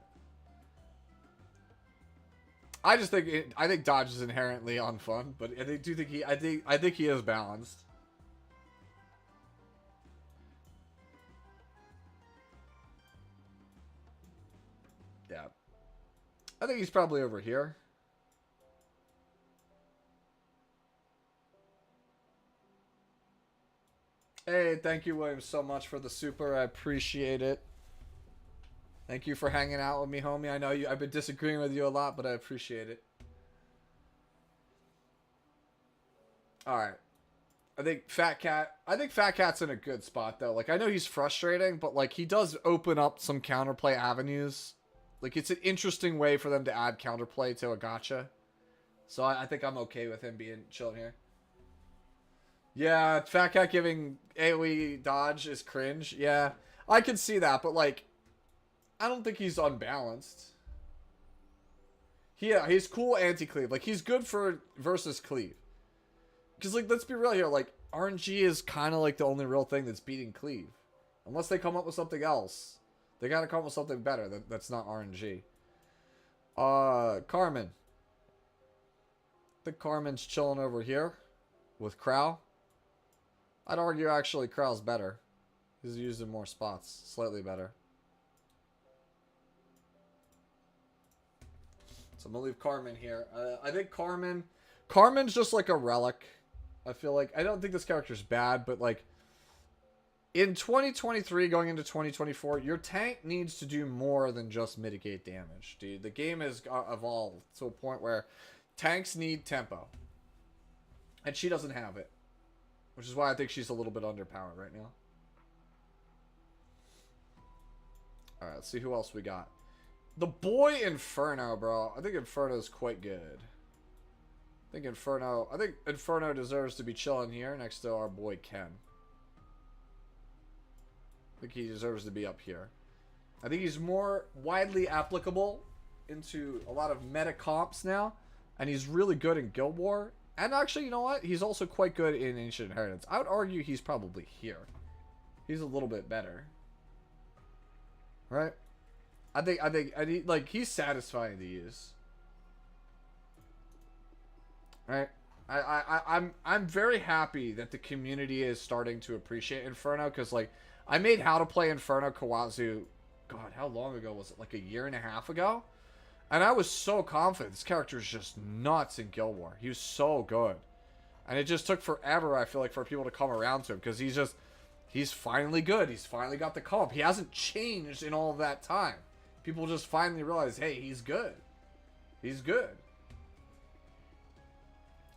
Speaker 1: I just think I think Dodge is inherently unfun, but I think he is balanced. Yeah. I think he's probably over here. Hey, thank you, William, so much for the super. I appreciate it. Thank you for hanging out with me, homie. I know I've been disagreeing with you a lot, but I appreciate it. All right. I think Fat Cat's in a good spot though. Like I know he's frustrating, but like he does open up some counterplay avenues. Like it's an interesting way for them to add counterplay to a gacha. So I think I'm okay with him being chilling here. Yeah, Fat Cat giving AoE dodge is cringe. Yeah, I can see that, but like I don't think he's unbalanced. Yeah, he's cool anti-cleave. Like he's good for versus cleave. Because, like, let's be real here. Like, RNG is kind of like the only real thing that's beating cleave. Unless they come up with something else. They gotta come up with something better that's not RNG. Carmen. I think Carmen's chilling over here with Crow. I'd argue, actually, Crow's better. He's used in more spots. Slightly better. So I'm gonna leave Carmen here. I think Carmen's just like a relic. I feel like I don't think this character's bad, but like in 2023 going into 2024, your tank needs to do more than just mitigate damage, dude. The game has evolved to a point where tanks need tempo. And she doesn't have it. Which is why I think she's a little bit underpowered right now. Alright, let's see who else we got. The boy Inferno, bro. I think Inferno's quite good. I think Inferno deserves to be chilling here next to our boy Ken. I think he deserves to be up here. I think he's more widely applicable into a lot of meta comps now. And he's really good in Guild War. And actually, you know what? He's also quite good in Ancient Inheritance. I would argue he's probably here. He's a little bit better. Right? I think like he's satisfying to use. Right? I'm very happy that the community is starting to appreciate Inferno, because like I made How to Play Inferno Kawazu, God, how long ago was it? Like a year and a half ago? And I was so confident. This character is just nuts in Guild War. He was so good. And it just took forever, I feel like, for people to come around to him, because he's finally good. He's finally got the comp. He hasn't changed in all of that time. People just finally realize, hey, he's good. He's good.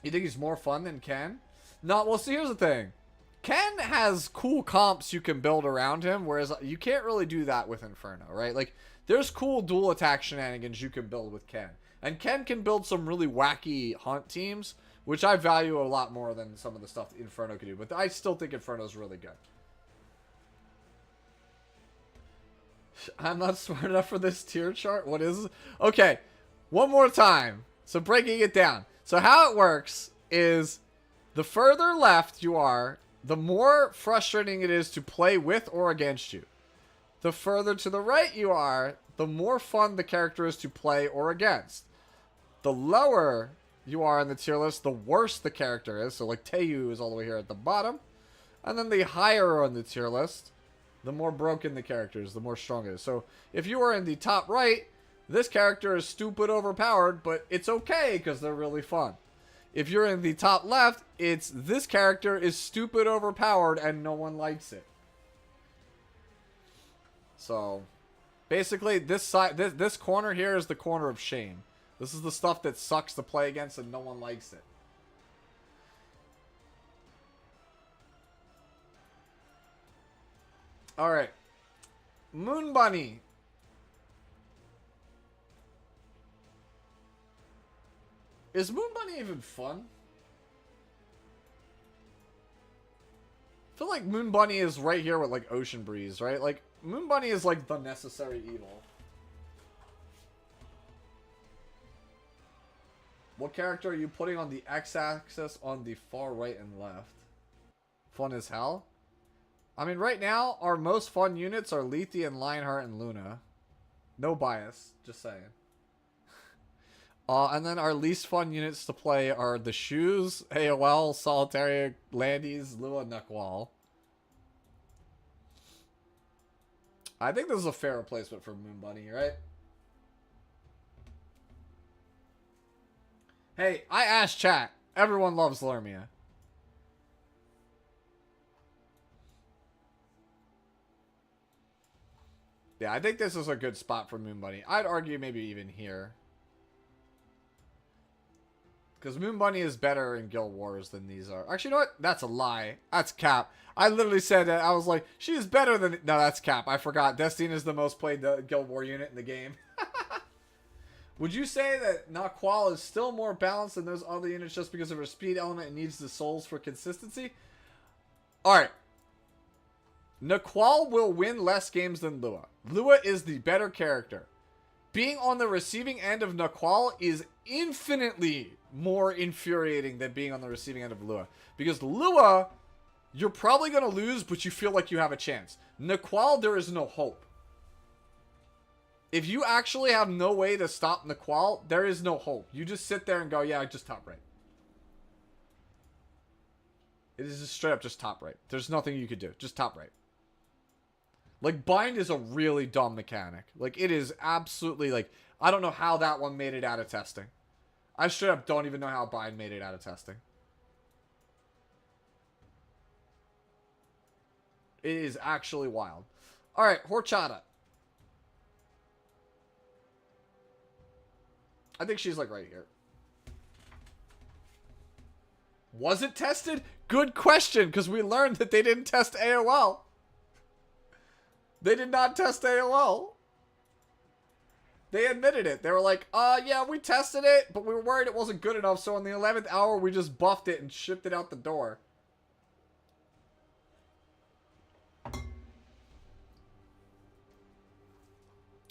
Speaker 1: You think he's more fun than Ken? No, well, see, here's the thing. Ken has cool comps you can build around him, whereas you can't really do that with Inferno, right? Like, there's cool dual attack shenanigans you can build with Ken. And Ken can build some really wacky hunt teams, which I value a lot more than some of the stuff Inferno can do. But I still think Inferno's really good. I'm not smart enough for this tier chart. What is it? Okay, one more time. So breaking it down. So how it works is the further left you are, the more frustrating it is to play with or against you. The further to the right you are, the more fun the character is to play or against. The lower you are in the tier list, the worse the character is. So like Teiyu is all the way here at the bottom. And then the higher on the tier list, the more broken the character is, the more strong it is. So if you are in the top right, this character is stupid overpowered, but it's okay because they're really fun. If you're in the top left, it's this character is stupid overpowered and no one likes it. So basically this side, this corner here is the corner of shame. This is the stuff that sucks to play against and no one likes it. Alright. Moon Bunny. Is Moon Bunny even fun? I feel like Moon Bunny is right here with like Ocean Breeze, right? Like Moon Bunny is like the necessary evil. What character are you putting on the x-axis on the far right and left? Fun as hell? I mean, right now, our most fun units are Lethe and Lionheart and Luna. No bias, just saying. And then our least fun units to play are the Shoes, AOL, Solitary, Landies, Lua, Nuckwall. I think this is a fair replacement for Moon Bunny, right? Hey, I asked chat. Everyone loves Lermia. Yeah, I think this is a good spot for Moon Bunny. I'd argue maybe even here. Because Moon Bunny is better in Guild Wars than these are. Actually, you know what? That's a lie. That's cap. I literally said that. I was like, she is better than... No, that's cap. I forgot. Destine is the most played Guild War unit in the game. Would you say that Naqual is still more balanced than those other units just because of her speed element and needs the souls for consistency? Alright. Naqual will win less games than Lua. Lua is the better character. Being on the receiving end of Naqual is infinitely more infuriating than being on the receiving end of Lua. Because Lua, you're probably going to lose, but you feel like you have a chance. Naqual, there is no hope. If you actually have no way to stop Naqual, there is no hope. You just sit there and go, yeah, just top right. It is just straight up just top right. There's nothing you could do. Just top right. Like, bind is a really dumb mechanic. Like, it is absolutely, like, I don't know how that one made it out of testing. I straight up don't even know how bind made it out of testing. It is actually wild. Alright, Horchata. I think she's, like, right here. Was it tested? Good question, because we learned that they didn't test AOL. They did not test AOL. They admitted it. They were like, yeah, we tested it, but we were worried it wasn't good enough, so on the 11th hour, we just buffed it and shipped it out the door.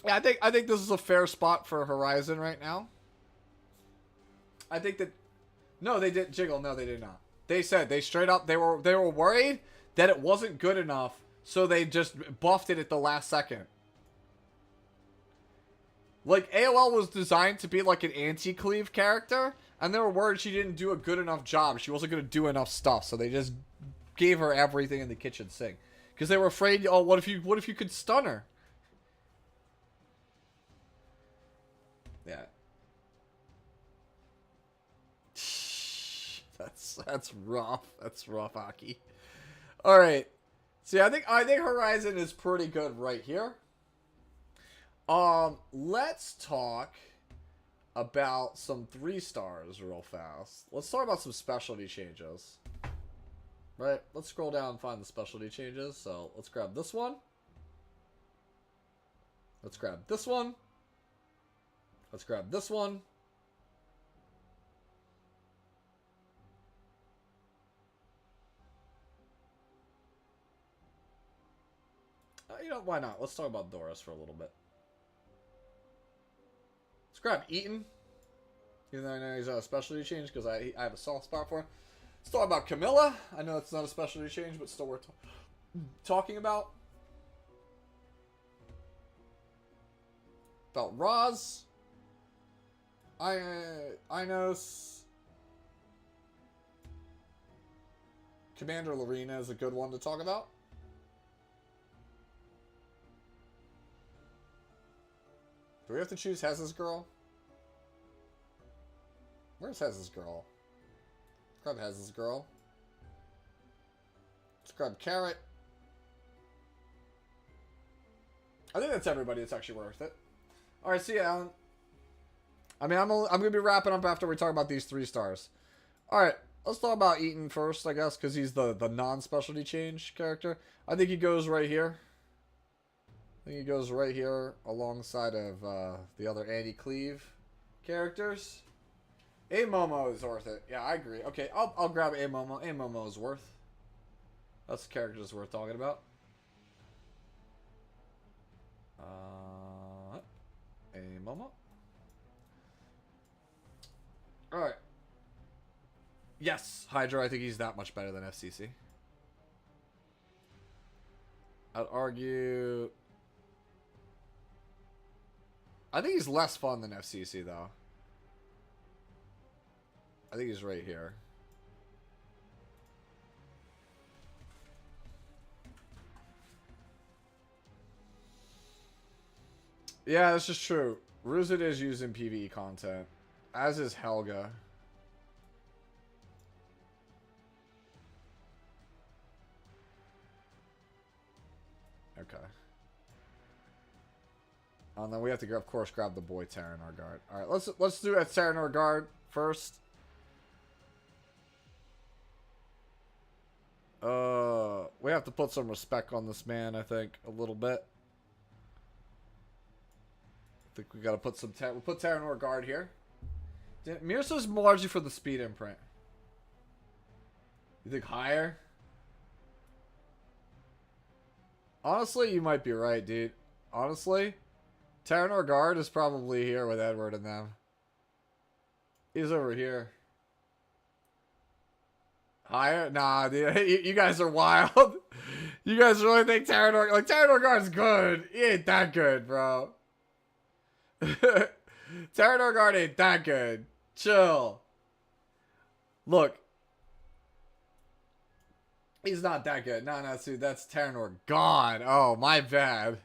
Speaker 1: Yeah, I think this is a fair spot for Horizon right now. I think that... No, they didn't jiggle. No, they did not. They said, they straight up, they were worried that it wasn't good enough, so they just buffed it at the last second. Like, AOL was designed to be like an anti-cleave character, and they were worried she didn't do a good enough job. She wasn't going to do enough stuff, so they just gave her everything in the kitchen sink. Because they were afraid, oh, what if you could stun her? Yeah. That's rough. That's rough hockey. All right. See, I think Horizon is pretty good right here. Let's talk about some 3 stars real fast. Let's talk about some specialty changes. Right? Let's scroll down and find the specialty changes. So, let's grab this one. Let's grab this one. Let's grab this one. You know, why not? Let's talk about Doris for a little bit. Let's grab Eaton. Even though I know he's a specialty change because I have a soft spot for him. Let's talk about Camilla. I know it's not a specialty change, but still worth talking about. About Roz. Inos. Commander Lorena is a good one to talk about. Do we have to choose Hez's girl? Where's Hez's girl? Let's grab Hez's girl. Let's grab Carrot. I think that's everybody that's actually worth it. Alright, see ya, Alan. I mean, I'm going to be wrapping up after we talk about these 3 stars. Alright, let's talk about Eaton first, I guess, because he's the non-specialty change character. I think he goes right here. I think he goes right here alongside of the other anti-cleave characters. A Momo is worth it. Yeah, I agree. Okay, I'll grab A Momo. A Momo is worth. That's the character that's worth talking about. A Momo. Alright. Yes, Hydra, I think he's that much better than FCC. I'd argue... I think he's less fun than FCC, though. I think he's right here. Yeah, this is true. Ruzit is using PvE content. As is Helga. Okay. And then we have to, of course, grab the boy Terran Guard. All right, let's do a Terran Guard first. We have to put some respect on this man, I think, a little bit. I think we got to put some... We'll put Terran Guard here. Mirsa's largely for the speed imprint. You think higher? Honestly, you might be right, dude. Honestly, Terran Guard is probably here with Edward and them. He's over here. Higher? Nah, dude. You guys are wild. You guys really think Terran Guard's good? He ain't that good, bro. Terran Guard ain't that good. Chill. Look. He's not that good. No, dude, that's Terran God. Oh, my bad.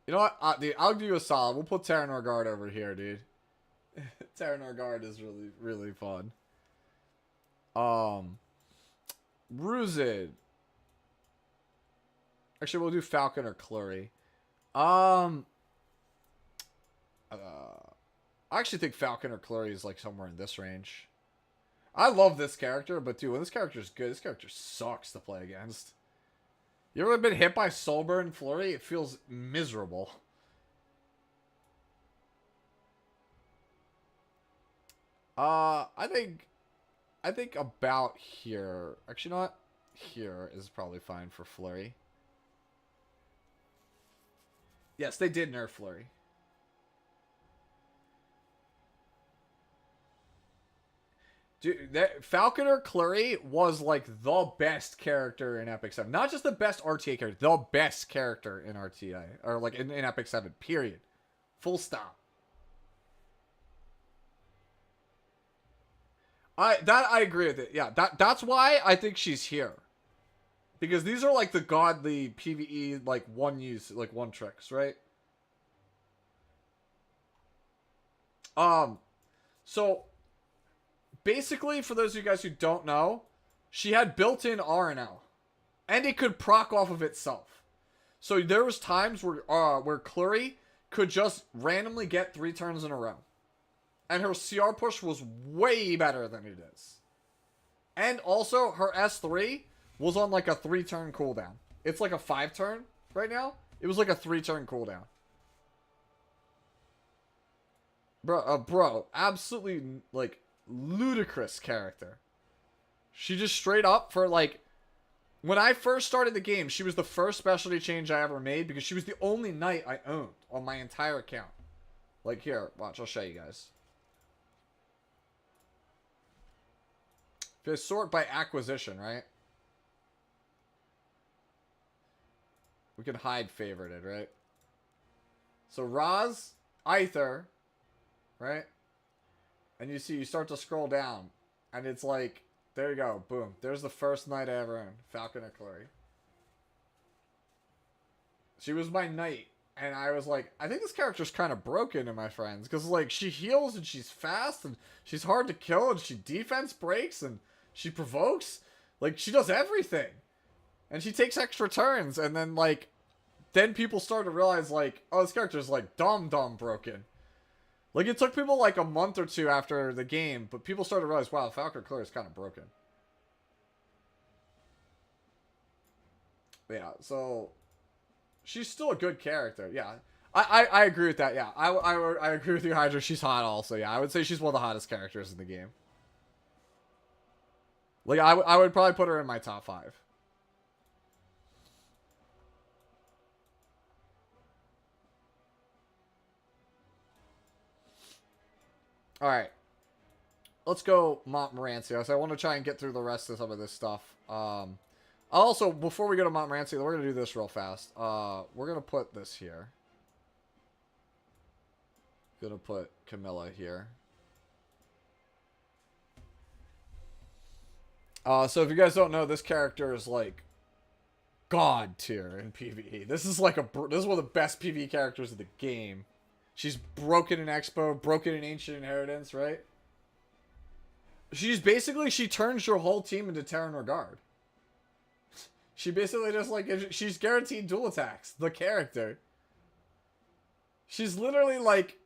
Speaker 1: You know what? Dude, I'll give you a solid. We'll put Terran Guard over here, dude. Terran Guard is really, really fun. Ruzid. Actually, we'll do Falcon or Clury. I actually think Falcon or Clury is like somewhere in this range. I love this character, but dude, when this character is good, this character sucks to play against. You ever been hit by Soulburn Flurry? It feels miserable. I think about here. Actually, not here is probably fine for Flurry. Yes, they did nerf Flurry. Dude, Falcon or Clury was like the best character in Epic 7. Not just the best RTA character, the best character in RTA. Or like in Epic 7, period. Full stop. I agree with it. Yeah, that's why I think she's here. Because these are like the godly PvE like one tricks, right? So basically, for those of you guys who don't know, she had built-in RNL. And it could proc off of itself. So there was times where Clury could just randomly get 3 turns in a row. And her CR push was way better than it is. And also, her S3 was on like a 3-turn cooldown. It's like a 5-turn right now. It was like a 3-turn cooldown. Bro, absolutely like ludicrous character. She just straight up for like... When I first started the game, she was the first specialty change I ever made because she was the only knight I owned on my entire account. Like here, watch, I'll show you guys. If you sort by acquisition, right? We can hide favorited, right? So Raz, Aether, right? And you see, you start to scroll down, and it's like, there you go, boom. There's the first knight I ever owned, Falcon or Clury. She was my knight, and I was like, I think this character's kind of broken, my friends, because like she heals and she's fast and she's hard to kill and she defense breaks and she provokes. Like she does everything, and she takes extra turns, and then like, then people start to realize like, oh, this character's like dumb broken. Like, it took people like a month or two after the game, but people started to realize, wow, Falcon Clury is kind of broken. Yeah, so she's still a good character. Yeah, I agree with that. Yeah, I agree with you, Hydra. She's hot also. Yeah, I would say she's one of the hottest characters in the game. Like, I would probably put her in my top 5. Alright. Let's go Montmorency. So I want to try and get through the rest of some of this stuff. Also, before we go to Montmorency, we're going to do this real fast. We're going to put this here. Going to put Camilla here. So if you guys don't know, this character is like God tier in PvE. This is like this is one of the best PvE characters of the game. She's broken in Expo, broken in Ancient Inheritance, right? She's basically, she turns your whole team into Terran Guard. She basically just like, she's guaranteed dual attacks. The character. She's literally like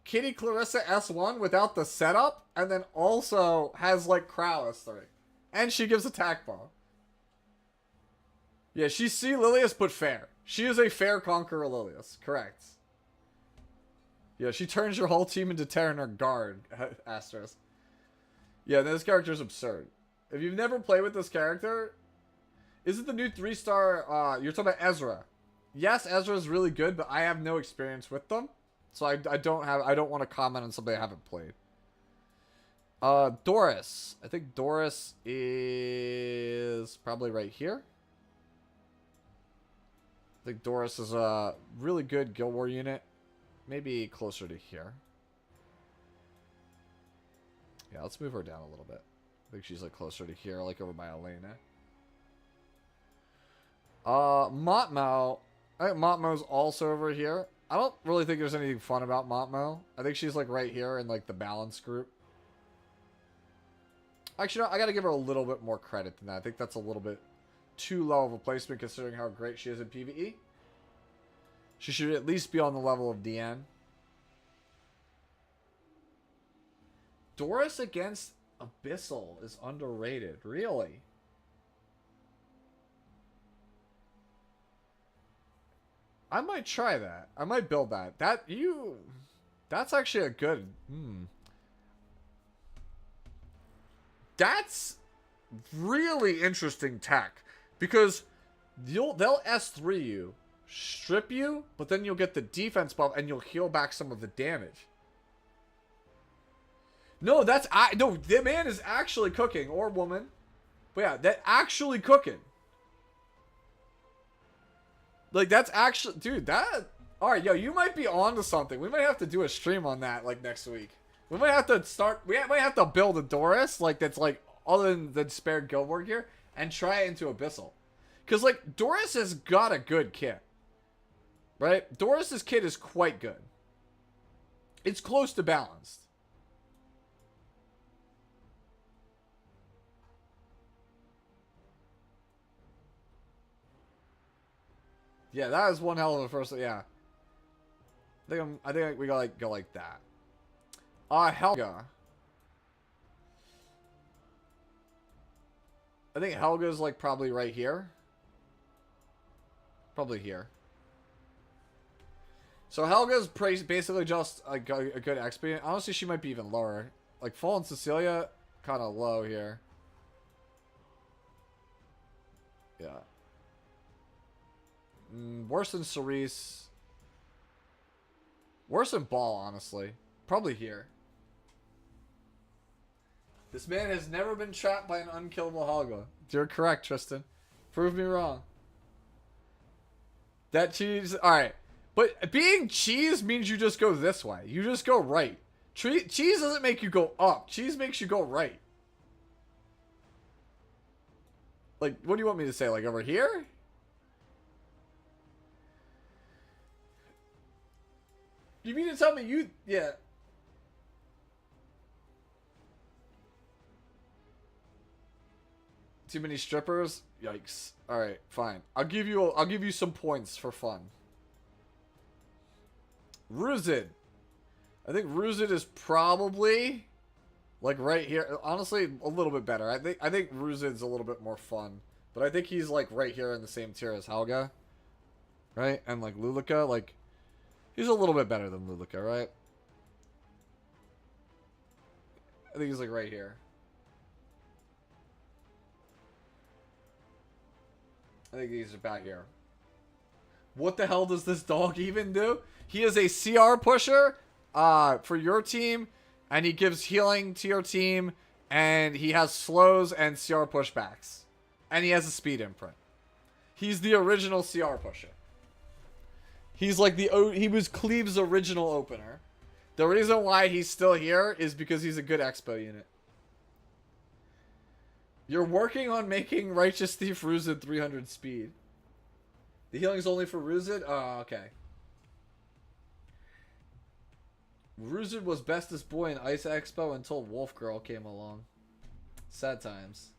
Speaker 1: Kitty Clarissa S1 without the setup, and then also has like Crow S3. And she gives attack ball. Yeah, she's C. Lilius, but fair. She is a fair Conqueror Lilius. Correct. Yeah, she turns your whole team into Terran or Guard. Asterisk. Yeah, this character is absurd. If you've never played with this character, is it the new 3-star, you're talking about Ezra. Yes, Ezra is really good, but I have no experience with them. So I don't want to comment on something I haven't played. Doris. I think Doris is probably right here. I think Doris is a really good Guild War unit. Maybe closer to here. Yeah, let's move her down a little bit. I think she's like closer to here, like over by Elena. Motmo. I think Motmo's also over here. I don't really think there's anything fun about Motmo. I think she's like right here in like the balance group. Actually, no, I gotta give her a little bit more credit than that. I think that's a little bit too low of a placement considering how great she is in PvE. She should at least be on the level of DN. Doris against Abyssal is underrated. Really? I might try that. I might build that. That's actually a good... That's really interesting tech. Because they'll S3 you, strip you, but then you'll get the defense buff and you'll heal back some of the damage. No, no, the man is actually cooking, or woman. But yeah, that actually cooking. Like, that's actually, dude, that, alright, yo, you might be onto something. We might have to do a stream on that, like, next week. We might have to might have to build a Doris, like, that's, like, other than the spare Guild War gear, and try it into Abyssal. Because, like, Doris has got a good kit. Right? Doris's kit is quite good. It's close to balanced. Yeah, that is one hell of a first. Yeah, I think we gotta go like that. Helga. I think Helga's like probably right here. Probably here. So Helga's basically just a good expert. Honestly, she might be even lower. Like Fallen Cecilia, kind of low here. Yeah. Worse than Cerise. Worse than Ball, honestly. Probably here. This man has never been trapped by an unkillable Helga. You're correct, Tristan. Prove me wrong. That cheese... Alright. But being cheese means you just go this way. You just go right. Cheese doesn't make you go up. Cheese makes you go right. Like, what do you want me to say? Like, over here? You mean to tell me you... Yeah. Too many strippers? Yikes. Alright, fine. I'll give you some points for fun. Ruzid. I think Ruzid is probably like right here. Honestly, a little bit better. I think Ruzid's a little bit more fun. But I think he's like right here in the same tier as Helga. Right? And like Lulika, like he's a little bit better than Lulika, right? I think he's like right here. I think he's about here. What the hell does this dog even do? He is a CR pusher for your team, and he gives healing to your team, and he has slows and CR pushbacks. And he has a speed imprint. He's the original CR pusher. He's like he was Cleave's original opener. The reason why he's still here is because he's a good expo unit. You're working on making Righteous Thief Ruzid 300 speed. The healing's only for Ruzid? Oh, okay. Ruzid was bestest boy in Ice Expo until Wolf Girl came along. Sad times.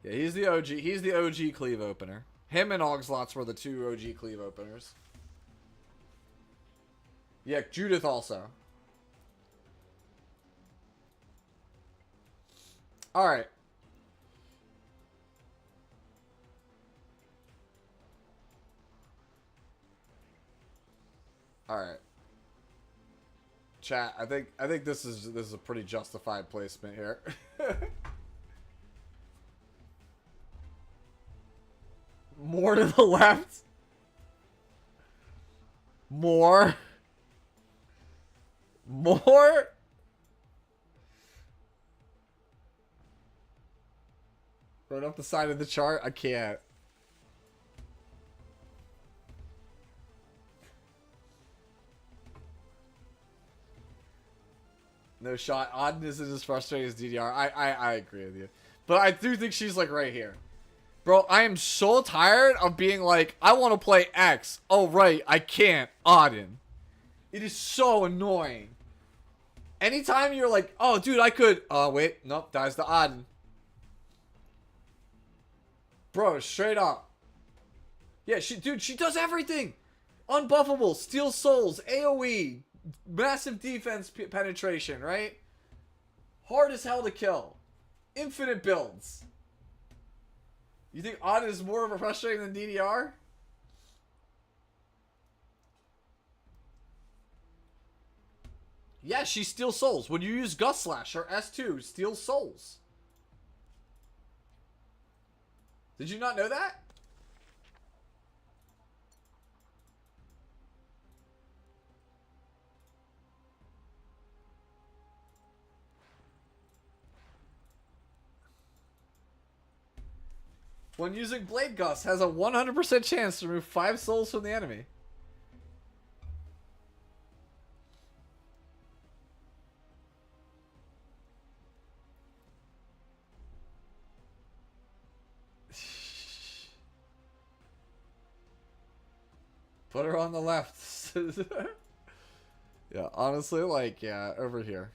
Speaker 1: Yeah, he's the OG. He's the OG Cleave opener. Him and Ogslots were the two OG Cleave openers. Yeah, Judith also. Alright. Alright. Chat, I think this is a pretty justified placement here. More to the left. More. More. Right up the side of the chart. I can't. No shot. Auden isn't as frustrating as DDR. I agree with you. But I do think she's like right here. Bro, I am so tired of being like, I want to play X. Oh, right. I can't. Auden. It is so annoying. Anytime you're like, oh, dude, I could. Oh, wait. Nope. Dies the Auden. Bro, straight up. Yeah, she does everything. Unbuffable, steal souls, AoE, massive defense penetration, right? Hard as hell to kill. Infinite builds. You think Auden is more of a frustrating than DDR? Yeah, she steals souls. When you use Gust Slash or S2, steals souls. Did you not know that? When using Blade Gust, has a 100% chance to remove 5 souls from the enemy. Put her on the left. Yeah, honestly, like, yeah, over here.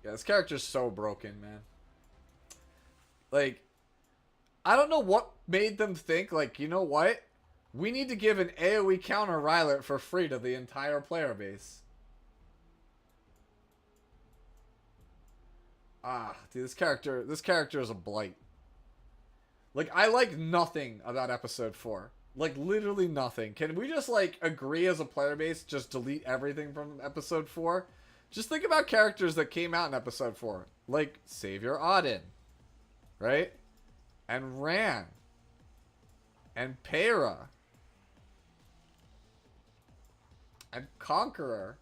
Speaker 1: Yeah, this character's so broken, man. Like, I don't know what made them think, like, you know what? We need to give an AoE counter Rylet for free to the entire player base. Ah, dude, this character is a blight. Like, I like nothing about episode 4. Like, literally nothing. Can we just, like, agree as a player base, just delete everything from episode 4? Just think about characters that came out in episode 4. Like, Savior Auden. Right? And Ran. And Pera. And Conqueror.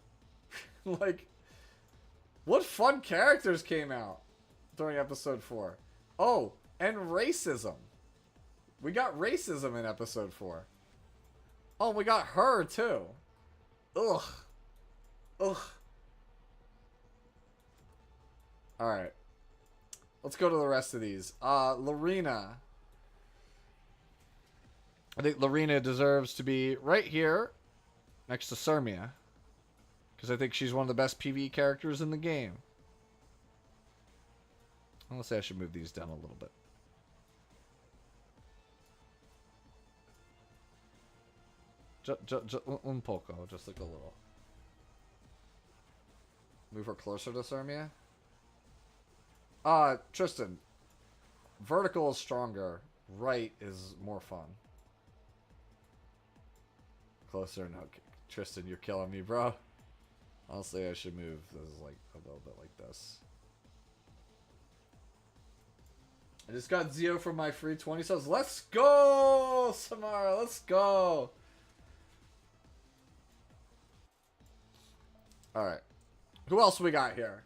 Speaker 1: Like, what fun characters came out during episode 4? Oh, and racism. We got racism in episode 4. Oh, we got her too. Ugh. Ugh. Alright. Let's go to the rest of these. Lorena. I think Lorena deserves to be right here next to Sirmia. Because I think she's one of the best PvE characters in the game. Let's say I should move these down a little bit. Un poco, just like a little. Move her closer to Sirmia. Tristan. Vertical is stronger. Right is more fun. Closer, no. Tristan, you're killing me, bro. Honestly, I should move this like a little bit like this. I just got Zio for my free 20 subs. Let's go, Samara. Let's go. Alright. Who else we got here?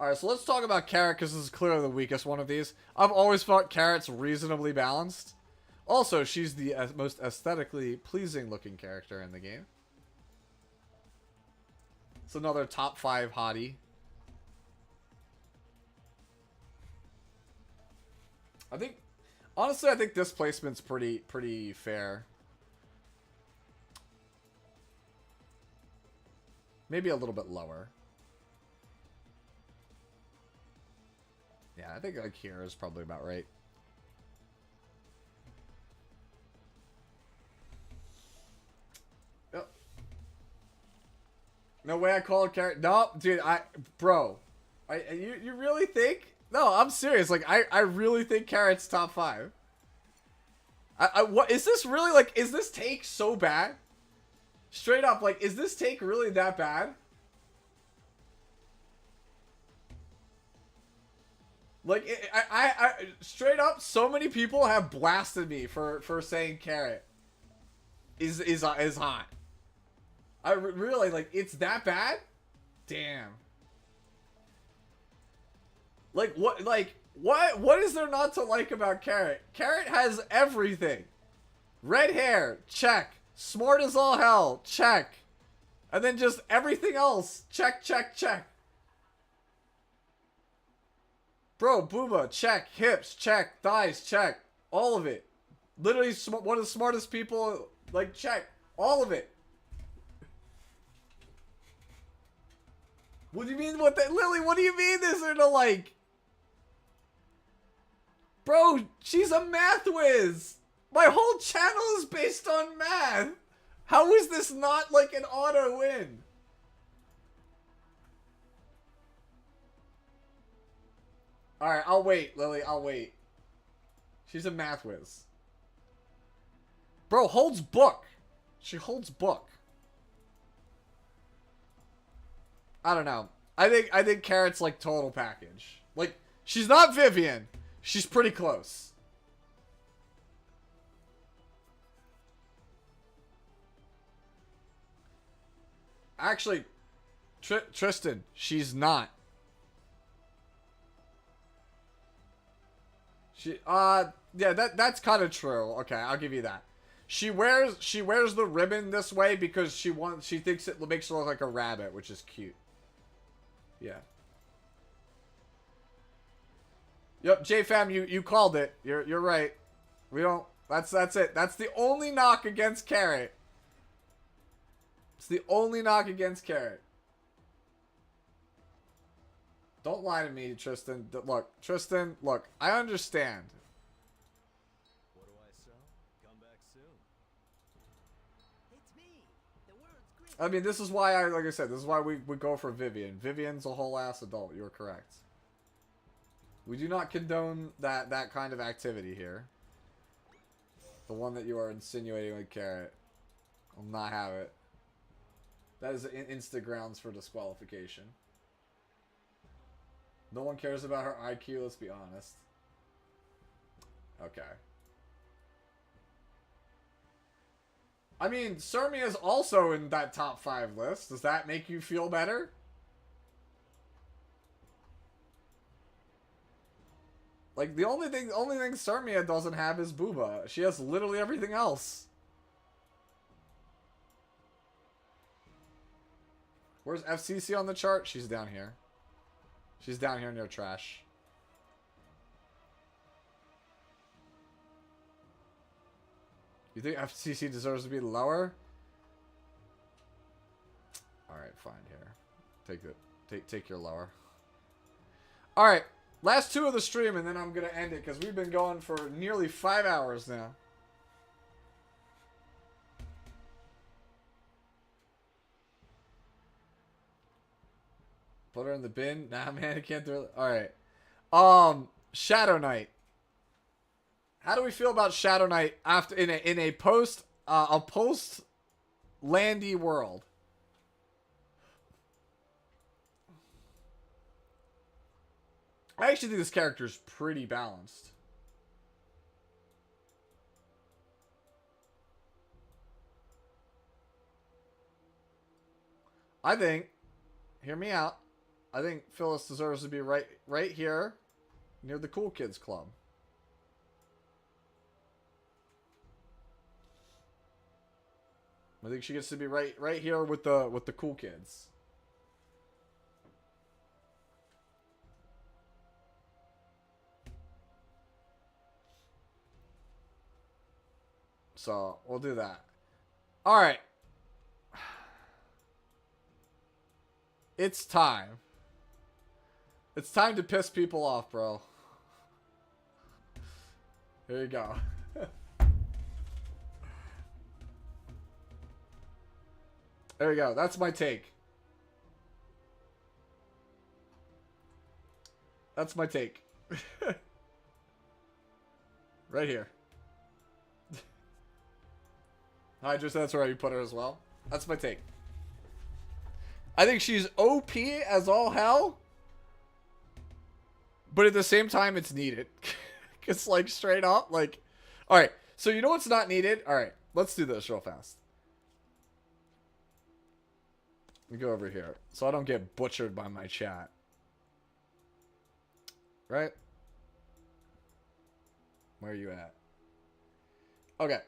Speaker 1: Alright, so let's talk about Carrot, because this is clearly the weakest one of these. I've always thought Carrot's reasonably balanced. Also, she's the most aesthetically pleasing looking character in the game. It's another top 5 hottie. Honestly, I think this placement's pretty fair. Maybe a little bit lower. Yeah, I think like here is probably about right. No way I called Carrot. No, dude, bro. You really think? No, I'm serious. Like, I really think Carrot's top 5. What is this really like? Is this take so bad? Straight up, like, is this take really that bad? Like, I straight up, so many people have blasted me for saying Carrot is hot. I really, like, it's that bad? Damn. Like, what is there not to like about Carrot? Carrot has everything. Red hair, check. Smart as all hell, check. And then just everything else, check, check, check. Bro, Booba, check. Hips, check. Thighs, check. All of it. Literally one of the smartest people, like, check. All of it. What do you mean what that? Lily, what do you mean there's there to like? Bro, she's a math whiz. My whole channel is based on math. How is this not like an auto win? Alright, I'll wait, Lily. I'll wait. She's a math whiz. Bro, holds book. She holds book. I don't know. I think Carrot's like total package. Like, she's not Vivian. She's pretty close. Actually, Tristan, she's not. Yeah, that's kind of true. Okay, I'll give you that. She wears the ribbon this way because she thinks it makes her look like a rabbit, which is cute. Yeah. Yep, JFam, you called it. You're right. We don't. That's it. That's the only knock against Carrot. It's the only knock against Carrot. Don't lie to me, Tristan. Look, Tristan, look, I understand.
Speaker 2: What do I sell? Come back soon.
Speaker 6: It's me. The world's great.
Speaker 1: I mean, this is why like I said, this is why we go for Vivian. Vivian's a whole ass adult. You're correct. We do not condone that kind of activity here. The one that you are insinuating with Carrot. I'll not have it. That is instant grounds for disqualification. No one cares about her IQ, let's be honest. Okay. I mean, Sermia's also in that top 5 list. Does that make you feel better? Like, the only thing Sermia doesn't have is Booba. She has literally everything else. Where's FCC on the chart? She's down here. She's down here near trash. You think FCC deserves to be lower? Alright, fine here. Take your lower. Alright. Last 2 of the stream and then I'm gonna end it because we've been going for nearly 5 hours now. Put her in the bin? Nah, man, I can't do it. Alright. Shadow Knight. How do we feel about Shadow Knight after in a post Landy world? I actually think this character is pretty balanced. I think, hear me out, I think Phyllis deserves to be right here near the Cool Kids Club. I think she gets to be right here with the cool kids. So, we'll do that. Alright. It's time. It's time to piss people off, bro. Here you go. There you go. That's my take. That's my take. Right here. Hydra, that's where you put her as well. That's my take. I think she's OP as all hell. But at the same time, it's needed. It's like straight up, like... Alright, so you know what's not needed? Alright, let's do this real fast. Let me go over here, so I don't get butchered by my chat. Right? Where are you at? Okay.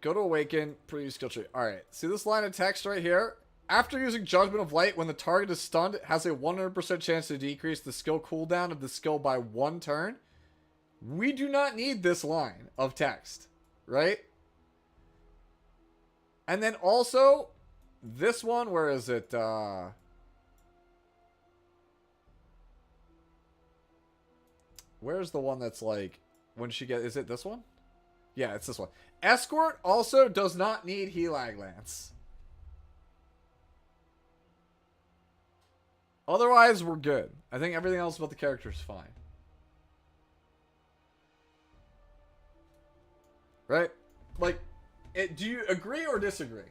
Speaker 1: Go to Awaken, preview skill tree. Alright, see this line of text right here? After using Judgment of Light, when the target is stunned, it has a 100% chance to decrease the skill cooldown of the skill by 1 turn. We do not need this line of text, right? And then also, this one, where is it? Where's the one that's like, when she gets, is it this one? Yeah, it's this one. Escort also does not need Helag Lance. Otherwise, we're good. I think everything else about the character is fine. Right? Like, do you agree or disagree?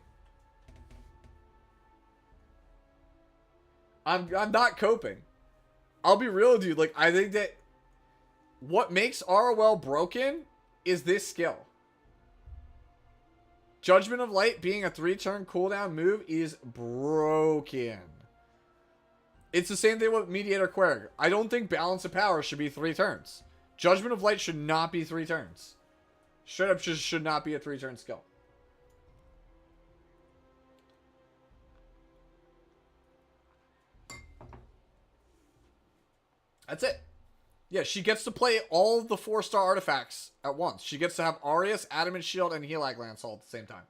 Speaker 1: I'm not coping. I'll be real with you. Like, I think that what makes ROL broken is this skill. Judgment of Light being a 3-turn cooldown move is broken. It's the same thing with Mediator Querg. I don't think Balance of Power should be 3 turns. Judgment of Light should not be 3 turns. Straight up just should not be a 3-turn skill. That's it. Yeah, she gets to play all of the 4-star artifacts at once. She gets to have Aureus, Adamant Shield, and Helag Lance all at the same time.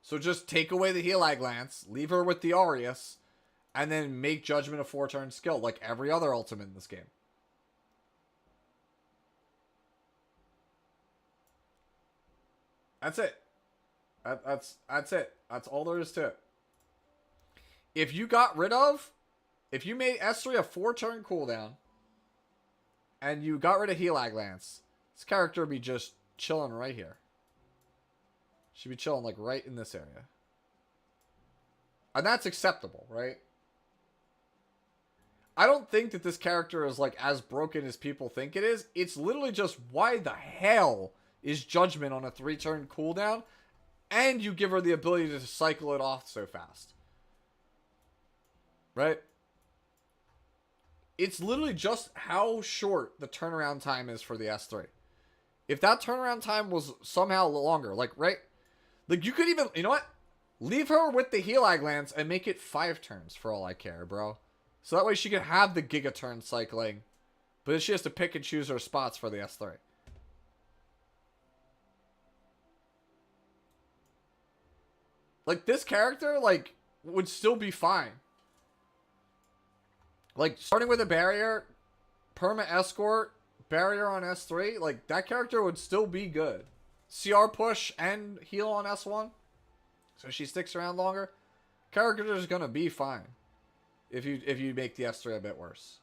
Speaker 1: So just take away the Helag Lance, leave her with the Aureus, and then make Judgment a 4-turn skill, like every other ultimate in this game. That's it. That's it. That's all there is to it. If you made S3 a 4-turn cooldown, and you got rid of Helag Lance, this character would be just chilling right here. She'd be chilling like right in this area. And that's acceptable, right? I don't think that this character is like as broken as people think it is. It's literally just, why the hell is Judgment on a 3-turn cooldown? And you give her the ability to cycle it off so fast. Right? It's literally just how short the turnaround time is for the S3. If that turnaround time was somehow longer, like, right? Like, you could even, you know what? Leave her with the Helag Lance and make it 5 turns for all I care, bro. So that way she can have the Gigaturn cycling. But then she has to pick and choose her spots for the S3. Like, this character, like, would still be fine. Like, starting with a barrier, perma escort, barrier on S3, like, that character would still be good. CR push and heal on S1. So she sticks around longer. Character is gonna be fine. If you make the S3 a bit worse.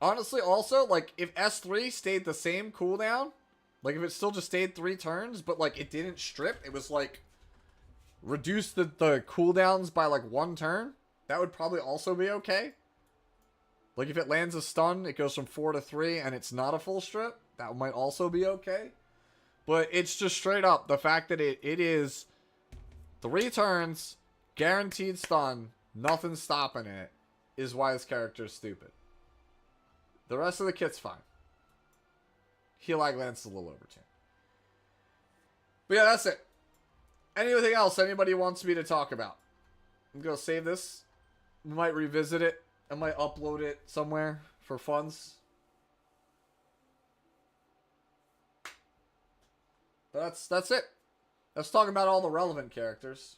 Speaker 1: Honestly, also, like, if S3 stayed the same cooldown, like, if it still just stayed 3 turns, but, like, it didn't strip, it was, like, reduce the cooldowns by, like, 1 turn, that would probably also be okay. Like, if it lands a stun, it goes from 4 to 3, and it's not a full strip, that might also be okay. But it's just straight up, the fact that it is 3 turns, guaranteed stun, nothing stopping it, is why this character is stupid. The rest of the kit's fine. Helag Lance is a little overtuned. But yeah, that's it. Anything else anybody wants me to talk about? I'm going to save this. We might revisit it. I might upload it somewhere for funds. But that's it. Let's talk about all the relevant characters.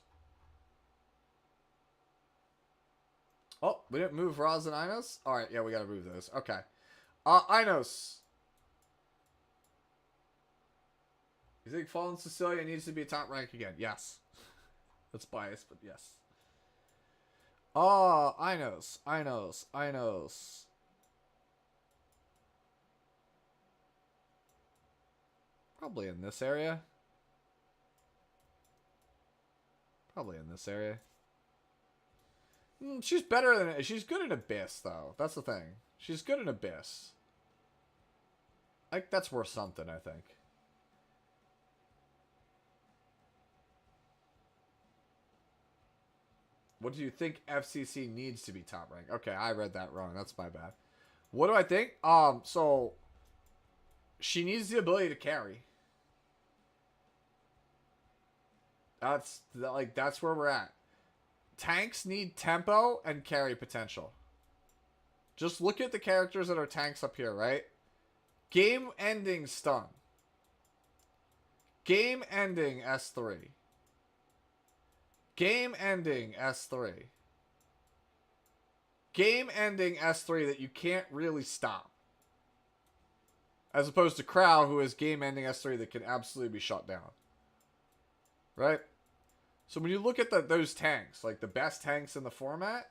Speaker 1: Oh, we didn't move Roz and Inos? Alright, yeah, we gotta move those. Okay. Inos. You think Fallen Cecilia needs to be top rank again? Yes. That's biased, but yes. Oh, Inos. Probably in this area. She's better than... She's good in Abyss, though. That's the thing. She's good in Abyss. Like, that's worth something, I think. What do you think FCC needs to be top rank? Okay, I read that wrong. That's my bad. What do I think? So... She needs the ability to carry. That's where we're at. Tanks need tempo and carry potential. Just look at the characters that are tanks up here, right? Game ending stun. Game ending S3. Game ending S3. Game ending S3 that you can't really stop. As opposed to Crow, who is game ending S3 that can absolutely be shut down. Right? So when you look at those tanks, like the best tanks in the format,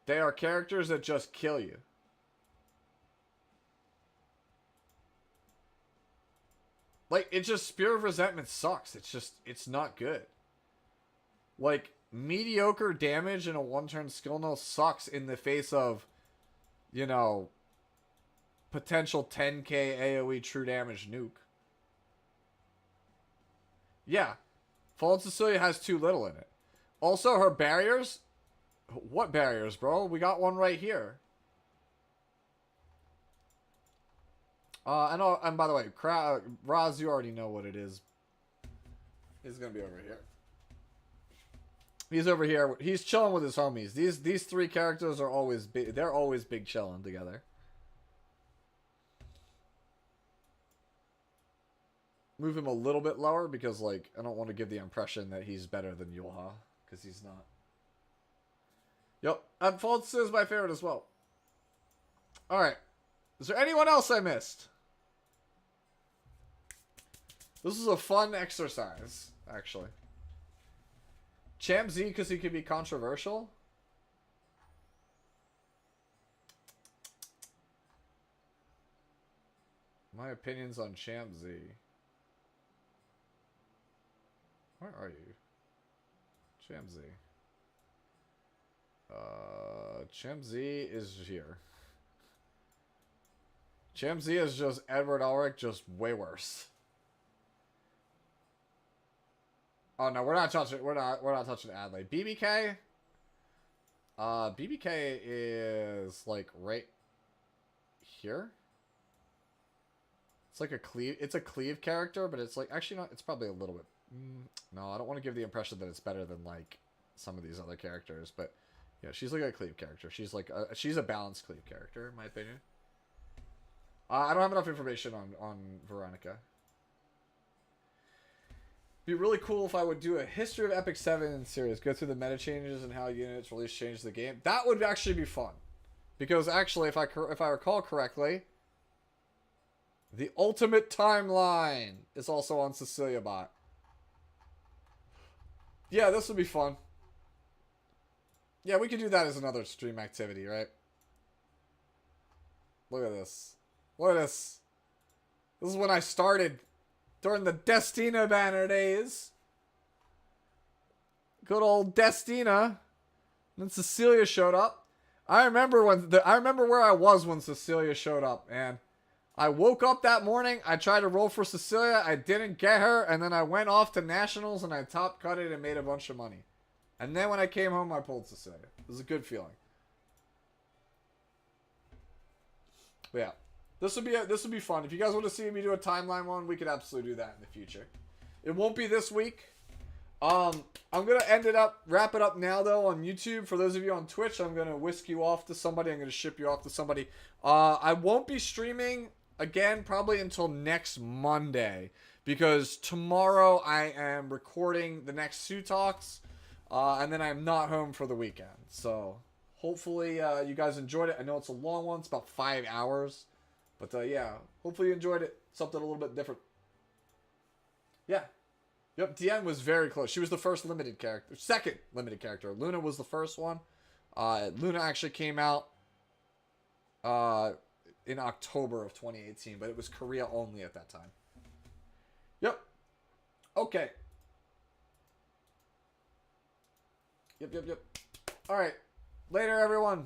Speaker 1: they are characters that just kill you. Like, it just, Spear of Resentment sucks. It's not good. Like, mediocre damage in a one-turn skill null sucks in the face of, you know, potential 10k AoE true damage nuke. Yeah. Fallen Cecilia has too little in it. Also, her barriers... What barriers, bro? We got one right here. And by the way, Raz, you already know what it is. He's gonna be over here. He's over here. He's chilling with his homies. These three characters are always big. They're always big chilling together. Move him a little bit lower because, like, I don't want to give the impression that he's better than Yulha, because he's not. Yep, and False is my favorite as well. Alright. Is there anyone else I missed? This is a fun exercise, actually. Champ Z, because he could be controversial? My opinions on Champ Z. Where are you? Champ Z. Champ Z is here. Champ Z is just Edward Elric, just way worse. Oh no, we're not touching Adley. BBK? BBK is like right here. It's like a cleave character, but it's like actually not. It's probably a little bit. No, I don't want to give the impression that it's better than like some of these other characters, but yeah, she's like a cleave character. She's like she's a balanced cleave character, in my opinion. I don't have enough information on Veronica. Be really cool if I would do a history of Epic 7 series, go through the meta changes and how units release changed the game. That would actually be fun, because actually, if I recall correctly, the Ultimate Timeline is also on Cecilia Bot. Yeah, this would be fun. Yeah, we could do that as another stream activity, right? Look at this. Look at this. This is when I started. During the Destina banner days. Good old Destina. And then Cecilia showed up. I remember where I was when Cecilia showed up, man. I woke up that morning, I tried to roll for Cecilia, I didn't get her, and then I went off to Nationals and I top cut it and made a bunch of money. And then when I came home, I pulled Cecilia. It was a good feeling. But yeah. This would be fun. If you guys want to see me do a timeline one, we could absolutely do that in the future. It won't be this week. I'm gonna wrap it up now though on YouTube. For those of you on Twitch, I'm gonna whisk you off to somebody. I'm gonna ship you off to somebody. I won't be streaming again probably until next Monday, because tomorrow I am recording the next Sue Talks, and then I'm not home for the weekend. So hopefully you guys enjoyed it. I know it's a long one. It's about 5 hours. But yeah, hopefully you enjoyed it. Something a little bit different. Yeah. Yep, Diane was very close. She was the first limited character. Second limited character. Luna was the first one. Luna actually came out in October of 2018, but it was Korea only at that time. Yep. Okay. Yep. All right. Later, everyone.